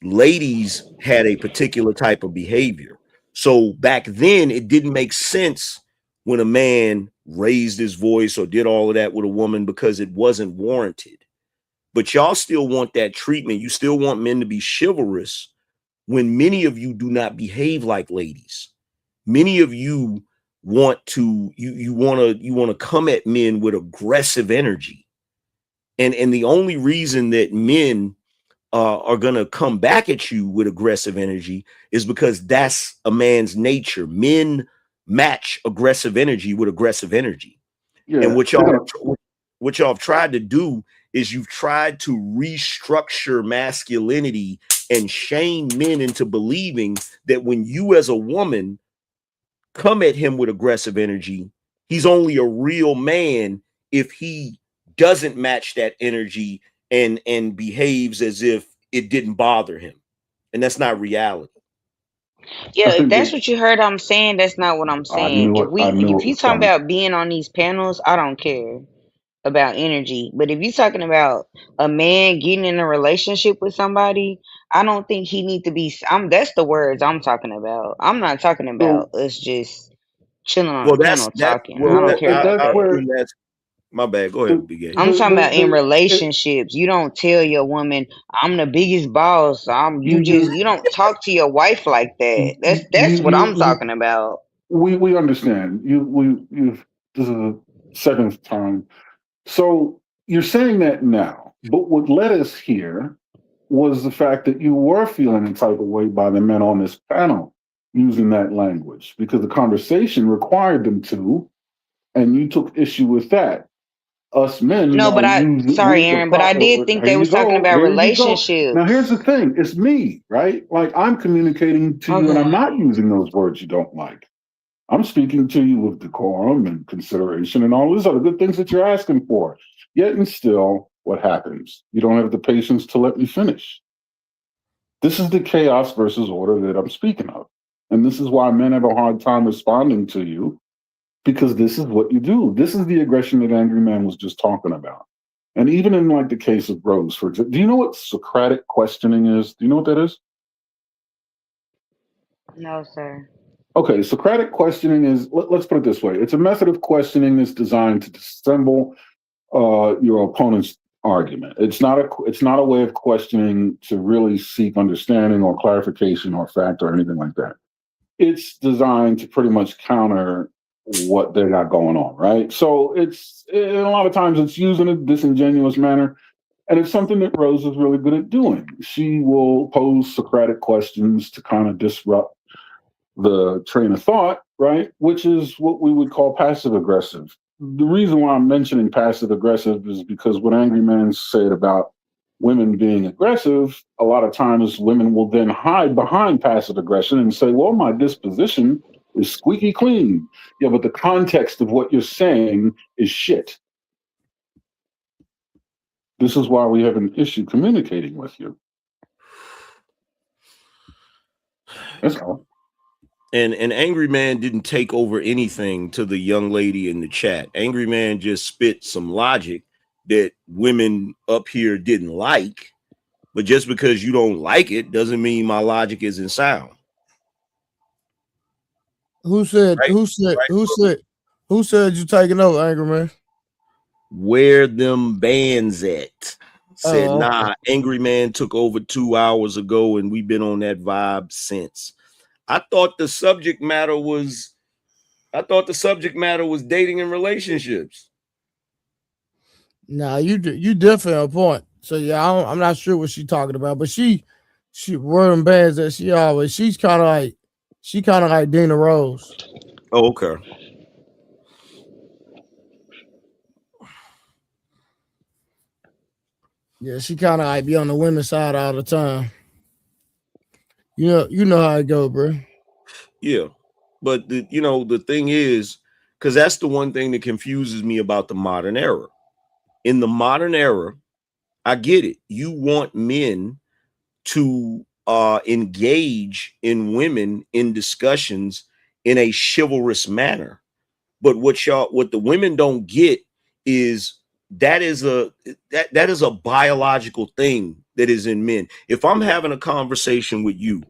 Ladies had a particular type of behavior. So back then, it didn't make sense when a man raised his voice or did all of that with a woman because it wasn't warranted. But y'all still want that treatment. You still want men to be chivalrous when many of you do not behave like ladies. Many of you want to come at men with aggressive energy. And the only reason that men are going to come back at you with aggressive energy is because that's a man's nature. Men match aggressive energy with aggressive energy. Yeah, and what y'all have tried to do is you've tried to restructure masculinity and shame men into believing that when you as a woman come at him with aggressive energy, he's only a real man if he doesn't match that energy and behaves as if it didn't bother him. And that's not reality. Yeah, if that's what you heard I'm saying, that's not what I'm I saying. knew If it you was talking coming. about being on these panels, I don't care about energy. But if you're talking about a man getting in a relationship with somebody, I don't think he need to be. That's the words I'm talking about. I'm not talking about So, us just chilling on Well, the panel talking. I don't care about that's that. where that's my bad. Go ahead, Big A. I'm talking about in it, relationships. You don't tell your woman, "I'm the biggest boss." You don't talk to your wife like that. That's what I'm talking about. we understand you've this is the second time. So you're saying that now, but what led us here was the fact that you were feeling a type of way by the men on this panel using that language because the conversation required them to, and you took issue with that. Us men No, but don't use it. sorry, Aaron, but I did think Here they you was talking go. about Here you go. Now here's relationships. the thing. It's me, right? Like I'm communicating to you, and I'm Okay. not using those words you don't like. I'm speaking to you with decorum and consideration and all these other good things that you're asking for. Yet and still, what happens? You don't have the patience to let me finish. This is the chaos versus order that I'm speaking of. And this is why men have a hard time responding to you because this is what you do. This is the aggression that Angry Man was just talking about. And even in like the case of Rose, for example, do you know what Socratic questioning is? Do you know what that is? No, sir. Okay, Socratic questioning is, let's put it this way. It's a method of questioning that's designed to dissemble your opponent's argument. It's not a way of questioning to really seek understanding or clarification or fact or anything like that. It's designed to pretty much counter what they got going on, right? So a lot of times it's used in a disingenuous manner, and it's something that Rose is really good at doing. She will pose Socratic questions to kind of disrupt the train of thought, right? Which is what we would call passive aggressive. The reason why I'm mentioning passive aggressive is because what Angry Man said about women being aggressive, a lot of times women will then hide behind passive aggression and say, well, my disposition is squeaky clean. Yeah, but the context of what you're saying is shit. This is why we have an issue communicating with you. That's all. And Angry Man didn't take over anything to the young lady in the chat. Angry Man just spit some logic that women up here didn't like. But just because you don't like it doesn't mean my logic isn't sound. Who said Right? who said you taking over, Angry Man? Where them bands at? Said, Oh, okay. nah, Angry Man took over 2 hours ago and we've been on that vibe since. I thought the subject matter was dating and relationships. Nah, you definitely on point. So yeah, I'm not sure what she's talking about, but she were them bands that she's kind of like Dina Rose. Oh, okay. Yeah, she kind of like be on the women's side all the time. You know how it go, bro. Yeah, but the thing is, because that's the one thing that confuses me about the modern era. In the modern era, I get it. You want men to engage in women in discussions in a chivalrous manner, but what the women don't get is that is a biological thing that is in men. If I'm having a conversation with you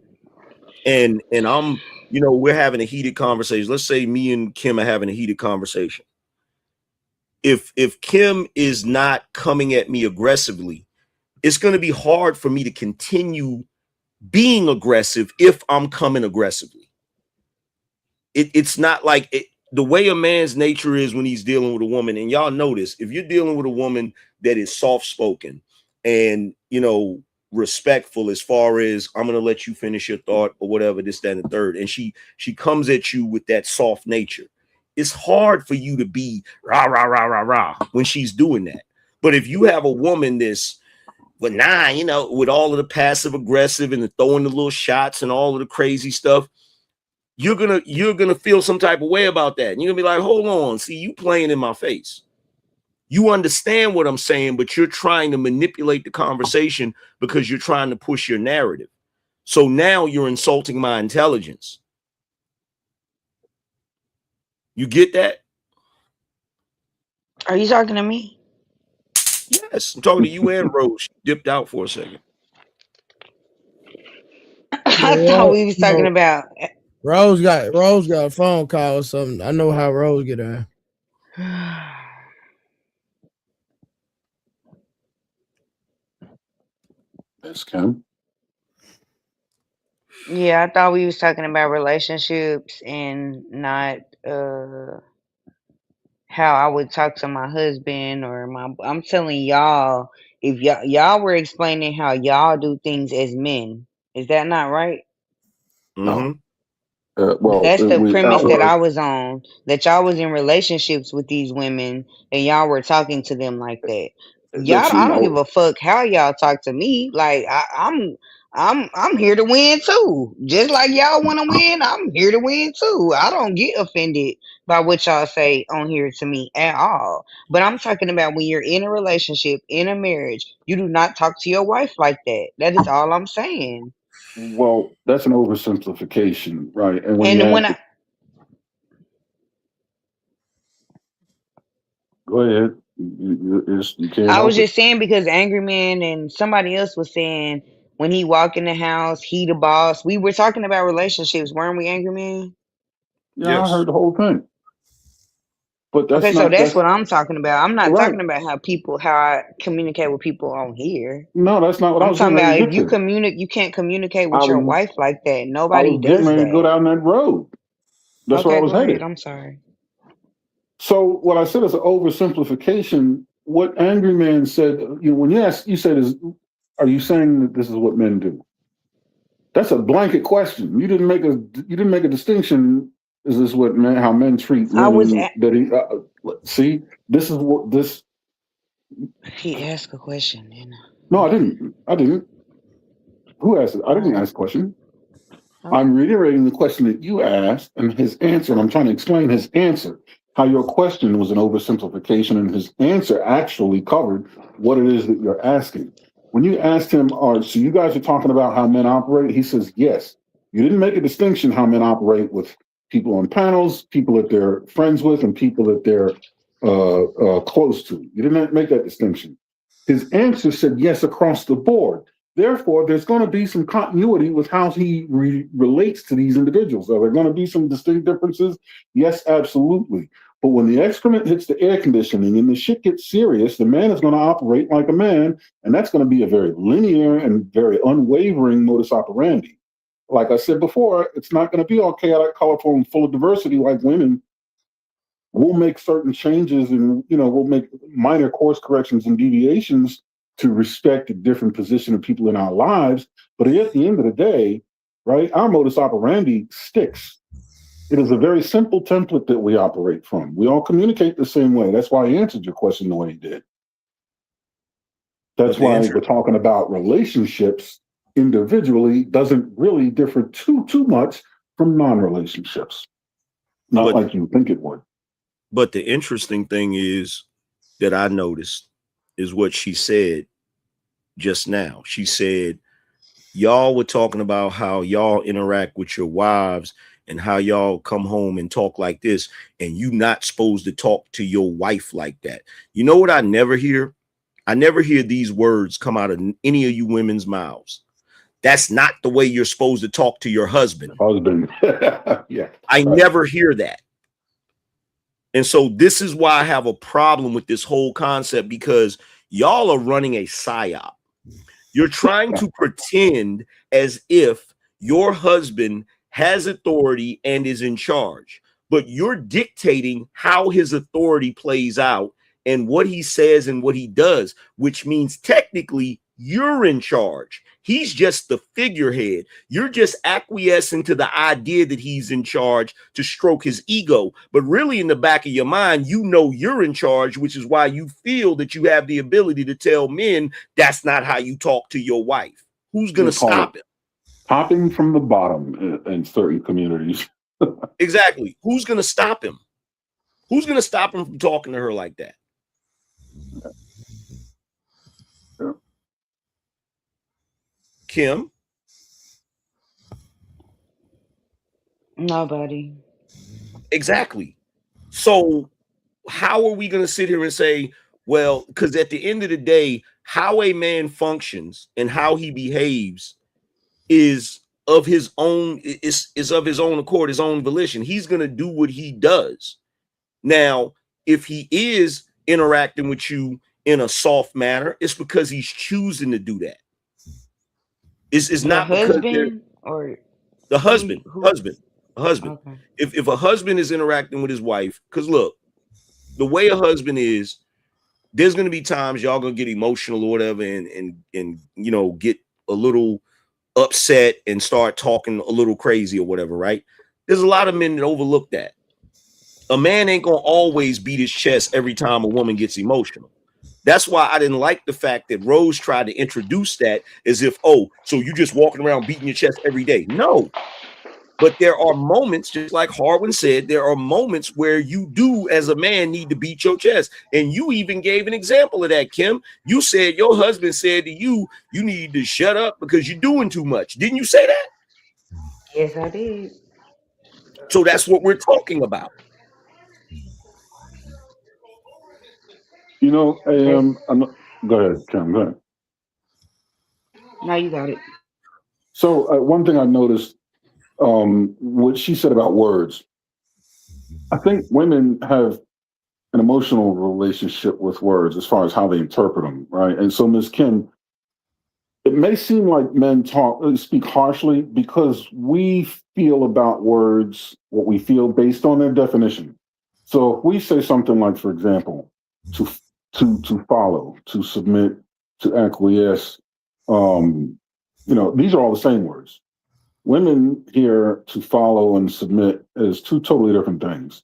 and I'm we're having a heated conversation. Let's say me and Kim are having a heated conversation. If Kim is not coming at me aggressively, it's going to be hard for me to continue being aggressive if I'm coming aggressively. It's not like the way a man's nature is when he's dealing with a woman. And y'all notice, if you're dealing with a woman that is soft-spoken and, you know, respectful as far as I'm going to let you finish your thought or whatever, this, that, and the third, and she comes at you with that soft nature, it's hard for you to be rah, rah, rah, rah, rah when she's doing that. But if you have a woman that's, well, nah, you know, with all of the passive aggressive and the throwing the little shots and all of the crazy stuff, you're gonna feel some type of way about that. And you're gonna be like, hold on, see, you playing in my face. You understand what I'm saying, but you're trying to manipulate the conversation because you're trying to push your narrative. So now you're insulting my intelligence. You get that? Are you talking to me? Yes, I'm talking to you and Rose. She dipped out for a second. I thought we was talking about. Rose got a phone call or something. I know how Rose get her. That's Kim. Yeah, I thought we was talking about relationships and not how I would talk to my husband or my. I'm telling y'all, if y'all were explaining how y'all do things as men, is that not right? Mm-hmm. That's the premise that well, I was on, that y'all was in relationships with these women and y'all were talking to them like that. Y'all, I listen, don't give a fuck how y'all talk to me. Like I'm here to win too. Just like y'all want to win, I'm here to win too. I don't get offended by what y'all say on here to me at all. But I'm talking about when you're in a relationship, in a marriage, you do not talk to your wife like that. That is all I'm saying. well, that's an oversimplification, right? And when you And when ask, I go ahead, you can't I was help it. just saying because Angry Man and somebody else was saying when he walk in the house, he the boss. We were talking about relationships, weren't we, Angry Man? Yeah, I heard the whole thing, but Okay, that's so not that's that's what I'm talking about. I'm not right. talking about how I communicate with people on here. No, that's not what I I'm was getting talking ready about to if get to. you can't communicate I with your was wife like that. I Nobody was getting does ready to go that. down that road. That's where I Okay, was go ahead. headed. I'm sorry. So what I said is an oversimplification. What Angry Man said, you know, when you said are you saying that this is what men do? That's a blanket question. You didn't make a distinction. Is this what how men treat I was women? That see, this is what this. he asked a question, and No, I didn't. I didn't. Who asked it? I didn't ask the question. I'm okay. reiterating the question that you asked and his answer, and I'm trying to explain his answer. How your question was an oversimplification, and his answer actually covered what it is that you're asking. When you asked him, so you guys are talking about how men operate? He says, yes. You didn't make a distinction how men operate with people on panels, people that they're friends with, and people that they're close to. You didn't make that distinction. His answer said yes across the board. Therefore, there's going to be some continuity with how he relates to these individuals. Are there going to be some distinct differences? Yes, absolutely. But when the excrement hits the air conditioning and the shit gets serious, the man is going to operate like a man, and that's going to be a very linear and very unwavering modus operandi. Like I said before, it's not going to be all chaotic, colorful, and full of diversity like women. We'll make certain changes, and we'll make minor course corrections and deviations to respect the different position of people in our lives. But at the end of the day, right, our modus operandi sticks. It is a very simple template that we operate from. We all communicate the same way. That's why he answered your question the way he did. That's why we're talking about relationships individually doesn't really differ too much from non-relationships. Not like you think it would. But the interesting thing is that I noticed is what she said just now. She said, y'all were talking about how y'all interact with your wives and how y'all come home and talk like this, and you not supposed to talk to your wife like that. You know what I never hear? I never hear these words come out of any of you women's mouths. That's not the way you're supposed to talk to your husband. Yeah. I never hear that. And so this is why I have a problem with this whole concept, because y'all are running a psyop. You're trying to pretend as if your husband has authority and is in charge, but you're dictating how his authority plays out and what he says and what he does, which means technically you're in charge. He's just the figurehead. You're just acquiescing to the idea that he's in charge to stroke his ego. But really, in the back of your mind, you know you're in charge, which is why you feel that you have the ability to tell men that's not how you talk to your wife. Who's going to stop him? Popping from the bottom in certain communities. Exactly. Who's going to stop him? Who's going to stop him from talking to her like that? Yeah. Kim? Nobody. Exactly. So how are we going to sit here and say, well, because at the end of the day, how a man functions and how he behaves is of his own, is of his own accord, his own volition. He's going to do what he does. Now, if he is interacting with you in a soft manner, it's because he's choosing to do that. It's not because or the husband. Okay. If a husband is interacting with his wife, because look, the way a husband is, there's going to be times y'all going to get emotional or whatever, and you know, get a little upset and start talking a little crazy or whatever, right? There's a lot of men that overlook that. A man ain't going to always beat his chest every time a woman gets emotional. That's why I didn't like the fact that Rose tried to introduce that as if, oh, so you just walking around beating your chest every day. No. But there are moments, just like Harwin said, there are moments where you do, as a man, need to beat your chest. And you even gave an example of that, Kim. You said your husband said to you, you need to shut up because you're doing too much. Didn't you say that? Yes, I did. So that's what we're talking about. You know, go ahead, Kim, go ahead. No, you got it. So one thing I noticed, what she said about words, I think women have an emotional relationship with words as far as how they interpret them, right? And so, Ms. Kim, it may seem like men speak harshly because we feel about words what we feel based on their definition. So if we say something like, for example, to follow, to submit, to acquiesce, you know, these are all the same words. Women hear to follow and submit as two totally different things.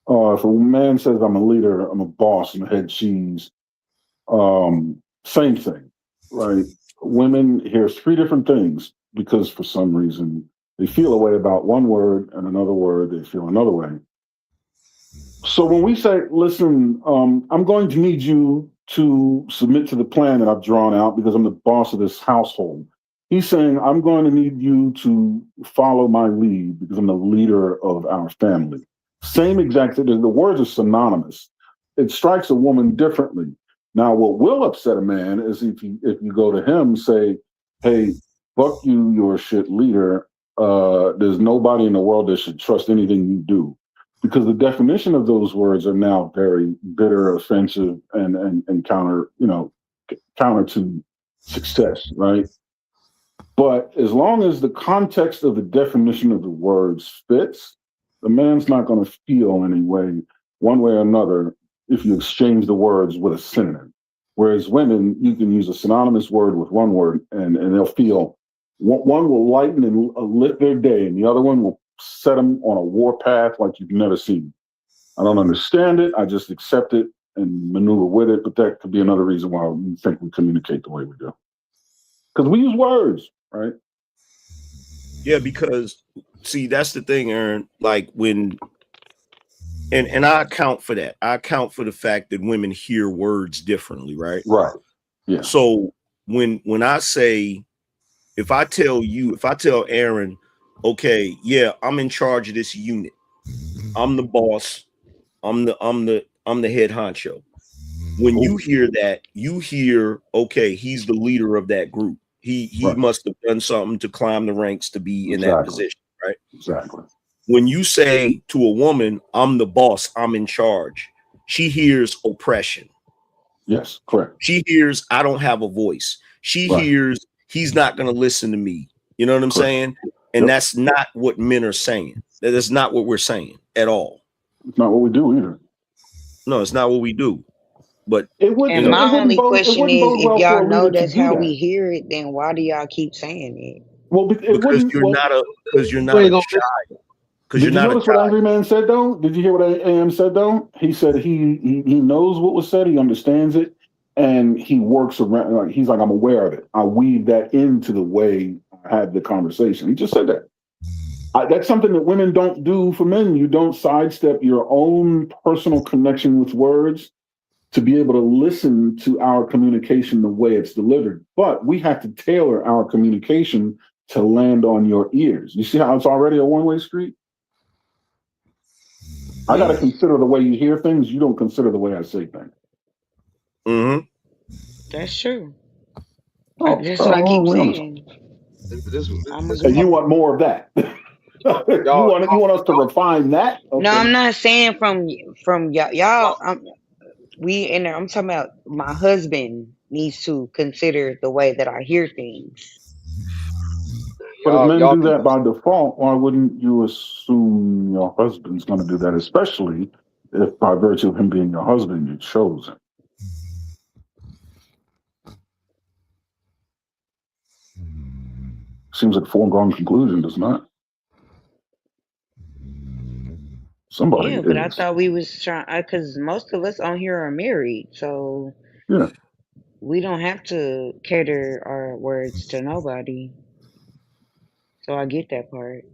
If a man says, I'm a leader, I'm a boss, I'm a head cheese, same thing, right? Women hear three different things because for some reason they feel a way about one word and another word, they feel another way. So when we say, listen, I'm going to need you to submit to the plan that I've drawn out because I'm the boss of this household. He's saying, I'm going to need you to follow my lead because I'm the leader of our family. Same exact thing. The words are synonymous. It strikes a woman differently. Now, what will upset a man is if you go to him, say, hey, fuck you, you're a shit leader. There's nobody in the world that should trust anything you do. Because the definition of those words are now very bitter, offensive, and counter to success, right? But as long as the context of the definition of the words fits, the man's not going to feel any way, one way or another, if you exchange the words with a synonym. Whereas women, you can use a synonymous word with one word and they'll feel, one will lighten and lift their day and the other one will set them on a war path like you've never seen. I don't understand it. I just accept it and maneuver with it. But that could be another reason why we think we communicate the way we do. Because we use words, right? Yeah, because see, that's the thing, Aaron. Like when, and I account for that. I account for the fact that women hear words differently, right? Right. Yeah. So when I say, if I tell Aaron, okay, yeah, I'm in charge of this unit. I'm the boss. I'm the head honcho. When you hear that, you hear, okay, he's the leader of that group. He Right. must have done something to climb the ranks to be in that position, right? Exactly. When you say to a woman, I'm the boss, I'm in charge, she hears oppression. Yes, correct. She hears, I don't have a voice. She hears he's not going to listen to me. You know what I'm saying? And that's not what men are saying. That is not what we're saying at all. It's not what we do either. No, it's not what we do. But it would. And my only question is, bode if well y'all for a know leader to that's do how that. we hear it, then why do y'all keep saying it? Well, because you're not a child. Because Did you notice what Angry Man said though? Did you hear what AM said though? He said he knows what was said, he understands it, and he works around. Like he's like, I'm aware of it. I weave that into the way I had the conversation. He just said that. That's something that women don't do for men. You don't sidestep your own personal connection with words to be able to listen to our communication the way it's delivered. But we have to tailor our communication to land on your ears. You see how it's already a one-way street? I got to consider the way you hear things. You don't consider the way I say things. Mm-hmm. That's true. That's what I keep saying. And you want more of that? you want us to refine that? Okay. No, I'm not saying from y'all. I'm talking about my husband needs to consider the way that I hear things. But if men do that by default, why wouldn't you assume your husband's going to do that, especially if by virtue of him being your husband, you chose him? Seems like a foregone conclusion, does not? Somebody Yeah, but I is. thought we was trying because most of us on here are married, so Yeah. we don't have to cater our words to nobody. So I get that part.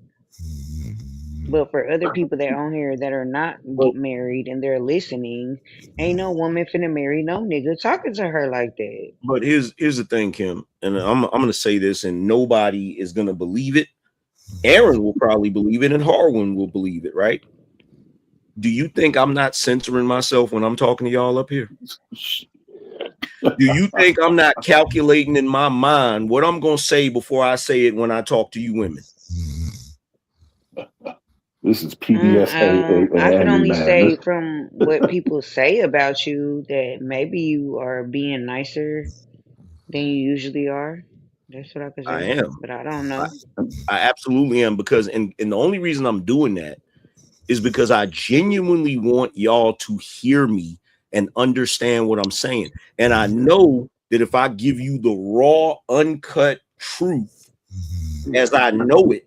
But for other people that are on here that are not get married and they're listening, ain't no woman finna marry no nigga talking to her like that. But here's the thing, Kim, and I'm gonna say this, and nobody is gonna believe it. Aaron will probably believe it, and Harwin will believe it, right? Do you think I'm not censoring myself when I'm talking to y'all up here? Do you think I'm not calculating in my mind what I'm gonna say before I say it when I talk to you women? This is PBS. I can only say from what people say about you that maybe you are being nicer than you usually are. That's what I could say. I am, but I don't know. I absolutely am, because and the only reason I'm doing that is because I genuinely want y'all to hear me and understand what I'm saying. And I know that if I give you the raw, uncut truth as I know it,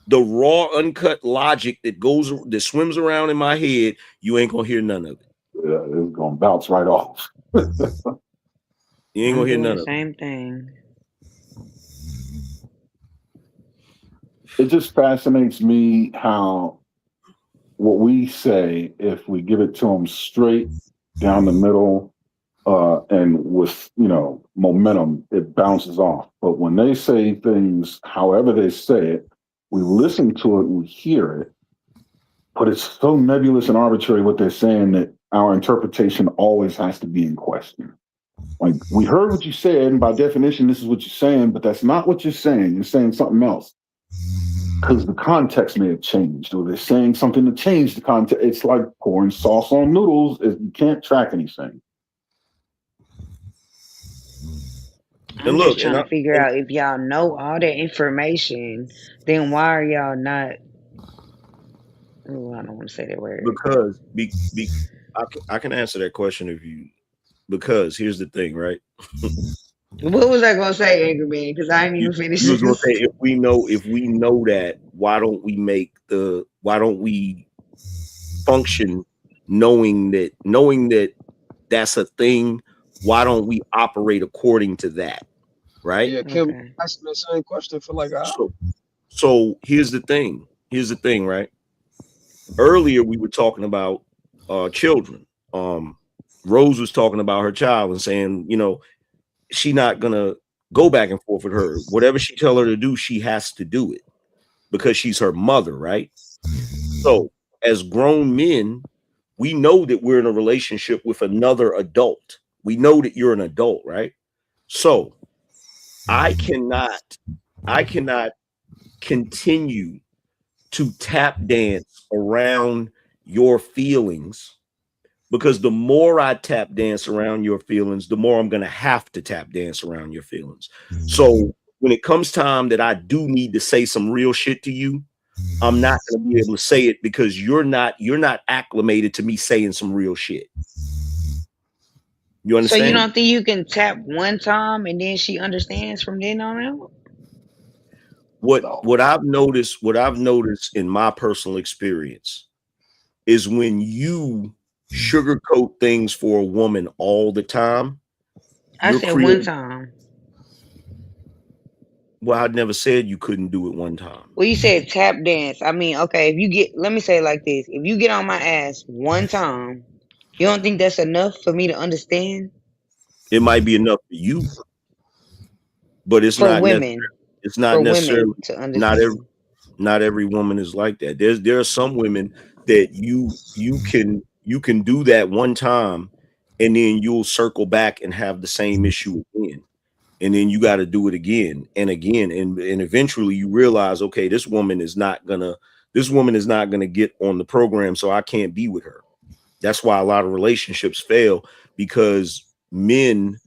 the raw, uncut logic that swims around in my head, you ain't gonna hear none of it. Yeah, it's gonna bounce right off. You ain't gonna hear none of it. Same thing. It just fascinates me how what we say, if we give it to them straight down the middle, and with momentum, it bounces off. But when they say things, however they say it, we listen to it, we hear it, but it's so nebulous and arbitrary what they're saying that our interpretation always has to be in question. Like, we heard what you said, and by definition, this is what you're saying, but that's not what you're saying. You're saying something else. Because the context may have changed, or they're saying something to change the context. It's like pouring sauce on noodles. You can't track anything. I'm just trying to figure out if y'all know all that information, then why are y'all not? Oh, I don't want to say that word. Because I can answer that question if you. Because here's the thing, right? What was I gonna say, Angry Man? Because I ain't even finished. You was gonna say if we know that, why don't we function knowing that that's a thing? Why don't we operate according to that? Right? Yeah, Kim asked me the same question for like an hour. So here's the thing, right? Earlier we were talking about children. Rose was talking about her child and saying, she not gonna go back and forth with her. Whatever she tell her to do, she has to do it because she's her mother, right? So as grown men, we know that we're in a relationship with another adult. We know that you're an adult, right? So I cannot continue to tap dance around your feelings Because the more I tap dance around your feelings, the more I'm going to have to tap dance around your feelings. So when it comes time that I do need to say some real shit to you, I'm not going to be able to say it because you're not acclimated to me saying some real shit. You understand? So you don't think you can tap one time and then she understands from then on out? What I've noticed in my personal experience is when you sugarcoat things for a woman all the time. I said one time. Well, I never said you couldn't do it one time. Well, you said tap dance. I mean, okay, let me say it like this. If you get on my ass one time, you don't think that's enough for me to understand? It might be enough for you, but it's for not women. It's not for necessarily women to understand. Not every woman is like that. There are some women that you can do that one time and then you'll circle back and have the same issue again. And then you got to do it again and again. And eventually you realize, okay, this woman is not gonna get on the program, so I can't be with her. That's why a lot of relationships fail, because men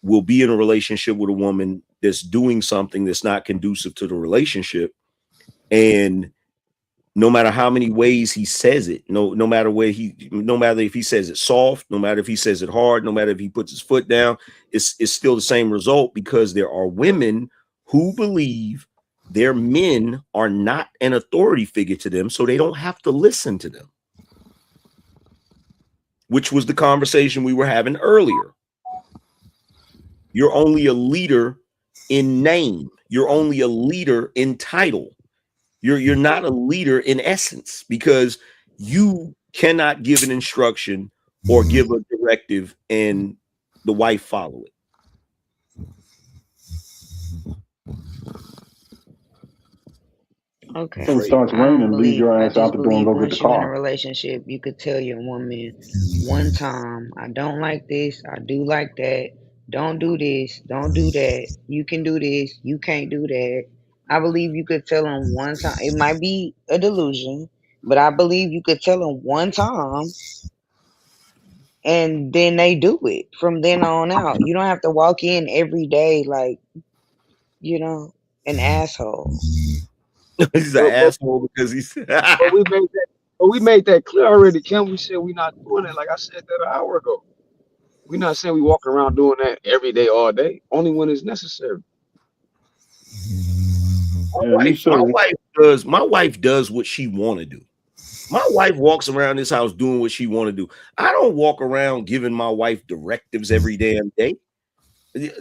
will be in a relationship with a woman that's doing something that's not conducive to the relationship. And no matter how many ways he says it, no matter if he says it soft, no matter if he says it hard, no matter if he puts his foot down, it's still the same result, because there are women who believe their men are not an authority figure to them, so they don't have to listen to them. Which was the conversation we were having earlier. You're only a leader in name. You're only a leader in title. You're not a leader in essence, because you cannot give an instruction or give a directive and the wife follow it. Okay. So it starts raining, leave your ass out the door and go get the Once you're in a car. relationship, you could tell your woman one time, I don't like this, I do like that. Don't do this, don't do that. You can do this, you can't do that. I believe you could tell them one time. It might be a delusion, but I believe you could tell them one time and then they do it from then on out. You don't have to walk in every day like, an asshole. He's an asshole because he's but we made that clear already, Kim. We said we're not doing it. Like I said that an hour ago. We're not saying we walk around doing that every day, all day. Only when it's necessary. My wife does what she want to do. My wife walks around this house doing what she want to do. I don't walk around giving my wife directives every damn day.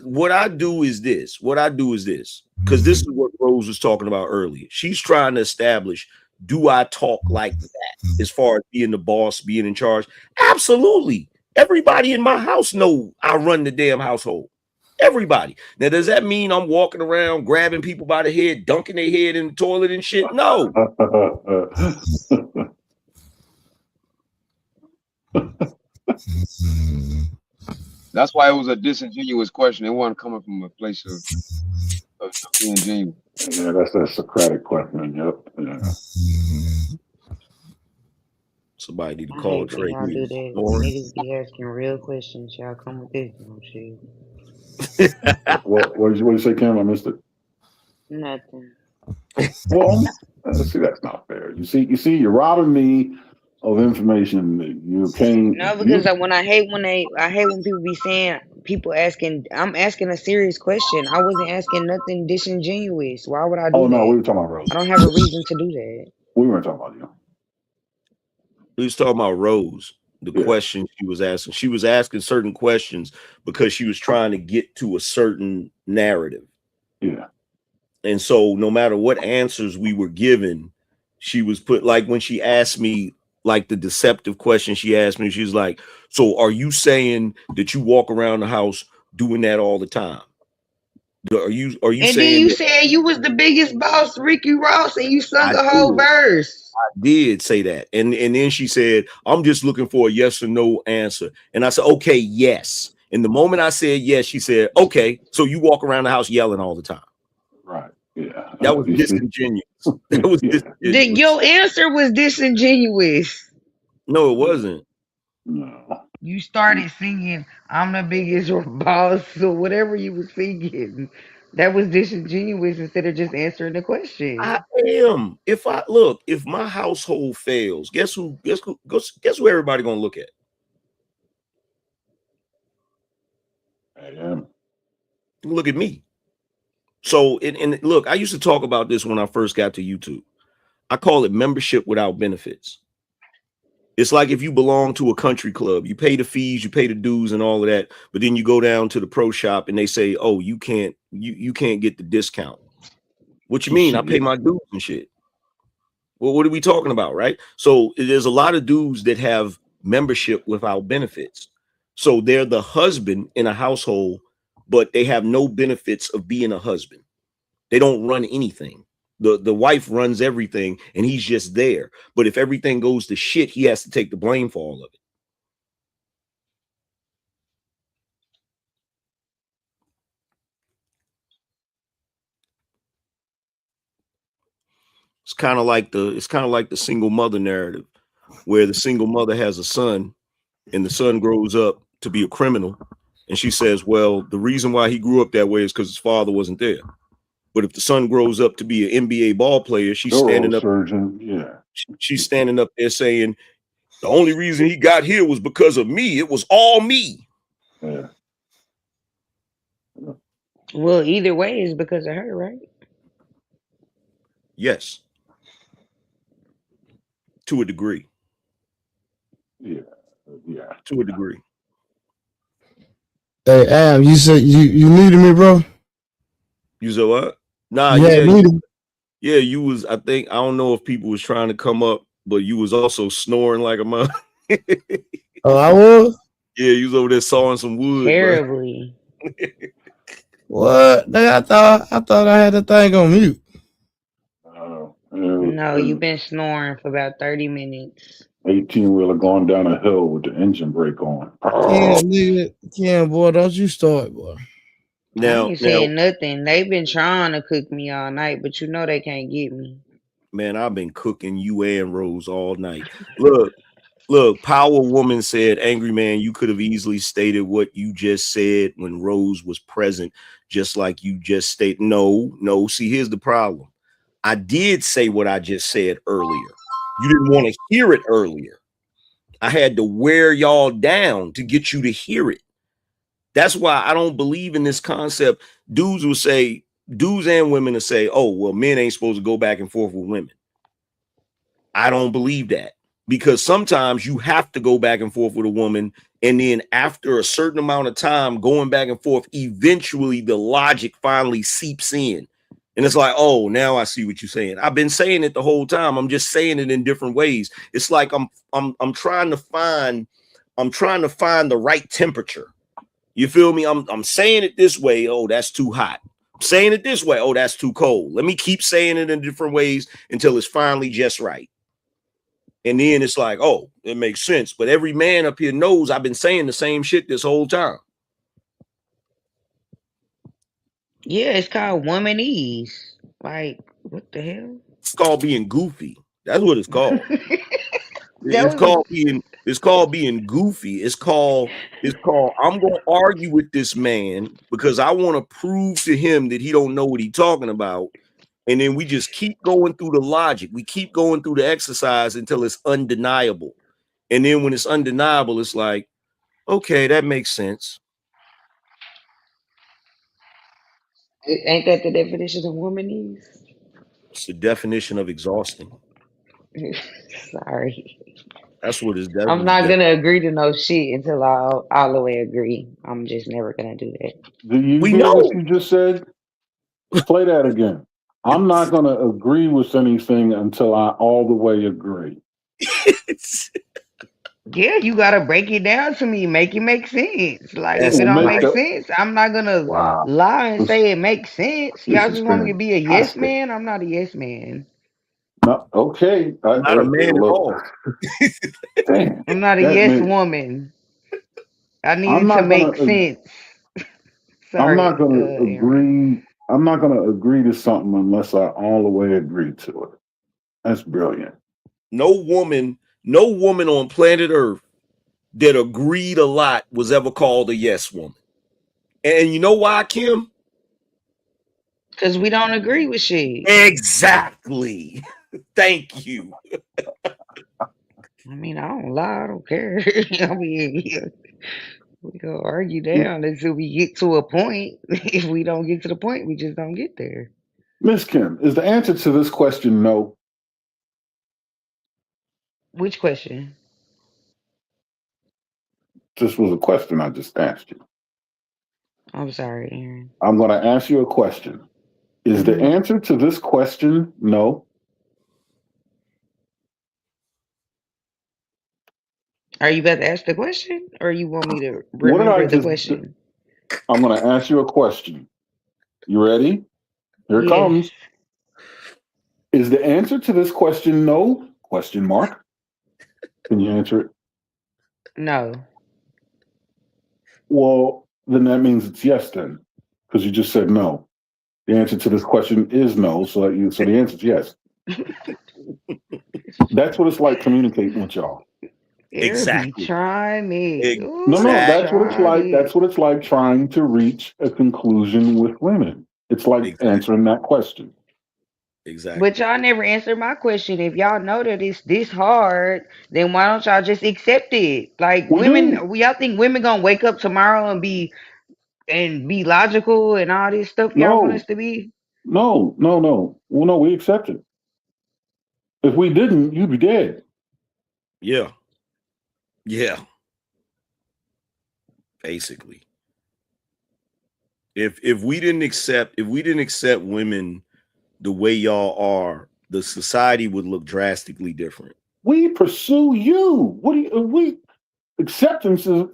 What I do is this, because this is what Rose was talking about earlier. She's trying to establish, do I talk like that as far as being the boss, being in charge? Absolutely. Everybody in my house know I run the damn household. Everybody. Now, does that mean I'm walking around grabbing people by the head, dunking their head in the toilet and shit? No. That's why it was a disingenuous question. It wasn't coming from a place of being genuine. Yeah, that's a Socratic question. Yep. Yeah. Somebody need to call Trey. Y'all do that. Niggas be asking real questions. Y'all come with this shit. What did you say, Kim? I missed it. Nothing. Well, see, that's not fair. You see, you're robbing me of information. You can't. No, because I hate when people be saying, I'm asking a serious question. I wasn't asking nothing disingenuous. Why would I do that? Oh no, we were talking about Rose. I don't have a reason to do that. We weren't talking about you. We was talking about Rose. The question she was asking. She was asking certain questions because she was trying to get to a certain narrative. Yeah. And so no matter what answers we were given, she was like when she asked me, like the deceptive question she asked me, she was like, so are you saying that you walk around the house doing that all the time? Are you and saying then you said you was the biggest boss, Ricky Ross, and you sung a whole verse. I did say that. And then she said, I'm just looking for a yes or no answer. And I said, okay, yes. And the moment I said yes, she said, okay, so you walk around the house yelling all the time. Right. Yeah. That was disingenuous. That was disingenuous. Your answer was disingenuous. No, it wasn't. No. You started singing "I'm the biggest boss" or whatever you was singing. That was disingenuous instead of just answering the question. I am. If my household fails, guess who everybody gonna look at? I am. Look at me. So, and look, I used to talk about this when I first got to YouTube. I call it membership without benefits. It's like if you belong to a country club, you pay the fees, you pay the dues and all of that, but then you go down to the pro shop and they say, oh, you can't get the discount. What you mean? I pay my dues and shit. Well, what are we talking about, right? So there's a lot of dudes that have membership without benefits. So they're the husband in a household, but they have no benefits of being a husband. They don't run anything. The wife runs everything and he's just there. But if everything goes to shit, he has to take the blame for all of it. It's kind of like the single mother narrative, where the single mother has a son and the son grows up to be a criminal. And she says, well, the reason why he grew up that way is because his father wasn't there. But if the son grows up to be an NBA ball player, she's standing up. Yeah. She's standing up there saying, the only reason he got here was because of me. It was all me. Yeah. Well, either way is because of her, right? Yes. To a degree. Yeah. To a degree. Hey, Am, you said you needed me, bro? You said what? Nah, yeah, you was, I don't know if people was trying to come up, but you was also snoring like a mother. Oh, I was? Yeah, you was over there sawing some wood. Terribly. What? I thought I had the thing on mute. No, you've been snoring for about 30 minutes. 18-wheeler going down a hill with the engine brake on. Yeah, nigga. Yeah, boy, don't you start, boy. I ain't saying nothing. They've been trying to cook me all night, but you know they can't get me. Man, I've been cooking you and Rose all night. Look, Power Woman said, Angry Man, you could have easily stated what you just said when Rose was present, just like you just stated. No. See, here's the problem. I did say what I just said earlier. You didn't want to hear it earlier. I had to wear y'all down to get you to hear it. That's why I don't believe in this concept. Dudes and women will say, oh, well, men ain't supposed to go back and forth with women. I don't believe that, because sometimes you have to go back and forth with a woman. And then after a certain amount of time going back and forth, eventually the logic finally seeps in. And it's like, oh, now I see what you're saying. I've been saying it the whole time. I'm just saying it in different ways. It's like I'm trying to find the right temperature. You feel me? I'm saying it this way. Oh, that's too hot. I'm saying it this way. Oh, that's too cold. Let me keep saying it in different ways until it's finally just right. And then it's like, oh, it makes sense. But every man up here knows I've been saying the same shit this whole time. Yeah, it's called womanese. Like, what the hell? It's called being goofy. That's what it's called. It's called being goofy. It's called I'm gonna argue with this man because I want to prove to him that he don't know what he's talking about. And then we just keep going through the logic. We keep going through the exercise until it's undeniable. And then when it's undeniable, it's like, okay, that makes sense. Ain't that the definition of womanese? It's the definition of exhausting. Sorry. That's what it's. I'm not gonna agree to no shit until I all the way agree. I'm just never gonna do that. Do you hear what you just said? Play that again. I'm not going to agree with anything until I all the way agree. Yeah, you gotta break it down to me, make it make sense. Like if it don't make sense, I'm not gonna lie and say it makes sense. Y'all just want me to be a yes man? I'm not a yes man. No, okay. Not a man at all. Damn, I'm not a yes woman. I need it to make sense. Sorry, I'm not going to agree. I'm not going to agree to something unless I all the way agree to it. That's brilliant. No woman on planet Earth that agreed a lot was ever called a yes woman. And you know why, Kim? Because we don't agree with shit. Exactly. Thank you. I mean, I don't lie. I don't care. I mean, we go argue down until we get to a point. If we don't get to the point, we just don't get there. Miss Kim, is the answer to this question no? Which question? This was a question I just asked you. I'm sorry, Aaron. I'm going to ask you a question. Is the answer to this question no? Are you about to ask the question, or you want me to What did I remember the just? question? I'm going to ask you a question. You ready? Here it Yes. comes. Is the answer to this question no? Question mark. Can you answer it? No. Well, then that means it's yes then, because you just said no. The answer to this question is no, so the answer is yes. That's what it's like communicating with y'all. Exactly. Try me. Ooh, No, that's what it's try like. me. That's what it's like trying to reach a conclusion with women. It's like answering that question. Exactly. But y'all never answered my question. If y'all know that it's this hard, then why don't y'all just accept it? Like y'all think women gonna wake up tomorrow and be logical and all this stuff y'all want us to be? No. Well, no, we accept it. If we didn't, you'd be dead. Yeah. Yeah. Basically. If we didn't accept women the way y'all are, the society would look drastically different. We pursue you. What do you? We acceptance is.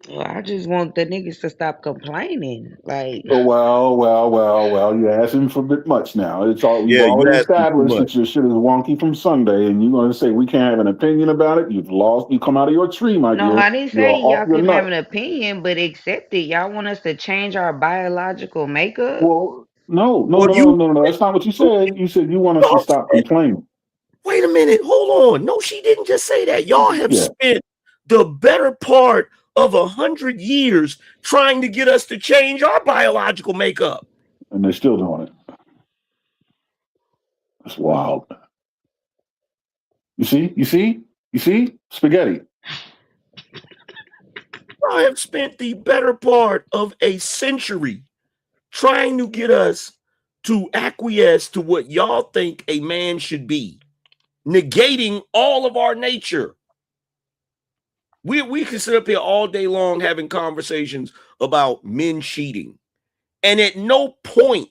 Well, I just want the niggas to stop complaining. Like, Well. You're asking for a bit much now. It's all we've already established that your shit is wonky from Sunday, and you're going to say we can't have an opinion about it. You've lost. You come out of your tree, my dear. no, I didn't You're say off y'all your couldn't have nut. an opinion, but accept it. Y'all want us to change our biological makeup? Well, no. That's not what you said. You said you want us to stop complaining. Wait a minute. Hold on. No, she didn't just say that. Y'all have spent the better part of 100 years trying to get us to change our biological makeup. And they're still doing it. That's wild. You see? Spaghetti. I have spent the better part of a century trying to get us to acquiesce to what y'all think a man should be, negating all of our nature. We can sit up here all day long having conversations about men cheating. And at no point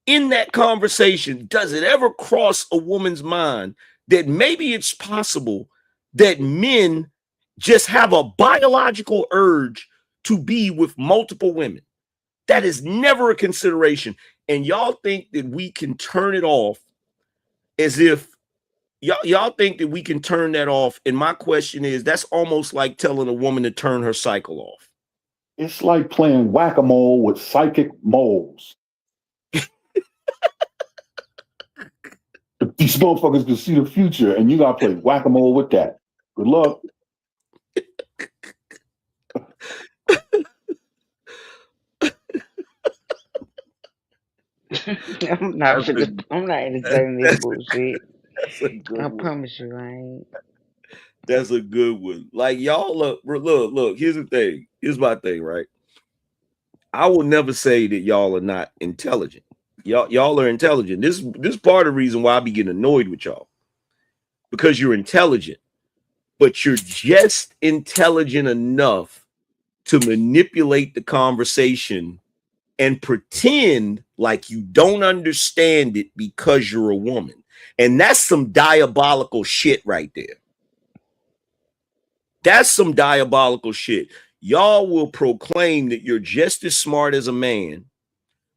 in that conversation does it ever cross a woman's mind that maybe it's possible that men just have a biological urge to be with multiple women. That is never a consideration. And y'all think that we can turn it off as if y'all think that we can turn that off. And my question is, that's almost like telling a woman to turn her cycle off. It's like playing whack-a-mole with psychic moles. These motherfuckers can see the future, and you gotta play whack-a-mole with that. Good luck. I'm not entertaining this bullshit. I promise you, I ain't. That's a good one. Like y'all look. Here's the thing. Here's my thing, right? I will never say that y'all are not intelligent. Y'all are intelligent. This part of the reason why I be getting annoyed with y'all. Because you're intelligent, but you're just intelligent enough to manipulate the conversation and pretend like you don't understand it because you're a woman. And that's some diabolical shit right there. That's some diabolical shit. Y'all will proclaim that you're just as smart as a man,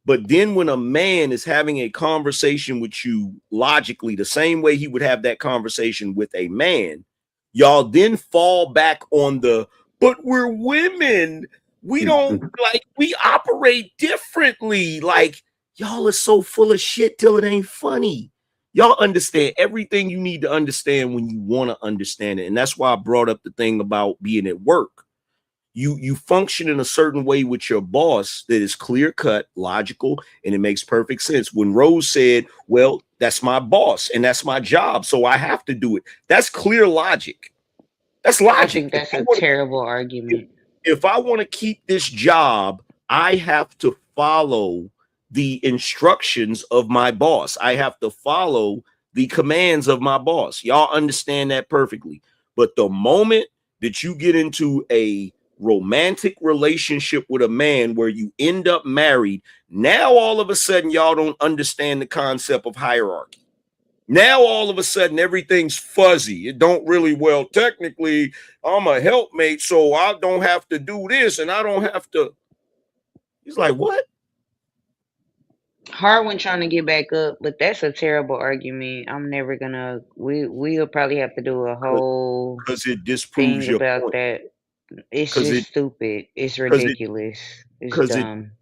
but then when a man is having a conversation with you logically, the same way he would have that conversation with a man, y'all then fall back on but we're women. We don't we operate differently. Like, y'all are so full of shit till it ain't funny. Y'all understand everything you need to understand when you want to understand it. And that's why I brought up the thing about being at work. You function in a certain way with your boss that is clear cut, logical, and it makes perfect sense. When Rose said, well, that's my boss and that's my job, so I have to do it. That's clear logic. That's logic. I think that's a terrible argument. If I want to keep this job, I have to follow the instructions of my boss. I have to follow the commands of my boss. Y'all understand that perfectly. But the moment that you get into a romantic relationship with a man where you end up married, now all of a sudden y'all don't understand the concept of hierarchy. Now all of a sudden everything's fuzzy. It don't really, well, technically I'm a helpmate, so I don't have to do this and I don't have to. He's like, what? Harwin trying to get back up, but that's a terrible argument. I'm never gonna. We'll probably have to do a whole because it disproves thing your about point. that. It's just stupid. It's ridiculous. It's dumb.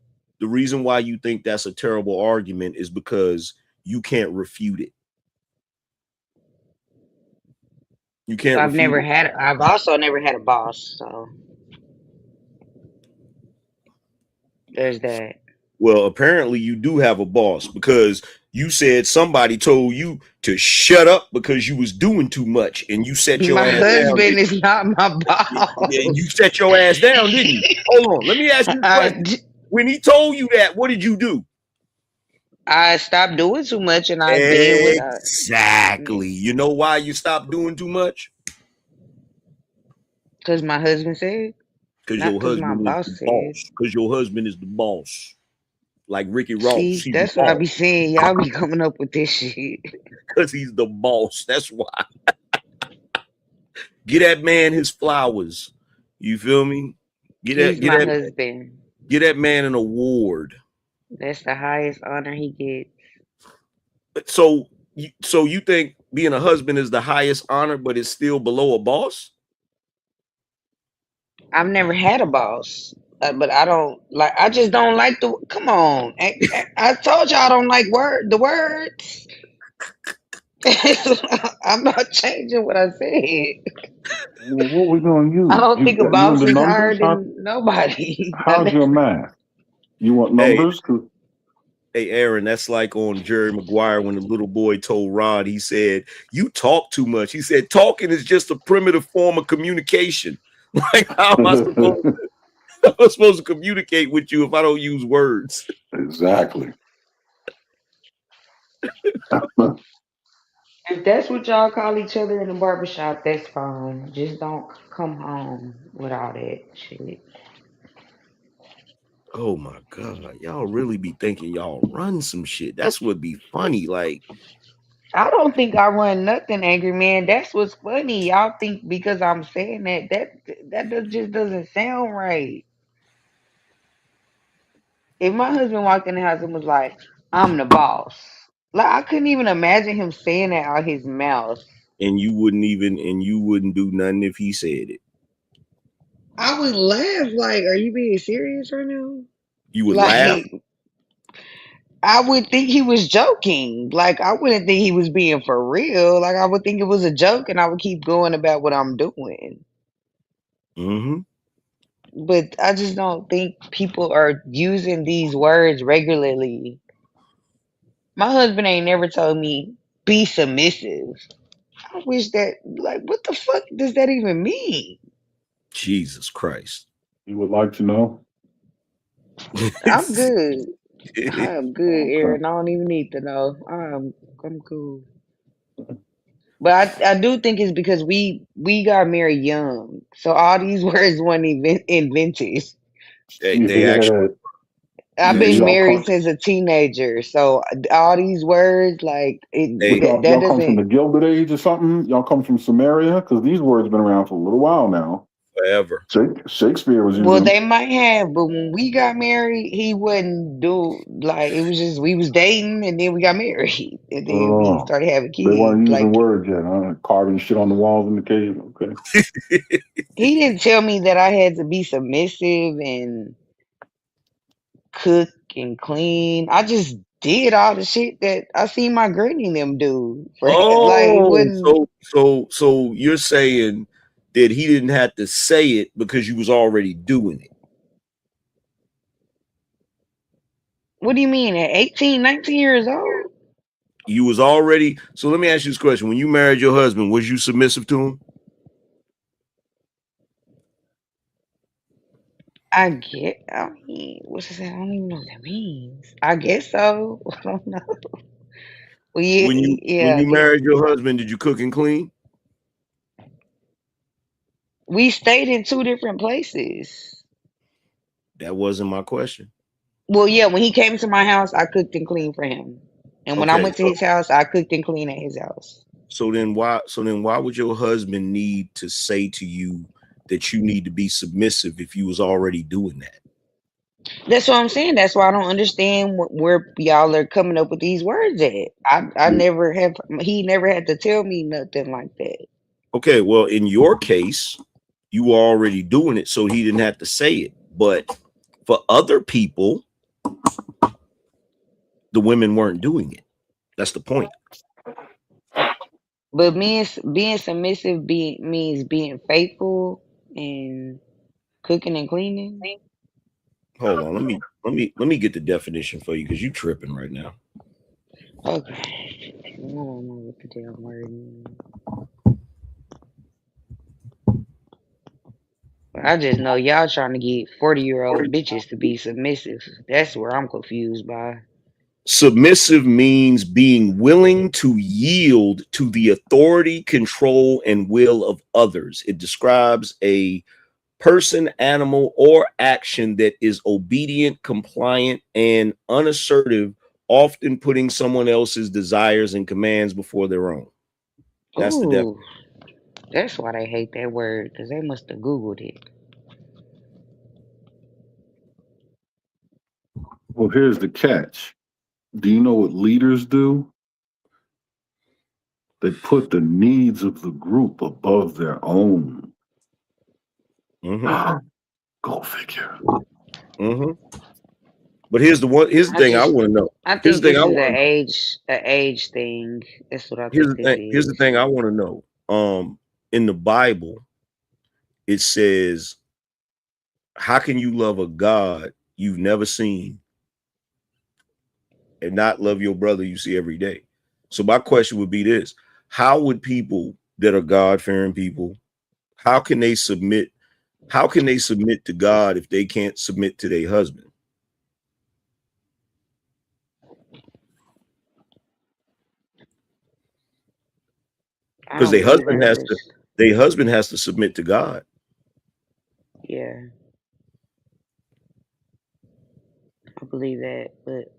The reason why you think that's a terrible argument is because you can't refute it. You can't. I've also never had a boss, so there's that. Well, apparently you do have a boss because you said somebody told you to shut up because you was doing too much and you set your My ass down. husband is not my boss. Yeah, you set your ass down, didn't you? Hold on, let me ask you a question. When he told you that, what did you do? I stopped doing too much and I did what I... Exactly. You know why you stopped doing too much? Because my husband said. Because your husband is the boss. Because your husband is the boss. Like Ricky Ross. See, that's what I be saying. Y'all be coming up with this shit. Because he's the boss. That's why. Get that man his flowers. You feel me? He's my husband. Get that man an award. That's the highest honor he gets. So you think being a husband is the highest honor, but it's still below a boss? I've never had a boss, but I don't like. I just don't like the. Come on, I told you I don't like the words. I'm not changing what I said. Well, what we gonna use? I don't think a boss is higher numbers? than nobody. How's your math? You want numbers? Hey, Aaron, that's like on Jerry Maguire when the little boy told Rod, he said, you talk too much. He said, talking is just a primitive form of communication. Like, how am I supposed to communicate with you if I don't use words? Exactly. If that's what y'all call each other in the barbershop, that's fine. Just don't come home with all that shit. Oh my God. Y'all really be thinking y'all run some shit. That's what be funny. Like, I don't think I run nothing, Angry Man. That's what's funny. Y'all think because I'm saying that just doesn't sound right. If my husband walked in the house and was like, I'm the boss, like I couldn't even imagine him saying that out his mouth. And you wouldn't do nothing if he said it. I would laugh. Like, are you being serious right now? You would laugh? I would think he was joking. Like, I wouldn't think he was being for real. Like, I would think it was a joke and I would keep going about what I'm doing. Mm-hmm. But I just don't think people are using these words regularly. My husband ain't never told me, be submissive. I wish that, like, what the fuck does that even mean? Jesus Christ. You would like to know? I'm good. I am good, Aaron. I don't even need to know. I'm cool. But I do think it's because we got married young. So all these words weren't invented. I've been married since a teenager, so all these words, like y'all come from the Gilded Age or something? Y'all come from Samaria? Because these words been around for a little while now. Forever. Shakespeare was using well, them. they might have, but when we got married, he wouldn't do like it was just we was dating and then we got married and then we started having kids. They weren't using like words yet, huh? Carving shit on the walls in the cave. Okay. he didn't tell me that I had to be submissive and cook and clean. I just did all the shit that I seen my granny and them do. For like it Oh, wasn't. so you're saying that he didn't have to say it because you was already doing it. What do you mean at 18, 19 years old? You was already. So let me ask you this question: when you married your husband, was you submissive to him? I mean, what's that? I don't even know what that means. I guess so. I don't know. Well, yeah, When yeah. I you guess married your husband, did you cook and clean? we stayed in two different places. That wasn't my question. Well, yeah. When he came to my house, I cooked and cleaned for him, and when I Okay, went to his house, I cooked and cleaned at his house. so then why would your husband need to say to you that you need to be submissive if you was already doing that? That's what I'm saying. That's why I don't understand where y'all are coming up with these words at. I never have. He never had to tell me nothing like that. Okay, well, in your case, you were already doing it, so he didn't have to say it. But for other people, the women weren't doing it. That's the point. But being submissive means being faithful and cooking and cleaning. Hold on, let me get the definition for you because you tripping right now. Okay. I don't know what the damn word means. I just know y'all trying to get 40-year-old bitches to be submissive. That's where I'm confused by. Submissive means being willing to yield to the authority, control, and will of others. It describes a person, animal, or action that is obedient, compliant, and unassertive, often putting someone else's desires and commands before their own. That's the definition. Ooh, that's why they hate that word, because they must have Googled it. Well, here's the catch. Do you know what leaders do? They put the needs of the group above their own. Mm-hmm. Go figure. Mm-hmm. But here's the thing I want to know. I Here's think the thing this I is want to know. an age thing. That's what I Here's think the this thing. Here's the is. thing I want to know. In the Bible, it says, how can you love a God you've never seen and not love your brother you see every day? So my question would be this: how would people that are God-fearing people, how can they submit to God if they can't submit to their husband? I Because don't believe there's. their husband has to submit to God. Yeah, I believe that, but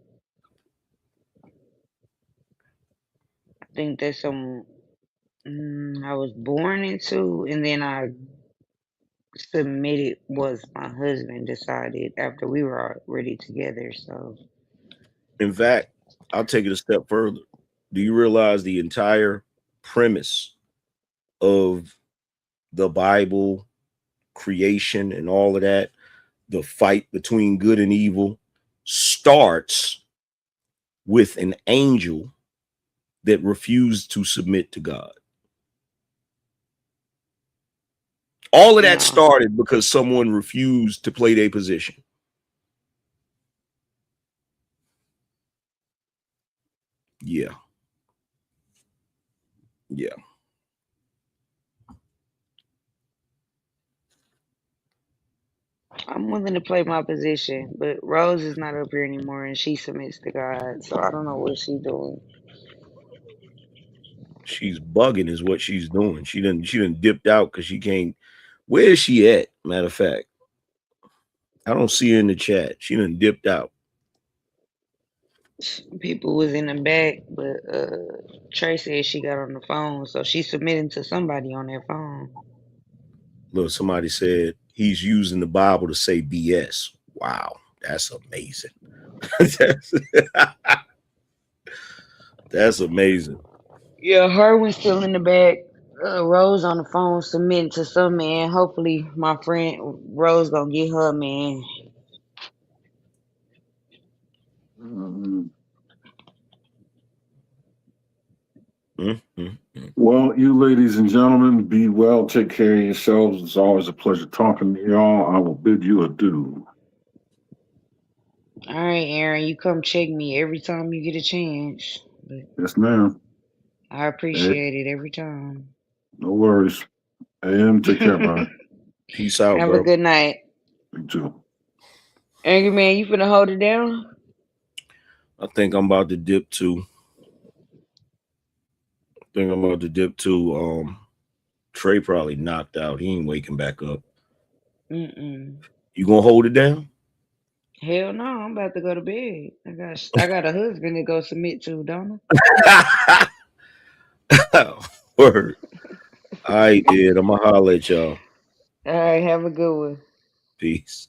I think that's some I was born into, and then I submitted was my husband decided after we were already together. So In fact, I'll take it a step further. Do you realize the entire premise of the Bible, creation, and all of that, the fight between good and evil, starts with an angel that refused to submit to God? All of that started because someone refused to play their position. Yeah. Yeah. I'm willing to play my position, but Rose is not up here anymore, and she submits to God. So I don't know what she's doing. She's bugging is what she's doing. She didn't dipped out because she can't. Where is she at? Matter of fact, I don't see her in the chat. She done dipped out. People was in the back, but Trey said she got on the phone, so she's submitting to somebody on their phone. Look, somebody said he's using the Bible to say BS. Wow, that's amazing. That's amazing. Yeah, Herwin's still in the back. Rose on the phone submitting to some man. Hopefully, my friend Rose gonna get her man. Well, you ladies and gentlemen, be well. Take care of yourselves. It's always a pleasure talking to y'all. I will bid you adieu. All right, Aaron, you come check me every time you get a chance. But Yes, ma'am. I appreciate it every time. No worries. AM, take care, brother. Peace out, Have bro. a good night. You too. Angry man, you finna hold it down? I think I'm about to dip too. Trey probably knocked out. He ain't waking back up. Mm-mm. You gonna hold it down? Hell no, I'm about to go to bed. I got a husband to go submit to, don't I? Word. All right, dude. I'm gonna holler at y'all. I? All right, have a good one. Peace.